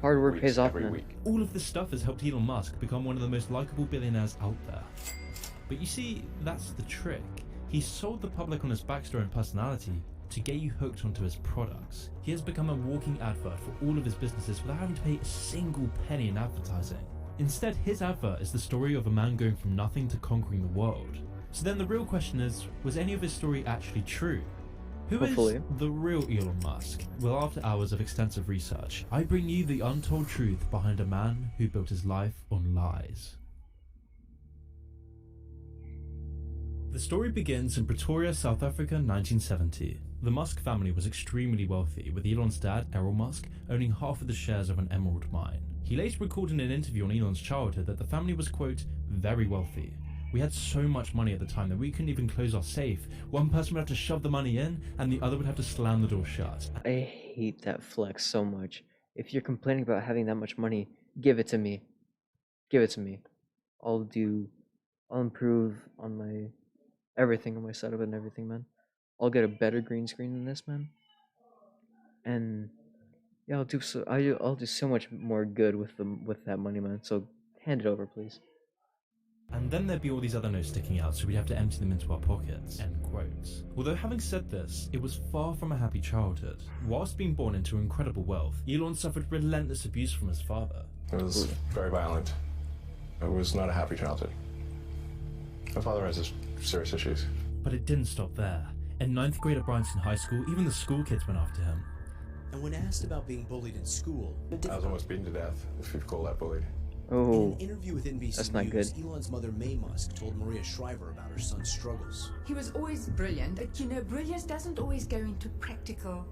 hard work pays off every week. All of this stuff has helped Elon Musk become one of the most likable billionaires out there. But you see, that's the trick. He sold the public on his backstory and personality to get you hooked onto his products. He has become a walking advert for all of his businesses without having to pay a single penny in advertising. Instead, his advert is the story of a man going from nothing to conquering the world. So then the real question is, was any of his story actually true? Who is the real Elon Musk? Well, after hours of extensive research, I bring you the untold truth behind a man who built his life on lies. The story begins in Pretoria, South Africa, 1970. The Musk family was extremely wealthy, with Elon's dad, Errol Musk, owning half of the shares of an emerald mine. He later recalled in an interview on Elon's childhood that the family was, quote, very wealthy. We had so much money at the time that we couldn't even close our safe. One person would have to shove the money in, and the other would have to slam the door shut. I hate that flex so much. If you're complaining about having that much money, give it to me. Give it to me. I'll improve on my everything, on my setup and everything, man. I'll get a better green screen than this, man. And yeah, I'll do so much more good with that money, man. So hand it over, please. And then there'd be all these other notes sticking out, so we'd have to empty them into our pockets. End quotes. Although having said this, it was far from a happy childhood. Whilst being born into incredible wealth, Elon suffered relentless abuse from his father. It was very violent. It was not a happy childhood. My father has serious issues. But it didn't stop there. In 9th grade at Bryanston High School, even the school kids went after him. And when asked about being bullied in school... I was almost beaten to death, if you'd call that bullied. Oh, in an interview with NBC that's not News, good. Elon's mother, May Musk, told Maria Shriver about her son's struggles. He was always brilliant, but brilliance doesn't always go into practical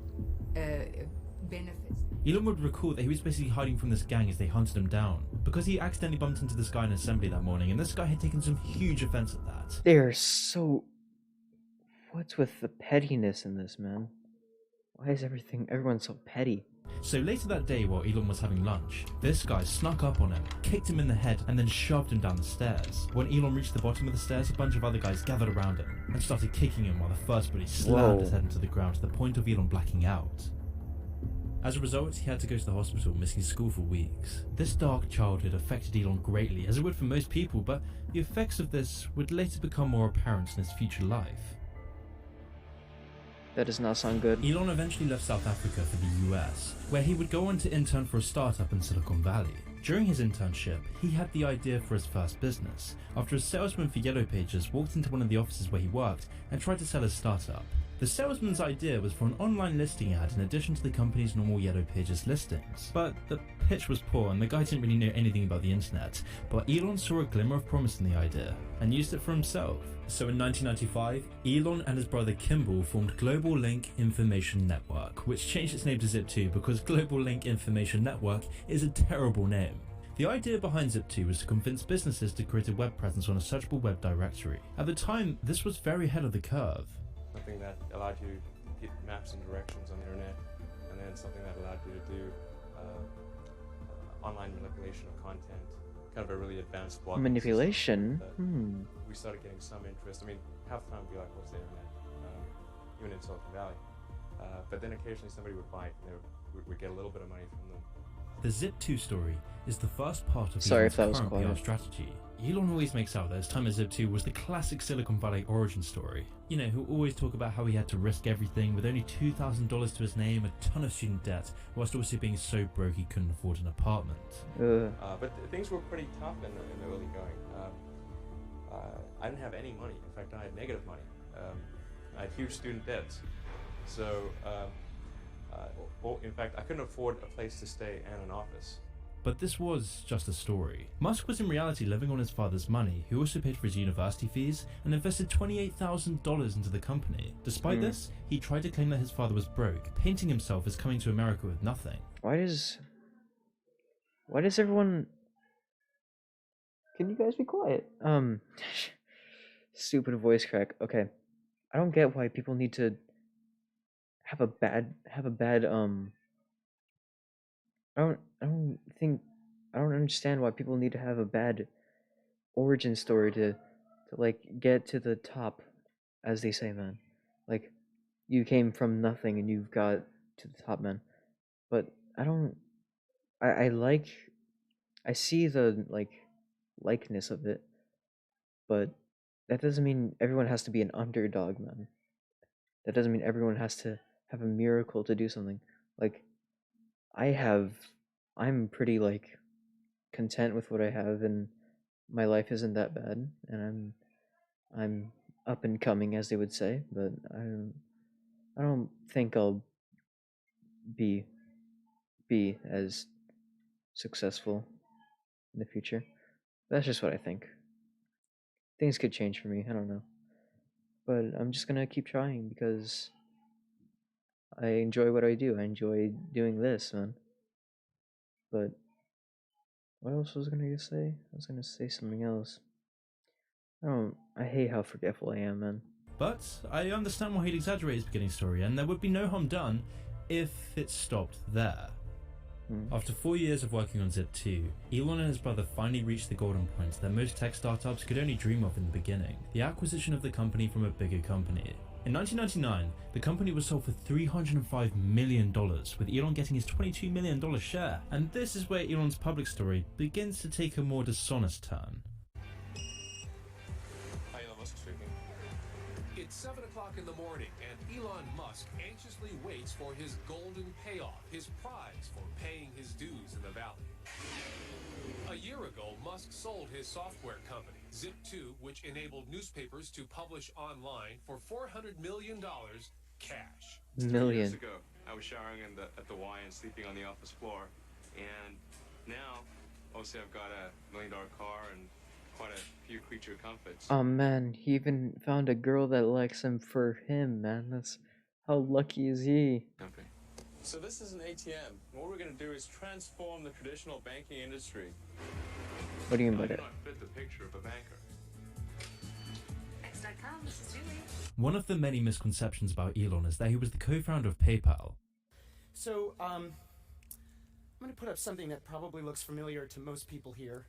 benefits. Elon would recall that he was basically hiding from this gang as they hunted him down, because he accidentally bumped into this guy in assembly that morning, and this guy had taken some huge offense at that. They're so... What's with the pettiness in this, man? Why is everyone so petty? So later that day while Elon was having lunch, this guy snuck up on him, kicked him in the head, and then shoved him down the stairs. When Elon reached the bottom of the stairs, a bunch of other guys gathered around him and started kicking him while the first bully slammed his head into the ground to the point of Elon blacking out. As a result, he had to go to the hospital, missing school for weeks. This dark childhood affected Elon greatly, as it would for most people, but the effects of this would later become more apparent in his future life. That does not sound good. Elon eventually left South Africa for the US, where he would go on to intern for a startup in Silicon Valley. During his internship, he had the idea for his first business, after a salesman for Yellow Pages walked into one of the offices where he worked and tried to sell his startup. The salesman's idea was for an online listing ad in addition to the company's normal Yellow Pages listings. But the pitch was poor and the guy didn't really know anything about the internet, but Elon saw a glimmer of promise in the idea and used it for himself. So in 1995, Elon and his brother Kimball formed Global Link Information Network, which changed its name to Zip2 because Global Link Information Network is a terrible name. The idea behind Zip2 was to convince businesses to create a web presence on a searchable web directory. At the time, this was very ahead of the curve. Something that allowed you to get maps and directions on the internet, and then something that allowed you to do online manipulation of content, kind of a really advanced blogging Manipulation? We started getting some interest. I mean, half the time we'd be like, what's the internet? Even in Silicon Valley. But then occasionally somebody would bite and we'd get a little bit of money from them. The Zip2 story is the first part of Sorry Elon's if that was current quiet. PR strategy. Elon always makes out that his time at Zip2 was the classic Silicon Valley origin story. You know, he'll always talk about how he had to risk everything with only $2,000 to his name, a ton of student debt, whilst also being so broke he couldn't afford an apartment. But things were pretty tough in the early going. I didn't have any money. In fact, I had negative money. I had huge student debts. So, in fact, I couldn't afford a place to stay and an office. But this was just a story. Musk was in reality living on his father's money, who also paid for his university fees and invested $28,000 into the company. Despite this, he tried to claim that his father was broke, painting himself as coming to America with nothing. Why does everyone... Can you guys be quiet? Stupid voice crack. Okay. I don't get why people need to have a bad I don't understand why people need to have a bad origin story to like get to the top, as they say, man. Like, you came from nothing and you've got to the top, man. But I see the likeness of it, but that doesn't mean everyone has to be an underdog, man. That doesn't mean everyone has to have a miracle to do something. Like, I'm pretty content with what I have, and my life isn't that bad, and I'm up and coming, as they would say, but I don't think I'll be as successful in the future. That's just what I think. Things could change for me, I don't know. But I'm just gonna keep trying because I enjoy what I do. I enjoy doing this, man. But what else was I gonna say? I was gonna say something else. I hate how forgetful I am, man. But I understand why he'd exaggerate his beginning story, and there would be no harm done if it stopped there. After 4 years of working on Zip2, Elon and his brother finally reached the golden point that most tech startups could only dream of in the beginning: the acquisition of the company from a bigger company. In 1999, the company was sold for $305 million, with Elon getting his $22 million share. And this is where Elon's public story begins to take a more dishonest turn. Hi, Elon Musk speaking. It's 7 o'clock in the morning, and Elon Musk anxiously waits for his golden payoff, his prize for paying his dues in the valley. A year ago, Musk sold his software company, Zip2, which enabled newspapers to publish online for $400 million cash. 3 years ago, I was showering at the Y and sleeping on the office floor, and now, obviously, I've got $1 million car and quite a few creature comforts. Oh man, he even found a girl that likes him for him, man. That's how lucky is he? Company. So this is an ATM. What we're going to do is transform the traditional banking industry. What do you mean by I do that? not fit the picture of a banker. X.com, this is Julie. One of the many misconceptions about Elon is that he was the co-founder of PayPal. So, I'm going to put up something that probably looks familiar to most people here.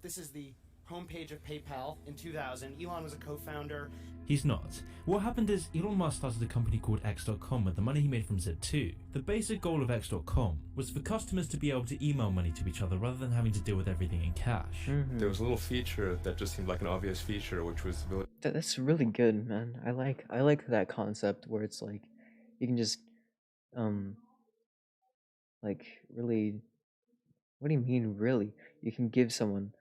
This is the homepage of PayPal in 2000. Elon was a co-founder. He's not. What happened is Elon Musk started a company called X.com with the money he made from Zip2. The basic goal of X.com was for customers to be able to email money to each other rather than having to deal with everything in cash. There was a little feature that just seemed like an obvious feature, which was the ability. That's really good, man. I like that concept where it's like you can just like really, what do you mean really? You can give someone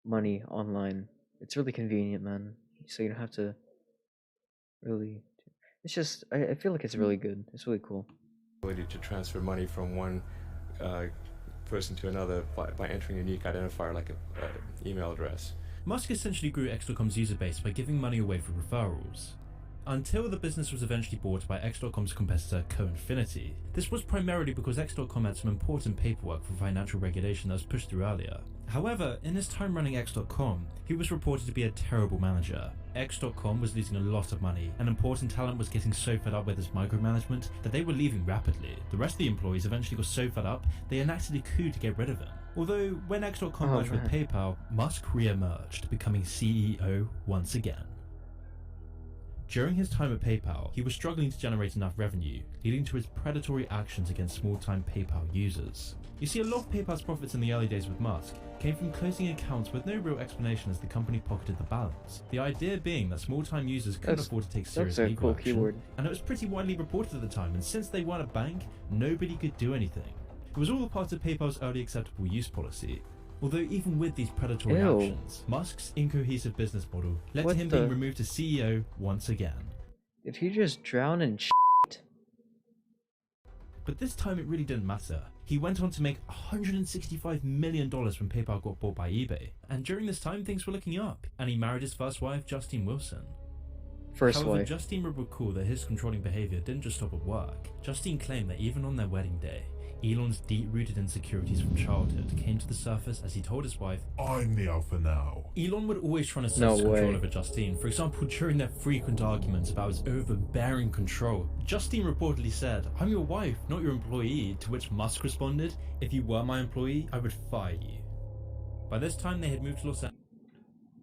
money online. It's really convenient, man. So you don't have to really. It's just I feel like it's really good. It's really cool. Ability to transfer money from one person to another by entering a unique identifier like an email address. Musk essentially grew X.com's user base by giving money away for referrals. Until the business was eventually bought by X.com's competitor Coinfinity. This was primarily because X.com had some important paperwork for financial regulation that was pushed through earlier. However, in his time running X.com, he was reported to be a terrible manager. X.com was losing a lot of money, and important talent was getting so fed up with his micromanagement that they were leaving rapidly. The rest of the employees eventually got so fed up, they enacted a coup to get rid of him. Although, when X.com merged with PayPal, Musk re-emerged, becoming CEO once again. During his time at PayPal, he was struggling to generate enough revenue, leading to his predatory actions against small-time PayPal users. You see, a lot of PayPal's profits in the early days with Musk came from closing accounts with no real explanation as the company pocketed the balance. The idea being that small-time users couldn't afford to take serious legal cool action, keyword. and it was pretty widely reported at the time, and since they weren't a bank, nobody could do anything. It was all a part of PayPal's early acceptable use policy. Although even with these predatory actions, Musk's incohesive business model led to him being removed as CEO once again. Did he just drown in shit? But this time it really didn't matter. He went on to make $165 million when PayPal got bought by eBay. And during this time things were looking up, and he married his first wife, Justine Wilson. However, wife. Justine would recall that his controlling behaviour didn't just stop at work. Justine claimed that even on their wedding day, Elon's deep-rooted insecurities from childhood came to the surface as he told his wife, "I'm the alpha now." Elon would always try to assert No control way. over Justine. For example, during their frequent arguments about his overbearing control, Justine reportedly said, "I'm your wife, not your employee," to which Musk responded, "If you were my employee, I would fire you." By this time, they had moved to Los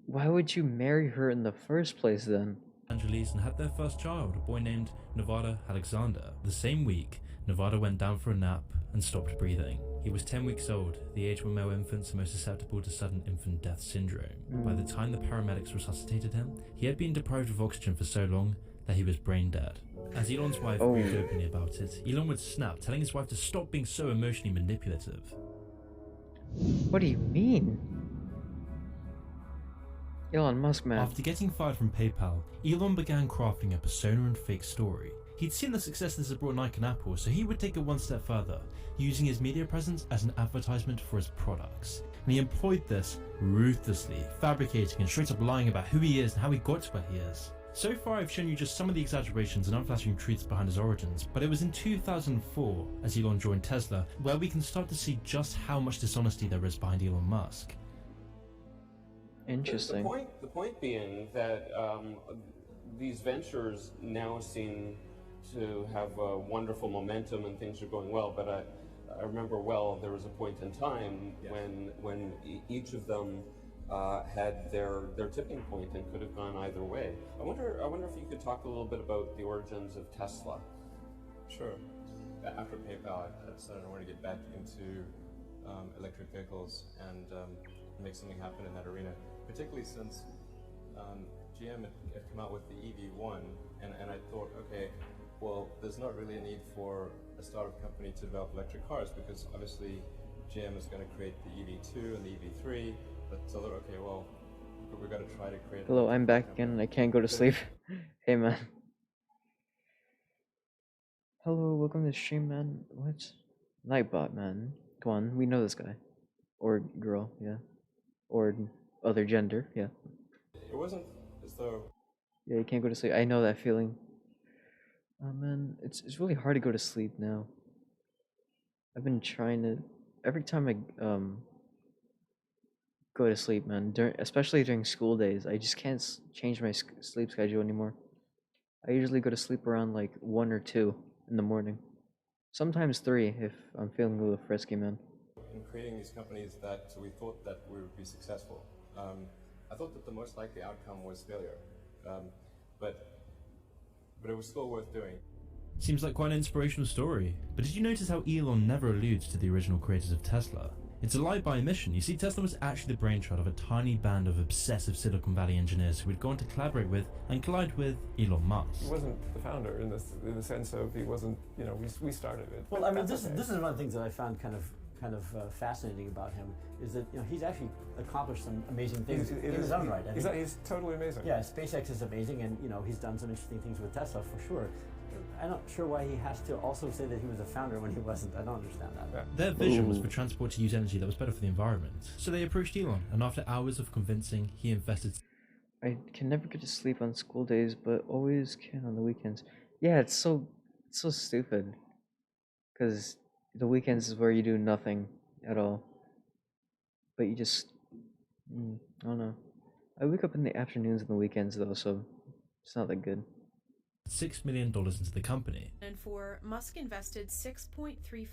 Why would you marry her in the first place then? Angeles and had their first child, a boy named Nevada Alexander. The same week, Nevada went down for a nap and stopped breathing. He was 10 weeks old, the age when male infants are most susceptible to sudden infant death syndrome. By the time the paramedics resuscitated him, he had been deprived of oxygen for so long that he was brain dead. As Elon's wife breathed openly about it, Elon would snap, telling his wife to stop being so emotionally manipulative. What do you mean? Elon Musk, man. After getting fired from PayPal, Elon began crafting a persona and fake story. He'd seen the success this had brought Nike and Apple, so he would take it one step further, using his media presence as an advertisement for his products. And he employed this ruthlessly, fabricating and straight up lying about who he is and how he got to where he is. So far I've shown you just some of the exaggerations and unflattering truths behind his origins, but it was in 2004, as Elon joined Tesla, where we can start to see just how much dishonesty there is behind Elon Musk. Interesting. The point being that these ventures now seem to have wonderful momentum and things are going well, but I remember well there was a point in time when each of them had their tipping point and could have gone either way. I wonder if you could talk a little bit about the origins of Tesla. Sure. After PayPal, I decided I wanted to get back into electric vehicles and make something happen in that arena, particularly since GM had come out with the EV1, and I thought, okay, well, there's not really a need for a startup company to develop electric cars because obviously GM is going to create the EV2 and the EV3, but so I thought, okay, well, we've got to try to create. Hello, I'm back again and I can't go to sleep. Hey, man. Hello, welcome to the stream, man. What? Nightbot, man. Come on, we know this guy. Or girl, yeah. Or other gender, yeah. It wasn't as though. Yeah, you can't go to sleep. I know that feeling. Oh man, it's really hard to go to sleep now. I've been trying to every time I go to sleep, man. Especially during school days, I just can't change my sleep schedule anymore. I usually go to sleep around like 1 or 2 in the morning. Sometimes 3 if I'm feeling a little frisky, man. In creating these companies that we thought that we would be successful, I thought that the most likely outcome was failure, but it was still worth doing. Seems like quite an inspirational story, but did you notice how Elon never alludes to the original creators of Tesla? It's a lie by omission. You see, Tesla was actually the brainchild of a tiny band of obsessive Silicon Valley engineers who had gone to collaborate with and collide with Elon Musk. He wasn't the founder in the sense of he wasn't, you know, we started it. Well, I mean, this is one of the things that I found kind of fascinating about him is that, you know, he's actually accomplished some amazing things in his own right. He's totally amazing. Yeah, SpaceX is amazing, and, you know, he's done some interesting things with Tesla for sure. I'm not sure why he has to also say that he was a founder when he wasn't. I don't understand that. Yeah. Their vision was for transport to use energy that was better for the environment. So they approached Elon, and after hours of convincing, he invested. I can never get to sleep on school days, but always can on the weekends. Yeah, it's so stupid. Because the weekends is where you do nothing at all. But you just, I don't know. I wake up in the afternoons and the weekends though, so it's not that good. $6 million into the company. And for Musk invested $6.35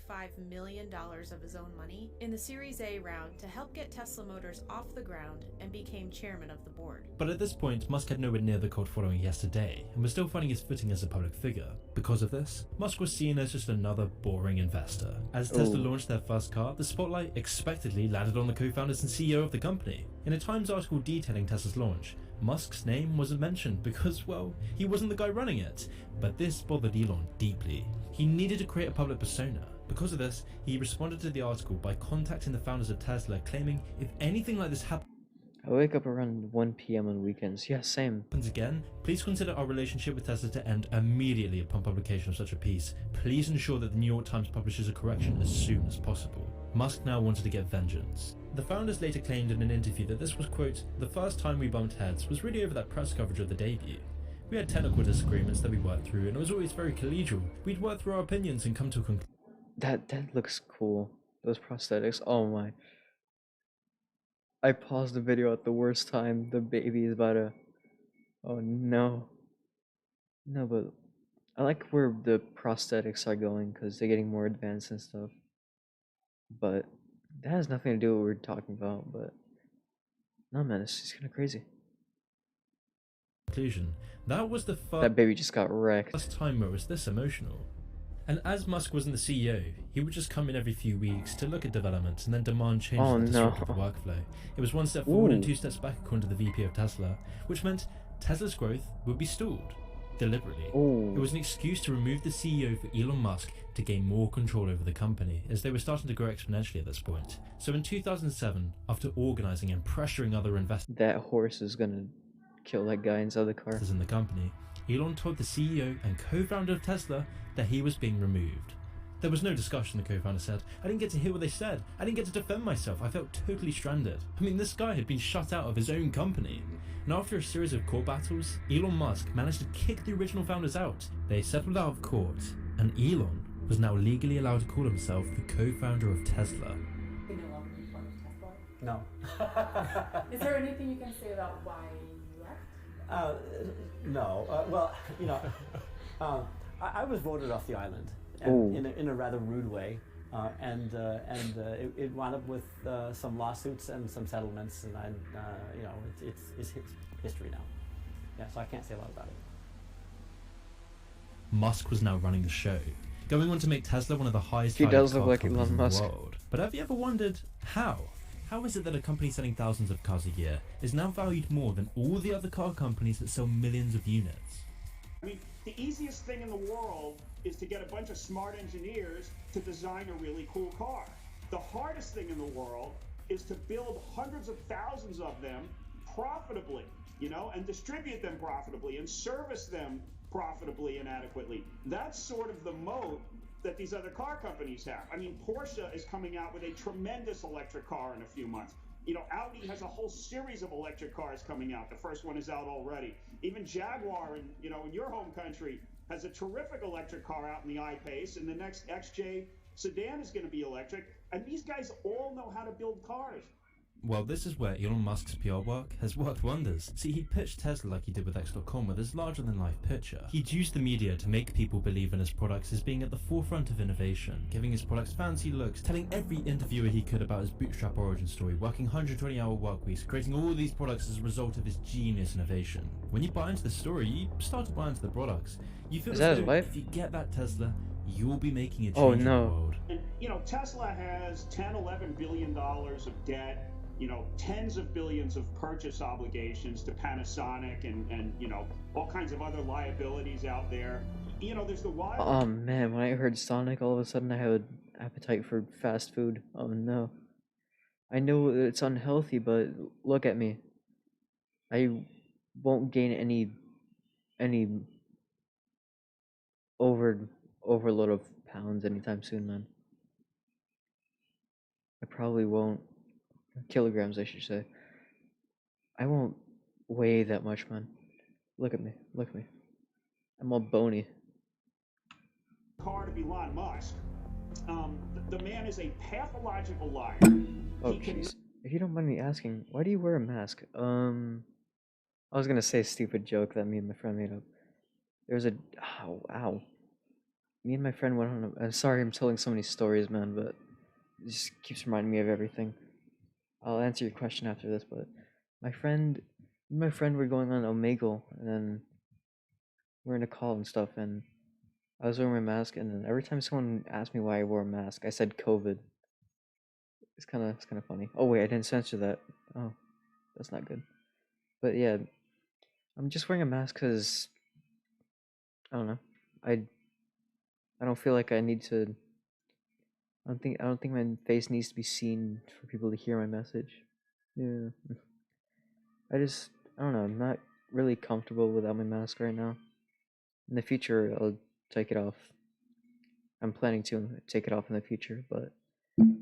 million of his own money in the Series A round to help get Tesla Motors off the ground and became chairman of the board. But at this point, Musk had nowhere near the cult following he has today, and was still finding his footing as a public figure. Because of this, Musk was seen as just another boring investor. As Tesla launched their first car, the spotlight expectedly landed on the co-founders and CEO of the company. In a Times article detailing Tesla's launch, Musk's name wasn't mentioned because, well, he wasn't the guy running it. But this bothered Elon deeply. He needed to create a public persona. Because of this, he responded to the article by contacting the founders of Tesla, claiming if anything like this happens I wake up around 1 p.m. on weekends. Yeah, same. Again, please consider our relationship with Tesla to end immediately upon publication of such a piece. Please ensure that the New York Times publishes a correction as soon as possible. Musk now wanted to get vengeance. The founders later claimed in an interview that this was, quote, the first time we bumped heads was really over that press coverage of the debut. We had technical disagreements that we worked through, and it was always very collegial. We'd work through our opinions and come to a conclusion. That looks cool. Those prosthetics, oh my. I paused the video at the worst time. The baby is about to... Oh no. No, but I like where the prosthetics are going because they're getting more advanced and stuff. But that has nothing to do with what we're talking about, but... No man, it's just kind of crazy. Conclusion. That was the first... That baby just got wrecked. First time where it was this emotional. And as Musk wasn't the CEO, he would just come in every few weeks to look at developments and then demand changes that disrupted the workflow. It was one step forward and 2 steps back according to the VP of Tesla, which meant Tesla's growth would be stalled. Deliberately. It was an excuse to remove the CEO for Elon Musk to gain more control over the company, as they were starting to grow exponentially at this point. So in 2007, after organizing and pressuring other investors... That horse is gonna kill that guy inside the car. ...in the company, Elon told the CEO and co-founder of Tesla that he was being removed. There was no discussion, the co-founder said. I didn't get to hear what they said. I didn't get to defend myself. I felt totally stranded. I mean, this guy had been shut out of his own company. And after a series of court battles, Elon Musk managed to kick the original founders out. They settled out of court, and Elon was now legally allowed to call himself the co-founder of Tesla. No. Is there anything you can say about why you left? No. Well, you know, I was voted off the island and in a rather rude way, and it wound up with some lawsuits and some settlements, and you know, it's history now. Yeah, so I can't say a lot about it. Musk was now running the show, going on to make Tesla one of the highest He does car look like companies Elon in Musk. the world. But have you ever wondered how? How is it that a company selling thousands of cars a year is now valued more than all the other car companies that sell millions of units? I mean, the easiest thing in the world is to get a bunch of smart engineers to design a really cool car. The hardest thing in the world is to build hundreds of thousands of them profitably, you know, and distribute them profitably and service them profitably and adequately. That's sort of the moat that these other car companies have. I mean, Porsche is coming out with a tremendous electric car in a few months. You know, Audi has a whole series of electric cars coming out. The first one is out already. Even Jaguar, in your home country, has a terrific electric car out in the I-Pace, and the next XJ sedan is going to be electric. And these guys all know how to build cars. Well, this is where Elon Musk's PR work has worked wonders. See, he pitched Tesla like he did with X.com with his larger-than-life picture. He'd used the media to make people believe in his products as being at the forefront of innovation, giving his products fancy looks, telling every interviewer he could about his bootstrap origin story, working 120-hour work weeks, creating all these products as a result of his genius innovation. When you buy into the story, you start to buy into the products. You feel Is as that though his wife? if you get that Tesla, you'll be making a change Oh, in the no. world. And, you know, Tesla has 10, 11 billion dollars of debt, you know, tens of billions of purchase obligations to Panasonic and you know, all kinds of other liabilities out there. You know, there's the wild... Oh man, when I heard Sonic, all of a sudden I had an appetite for fast food. Oh no. I know it's unhealthy, but look at me. I won't gain any overload of pounds anytime soon, man. I probably won't. Kilograms, I should say. I won't weigh that much, man. Look at me. Look at me. I'm all bony. Card of Elon Musk. The man is a pathological liar. Oh jeez. If you don't mind me asking, why do you wear a mask? I was gonna say a stupid joke that me and my friend made up. There's a ow. Me and my friend went on I'm sorry I'm telling so many stories, man, but it just keeps reminding me of everything. I'll answer your question after this, but my friend were going on Omegle, and then we're in a call and stuff, and I was wearing my mask, and then every time someone asked me why I wore a mask, I said COVID. It's kind of funny. Oh wait, I didn't censor that. Oh, that's not good. But yeah, I'm just wearing a mask because I don't know. I don't feel like I need to. I don't think my face needs to be seen for people to hear my message. Yeah. I don't know. I'm not really comfortable without my mask right now. In the future, I'll take it off. I'm planning to take it off in the future, but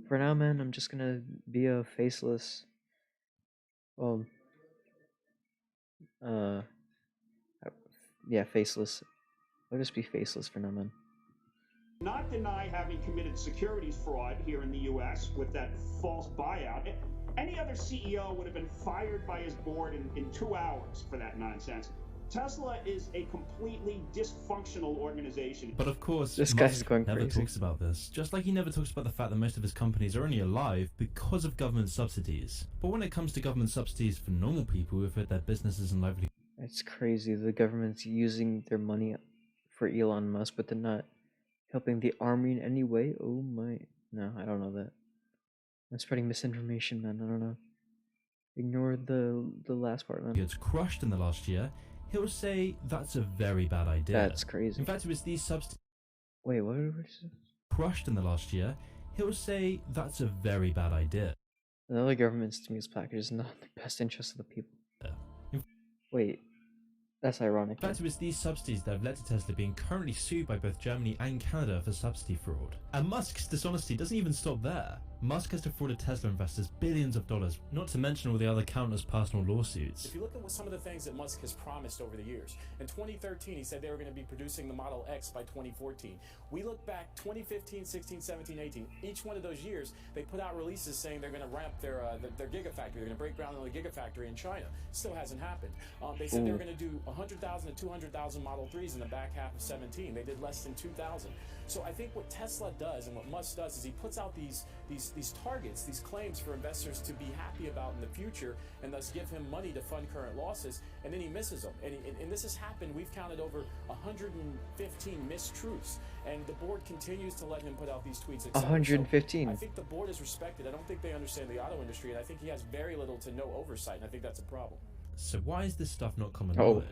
for now, man, I'm just gonna be a faceless. Well, yeah, faceless. I'll just be faceless for now, man. Not deny having committed securities fraud here in the U.S. with that false buyout. Any other CEO would have been fired by his board in 2 hours for that nonsense. Tesla is a completely dysfunctional organization. But of course, this guy's Musk going never crazy. talks about this, just like he never talks about the fact that most of his companies are only alive because of government subsidies. But when it comes to government subsidies for normal people who've had their businesses and livelihoods... It's crazy. The government's using their money for Elon Musk, but they're not helping the army in any way. Oh my. No, I don't know that. I'm spreading misinformation, man. I don't know. Ignore the last part, man. ...gets crushed in the last year, he'll say that's a very bad idea. That's crazy. In fact, it was these subsidies... Wait, what did you say? ...crushed in the last year, he'll say that's a very bad idea. Another government stimulus package is not in the best interest of the people. Wait, that's ironic. In fact, it was these subsidies that have led to Tesla being currently sued by both Germany and Canada for subsidy fraud. And Musk's dishonesty doesn't even stop there. Musk has defrauded Tesla investors billions of dollars, not to mention all the other countless personal lawsuits. If you look at some of the things that Musk has promised over the years, in 2013 he said they were going to be producing the Model X by 2014. We look back 2015, 16, 17, 18. Each one of those years they put out releases saying they're going to ramp their Gigafactory. They're going to break ground on the Gigafactory in China. Still hasn't happened. They said they were going to do 100,000 to 200,000 Model 3s in the back half of 17. They did less than 2,000. So I think what Tesla does and what Musk does is he puts out these targets, these claims for investors to be happy about in the future, and thus give him money to fund current losses, and then he misses them. And this has happened. We've counted over 115 mistruths, and the board continues to let him put out these tweets. 115. So I think the board is respected. I don't think they understand the auto industry, and I think he has very little to no oversight, and I think that's a problem. So why is this stuff not common knowledge?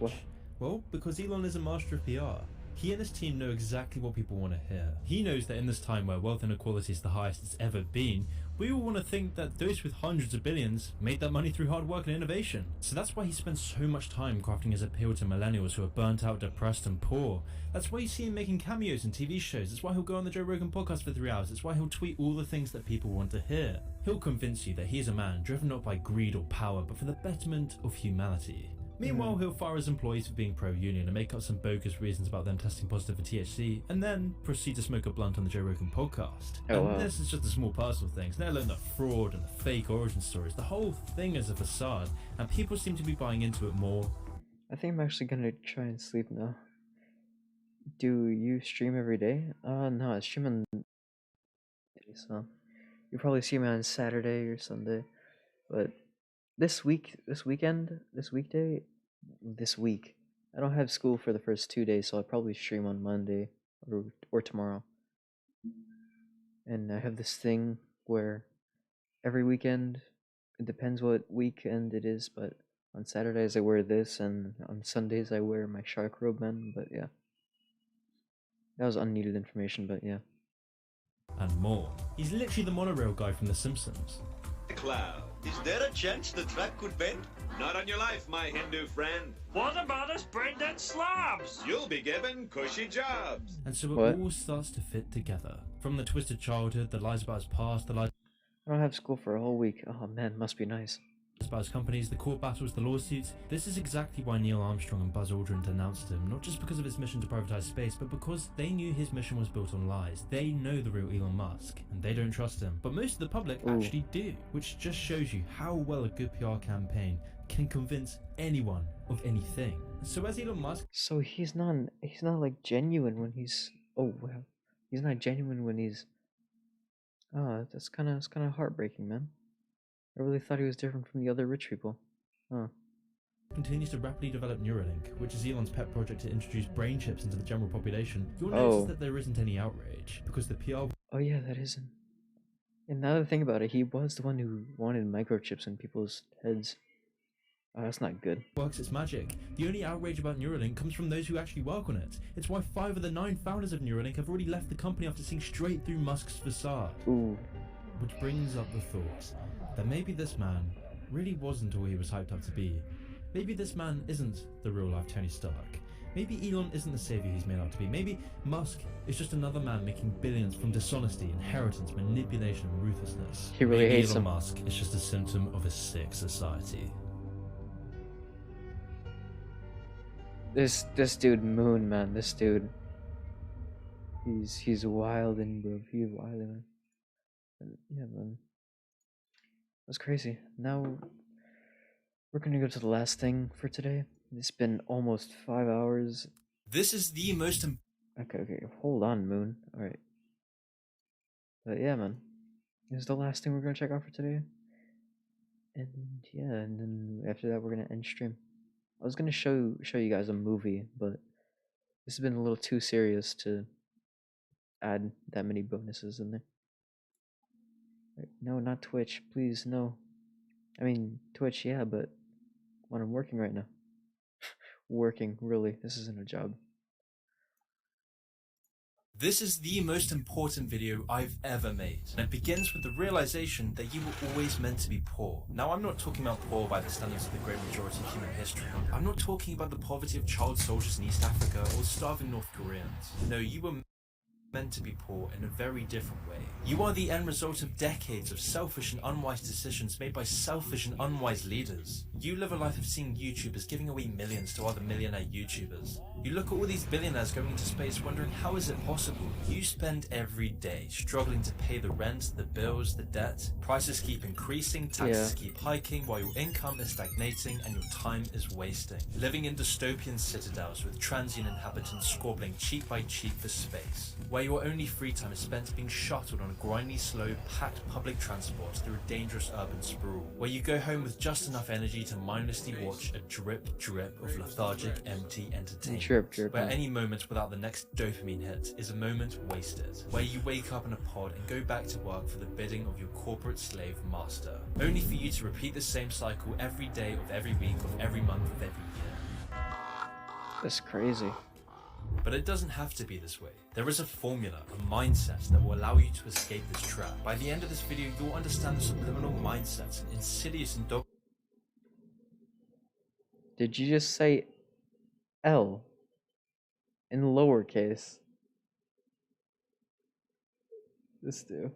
Well, because Elon is a master of PR. He and his team know exactly what people want to hear. He knows that in this time where wealth inequality is the highest it's ever been, we all want to think that those with hundreds of billions made that money through hard work and innovation. So that's why he spends so much time crafting his appeal to millennials who are burnt out, depressed and poor. That's why you see him making cameos in TV shows. That's why he'll go on the Joe Rogan podcast for 3 hours. It's why he'll tweet all the things that people want to hear. He'll convince you that he is a man driven not by greed or power, but for the betterment of humanity. Meanwhile, he'll fire his employees for being pro-union and make up some bogus reasons about them testing positive for THC, and then proceed to smoke a blunt on the Joe Rogan podcast. And this is just the small personal things, let alone the fraud and the fake origin stories. The whole thing is a facade, and people seem to be buying into it more. I think I'm actually gonna try and sleep now. Do you stream every day? No, I stream on so you probably see me on Saturday or Sunday. But this week, this weekend, this weekday, this week, I don't have school for the first 2 days, so I'll probably stream on Monday or tomorrow. And I have this thing where every weekend, it depends what weekend it is, but on Saturdays I wear this, and on Sundays I wear my shark robe, man. But yeah, that was unneeded information, but yeah. And more. He's literally the monorail guy from The Simpsons. Cloud, is there a chance the track could bend? Not on your life, my Hindu friend. What about us brain-dead slobs? You'll be given cushy jobs. And so it all starts to fit together. From the twisted childhood, the lies about his past, the lies I don't have school for a whole week. Oh man, must be nice. About his companies, the court battles, the lawsuits. This is exactly why Neil Armstrong and Buzz Aldrin denounced him, not just because of his mission to privatize space, but because they knew his mission was built on lies. They know the real Elon Musk, and they don't trust him. But most of the public actually do, which just shows you how well a good PR campaign can convince anyone of anything. So as Elon Musk... So he's not like genuine when he's... Oh, wow. He's not genuine when he's... Oh, that's kind of heartbreaking, man. I really thought he was different from the other rich people. Huh. Continues to rapidly develop Neuralink, which is Elon's pet project to introduce brain chips into the general population. You'll notice that there isn't any outrage, because the PR... Oh yeah, that isn't. And now that I think about it, he was the one who wanted microchips in people's heads. Oh, that's not good. Works its magic. The only outrage about Neuralink comes from those who actually work on it. It's why 5 of the 9 founders of Neuralink have already left the company after seeing straight through Musk's facade. Ooh. Which brings up the thought that maybe this man really wasn't all he was hyped up to be. Maybe this man isn't the real life Tony Stark. Maybe Elon isn't the savior he's made out to be. Maybe Musk is just another man making billions from dishonesty, inheritance, manipulation, and ruthlessness. He really hates Elon him. Musk is just a symptom of a sick society. This dude Moon, man, this dude. He's wildin', bro. He's wildin', man. Yeah, man. That's crazy. Now we're gonna go to the last thing for today. It's been almost 5 hours. This is the most Okay, hold on, Moon. Alright. But yeah, man. This is the last thing we're gonna check out for today. And yeah, and then after that we're gonna end stream. I was gonna show you guys a movie, but this has been a little too serious to add that many bonuses in there. No, not Twitch, please, no. I mean, Twitch, yeah, but when I'm working right now. Working, really, this isn't a job. This is the most important video I've ever made, and it begins with the realization that you were always meant to be poor. Now, I'm not talking about poor by the standards of the great majority of human history. I'm not talking about the poverty of child soldiers in East Africa or starving North Koreans. No, you were meant to be poor in a very different way. You are the end result of decades of selfish and unwise decisions made by selfish and unwise leaders. You live a life of seeing YouTubers giving away millions to other millionaire YouTubers. You look at all these billionaires going into space wondering how is it possible? You spend every day struggling to pay the rent, the bills, the debt. Prices keep increasing, taxes keep hiking while your income is stagnating and your time is wasting. Living in dystopian citadels with transient inhabitants squabbling cheek by cheek for space. Where your only free time is spent being shuttled on a grindy, slow, packed public transport through a dangerous urban sprawl. Where you go home with just enough energy to mindlessly watch a drip drip of lethargic, empty entertainment. Where any moment without the next dopamine hit is a moment wasted. Where you wake up in a pod and go back to work for the bidding of your corporate slave master. Only for you to repeat the same cycle every day of every week of every month of every year. That's crazy. But it doesn't have to be this way. There is a formula, a mindset that will allow you to escape this trap. By the end of this video, you'll understand the subliminal mindsets and insidious and Did you just say L in lowercase? This dude.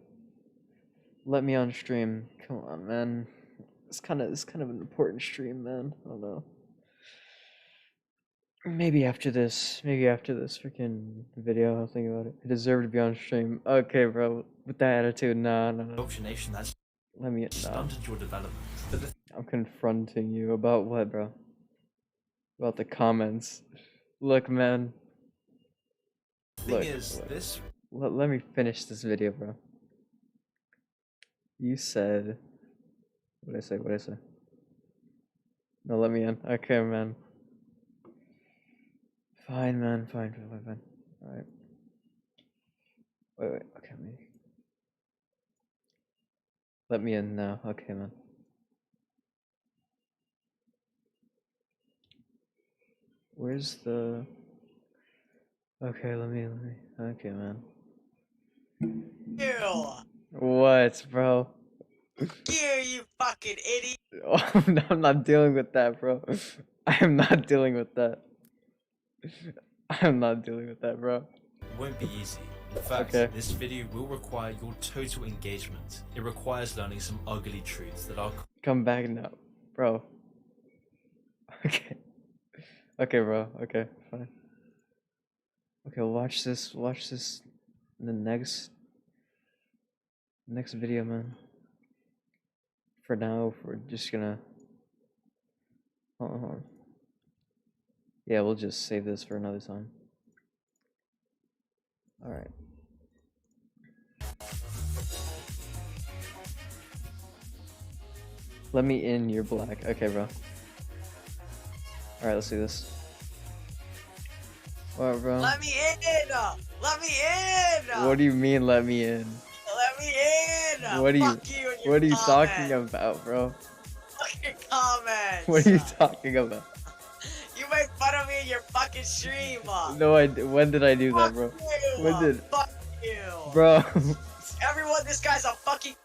Let me on stream. Come on, man. It's kind of an important stream, man. I don't know. Maybe after this freaking video, I'll think about it. I deserve to be on stream. Okay, bro. With that attitude, nah. Indoctrination that's Let me, nah. stunted your development. But the I'm confronting you about what, bro? About the comments. Look, man. thing is, this Let me finish this video, bro. You said... What did I say? What did I say? No, let me in. Okay, man. Fine, man. Fine. Alright. Wait. Okay, me. Let me in now. Okay, man. Where's the... Okay, let me... Okay, man. Ew! What, bro? You fucking idiot! Oh, no, I'm not dealing with that, bro. I am not dealing with that. I'm not dealing with that, bro. won't be easy. In fact, Okay. this video will require your total engagement. It requires learning some ugly truths that are Come back now, bro. Okay. Okay, bro. Okay, fine. Okay, watch this in the next video, man. For now, we're just gonna... Hold on. Yeah, we'll just save this for another time. Alright. Let me in, you're black. Okay, bro. Alright, let's do this. What, bro? Let me in! Let me in! What do you mean, let me in? Let me in! What are you... Fuck you and your What are you comment. talking about, bro? Fuck your comments! What are you talking about? You made fun of me in your fucking stream! No, when did I do that, bro? You, When did... Fuck you! Bro. Everyone, this guy's a fucking...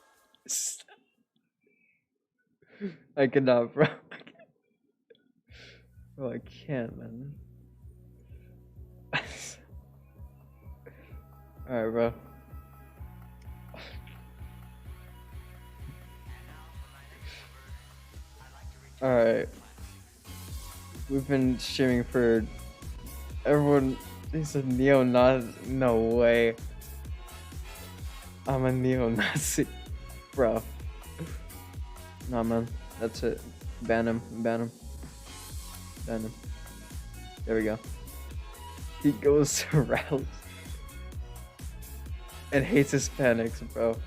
I cannot, bro. Bro, I can't, man. Alright, bro. Alright. We've been streaming for... Everyone... He's a neo-Nazi. No way. I'm a neo-Nazi. Bro. Nah, man. That's it. Ban him. Ban him. Ban him. There we go. He goes to rallies. And hates Hispanics, bro.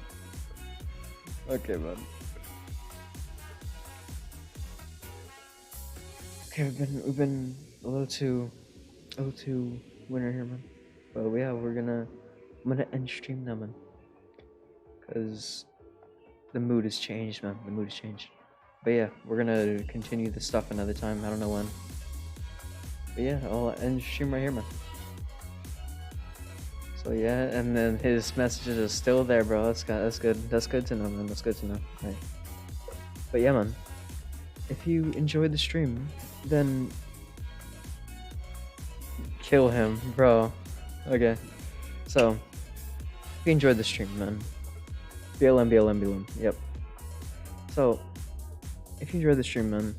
Okay, man. Okay, we've been a little too winter here, man. But yeah, I'm gonna end stream now, man. Cause the mood has changed, man. The mood has changed. But yeah, we're gonna continue this stuff another time. I don't know when. But yeah, I'll end stream right here, man. So yeah, and then his messages are still there, bro. That's good. That's good to know, man. That's good to know. Right. But yeah, man. If you enjoyed the stream, then kill him, bro. Okay. So, if you enjoyed the stream, man. BLM. Yep. So, if you enjoyed the stream, man,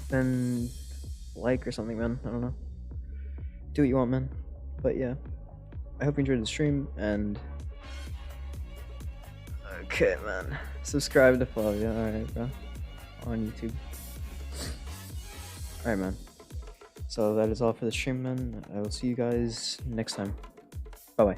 then like or something, man. I don't know. Do what you want, man. But yeah. I hope you enjoyed the stream, and... Okay, man. Subscribe to follow, yeah, alright, bro. On YouTube. Alright, man. So that is all for the stream, man. I will see you guys next time. Bye-bye.